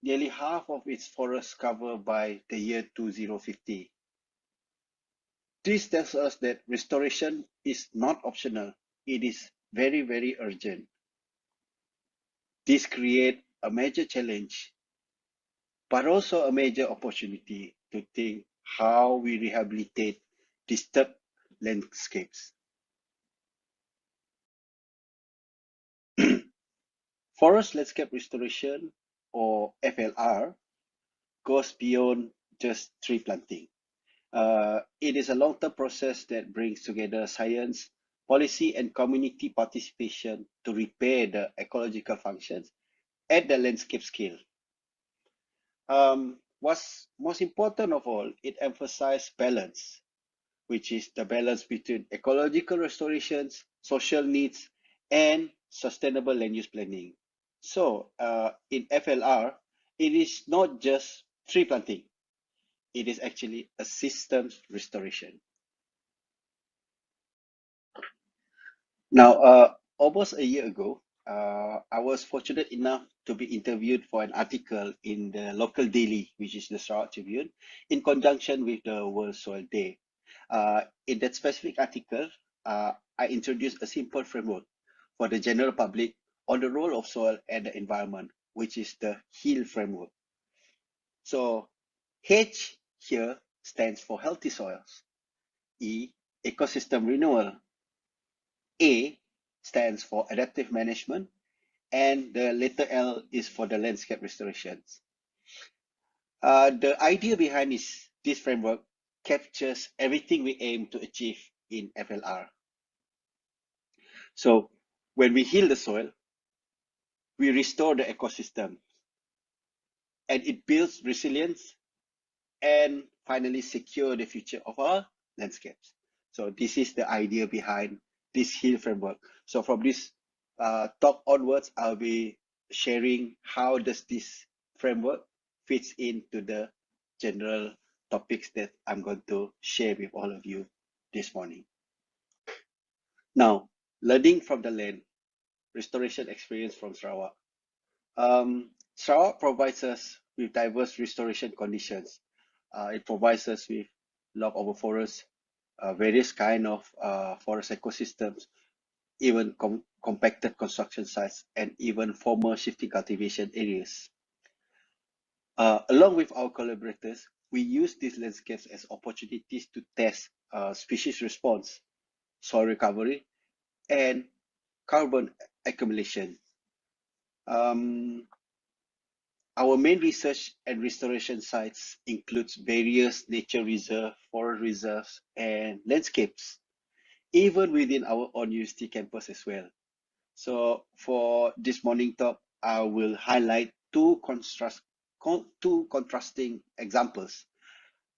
nearly half of its forest cover by the year 2050. This tells us that restoration is not optional. It is very, very urgent. This creates a major challenge, but also a major opportunity to think how we rehabilitate disturbed landscapes. Forest landscape restoration, or FLR, goes beyond just tree planting. It is a long-term process that brings together science, policy, and community participation to repair the ecological functions at the landscape scale. What's most important of all, it emphasizes balance, which is the balance between ecological restorations, social needs, and sustainable land use planning. So, in FLR, it is not just tree planting. It is actually a systems restoration. Now, almost a year ago, I was fortunate enough to be interviewed for an article in the local daily, which is the Sarawak Tribune, in conjunction with the World Soil Day. In that specific article, I introduced a simple framework for the general public on the role of soil and the environment, which is the HEAL framework. So, H here stands for healthy soils, E, ecosystem renewal, A stands for adaptive management, and the letter L is for the landscape restorations. The idea behind this framework captures everything we aim to achieve in FLR. So when we heal the soil, we restore the ecosystem, and it builds resilience and finally secure the future of our landscapes. So this is the idea behind this HEAL framework. So from this talk onwards, I'll be sharing how does this framework fits into the general topics that I'm going to share with all of you this morning. Now, learning from the land, restoration experience from Sarawak. Sarawak provides us with diverse restoration conditions. It provides us with log over forests, various kind of forest ecosystems, even compacted construction sites, and even former shifting cultivation areas. Along with our collaborators, we use these landscapes as opportunities to test species response, soil recovery, and carbon accumulation. Our main research and restoration sites includes various nature reserves, forest reserves, and landscapes. even within our own university campus as well. So for this morning talk, I will highlight two contrasting examples.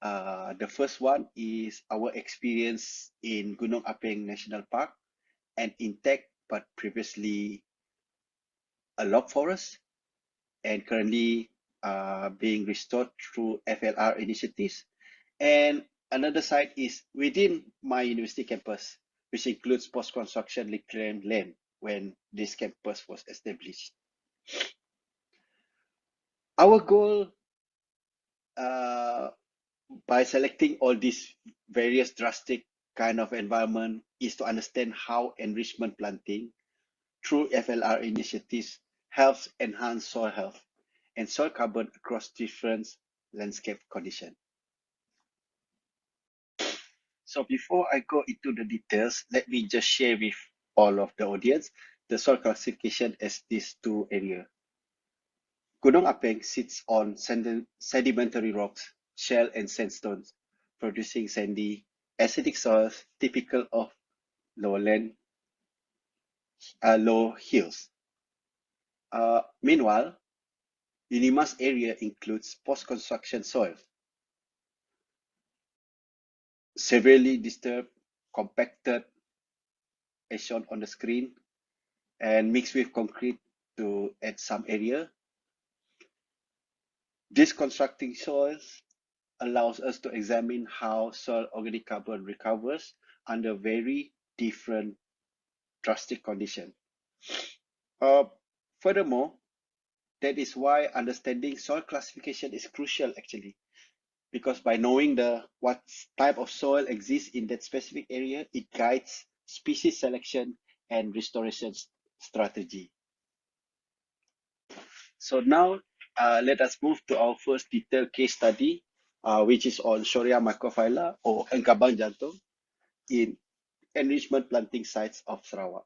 The first one is our experience in Gunung Apeng National Park, an intact but previously a log forest, and currently being restored through FLR initiatives. And another side is within my university campus, which includes post-construction reclaimed land when this campus was established. Our goal by selecting all these various drastic kind of environment is to understand how enrichment planting through FLR initiatives helps enhance soil health and soil carbon across different landscape conditions. So before I go into the details, let me just share with all of the audience the soil classification as these two areas. Gunung Apeng sits on sedimentary rocks, shale and sandstones, producing sandy, acidic soils typical of lowland, low hills. Meanwhile, Unimas area includes post-construction soil, severely disturbed, compacted, as shown on the screen, and mixed with concrete to add some area. This constructing soils allows us to examine how soil organic carbon recovers under very different drastic conditions. Furthermore, that is why understanding soil classification is crucial actually, because by knowing what type of soil exists in that specific area, it guides species selection and restoration strategy. So now let us move to our first detailed case study, which is on Shorea microphylla or Engkabang Jantung in enrichment planting sites of Sarawak.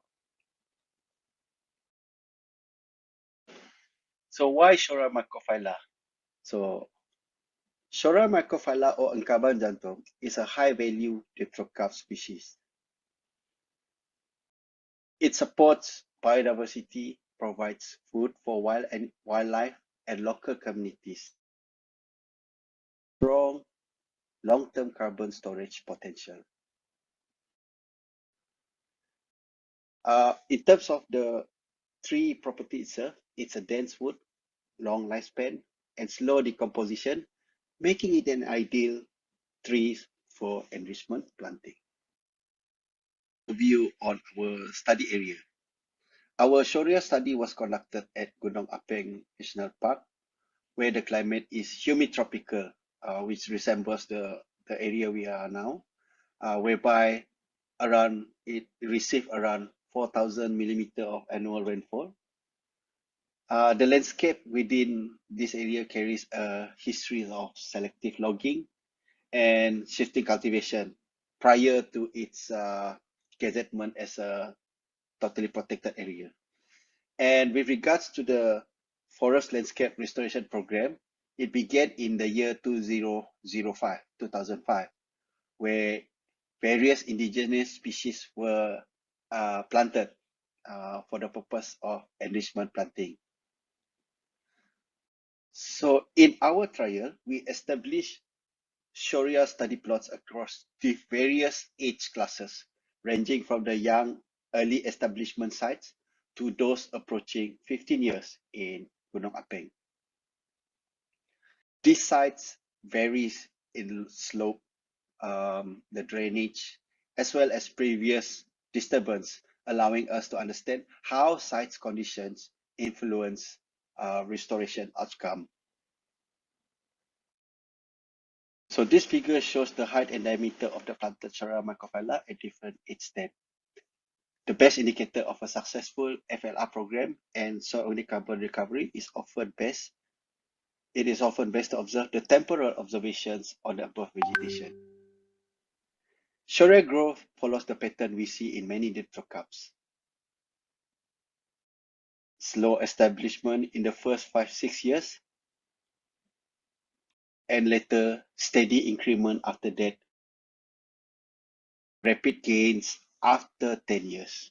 So why Shorea microphylla? So Shorea microphylla or Engkabang Jantung is a high-value dipterocarp species. It supports biodiversity, provides food for wildlife and local communities. Strong long-term carbon storage potential. In terms of the tree property itself, it's a dense wood, long lifespan, and slow decomposition, making it an ideal tree for enrichment planting. View on our study area. Our Shorea study was conducted at Gunung Apeng National Park, where the climate is humid tropical, which resembles the area we are now, whereby it received around 4,000 millimeter of annual rainfall. The landscape within this area carries a history of selective logging and shifting cultivation prior to its gazettement as a totally protected area. And with regards to the forest landscape restoration program, it began in the year 2005, where various indigenous species were planted for the purpose of enrichment planting. So in our trial, we established Shorea study plots across the various age classes, ranging from the young, early establishment sites to those approaching 15 years in Gunung Apeng. These sites varies in slope, the drainage, as well as previous disturbance, allowing us to understand how site's conditions influence restoration outcome. So this figure shows the height and diameter of the planted Shorea microphylla at different age steps. The best indicator of a successful FLR program and soil organic carbon recovery is often best. It is often best to observe the temporal observations on the above vegetation. Shorea growth follows the pattern we see in many dipterocarps. Slow establishment in the first 5-6 years, and later steady increment after that. Rapid gains after 10 years.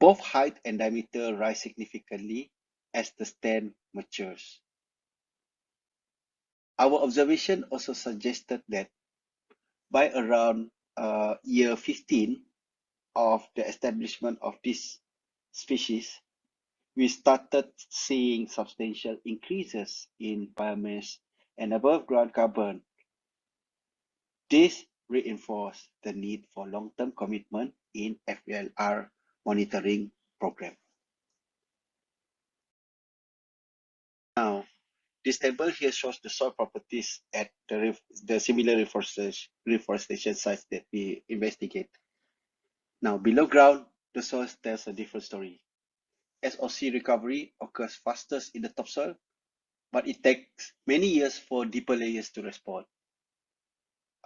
Both height and diameter rise significantly as the stand matures. Our observation also suggested that by around year 15 of the establishment of this species, we started seeing substantial increases in biomass and above ground carbon. This reinforced the need for long-term commitment in FLR monitoring program. Now, this table here shows the soil properties at the similar reforestation sites that we investigate. Now, below ground, the soil tells a different story. SOC recovery occurs fastest in the topsoil, but it takes many years for deeper layers to respond.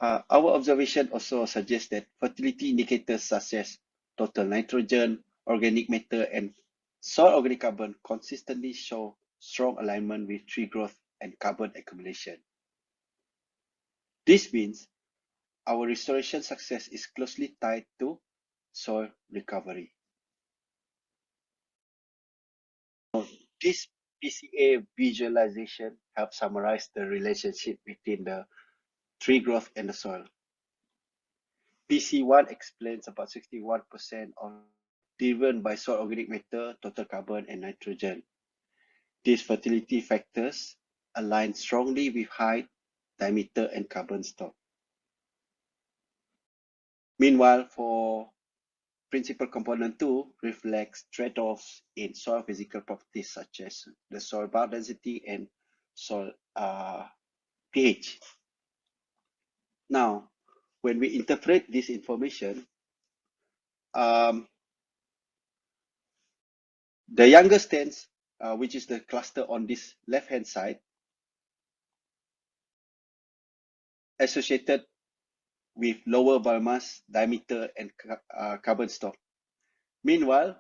Our observation also suggests that fertility indicators such as total nitrogen, organic matter, and soil organic carbon consistently show strong alignment with tree growth and carbon accumulation. This means our restoration success is closely tied to soil recovery. This PCA visualization helps summarize the relationship between the tree growth and the soil. PC1 explains about 61% of driven by soil organic matter, total carbon, and nitrogen. These fertility factors align strongly with height, diameter, and carbon stock. Meanwhile, for principal component 2 reflects trade-offs in soil physical properties such as the soil bar density and soil pH. Now, when we interpret this information, the younger stands, which is the cluster on this left-hand side, associated with lower biomass, diameter, and carbon stock. Meanwhile,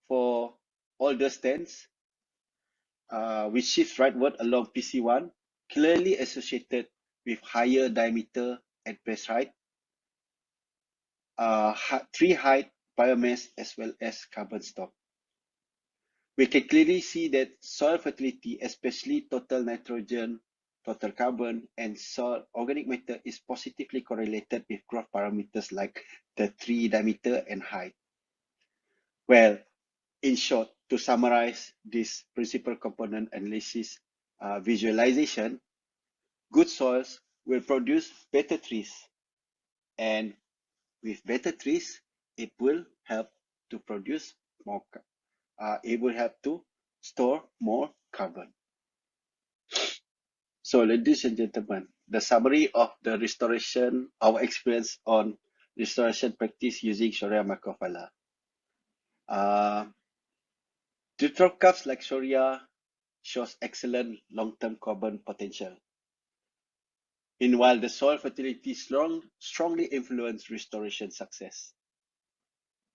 for older stands, which shifts rightward along PC1, clearly associated with higher diameter and base height, tree height, biomass, as well as carbon stock. We can clearly see that soil fertility, especially total nitrogen, total carbon, and soil organic matter, is positively correlated with growth parameters like the tree diameter and height. Well, in short, to summarize this principal component analysis visualization, good soils will produce better trees, and with better trees, it will help to produce more. It will help to store more carbon. So, ladies and gentlemen, the summary of the restoration, our experience on restoration practice using Shorea microphylla. Dipterocarps like Shorea shows excellent long-term carbon potential. Meanwhile, the soil fertility strongly influence restoration success.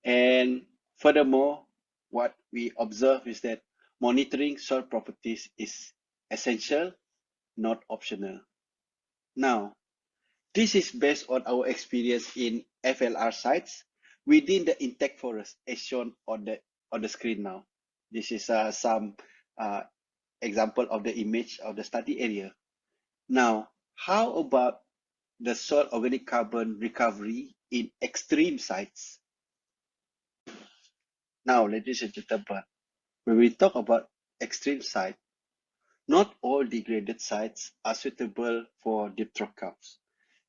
And furthermore, what we observe is that monitoring soil properties is essential, not optional. Now, this is based on our experience in FLR sites within the intact forest, as shown on the screen now. This is some example of the image of the study area. Now, how about the soil organic carbon recovery in extreme sites? Now, ladies and gentlemen, when we talk about extreme site, not all degraded sites are suitable for dipterocarps,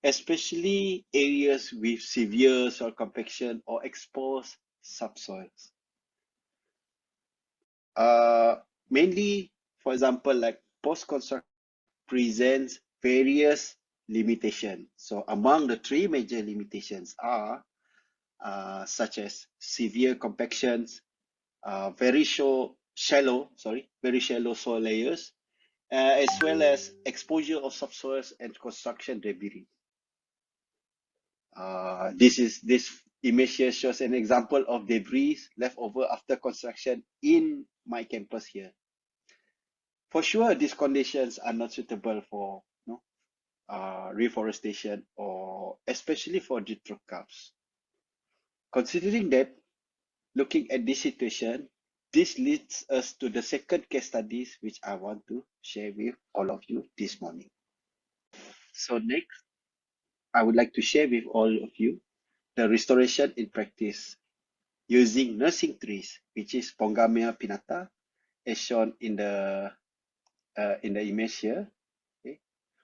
especially areas with severe soil compaction or exposed subsoils. Mainly, for example, like post-construction presents various limitations. So among the three major limitations are such as severe compactions, very shallow soil layers, as well as exposure of subsoils and construction debris. This image here shows an example of debris left over after construction in my campus here. For sure, these conditions are not suitable for reforestation, or especially for dithrocarps. Considering that, looking at this situation, this leads us to the second case studies which I want to share with all of you this morning. So next, I would like to share with all of you the restoration in practice using nursing trees, which is Pongamia pinnata, as shown in the image here. Okay,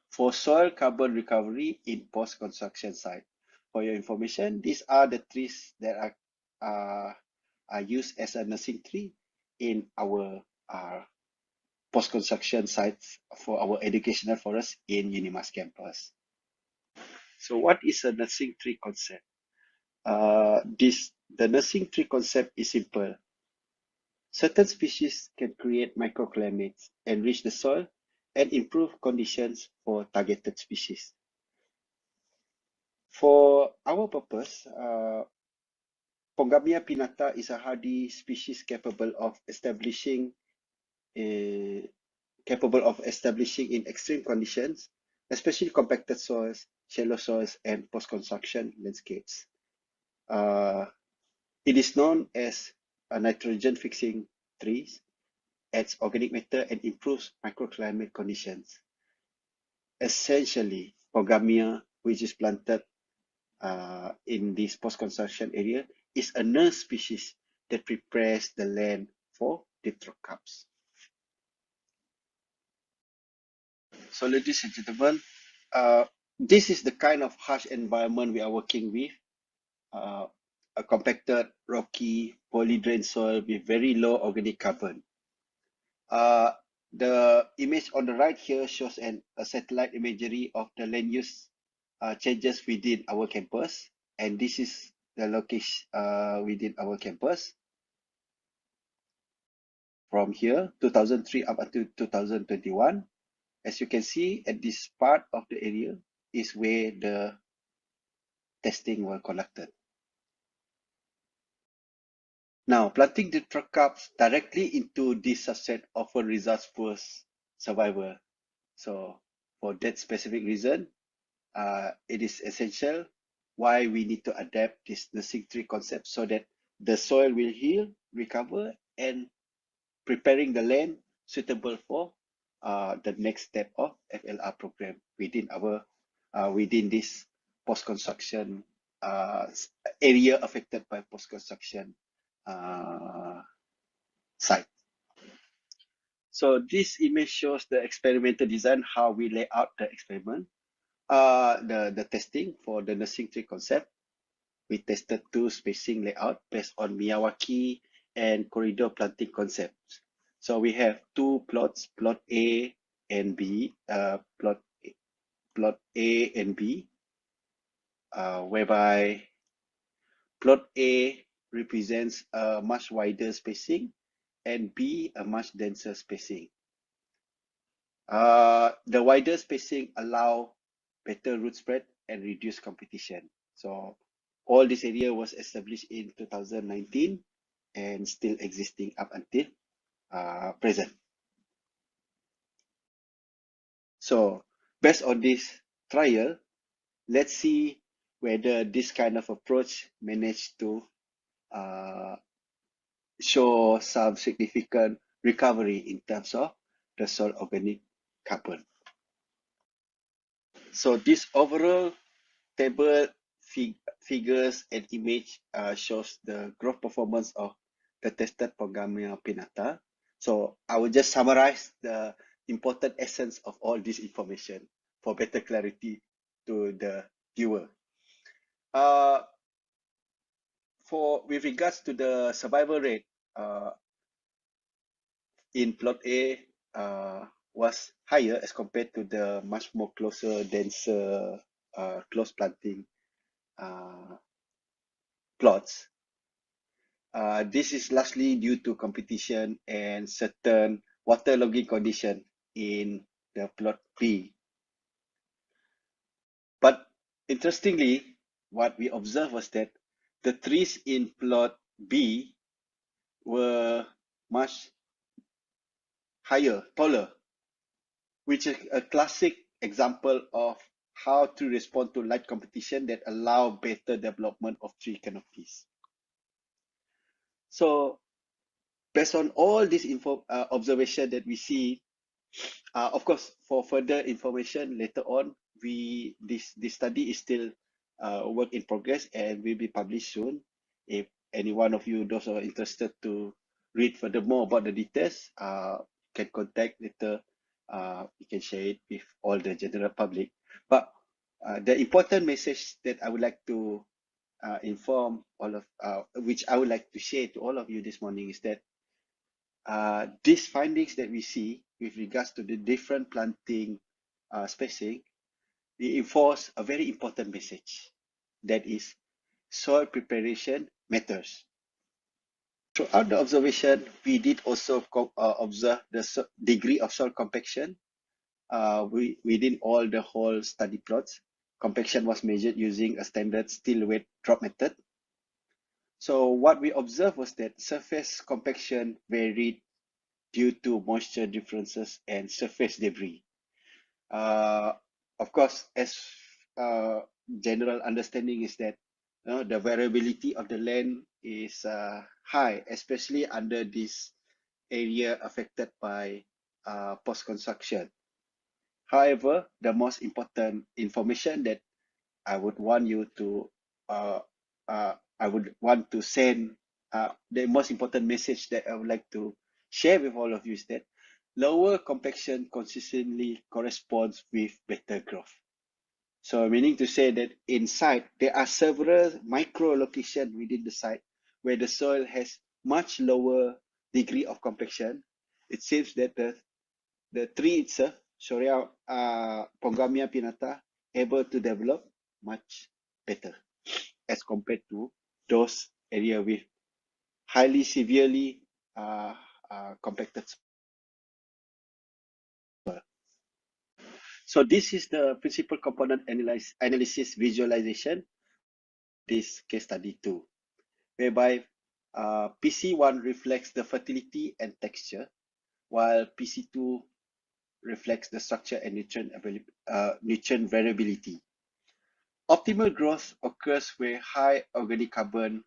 for soil carbon recovery in post-construction site. For your information, these are the trees that are used as a nursing tree in our post-construction sites for our educational forest in Unimas campus. So what is a nursing tree concept? The nursing tree concept is simple. Certain species can create microclimates, enrich the soil, and improve conditions for targeted species. For our purpose, Pongamia pinnata is a hardy species capable of establishing in extreme conditions, especially compacted soils, shallow soils, and post-construction landscapes. It is known as a nitrogen-fixing trees, adds organic matter, and improves microclimate conditions. Essentially, Pongamia, which is planted in this post-construction area, is a nurse species that prepares the land for dithrocarps. So, ladies and gentlemen, this is the kind of harsh environment we are working with. A compacted, rocky, polydrain soil with very low organic carbon. The image on the right here shows a satellite imagery of the land use changes within our campus, and this is the location within our campus from here 2003 up until 2021. As you can see, at this part of the area is where the testing were conducted. Now, planting dithrocarps directly into this subset often results poor survival. So, for that specific reason, it is essential why we need to adapt this nursing tree concept so that the soil will heal, recover, and preparing the land suitable for the next step of FLR program within this post-construction area affected by post-construction site. So this image shows the experimental design, how we lay out the experiment, the testing for the nursing tree concept. We tested two spacing layout based on Miyawaki and corridor planting concepts. So we have two plots, plot A and B, plot A and B, whereby plot A represents a much wider spacing and B a much denser spacing. The wider spacing allow better root spread and reduce competition. So all this area was established in 2019 and still existing up until present. So based on this trial, let's see whether this kind of approach managed to show some significant recovery in terms of the soil organic carbon. So this overall table figures and image shows the growth performance of the tested Pongamia pinnata. So I will just summarize the important essence of all this information for better clarity to the viewer. With regards to the survival rate, in plot A was higher as compared to the much more closer, denser, close planting plots. This is largely due to competition and certain waterlogging condition in the plot B. But interestingly, what we observed was that the trees in plot B were much higher, taller, which is a classic example of how to respond to light competition that allow better development of tree canopies. So based on all this observation that we see, of course, for further information later on, this study is still work in progress and will be published soon. If any one of you, those who are interested to read further more about the details, can contact later. You can share it with all the general public. But the important message that I would like to inform all of, which I would like to share to all of you this morning is that these findings that we see with regards to the different planting spacing, they enforce a very important message, that is soil preparation matters. Throughout the observation, we did also observe the degree of soil compaction within all the whole study plots. Compaction was measured using a standard still weight drop method. So what we observed was that surface compaction varied due to moisture differences and surface debris. Of course, as general understanding is that the variability of the land is high, especially under this area affected by post-construction. However, the most important information that I would want you to send, the most important message that I would like to share with all of you is that lower compaction consistently corresponds with better growth. So meaning to say that inside, there are several micro locations within the site where the soil has much lower degree of compaction. It seems that the tree itself, Pongamia pinnata, able to develop much better as compared to those area with highly severely compacted soil. So this is the principal component analysis visualization, this case study 2, whereby PC1 reflects the fertility and texture, while PC2 reflects the structure and nutrient variability. Optimal growth occurs where high organic carbon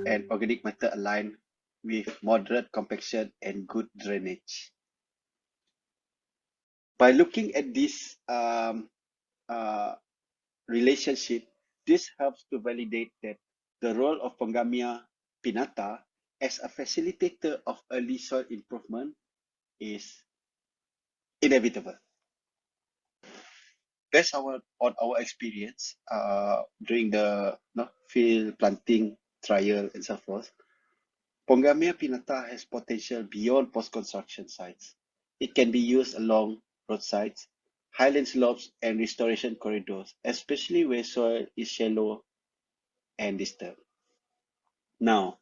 and organic matter align with moderate compaction and good drainage. By looking at this relationship, this helps to validate that the role of Pongamia pinnata as a facilitator of early soil improvement is inevitable. Based on our experience during the field planting trial and so forth, Pongamia pinnata has potential beyond post-construction sites. It can be used along roadsides, highland slopes, and restoration corridors, especially where soil is shallow and disturbed. Now,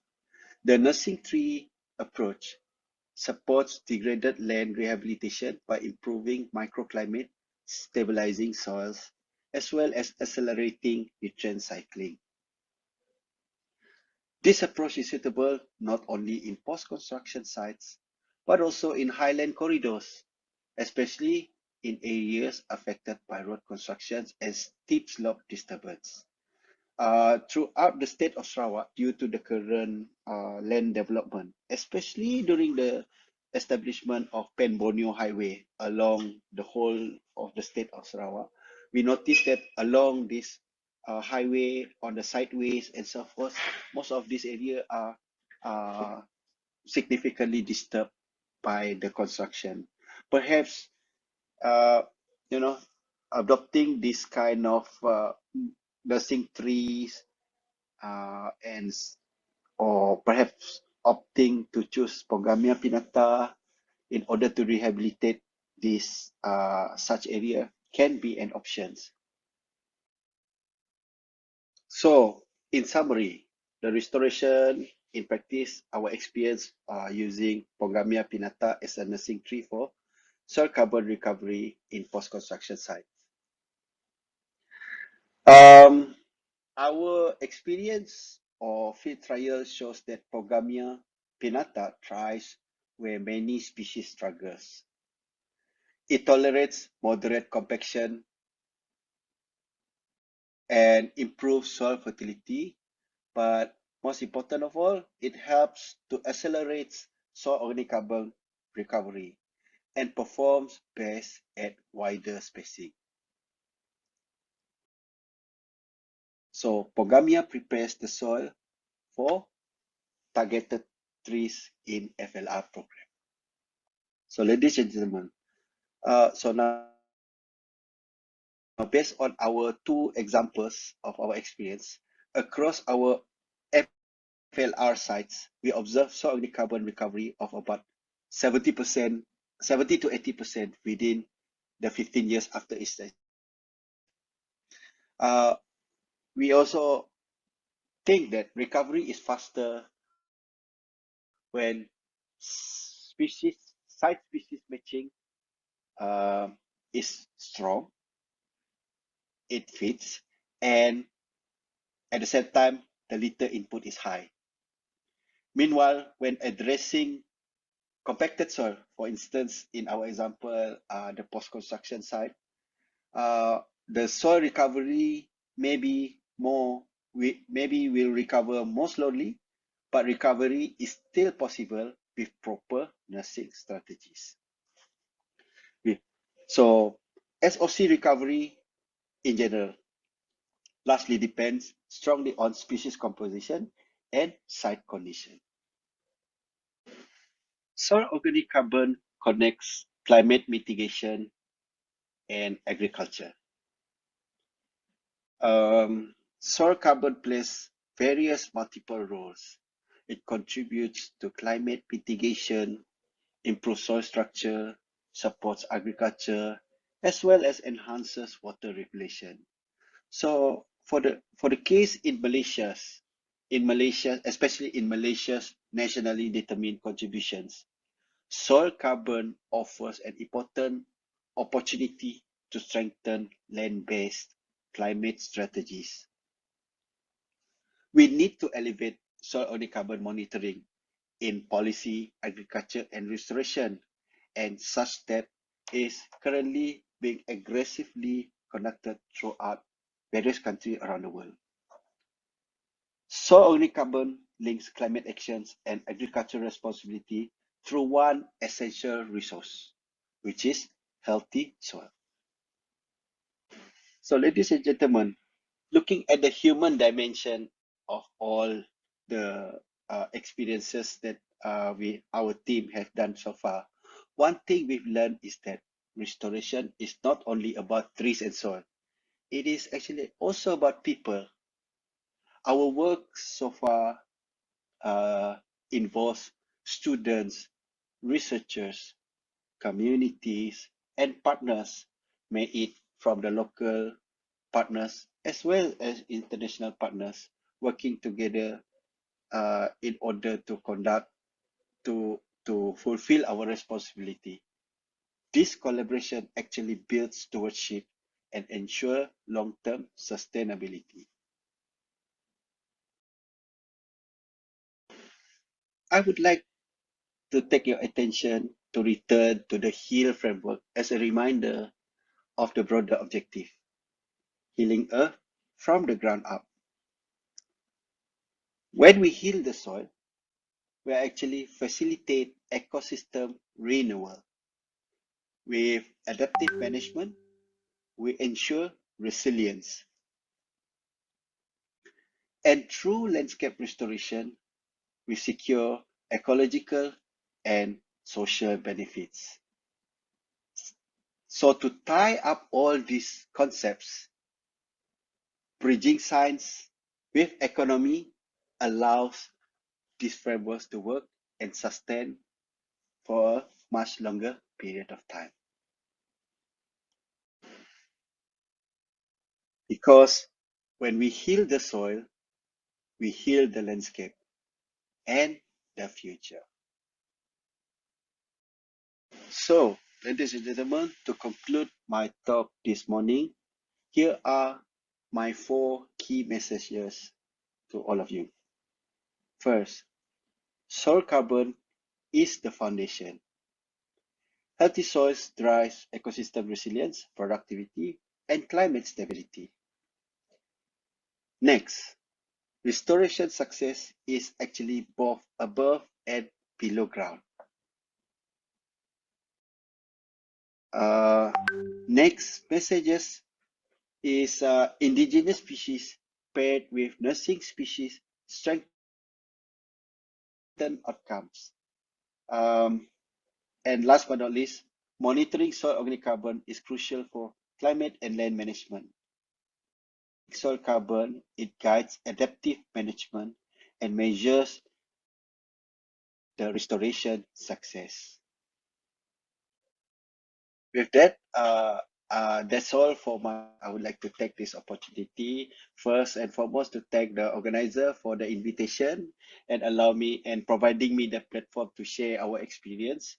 the nursing tree approach supports degraded land rehabilitation by improving microclimate, stabilizing soils, as well as accelerating nutrient cycling. This approach is suitable not only in post-construction sites, but also in highland corridors, especially in areas affected by road constructions and steep slope disturbance. Throughout the state of Sarawak, due to the current land development, especially during the establishment of Pen Borneo Highway along the whole of the state of Sarawak, we noticed that along this highway, on the sideways and so forth, most of these areas are significantly disturbed by the construction. Perhaps, adopting this kind of nursing trees or perhaps opting to choose Pongamia pinnata in order to rehabilitate this such area can be an option. So, in summary, the restoration in practice, our experience using Pongamia pinnata as a nursing tree for soil carbon recovery in post-construction sites. Our experience or field trial shows that Pongamia pinnata thrives where many species struggles. It tolerates moderate compaction and improve soil fertility, but most important of all, it helps to accelerate soil organic carbon recovery and performs best at wider spacing. So Pogamia prepares the soil for targeted trees in FLR program. So ladies and gentlemen, so now based on our two examples of our experience across our FLR sites, we observe soil organic carbon recovery of about 70%, 70 to 80% within the 15 years after its we also think that recovery is faster when site species matching is strong, it fits, and at the same time, the litter input is high. Meanwhile, when addressing compacted soil, for instance, in our example, the post-construction site, the soil recovery maybe will recover more slowly, but recovery is still possible with proper nursing strategies. So SOC recovery in general largely depends strongly on species composition and site condition. Soil organic carbon connects climate mitigation and agriculture. Soil carbon plays various multiple roles. It contributes to climate mitigation, improves soil structure, supports agriculture, as well as enhances water regulation. So for the case in Malaysia, especially in Malaysia's nationally determined contributions, soil carbon offers an important opportunity to strengthen land-based climate strategies. We need to elevate soil organic carbon monitoring in policy, agriculture, and restoration, and such step is currently being aggressively conducted throughout various countries around the world. Soil organic carbon links climate actions and agricultural responsibility through one essential resource, which is healthy soil. So ladies and gentlemen, looking at the human dimension of all the experiences that our team have done so far, one thing we've learned is that restoration is not only about trees and soil. It is actually also about people. Our work so far involves students, researchers, communities, and partners, may it from the local partners as well as international partners working together in order to fulfill our responsibility. This collaboration actually builds stewardship and ensure long-term sustainability. I would like to take your attention to return to the HEAL framework as a reminder of the broader objective, healing Earth from the ground up. When we heal the soil, we actually facilitate ecosystem renewal. With adaptive management, we ensure resilience. And through landscape restoration, we secure ecological and social benefits. So to tie up all these concepts, bridging science with economy allows these frameworks to work and sustain for a much longer period of time. Because when we heal the soil, we heal the landscape and the future. So, ladies and gentlemen, to conclude my talk this morning, here are my 4 key messages to all of you. First, soil carbon is the foundation. Healthy soils drive ecosystem resilience, productivity, and climate stability. Next, restoration success is actually both above and below ground. Next messages is indigenous species paired with nursing species strengthen outcomes. And last but not least, monitoring soil organic carbon is crucial for climate and land management. Soil carbon, it guides adaptive management and measures the restoration success. With that, that's all for I would like to take this opportunity first and foremost to thank the organizer for the invitation and allow me and providing me the platform to share our experience.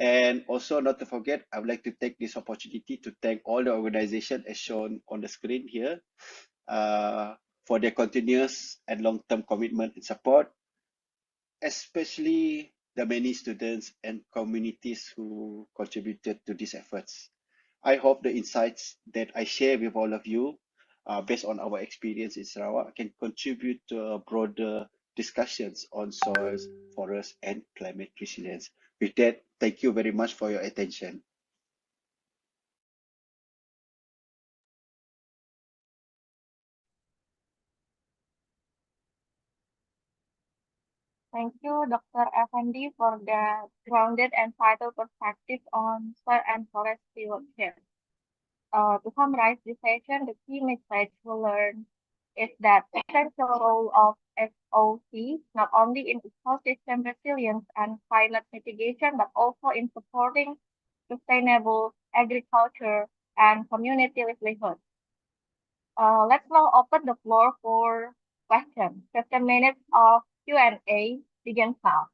And also not to forget, I would like to take this opportunity to thank all the organizations as shown on the screen here for their continuous and long-term commitment and support, especially the many students and communities who contributed to these efforts. I hope the insights that I share with all of you, based on our experience in Sarawak, can contribute to a broader discussions on soils, forests, and climate resilience. With that, thank you very much for your attention. Thank you, Dr. Effendi, for the grounded and vital perspective on soil and forest stewardship. To summarize this session, the key message we learned is that the essential role of SOC not only in ecosystem resilience and climate mitigation, but also in supporting sustainable agriculture and community livelihood. Let's now open the floor for questions. 15 minutes of Q&A begins now.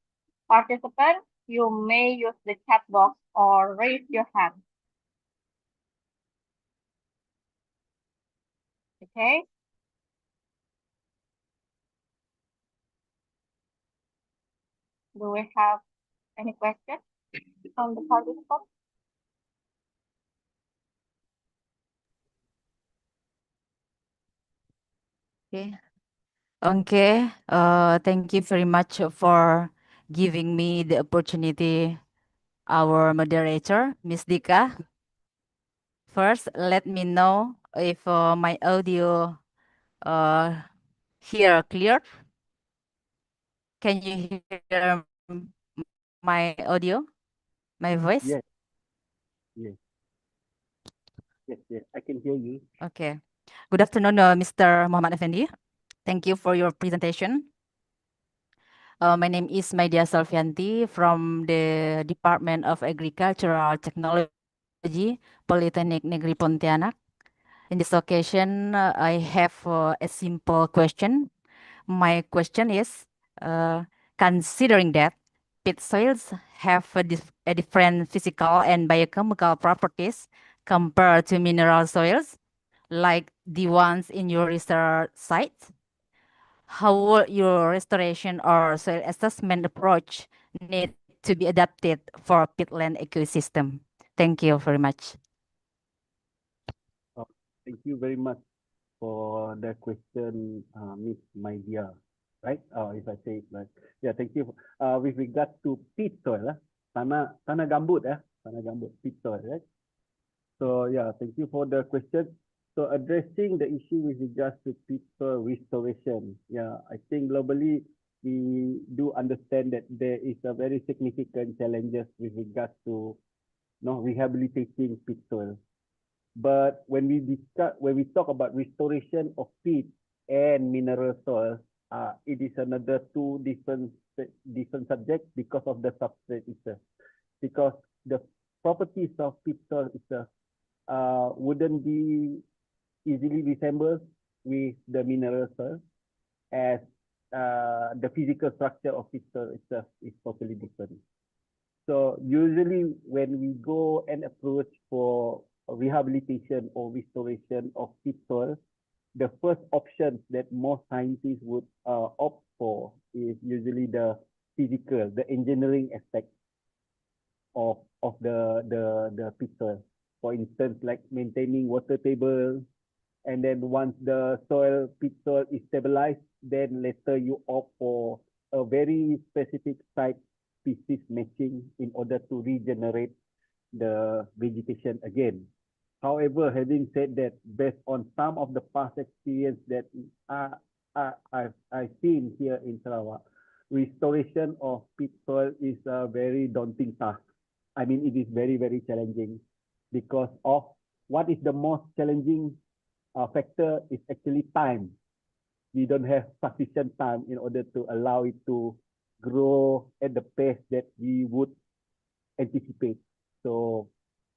Participants, you may use the chat box or raise your hand. Okay. Do we have any questions from the participants? Okay. Okay. Thank you very much for giving me the opportunity, our moderator, Miss Dika. First, let me know if my audio here clear. Can you hear my audio, my voice? Yes. Yes. Yes. Yes. I can hear you. Okay. Good afternoon, Mr. Muhammad Effendi. Thank you for your presentation. My name is Maidia Salvianti from the Department of Agricultural Technology, Polytechnic Negeri Pontianak. In this occasion, I have a simple question. My question is, considering that pit soils have a different physical and biochemical properties compared to mineral soils, like the ones in your research site, how will your restoration or soil assessment approach need to be adapted for peatland ecosystem? Thank you very much. Thank you very much for the question, Miss Maidia. Right? If I say it right. Yeah, thank you. With regard to peat soil, tanah gambut, tanah gambut, peat soil, right? So yeah, thank you for the question. So addressing the issue with regards to peat soil restoration, yeah, I think globally we do understand that there is a very significant challenges with regards to rehabilitating peat soil. But when we talk about restoration of peat and mineral soil, it is another two different subjects because of the substrate itself. Because the properties of peat soil itself wouldn't be easily resembled with the mineral soil, as the physical structure of peat soil itself is totally different. So usually when we go and approach for rehabilitation or restoration of peat soil, the first option that most scientists would opt for is usually the physical, the engineering aspect of the peat soil. For instance, like maintaining water table, And then once the soil, peat soil is stabilized, then later you opt for a very specific site species matching in order to regenerate the vegetation again. However, having said that, based on some of the past experience that I've seen here in Sarawak, restoration of peat soil is a very daunting task. I mean, it is very, very challenging because of what is the most challenging factor is actually time. We don't have sufficient time in order to allow it to grow at the pace that we would anticipate. So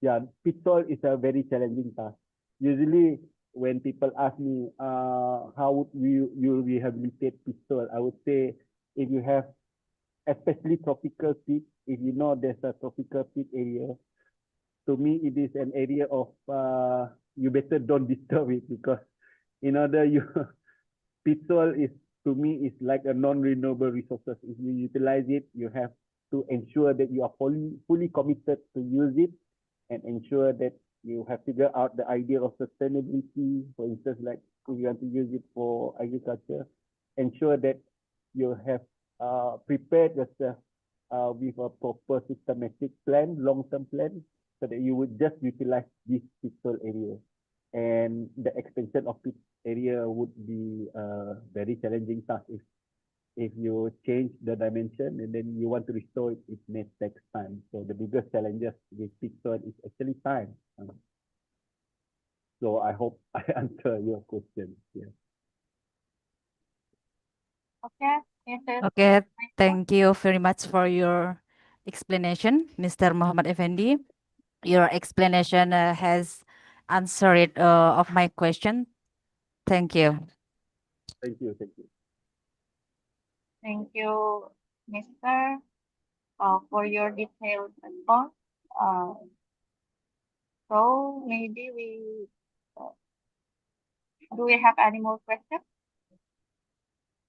yeah, pit soil is a very challenging task. Usually when people ask me, how would you rehabilitate pit soil? I would say if you have, especially tropical peat, if you know there's a tropical peat area, to me it is an area of, you better don't disturb it because in order you, pit soil is, to me, is like a non-renewable resources. If you utilize it, you have to ensure that you are fully committed to use it and ensure that you have figured out the idea of sustainability. For instance, like if you want to use it for agriculture, ensure that you have prepared yourself with a proper systematic plan, long-term plan, so that you would just utilize this pit soil area. And the expansion of pit area would be a very challenging task if you change the dimension and then you want to restore it, it may take time. So the biggest challenges with pit soil is actually time. So I hope I answer your question. Yeah. Okay, it is Okay, thank you very much for your explanation, Mr. Muhammad Effendi. Your explanation has answered of my question. Thank you. Thank you. Thank you. Thank you, Mr. For your detailed response. So maybe do we have any more questions?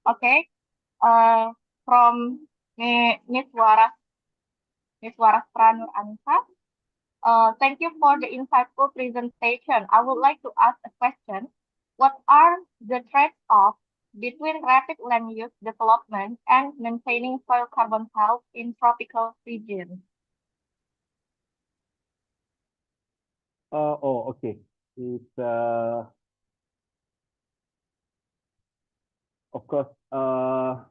Okay. From Ms. Waras Pranur Anissa. Thank you for the insightful presentation. I would like to ask a question. What are the trade-offs between rapid land use development and maintaining soil carbon health in tropical regions? Okay. It's of course, the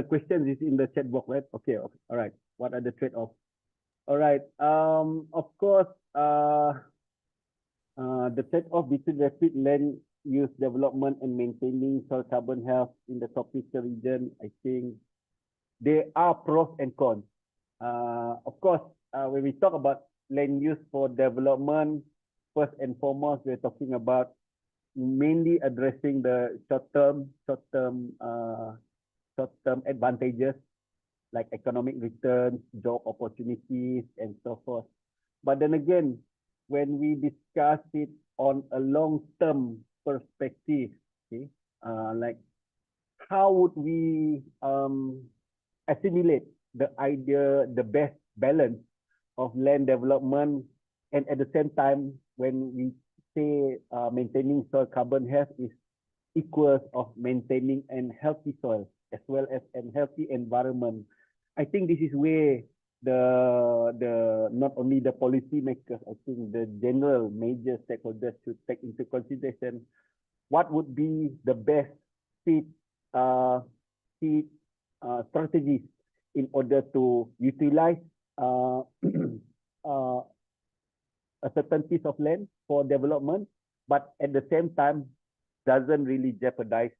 question is in the chat box, right? Okay. All right. What are the trade-offs? All right. Of course, the trade-off between rapid land use development and maintaining soil carbon health in the tropical region, I think there are pros and cons. Of course, when we talk about land use for development, first and foremost, we're talking about mainly addressing the short-term advantages like economic returns, job opportunities, and so forth. But then again, when we discuss it on a long-term perspective, okay, like how would we assimilate the idea, the best balance of land development, and at the same time, when we say maintaining soil carbon health is equals of maintaining an healthy soil as well as a healthy environment. I think this is where the not only the policy makers, I think the general major stakeholders should take into consideration what would be the best fit strategies in order to utilize a certain piece of land for development, but at the same time doesn't really jeopardize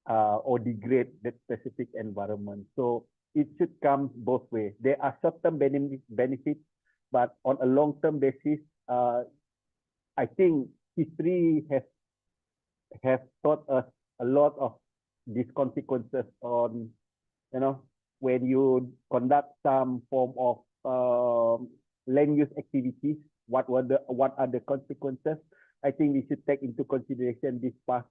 or degrade that specific environment. So it should come both ways. There are short-term benefits, but on a long-term basis, I think history has taught us a lot of these consequences on, when you conduct some form of land use activities, what are the consequences? I think we should take into consideration this past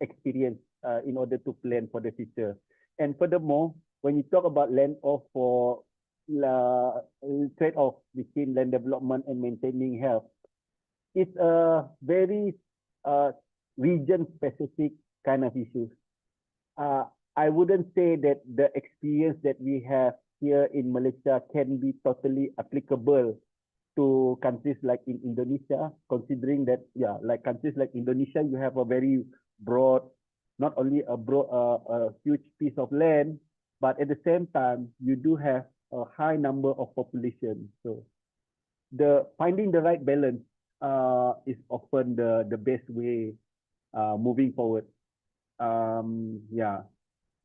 experience in order to plan for the future. And furthermore, when you talk about land off for trade-off between land development and maintaining health, it's a very region-specific kind of issues. I wouldn't say that the experience that we have here in Malaysia can be totally applicable to countries like in Indonesia, considering that, yeah, like countries like Indonesia, you have a very broad, not only a huge piece of land, but at the same time, you do have a high number of population. So finding the right balance is often the best way moving forward. Yeah,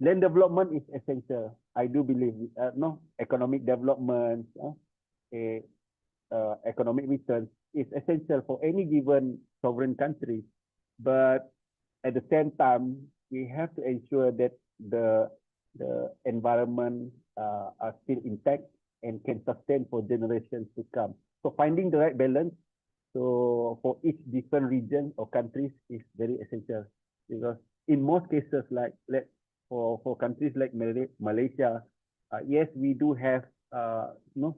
land development is essential. I do believe economic development, economic returns is essential for any given sovereign country. But at the same time, we have to ensure that the environment are still intact and can sustain for generations to come. So finding the right balance, so for each different region or countries is very essential, because in most cases, like for countries like Malaysia, yes, we do have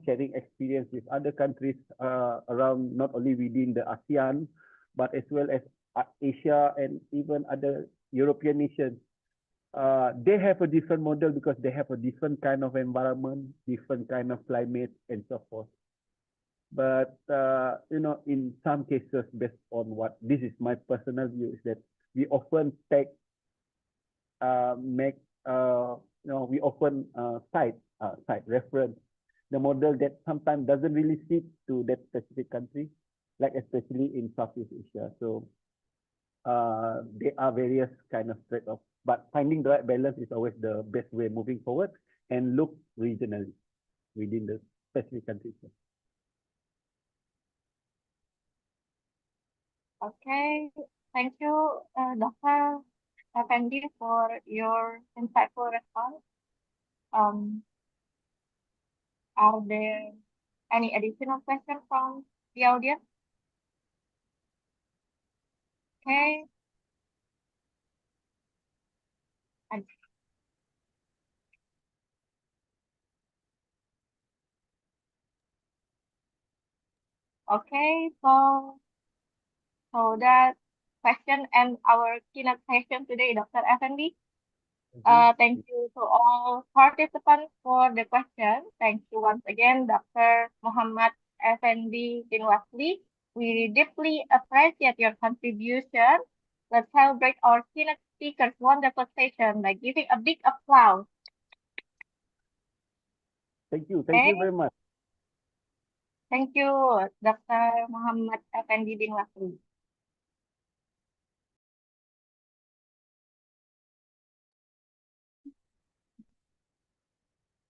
sharing experience with other countries around, not only within the ASEAN, but as well as Asia and even other European nations. They have a different model because they have a different kind of environment, different kind of climate, and so forth. But in some cases, based on what this is my personal view, is that we often we often cite reference the model that sometimes doesn't really fit to that specific country, like especially in Southeast Asia. So there are various kind of trade-offs, but finding the right balance is always the best way moving forward, and look regionally within the specific countries. Okay, thank you, Dr. Effendi, for your insightful response. Are there any additional questions from the audience? Okay. Okay, so that question and our keynote session today, Dr. Effendi. Thank you to all participants for the question. Thank you once again, Dr. Muhammad Effendi bin Wasli. We deeply appreciate your contribution. Let's celebrate our keynote speaker's wonderful session by giving a big applause. Thank you. Thank you very much. Thank you, Dr. Muhammad Effendi bin Wasli.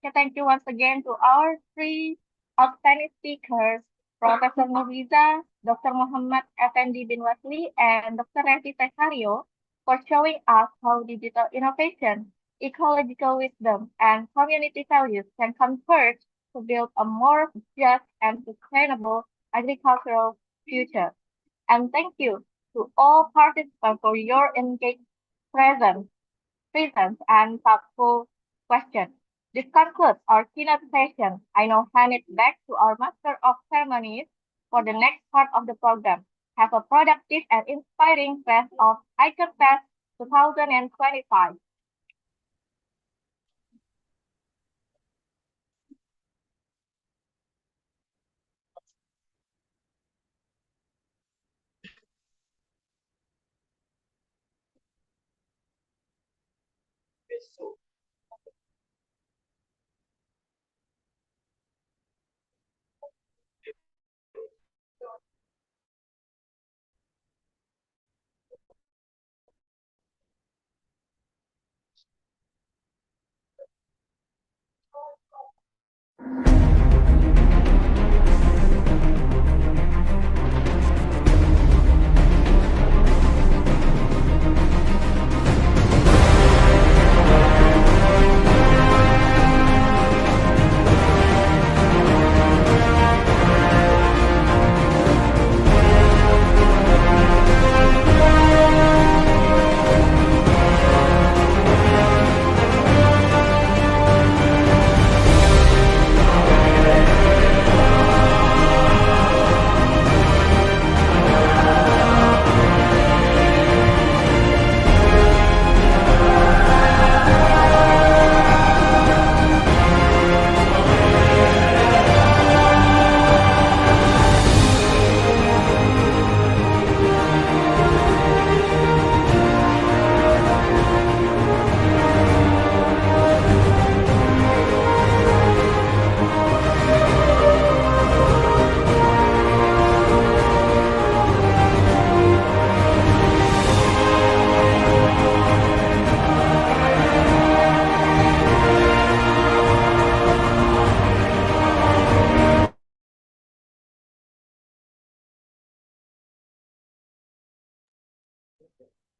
Okay, thank you once again to our three outstanding speakers, Professor Nurliza, Dr. Muhammad Effendi bin Wasli, and Dr. Cesario, for showing us how digital innovation, ecological wisdom, and community values can converge to build a more just and sustainable agricultural future. And thank you to all participants for your engaged presence and thoughtful questions. This concludes our keynote session. I now hand it back to our Master of Ceremonies for the next part of the program. Have a productive and inspiring rest of Icon Fest 2025.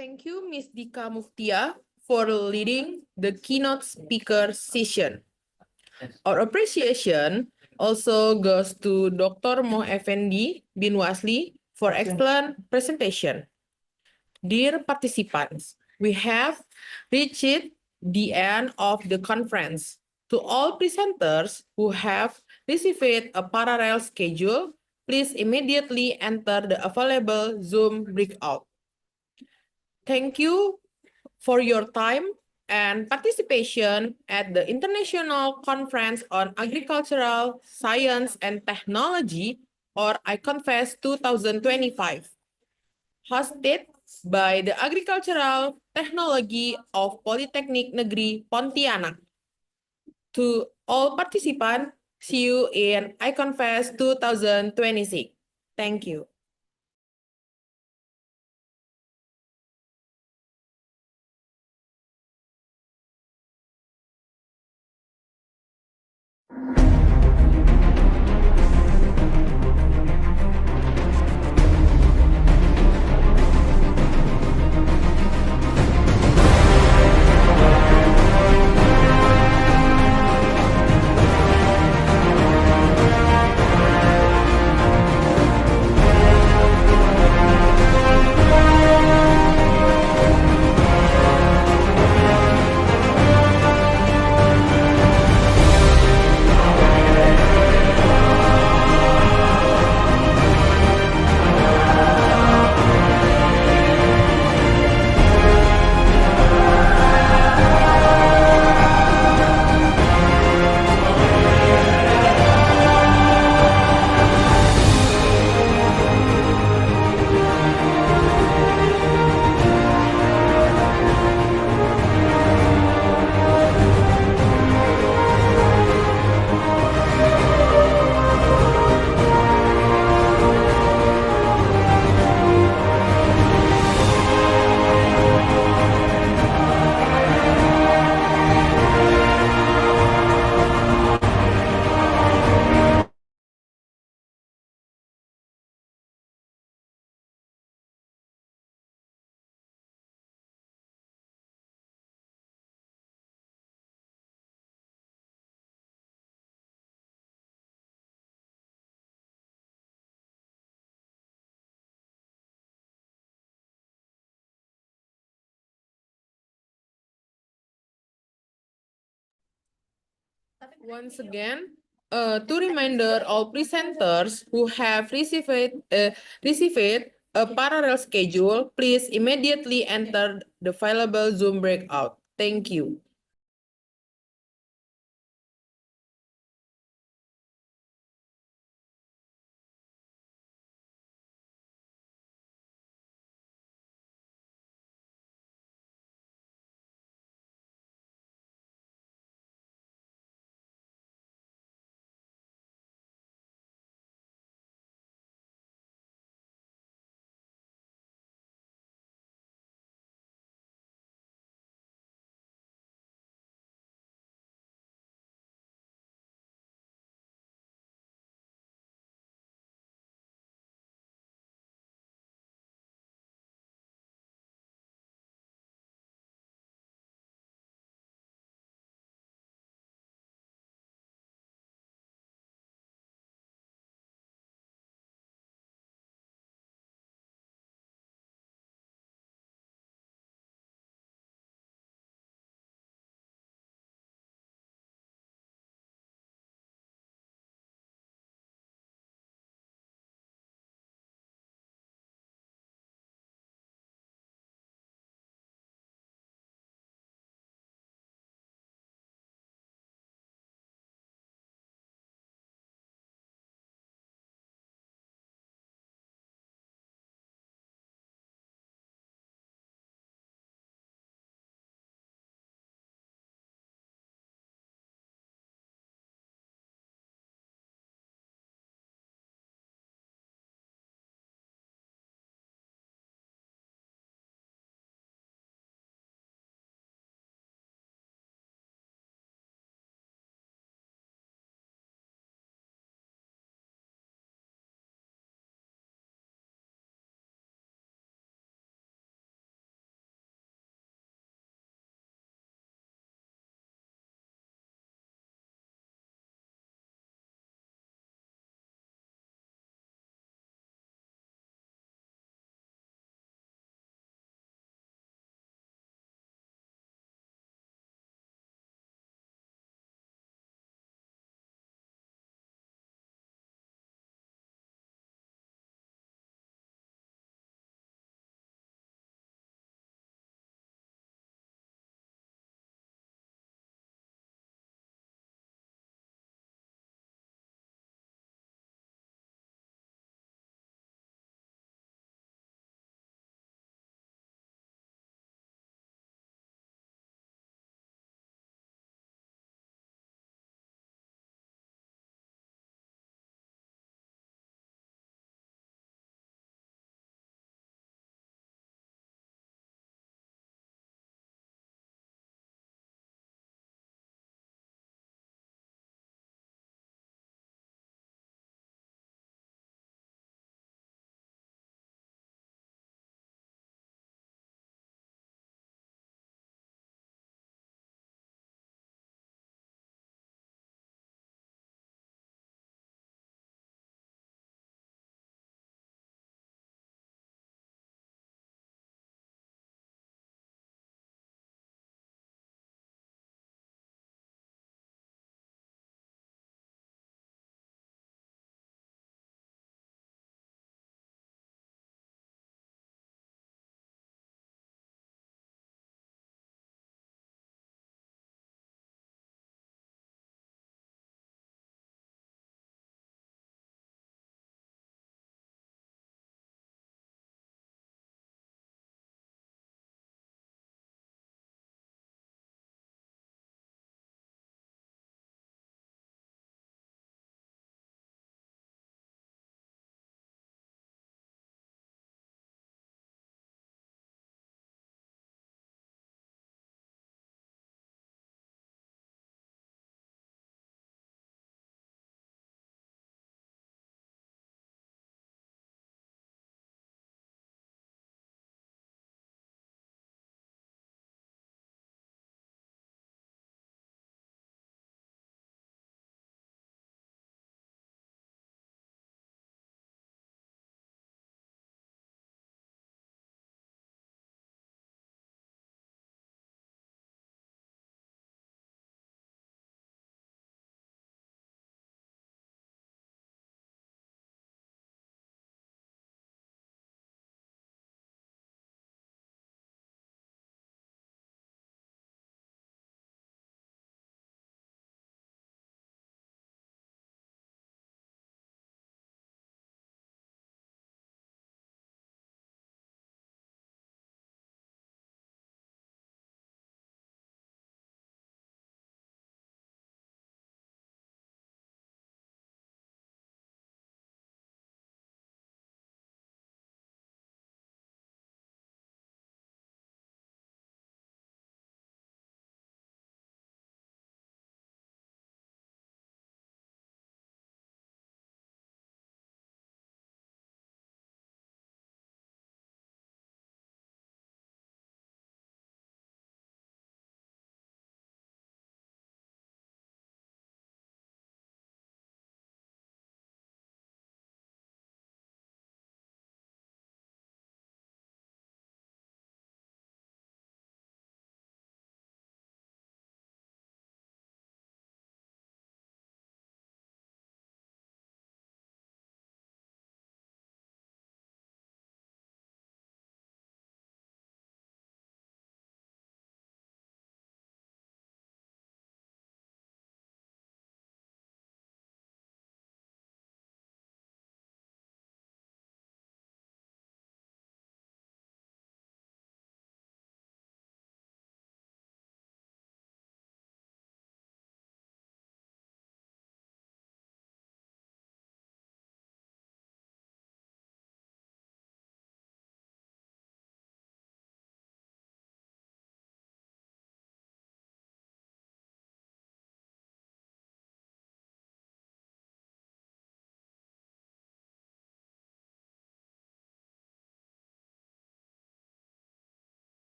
Thank you, Ms. Dika Muftia, for leading the keynote speaker session. Our appreciation also goes to Dr. Mo Effendi bin Wasli for excellent presentation. Dear participants, we have reached the end of the conference. To all presenters who have received a parallel schedule, please immediately enter the available Zoom breakout. Thank you for your time and participation at the International Conference on Agricultural Science and Technology, or ICONFEST 2025, hosted by the Agricultural Technology of Polytechnic Negeri Pontianak. To all participants, see you in ICONFEST 2026. Thank you. Once again, to reminder all presenters who have received a parallel schedule, please immediately enter the available Zoom breakout. Thank you.